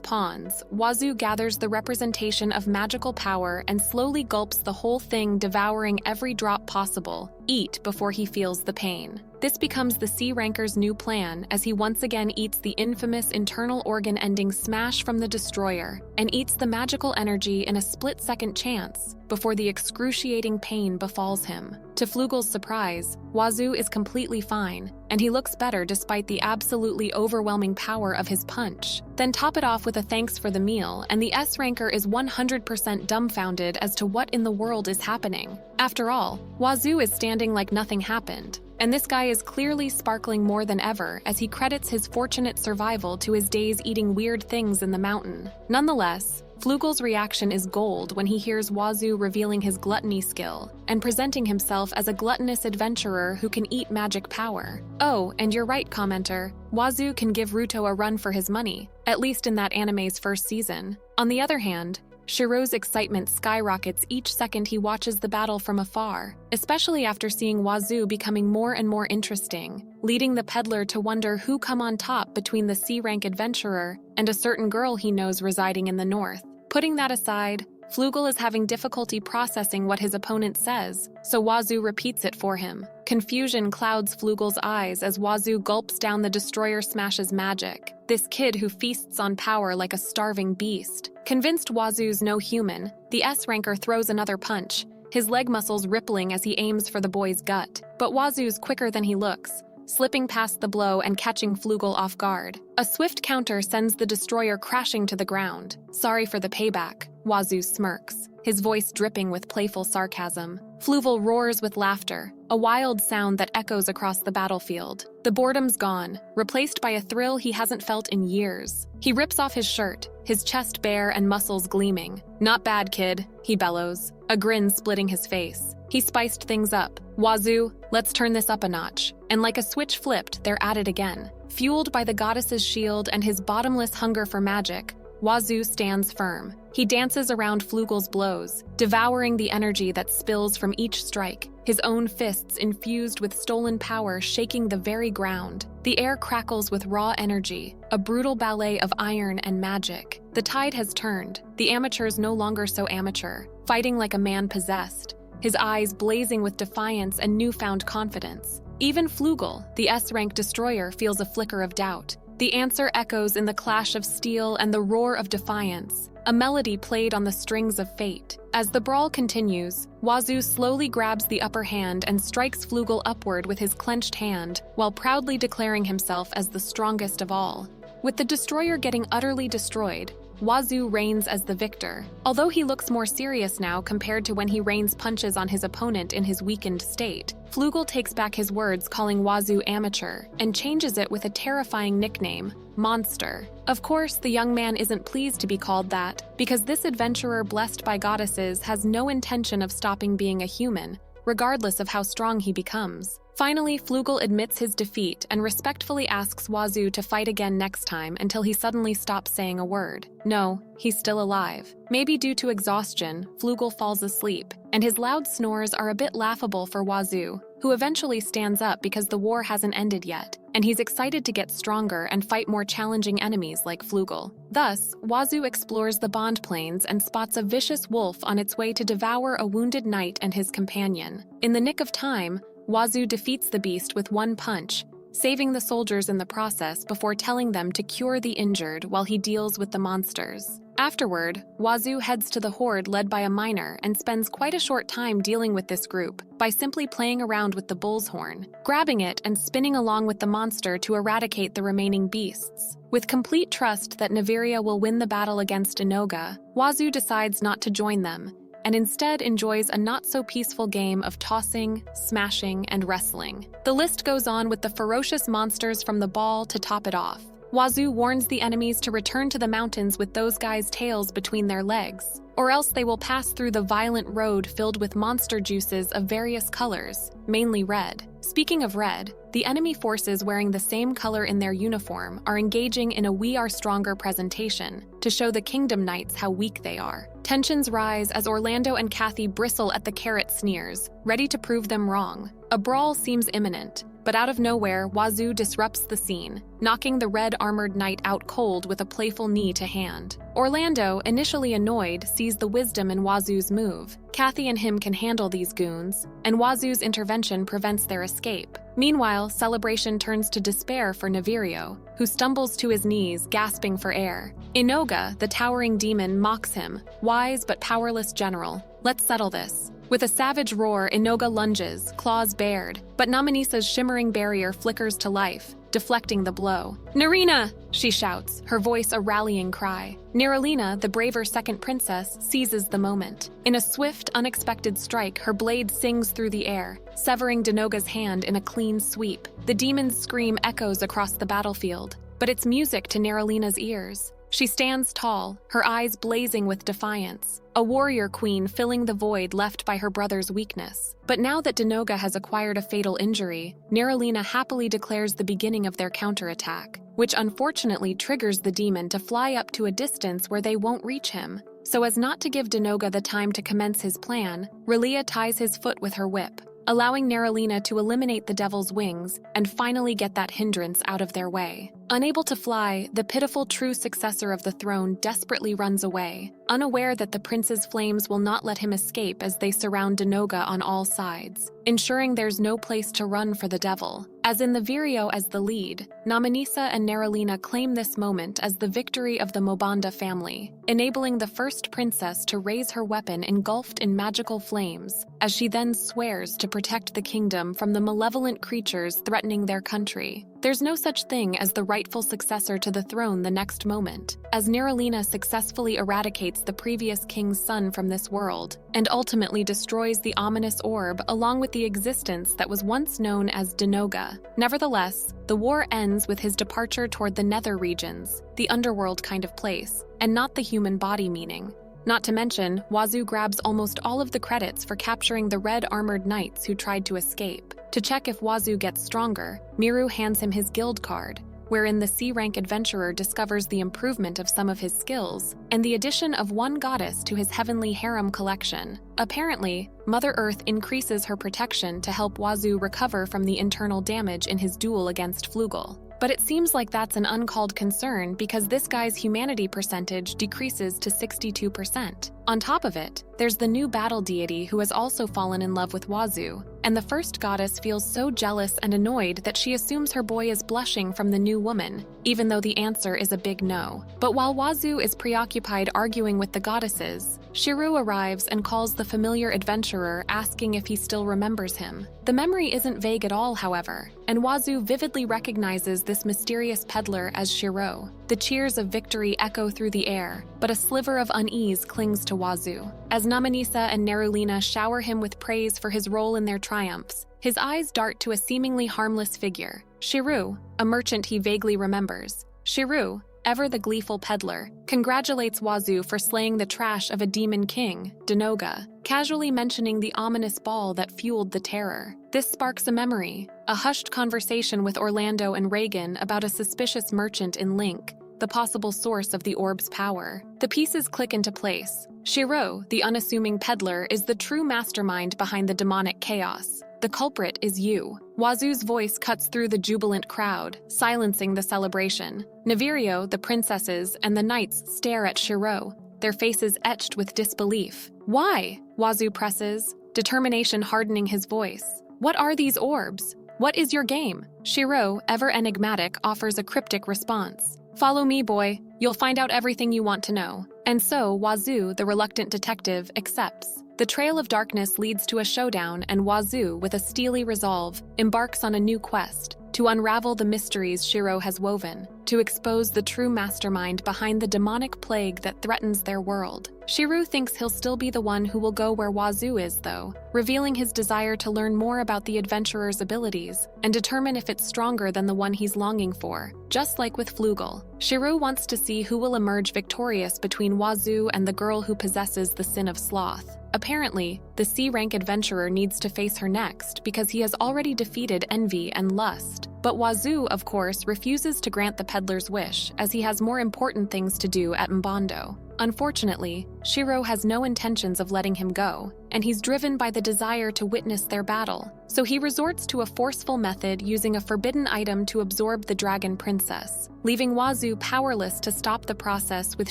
[SPEAKER 2] pawns, Wazoo gathers the representation of magical power and slowly gulps the whole thing, devouring every drop possible. Eat before he feels the pain. This becomes the C-ranker's new plan as he once again eats the infamous internal organ ending smash from the destroyer and eats the magical energy in a split-second chance before the excruciating pain befalls him. To Flugel's surprise, Wazoo is completely fine, and he looks better despite the absolutely overwhelming power of his punch. Then top it off with a thanks for the meal, and the S-ranker is 100% dumbfounded as to what in the world is happening. After all, Wazoo is standing like nothing happened, and this guy is clearly sparkling more than ever as he credits his fortunate survival to his days eating weird things in the mountain. Nonetheless, Flugel's reaction is gold when he hears Wazoo revealing his gluttony skill and presenting himself as a gluttonous adventurer who can eat magic power. Oh, and you're right, commenter. Wazoo can give Ruto a run for his money, at least in that anime's first season. On the other hand, Shiro's excitement skyrockets each second he watches the battle from afar, especially after seeing Wazoo becoming more and more interesting, leading the peddler to wonder who come on top between the C-rank adventurer and a certain girl he knows residing in the north. Putting that aside, Flugel is having difficulty processing what his opponent says, so Wazoo repeats it for him. Confusion clouds Flugel's eyes as Wazoo gulps down the Destroyer Smash's magic, this kid who feasts on power like a starving beast. Convinced Wazoo's no human, the S-ranker throws another punch, his leg muscles rippling as he aims for the boy's gut. But Wazoo's quicker than he looks, slipping past the blow and catching Flugel off guard. A swift counter sends the destroyer crashing to the ground. Sorry for the payback, Wazoo smirks, his voice dripping with playful sarcasm. Flugel roars with laughter, a wild sound that echoes across the battlefield. The boredom's gone, replaced by a thrill he hasn't felt in years. He rips off his shirt, his chest bare and muscles gleaming. Not bad, kid, he bellows, a grin splitting his face. He spiced things up. Wazoo, let's turn this up a notch. And like a switch flipped, they're at it again. Fueled by the goddess's shield and his bottomless hunger for magic, Wazoo stands firm. He dances around Flugel's blows, devouring the energy that spills from each strike, his own fists infused with stolen power shaking the very ground. The air crackles with raw energy, a brutal ballet of iron and magic. The tide has turned, the amateur's no longer so amateur, fighting like a man possessed, his eyes blazing with defiance and newfound confidence. Even Flugel, the S-rank destroyer, feels a flicker of doubt. The answer echoes in the clash of steel and the roar of defiance, a melody played on the strings of fate. As the brawl continues, Wazoo slowly grabs the upper hand and strikes Flugel upward with his clenched hand, while proudly declaring himself as the strongest of all. With the destroyer getting utterly destroyed, Wazoo reigns as the victor. Although he looks more serious now compared to when he rains punches on his opponent in his weakened state, Flugel takes back his words calling Wazoo amateur and changes it with a terrifying nickname, Monster. Of course, the young man isn't pleased to be called that, because this adventurer blessed by goddesses has no intention of stopping being a human, regardless of how strong he becomes. Finally, Flugel admits his defeat and respectfully asks Wazoo to fight again next time until he suddenly stops saying a word. No, he's still alive. Maybe due to exhaustion, Flugel falls asleep, and his loud snores are a bit laughable for Wazoo, who eventually stands up because the war hasn't ended yet, and he's excited to get stronger and fight more challenging enemies like Flugel. Thus, Wazoo explores the Bond Plains and spots a vicious wolf on its way to devour a wounded knight and his companion. In the nick of time, Wazoo defeats the beast with one punch, saving the soldiers in the process before telling them to cure the injured while he deals with the monsters. Afterward, Wazoo heads to the horde led by a miner and spends quite a short time dealing with this group by simply playing around with the bull's horn, grabbing it and spinning along with the monster to eradicate the remaining beasts. With complete trust that Naviria will win the battle against Inoga, Wazoo decides not to join them and instead enjoys a not-so-peaceful game of tossing, smashing, and wrestling. The list goes on with the ferocious monsters from the ball to top it off. Wazoo warns the enemies to return to the mountains with those guys' tails between their legs, or else they will pass through the violent road filled with monster juices of various colors, mainly red. Speaking of red, the enemy forces wearing the same color in their uniform are engaging in a We Are Stronger presentation to show the Kingdom Knights how weak they are. Tensions rise as Orlando and Kathy bristle at the carrot sneers, ready to prove them wrong. A brawl seems imminent, but out of nowhere, Wazoo disrupts the scene, knocking the red-armored knight out cold with a playful knee to hand. Orlando, initially annoyed, sees the wisdom in Wazoo's move. Kathy and him can handle these goons, and Wazoo's intervention prevents their escape. Meanwhile, celebration turns to despair for Navirio, who stumbles to his knees, gasping for air. Inoga, the towering demon, mocks him, wise but powerless general. Let's settle this. With a savage roar, Inoga lunges, claws bared, but Namanisa's shimmering barrier flickers to life, deflecting the blow. "Narina!" she shouts, her voice a rallying cry. Niralina, the braver second princess, seizes the moment. In a swift, unexpected strike, her blade sings through the air, severing Denoga's hand in a clean sweep. The demon's scream echoes across the battlefield, but it's music to Niralina's ears. She stands tall, her eyes blazing with defiance, a warrior queen filling the void left by her brother's weakness. But now that Denoga has acquired a fatal injury, Niralina happily declares the beginning of their counterattack, which unfortunately triggers the demon to fly up to a distance where they won't reach him. So as not to give Denoga the time to commence his plan, Relia ties his foot with her whip, allowing Niralina to eliminate the devil's wings and finally get that hindrance out of their way. Unable to fly, the pitiful true successor of the throne desperately runs away, unaware that the prince's flames will not let him escape as they surround Denoga on all sides, ensuring there's no place to run for the devil. As in the Vireo as the lead, Namanisa and Niralina claim this moment as the victory of the Mobanda family, enabling the first princess to raise her weapon engulfed in magical flames, as she then swears to protect the kingdom from the malevolent creatures threatening their country. There's no such thing as the rightful successor to the throne the next moment, as Niralina successfully eradicates the previous king's son from this world, and ultimately destroys the ominous orb along with the existence that was once known as Denoga. Nevertheless, the war ends with his departure toward the nether regions, the underworld kind of place, and not the human body meaning. Not to mention, Wazoo grabs almost all of the credits for capturing the red-armored knights who tried to escape. To check if Wazoo gets stronger, Miru hands him his guild card, wherein the C-rank adventurer discovers the improvement of some of his skills, and the addition of one goddess to his heavenly harem collection. Apparently, Mother Earth increases her protection to help Wazoo recover from the internal damage in his duel against Flugel. But it seems like that's an uncalled concern because this guy's humanity percentage decreases to 62%. On top of it, there's the new battle deity who has also fallen in love with Wazoo, and the first goddess feels so jealous and annoyed that she assumes her boy is blushing from the new woman, even though the answer is a big no. But while Wazoo is preoccupied arguing with the goddesses, Shiru arrives and calls the familiar adventurer, asking if he still remembers him. The memory isn't vague at all, however, and Wazoo vividly recognizes this mysterious peddler as Shiro. The cheers of victory echo through the air, but a sliver of unease clings to Wazoo. As Namanisa and Nerulina shower him with praise for his role in their triumphs, his eyes dart to a seemingly harmless figure, Shiru, a merchant he vaguely remembers. Shiru, ever the gleeful peddler, congratulates Wazoo for slaying the trash of a demon king, Denoga, casually mentioning the ominous ball that fueled the terror. This sparks a memory, a hushed conversation with Orlando and Reagan about a suspicious merchant in Link, the possible source of the orb's power. The pieces click into place. Shiro, the unassuming peddler, is the true mastermind behind the demonic chaos. The culprit is you. Wazoo's voice cuts through the jubilant crowd, silencing the celebration. Navirio, the princesses, and the knights stare at Shiro, their faces etched with disbelief. Why? Wazoo presses, determination hardening his voice. What are these orbs? What is your game? Shiro, ever enigmatic, offers a cryptic response. Follow me, boy. You'll find out everything you want to know. And so, Wazoo, the reluctant detective, accepts. The trail of darkness leads to a showdown, and Wazoo, with a steely resolve, embarks on a new quest to unravel the mysteries Shiro has woven, to expose the true mastermind behind the demonic plague that threatens their world. Shiro thinks he'll still be the one who will go where Wazoo is, though, revealing his desire to learn more about the adventurer's abilities and determine if it's stronger than the one he's longing for, just like with Flugel. Shiro wants to see who will emerge victorious between Wazoo and the girl who possesses the sin of sloth. Apparently, the C-rank adventurer needs to face her next because he has already defeated envy and lust. But Wazoo, of course, refuses to grant the peddler's wish, as he has more important things to do at Mbando. Unfortunately, Shiro has no intentions of letting him go, and he's driven by the desire to witness their battle. So he resorts to a forceful method using a forbidden item to absorb the dragon princess, leaving Wazoo powerless to stop the process with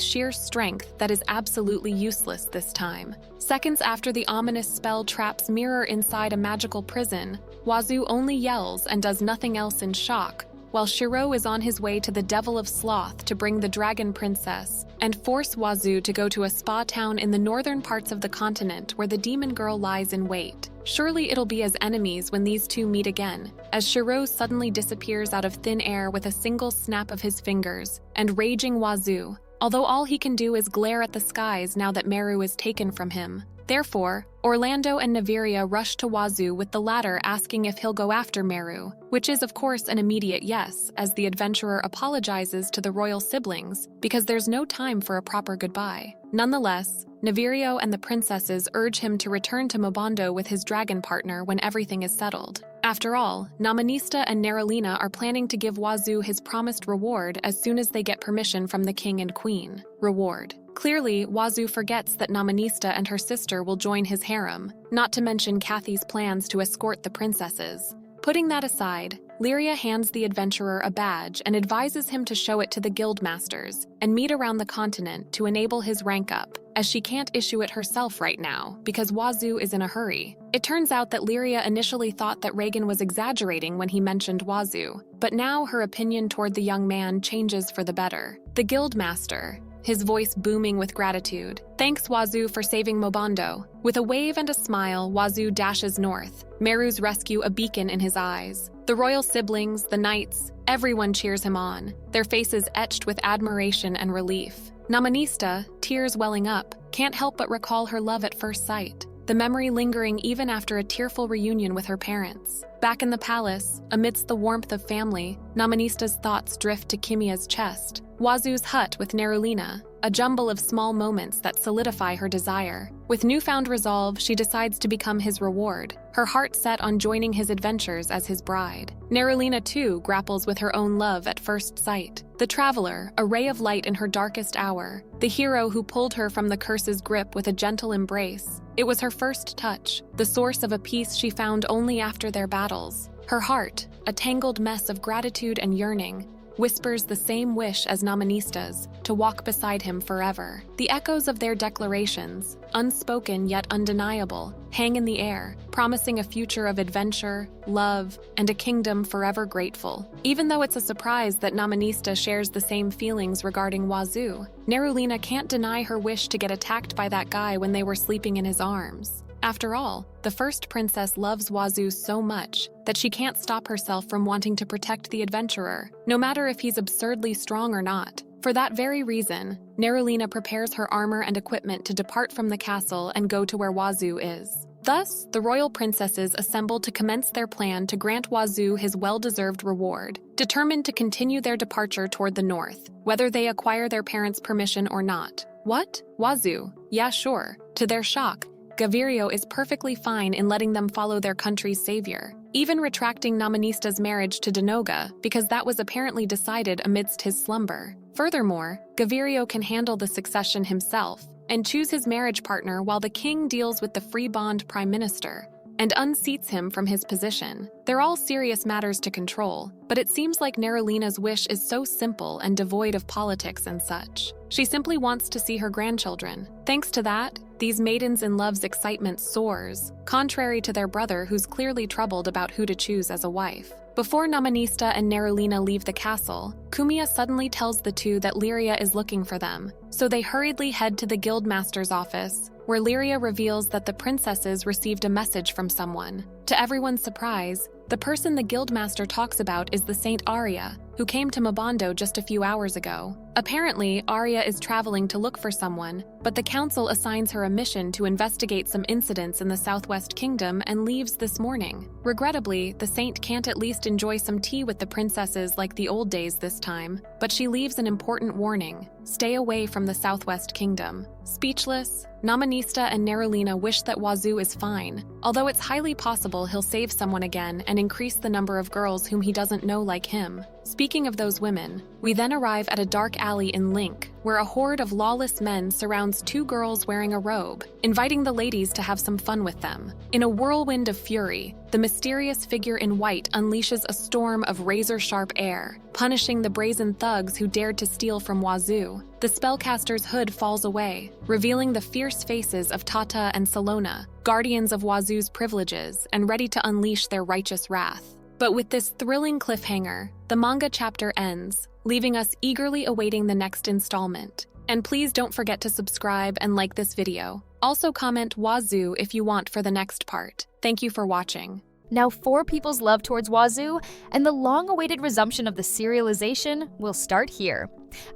[SPEAKER 2] sheer strength that is absolutely useless this time. Seconds after the ominous spell traps Mirror inside a magical prison, Wazoo only yells and does nothing else in shock, while Shiro is on his way to the Devil of Sloth to bring the Dragon Princess and force Wazoo to go to a spa town in the northern parts of the continent where the demon girl lies in wait. Surely it'll be as enemies when these two meet again, as Shiro suddenly disappears out of thin air with a single snap of his fingers, and raging Wazoo, although all he can do is glare at the skies now that Meru is taken from him. Therefore, Orlando and Naviria rush to Wazoo with the latter asking if he'll go after Meru, which is of course an immediate yes, as the adventurer apologizes to the royal siblings because there's no time for a proper goodbye. Nonetheless, Navirio and the princesses urge him to return to Mobando with his dragon partner when everything is settled. After all, Namanista and Neralina are planning to give Wazoo his promised reward as soon as they get permission from the king and queen. Reward. Clearly, Wazoo forgets that Namanista and her sister will join his harem, not to mention Kathy's plans to escort the princesses. Putting that aside, Lyria hands the adventurer a badge and advises him to show it to the guild masters and meet around the continent to enable his rank up, as she can't issue it herself right now because Wazoo is in a hurry. It turns out that Lyria initially thought that Reagan was exaggerating when he mentioned Wazoo, but now her opinion toward the young man changes for the better. The guild master, his voice booming with gratitude, thanks Wazoo for saving Mobando. With a wave and a smile, Wazoo dashes north, Meru's rescue a beacon in his eyes. The royal siblings, the knights, everyone cheers him on, their faces etched with admiration and relief. Namanista, tears welling up, can't help but recall her love at first sight, the memory lingering even after a tearful reunion with her parents. Back in the palace, amidst the warmth of family, Namanista's thoughts drift to Kimia's chest, Wazoo's hut with Nerulina, a jumble of small moments that solidify her desire. With newfound resolve, she decides to become his reward, her heart set on joining his adventures as his bride. Nerulina, too, grapples with her own love at first sight. The traveler, a ray of light in her darkest hour, the hero who pulled her from the curse's grip with a gentle embrace. It was her first touch, the source of a peace she found only after their battles. Her heart, a tangled mess of gratitude and yearning, whispers the same wish as Namanista's, to walk beside him forever. The echoes of their declarations, unspoken yet undeniable, hang in the air, promising a future of adventure, love, and a kingdom forever grateful. Even though it's a surprise that Namanista shares the same feelings regarding Wazoo, Nerulina can't deny her wish to get attacked by that guy when they were sleeping in his arms. After all, the first princess loves Wazoo so much that she can't stop herself from wanting to protect the adventurer, no matter if he's absurdly strong or not. For that very reason, Nerulina prepares her armor and equipment to depart from the castle and go to where Wazoo is. Thus, the royal princesses assemble to commence their plan to grant Wazoo his well-deserved reward, determined to continue their departure toward the north, whether they acquire their parents' permission or not. What? Wazoo? Yeah, sure. To their shock, Gavirio is perfectly fine in letting them follow their country's savior, even retracting Namanista's marriage to Denoga because that was apparently decided amidst his slumber. Furthermore, Gavirio can handle the succession himself and choose his marriage partner while the king deals with the free bond prime minister and unseats him from his position. They're all serious matters to control, but it seems like Nerulina's wish is so simple and devoid of politics and such. She simply wants to see her grandchildren. Thanks to that, These maidens in love's excitement soars, contrary to their brother who's clearly troubled about who to choose as a wife. Before Namanista and Nerulina leave the castle, Kumiya suddenly tells the two that Lyria is looking for them, so they hurriedly head to the guildmaster's office, where Lyria reveals that the princesses received a message from someone. To everyone's surprise, the person the guildmaster talks about is the Saint Arya, who came to Mabando just a few hours ago. Apparently, Arya is traveling to look for someone, but the council assigns her a mission to investigate some incidents in the Southwest Kingdom and leaves this morning. Regrettably, the saint can't at least enjoy some tea with the princesses like the old days this time, but she leaves an important warning: stay away from the Southwest Kingdom. Speechless, Namanista and Nerulina wish that Wazoo is fine, although it's highly possible he'll save someone again and increase the number of girls whom he doesn't know like him. Speaking of those women, we then arrive at a dark alley in Link, where a horde of lawless men surrounds two girls wearing a robe, inviting the ladies to have some fun with them. In a whirlwind of fury, the mysterious figure in white unleashes a storm of razor-sharp air, punishing the brazen thugs who dared to steal from Wazoo. The spellcaster's hood falls away, revealing the fierce faces of Tata and Salona, guardians of Wazoo's privileges and ready to unleash their righteous wrath. But with this thrilling cliffhanger, the manga chapter ends, leaving us eagerly awaiting the next installment. And please don't forget to subscribe and like this video. Also comment Wazoo if you want for the next part. Thank you for watching.
[SPEAKER 3] Now 4 people's love towards Wazoo and the long-awaited resumption of the serialization will start here.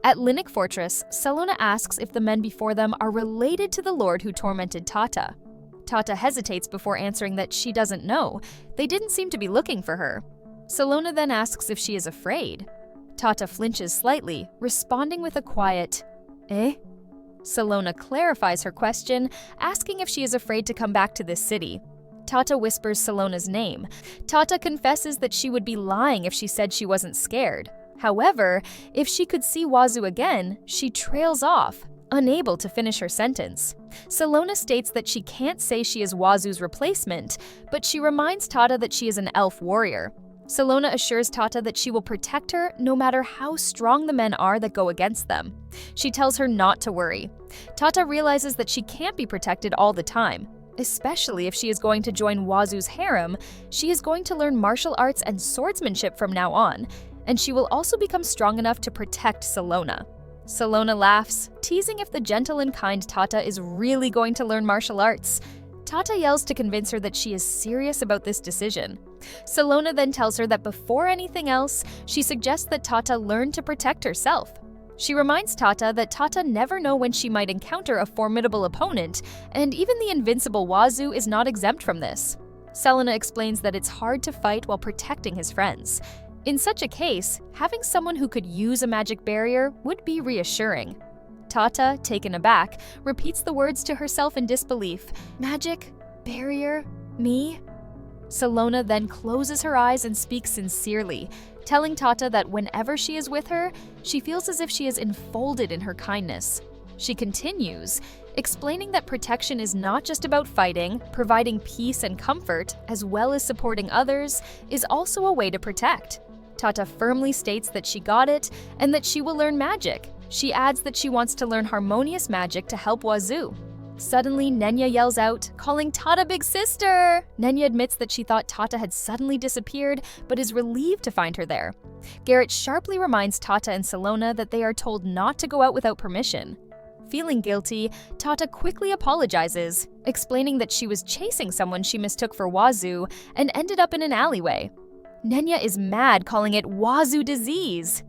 [SPEAKER 3] At Linnick Fortress, Salona asks if the men before them are related to the lord who tormented Tata. Tata hesitates before answering that she doesn't know. They didn't seem to be looking for her. Salona then asks if she is afraid. Tata flinches slightly, responding with a quiet, "Eh?" Salona clarifies her question, asking if she is afraid to come back to this city. Tata whispers Salona's name. Tata confesses that she would be lying if she said she wasn't scared. However, if she could see Wazoo again, she trails off, unable to finish her sentence. Salona states that she can't say she is Wazoo's replacement, but she reminds Tata that she is an elf warrior. Salona assures Tata that she will protect her no matter how strong the men are that go against them. She tells her not to worry. Tata realizes that she can't be protected all the time. Especially if she is going to join Wazoo's harem, she is going to learn martial arts and swordsmanship from now on, and she will also become strong enough to protect Salona. Salona laughs, teasing if the gentle and kind Tata is really going to learn martial arts. Tata yells to convince her that she is serious about this decision. Salona then tells her that before anything else, she suggests that Tata learn to protect herself. She reminds Tata that Tata never know when she might encounter a formidable opponent, and even the invincible Wazoo is not exempt from this. Salona explains that it's hard to fight while protecting his friends. In such a case, having someone who could use a magic barrier would be reassuring. Tata, taken aback, repeats the words to herself in disbelief. Magic? Barrier? Me? Salona then closes her eyes and speaks sincerely, telling Tata that whenever she is with her, she feels as if she is enfolded in her kindness. She continues, explaining that protection is not just about fighting, providing peace and comfort, as well as supporting others, is also a way to protect. Tata firmly states that she got it and that she will learn magic. She adds that she wants to learn harmonious magic to help Wazoo. Suddenly, Nenya yells out, calling Tata Big Sister! Nenya admits that she thought Tata had suddenly disappeared, but is relieved to find her there. Garrett sharply reminds Tata and Salona that they are told not to go out without permission. Feeling guilty, Tata quickly apologizes, explaining that she was chasing someone she mistook for Wazoo and ended up in an alleyway. Nenya is mad, calling it Wazoo disease.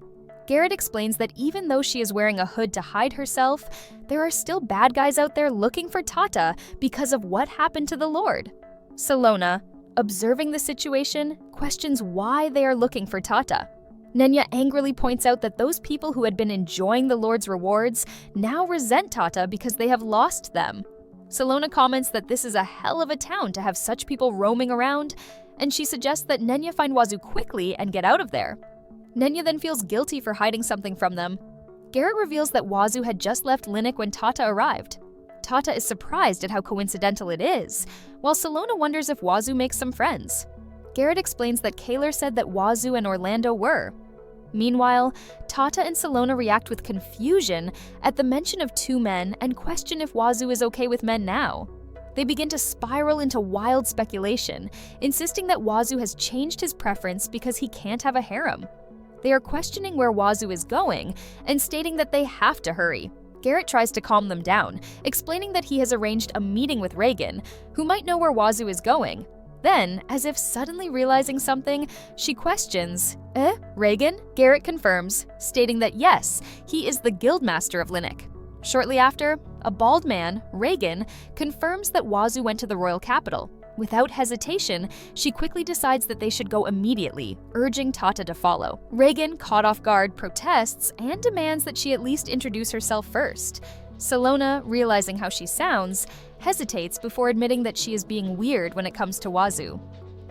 [SPEAKER 3] Garrett explains that even though she is wearing a hood to hide herself, there are still bad guys out there looking for Tata because of what happened to the Lord. Salona, observing the situation, questions why they are looking for Tata. Nenya angrily points out that those people who had been enjoying the Lord's rewards now resent Tata because they have lost them. Salona comments that this is a hell of a town to have such people roaming around, and she suggests that Nenya find Wazoo quickly and get out of there. Nenya then feels guilty for hiding something from them. Garrett reveals that Wazoo had just left Linnick when Tata arrived. Tata is surprised at how coincidental it is, while Salona wonders if Wazoo makes some friends. Garrett explains that Kaler said that Wazoo and Orlando were. Meanwhile, Tata and Salona react with confusion at the mention of two men and question if Wazoo is okay with men now. They begin to spiral into wild speculation, insisting that Wazoo has changed his preference because he can't have a harem. They are questioning where Wazoo is going and stating that they have to hurry. Garrett tries to calm them down, explaining that he has arranged a meeting with Reagan, who might know where Wazoo is going. Then, as if suddenly realizing something, she questions, Reagan? Garrett confirms, stating that yes, he is the guildmaster of Linux. Shortly after, a bald man, Reagan, confirms that Wazoo went to the royal capital. Without hesitation, she quickly decides that they should go immediately, urging Tata to follow. Reagan, caught off guard, protests and demands that she at least introduce herself first. Salona, realizing how she sounds, hesitates before admitting that she is being weird when it comes to Wazoo.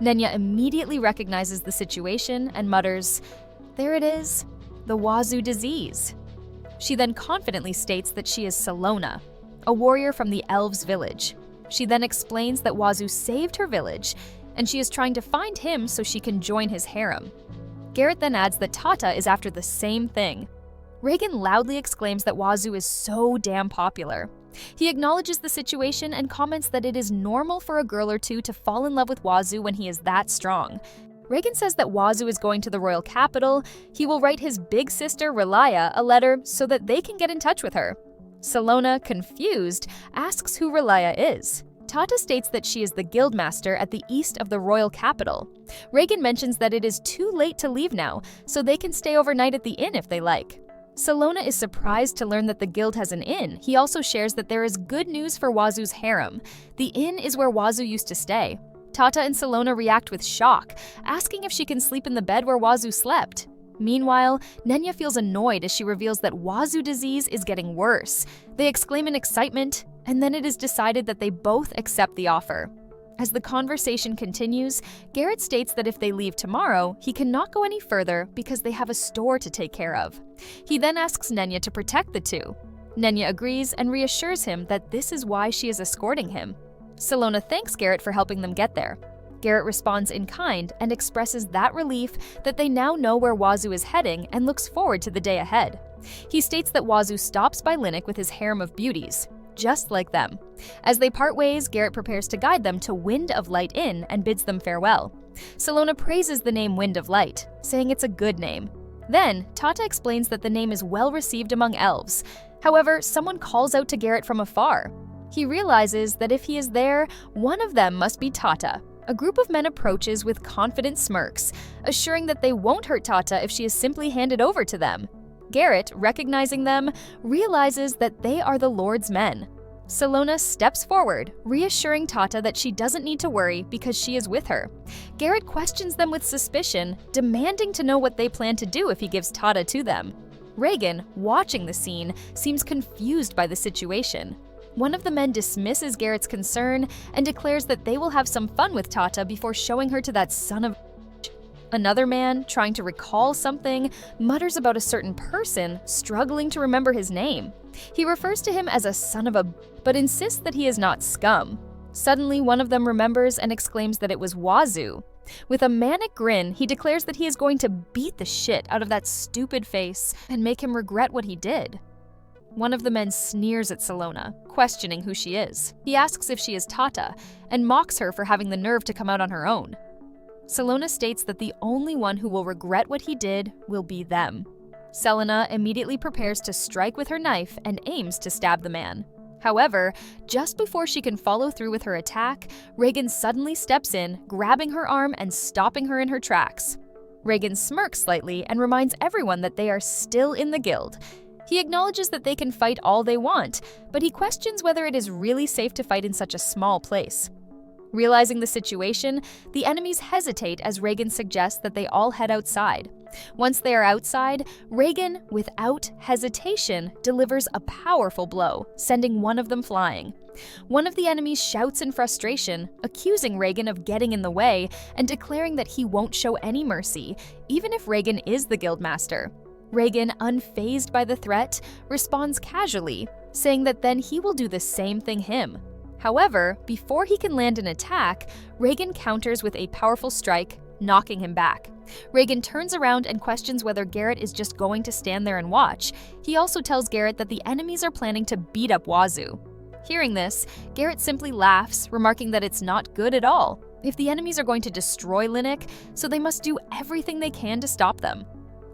[SPEAKER 3] Nenya immediately recognizes the situation and mutters, "There it is, the Wazoo disease." She then confidently states that she is Salona, a warrior from the elves' village. She then explains that Wazoo saved her village, and she is trying to find him so she can join his harem. Garrett then adds that Tata is after the same thing. Reagan loudly exclaims that Wazoo is so damn popular. He acknowledges the situation and comments that it is normal for a girl or two to fall in love with Wazoo when he is that strong. Reagan says that Wazoo is going to the royal capital. He will write his big sister, Relaya, a letter so that they can get in touch with her. Salona, confused, asks who Relaya is. Tata states that she is the guildmaster at the east of the royal capital. Reagan mentions that it is too late to leave now, so they can stay overnight at the inn if they like. Salona is surprised to learn that the guild has an inn. He also shares that there is good news for Wazoo's harem. The inn is where Wazoo used to stay. Tata and Salona react with shock, asking if she can sleep in the bed where Wazoo slept. Meanwhile, Nenya feels annoyed as she reveals that Wazoo disease is getting worse. They exclaim in excitement, and then it is decided that they both accept the offer. As the conversation continues, Garrett states that if they leave tomorrow, he cannot go any further because they have a store to take care of. He then asks Nenya to protect the two. Nenya agrees and reassures him that this is why she is escorting him. Salona thanks Garrett for helping them get there. Garrett responds in kind and expresses that relief that they now know where Wazoo is heading and looks forward to the day ahead. He states that Wazoo stops by Linux with his harem of beauties, just like them. As they part ways, Garrett prepares to guide them to Wind of Light Inn and bids them farewell. Salona praises the name Wind of Light, saying it's a good name. Then, Tata explains that the name is well received among elves. However, someone calls out to Garrett from afar. He realizes that if he is there, one of them must be Tata. A group of men approaches with confident smirks, assuring that they won't hurt Tata if she is simply handed over to them. Garrett, recognizing them, realizes that they are the Lord's men. Salona steps forward, reassuring Tata that she doesn't need to worry because she is with her. Garrett questions them with suspicion, demanding to know what they plan to do if he gives Tata to them. Reagan, watching the scene, seems confused by the situation. One of the men dismisses Garrett's concern and declares that they will have some fun with Tata before showing her to that son of a. Another man, trying to recall something, mutters about a certain person, struggling to remember his name. He refers to him as a son of a but insists that he is not scum. Suddenly, one of them remembers and exclaims that it was Wazoo. With a manic grin, he declares that he is going to beat the shit out of that stupid face and make him regret what he did. One of the men sneers at Salona, questioning who she is. He asks if she is Tata, and mocks her for having the nerve to come out on her own. Salona states that the only one who will regret what he did will be them. Selena immediately prepares to strike with her knife and aims to stab the man. However, just before she can follow through with her attack, Reagan suddenly steps in, grabbing her arm and stopping her in her tracks. Reagan smirks slightly and reminds everyone that they are still in the guild. He acknowledges that they can fight all they want, but he questions whether it is really safe to fight in such a small place. Realizing the situation, the enemies hesitate as Reagan suggests that they all head outside. Once they are outside, Reagan, without hesitation, delivers a powerful blow, sending one of them flying. One of the enemies shouts in frustration, accusing Reagan of getting in the way and declaring that he won't show any mercy, even if Reagan is the guildmaster. Reagan, unfazed by the threat, responds casually, saying that then he will do the same thing However, before he can land an attack, Reagan counters with a powerful strike, knocking him back. Reagan turns around and questions whether Garrett is just going to stand there and watch. He also tells Garrett that the enemies are planning to beat up Wazoo. Hearing this, Garrett simply laughs, remarking that it's not good at all. If the enemies are going to destroy Linux, so they must do everything they can to stop them.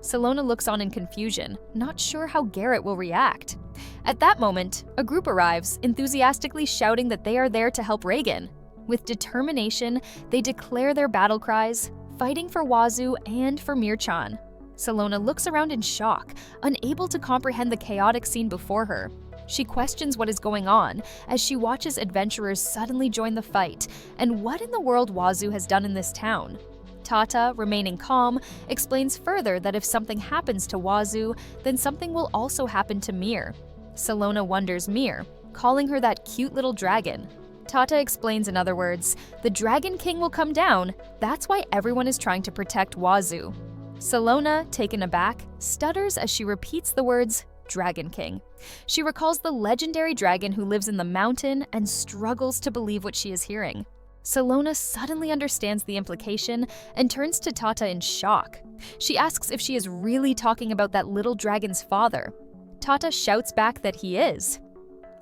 [SPEAKER 3] Salona looks on in confusion, not sure how Garrett will react. At that moment, a group arrives, enthusiastically shouting that they are there to help Reagan. With determination, they declare their battle cries, fighting for Wazoo and for Mir-chan. Salona looks around in shock, unable to comprehend the chaotic scene before her. She questions what is going on as she watches adventurers suddenly join the fight and what in the world Wazoo has done in this town. Tata, remaining calm, explains further that if something happens to Wazoo, then something will also happen to Mir. Salona wonders Mir, calling her that cute little dragon. Tata explains in other words, the Dragon King will come down, that's why everyone is trying to protect Wazoo. Salona, taken aback, stutters as she repeats the words, Dragon King. She recalls the legendary dragon who lives in the mountain and struggles to believe what she is hearing. Salona suddenly understands the implication and turns to Tata in shock. She asks if she is really talking about that little dragon's father. Tata shouts back that he is.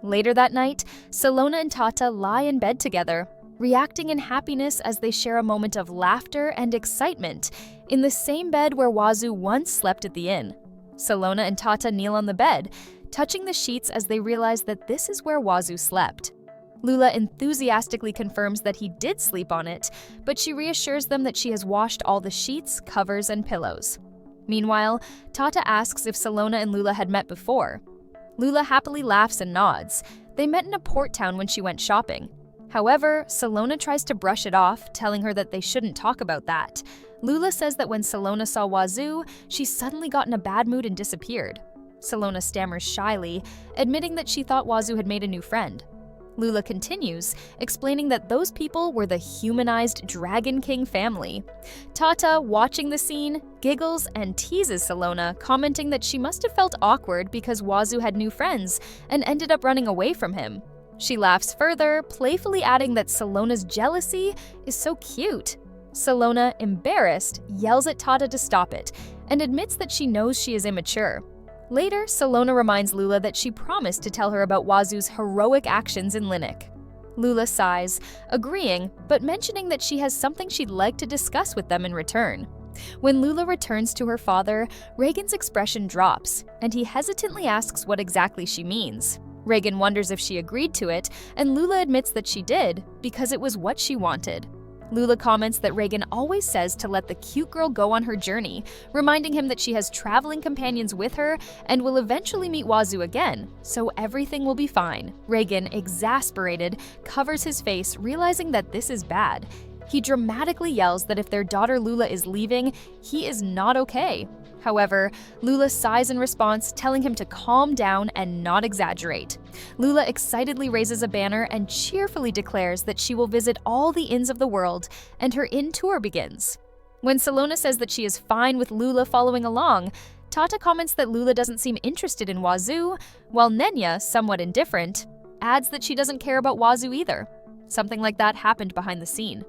[SPEAKER 3] Later that night, Salona and Tata lie in bed together, reacting in happiness as they share a moment of laughter and excitement in the same bed where Wazoo once slept at the inn. Salona and Tata kneel on the bed, touching the sheets as they realize that this is where Wazoo slept. Lula enthusiastically confirms that he did sleep on it, but she reassures them that she has washed all the sheets, covers, and pillows. Meanwhile, Tata asks if Salona and Lula had met before. Lula happily laughs and nods. They met in a port town when she went shopping. However, Salona tries to brush it off, telling her that they shouldn't talk about that. Lula says that when Salona saw Wazoo, she suddenly got in a bad mood and disappeared. Salona stammers shyly, admitting that she thought Wazoo had made a new friend. Lula continues, explaining that those people were the humanized Dragon King family. Tata, watching the scene, giggles and teases Salona, commenting that she must have felt awkward because Wazoo had new friends and ended up running away from him. She laughs further, playfully adding that Salona's jealousy is so cute. Salona, embarrassed, yells at Tata to stop it and admits that she knows she is immature. Later, Salona reminds Lula that she promised to tell her about Wazoo's heroic actions in Linux. Lula sighs, agreeing, but mentioning that she has something she'd like to discuss with them in return. When Lula returns to her father, Reagan's expression drops, and he hesitantly asks what exactly she means. Reagan wonders if she agreed to it, and Lula admits that she did, because it was what she wanted. Lula comments that Reagan always says to let the cute girl go on her journey, reminding him that she has traveling companions with her and will eventually meet Wazoo again, so everything will be fine. Reagan, exasperated, covers his face, realizing that this is bad. He dramatically yells that if their daughter Lula is leaving, he is not okay. However, Lula sighs in response, telling him to calm down and not exaggerate. Lula excitedly raises a banner and cheerfully declares that she will visit all the inns of the world, and her inn tour begins. When Salona says that she is fine with Lula following along, Tata comments that Lula doesn't seem interested in Wazoo, while Nenya, somewhat indifferent, adds that she doesn't care about Wazoo either. Something like that happened behind the scene.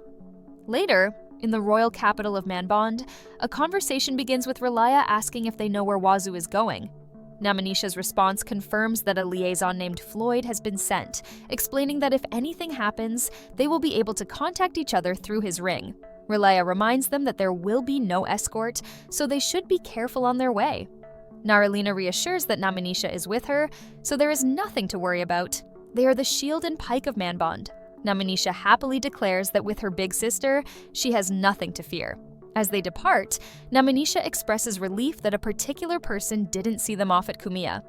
[SPEAKER 3] Later, in the royal capital of Manbond, a conversation begins with Relaya asking if they know where Wazoo is going. Namanisha's response confirms that a liaison named Floyd has been sent, explaining that if anything happens, they will be able to contact each other through his ring. Relaya reminds them that there will be no escort, so they should be careful on their way. Naralina reassures that Namanisha is with her, so there is nothing to worry about. They are the shield and pike of Manbond. Namanisha happily declares that with her big sister, she has nothing to fear. As they depart, Namanisha expresses relief that a particular person didn't see them off at Kumiya.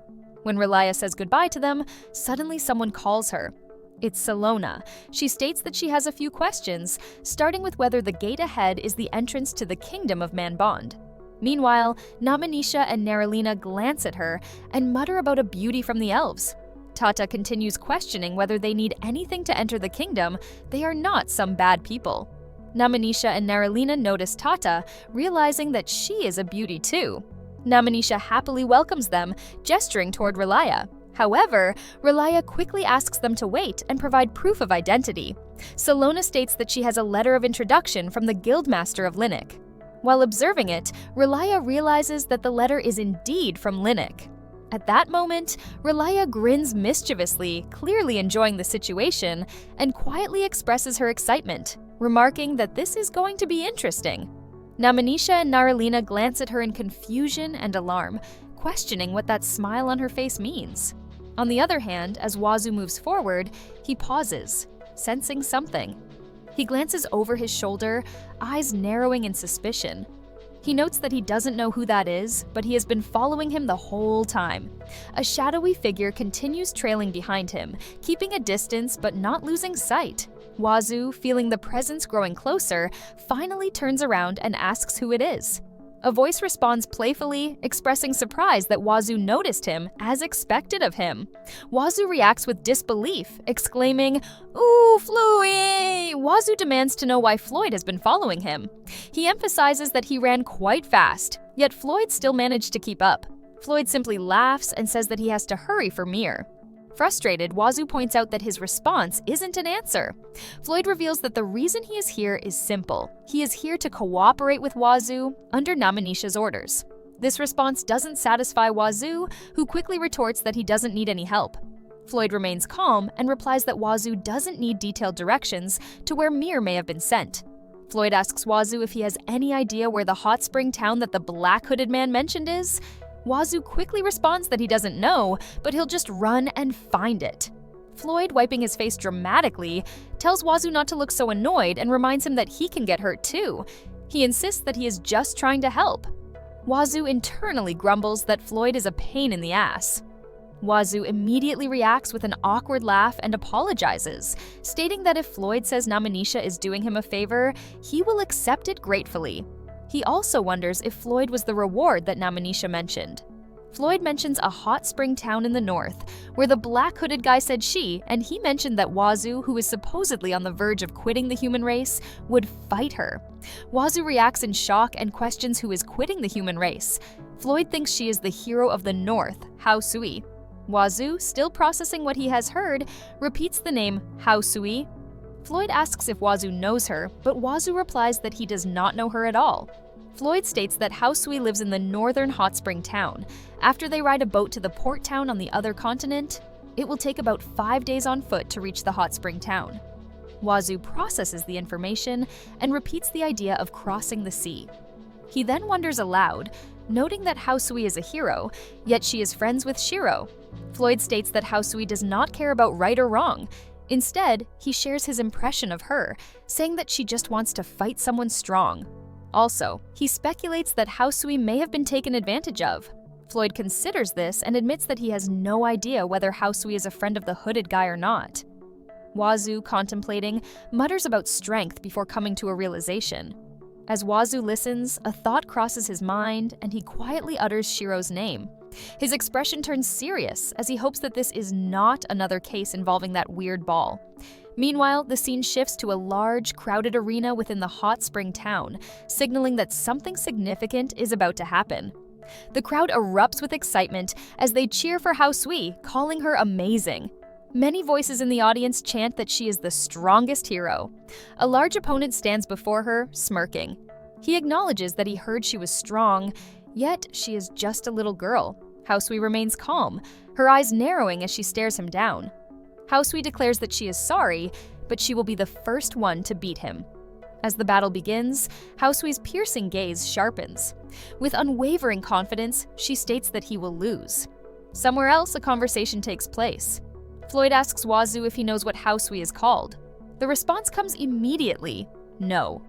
[SPEAKER 3] When Relaya says goodbye to them, suddenly someone calls her. It's Salona. She states that she has a few questions, starting with whether the gate ahead is the entrance to the kingdom of Manbond. Meanwhile, Namanisha and Naralina glance at her and mutter about a beauty from the elves. Tata continues questioning whether they need anything to enter the kingdom. They are not some bad people. Namanisha and Naralina notice Tata, realizing that she is a beauty too. Namanisha happily welcomes them, gesturing toward Relaya. However, Relaya quickly asks them to wait and provide proof of identity. Salona states that she has a letter of introduction from the Guildmaster of Linux. While observing it, Relaya realizes that the letter is indeed from Linux. At that moment, Relaya grins mischievously, clearly enjoying the situation, and quietly expresses her excitement, remarking that this is going to be interesting. Namanisha and Naralina glance at her in confusion and alarm, questioning what that smile on her face means. On the other hand, as Wazoo moves forward, he pauses, sensing something. He glances over his shoulder, eyes narrowing in suspicion. He notes that he doesn't know who that is, but he has been following him the whole time. A shadowy figure continues trailing behind him, keeping a distance but not losing sight. Wazoo, feeling the presence growing closer, finally turns around and asks who it is. A voice responds playfully, expressing surprise that Wazoo noticed him, as expected of him. Wazoo reacts with disbelief, exclaiming, "Ooh, Floyd!" Wazoo demands to know why Floyd has been following him. He emphasizes that he ran quite fast, yet Floyd still managed to keep up. Floyd simply laughs and says that he has to hurry for Mir. Frustrated, Wazoo points out that his response isn't an answer. Floyd reveals that the reason he is here is simple. He is here to cooperate with Wazoo under Namanisha's orders. This response doesn't satisfy Wazoo, who quickly retorts that he doesn't need any help. Floyd remains calm and replies that Wazoo doesn't need detailed directions to where Mir may have been sent. Floyd asks Wazoo if he has any idea where the hot spring town that the black hooded man mentioned is. Wazoo quickly responds that he doesn't know, but he'll just run and find it. Floyd, wiping his face dramatically, tells Wazoo not to look so annoyed and reminds him that he can get hurt too. He insists that he is just trying to help. Wazoo internally grumbles that Floyd is a pain in the ass. Wazoo immediately reacts with an awkward laugh and apologizes, stating that if Floyd says Namanisha is doing him a favor, he will accept it gratefully. He also wonders if Floyd was the reward that Namanisha mentioned. Floyd mentions a hot spring town in the north, where the black-hooded guy said and he mentioned that Wazoo, who is supposedly on the verge of quitting the human race, would fight her. Wazoo reacts in shock and questions who is quitting the human race. Floyd thinks she is the hero of the north, Hao Sui. Wazoo, still processing what he has heard, repeats the name Hao Sui. Floyd asks if Wazoo knows her, but Wazoo replies that he does not know her at all. Floyd states that Hao Sui lives in the northern hot spring town. After they ride a boat to the port town on the other continent, it will take about 5 days on foot to reach the hot spring town. Wazoo processes the information and repeats the idea of crossing the sea. He then wonders aloud, noting that Hao Sui is a hero, yet she is friends with Shiro. Floyd states that Hao Sui does not care about right or wrong. Instead, he shares his impression of her, saying that she just wants to fight someone strong. Also, he speculates that Hao Sui may have been taken advantage of. Floyd considers this and admits that he has no idea whether Hao Sui is a friend of the hooded guy or not. Wazoo, contemplating, mutters about strength before coming to a realization. As Wazoo listens, a thought crosses his mind and he quietly utters Shiro's name. His expression turns serious as he hopes that this is not another case involving that weird ball. Meanwhile, the scene shifts to a large, crowded arena within the hot spring town, signaling that something significant is about to happen. The crowd erupts with excitement as they cheer for Hao Sui, calling her amazing. Many voices in the audience chant that she is the strongest hero. A large opponent stands before her, smirking. He acknowledges that he heard she was strong, yet she is just a little girl. Hao Sui remains calm, her eyes narrowing as she stares him down. Hao Sui declares that she is sorry, but she will be the first one to beat him. As the battle begins, Hao Sui's piercing gaze sharpens. With unwavering confidence, she states that he will lose. Somewhere else, a conversation takes place. Floyd asks Wazoo if he knows what Hao Sui is called. The response comes immediately, no.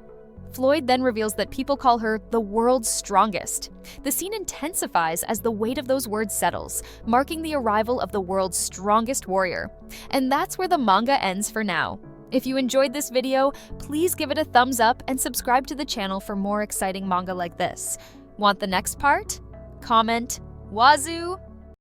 [SPEAKER 3] Floyd then reveals that people call her the world's strongest. The scene intensifies as the weight of those words settles, marking the arrival of the world's strongest warrior. And that's where the manga ends for now. If you enjoyed this video, please give it a thumbs up and subscribe to the channel for more exciting manga like this. Want the next part? Comment Wazoo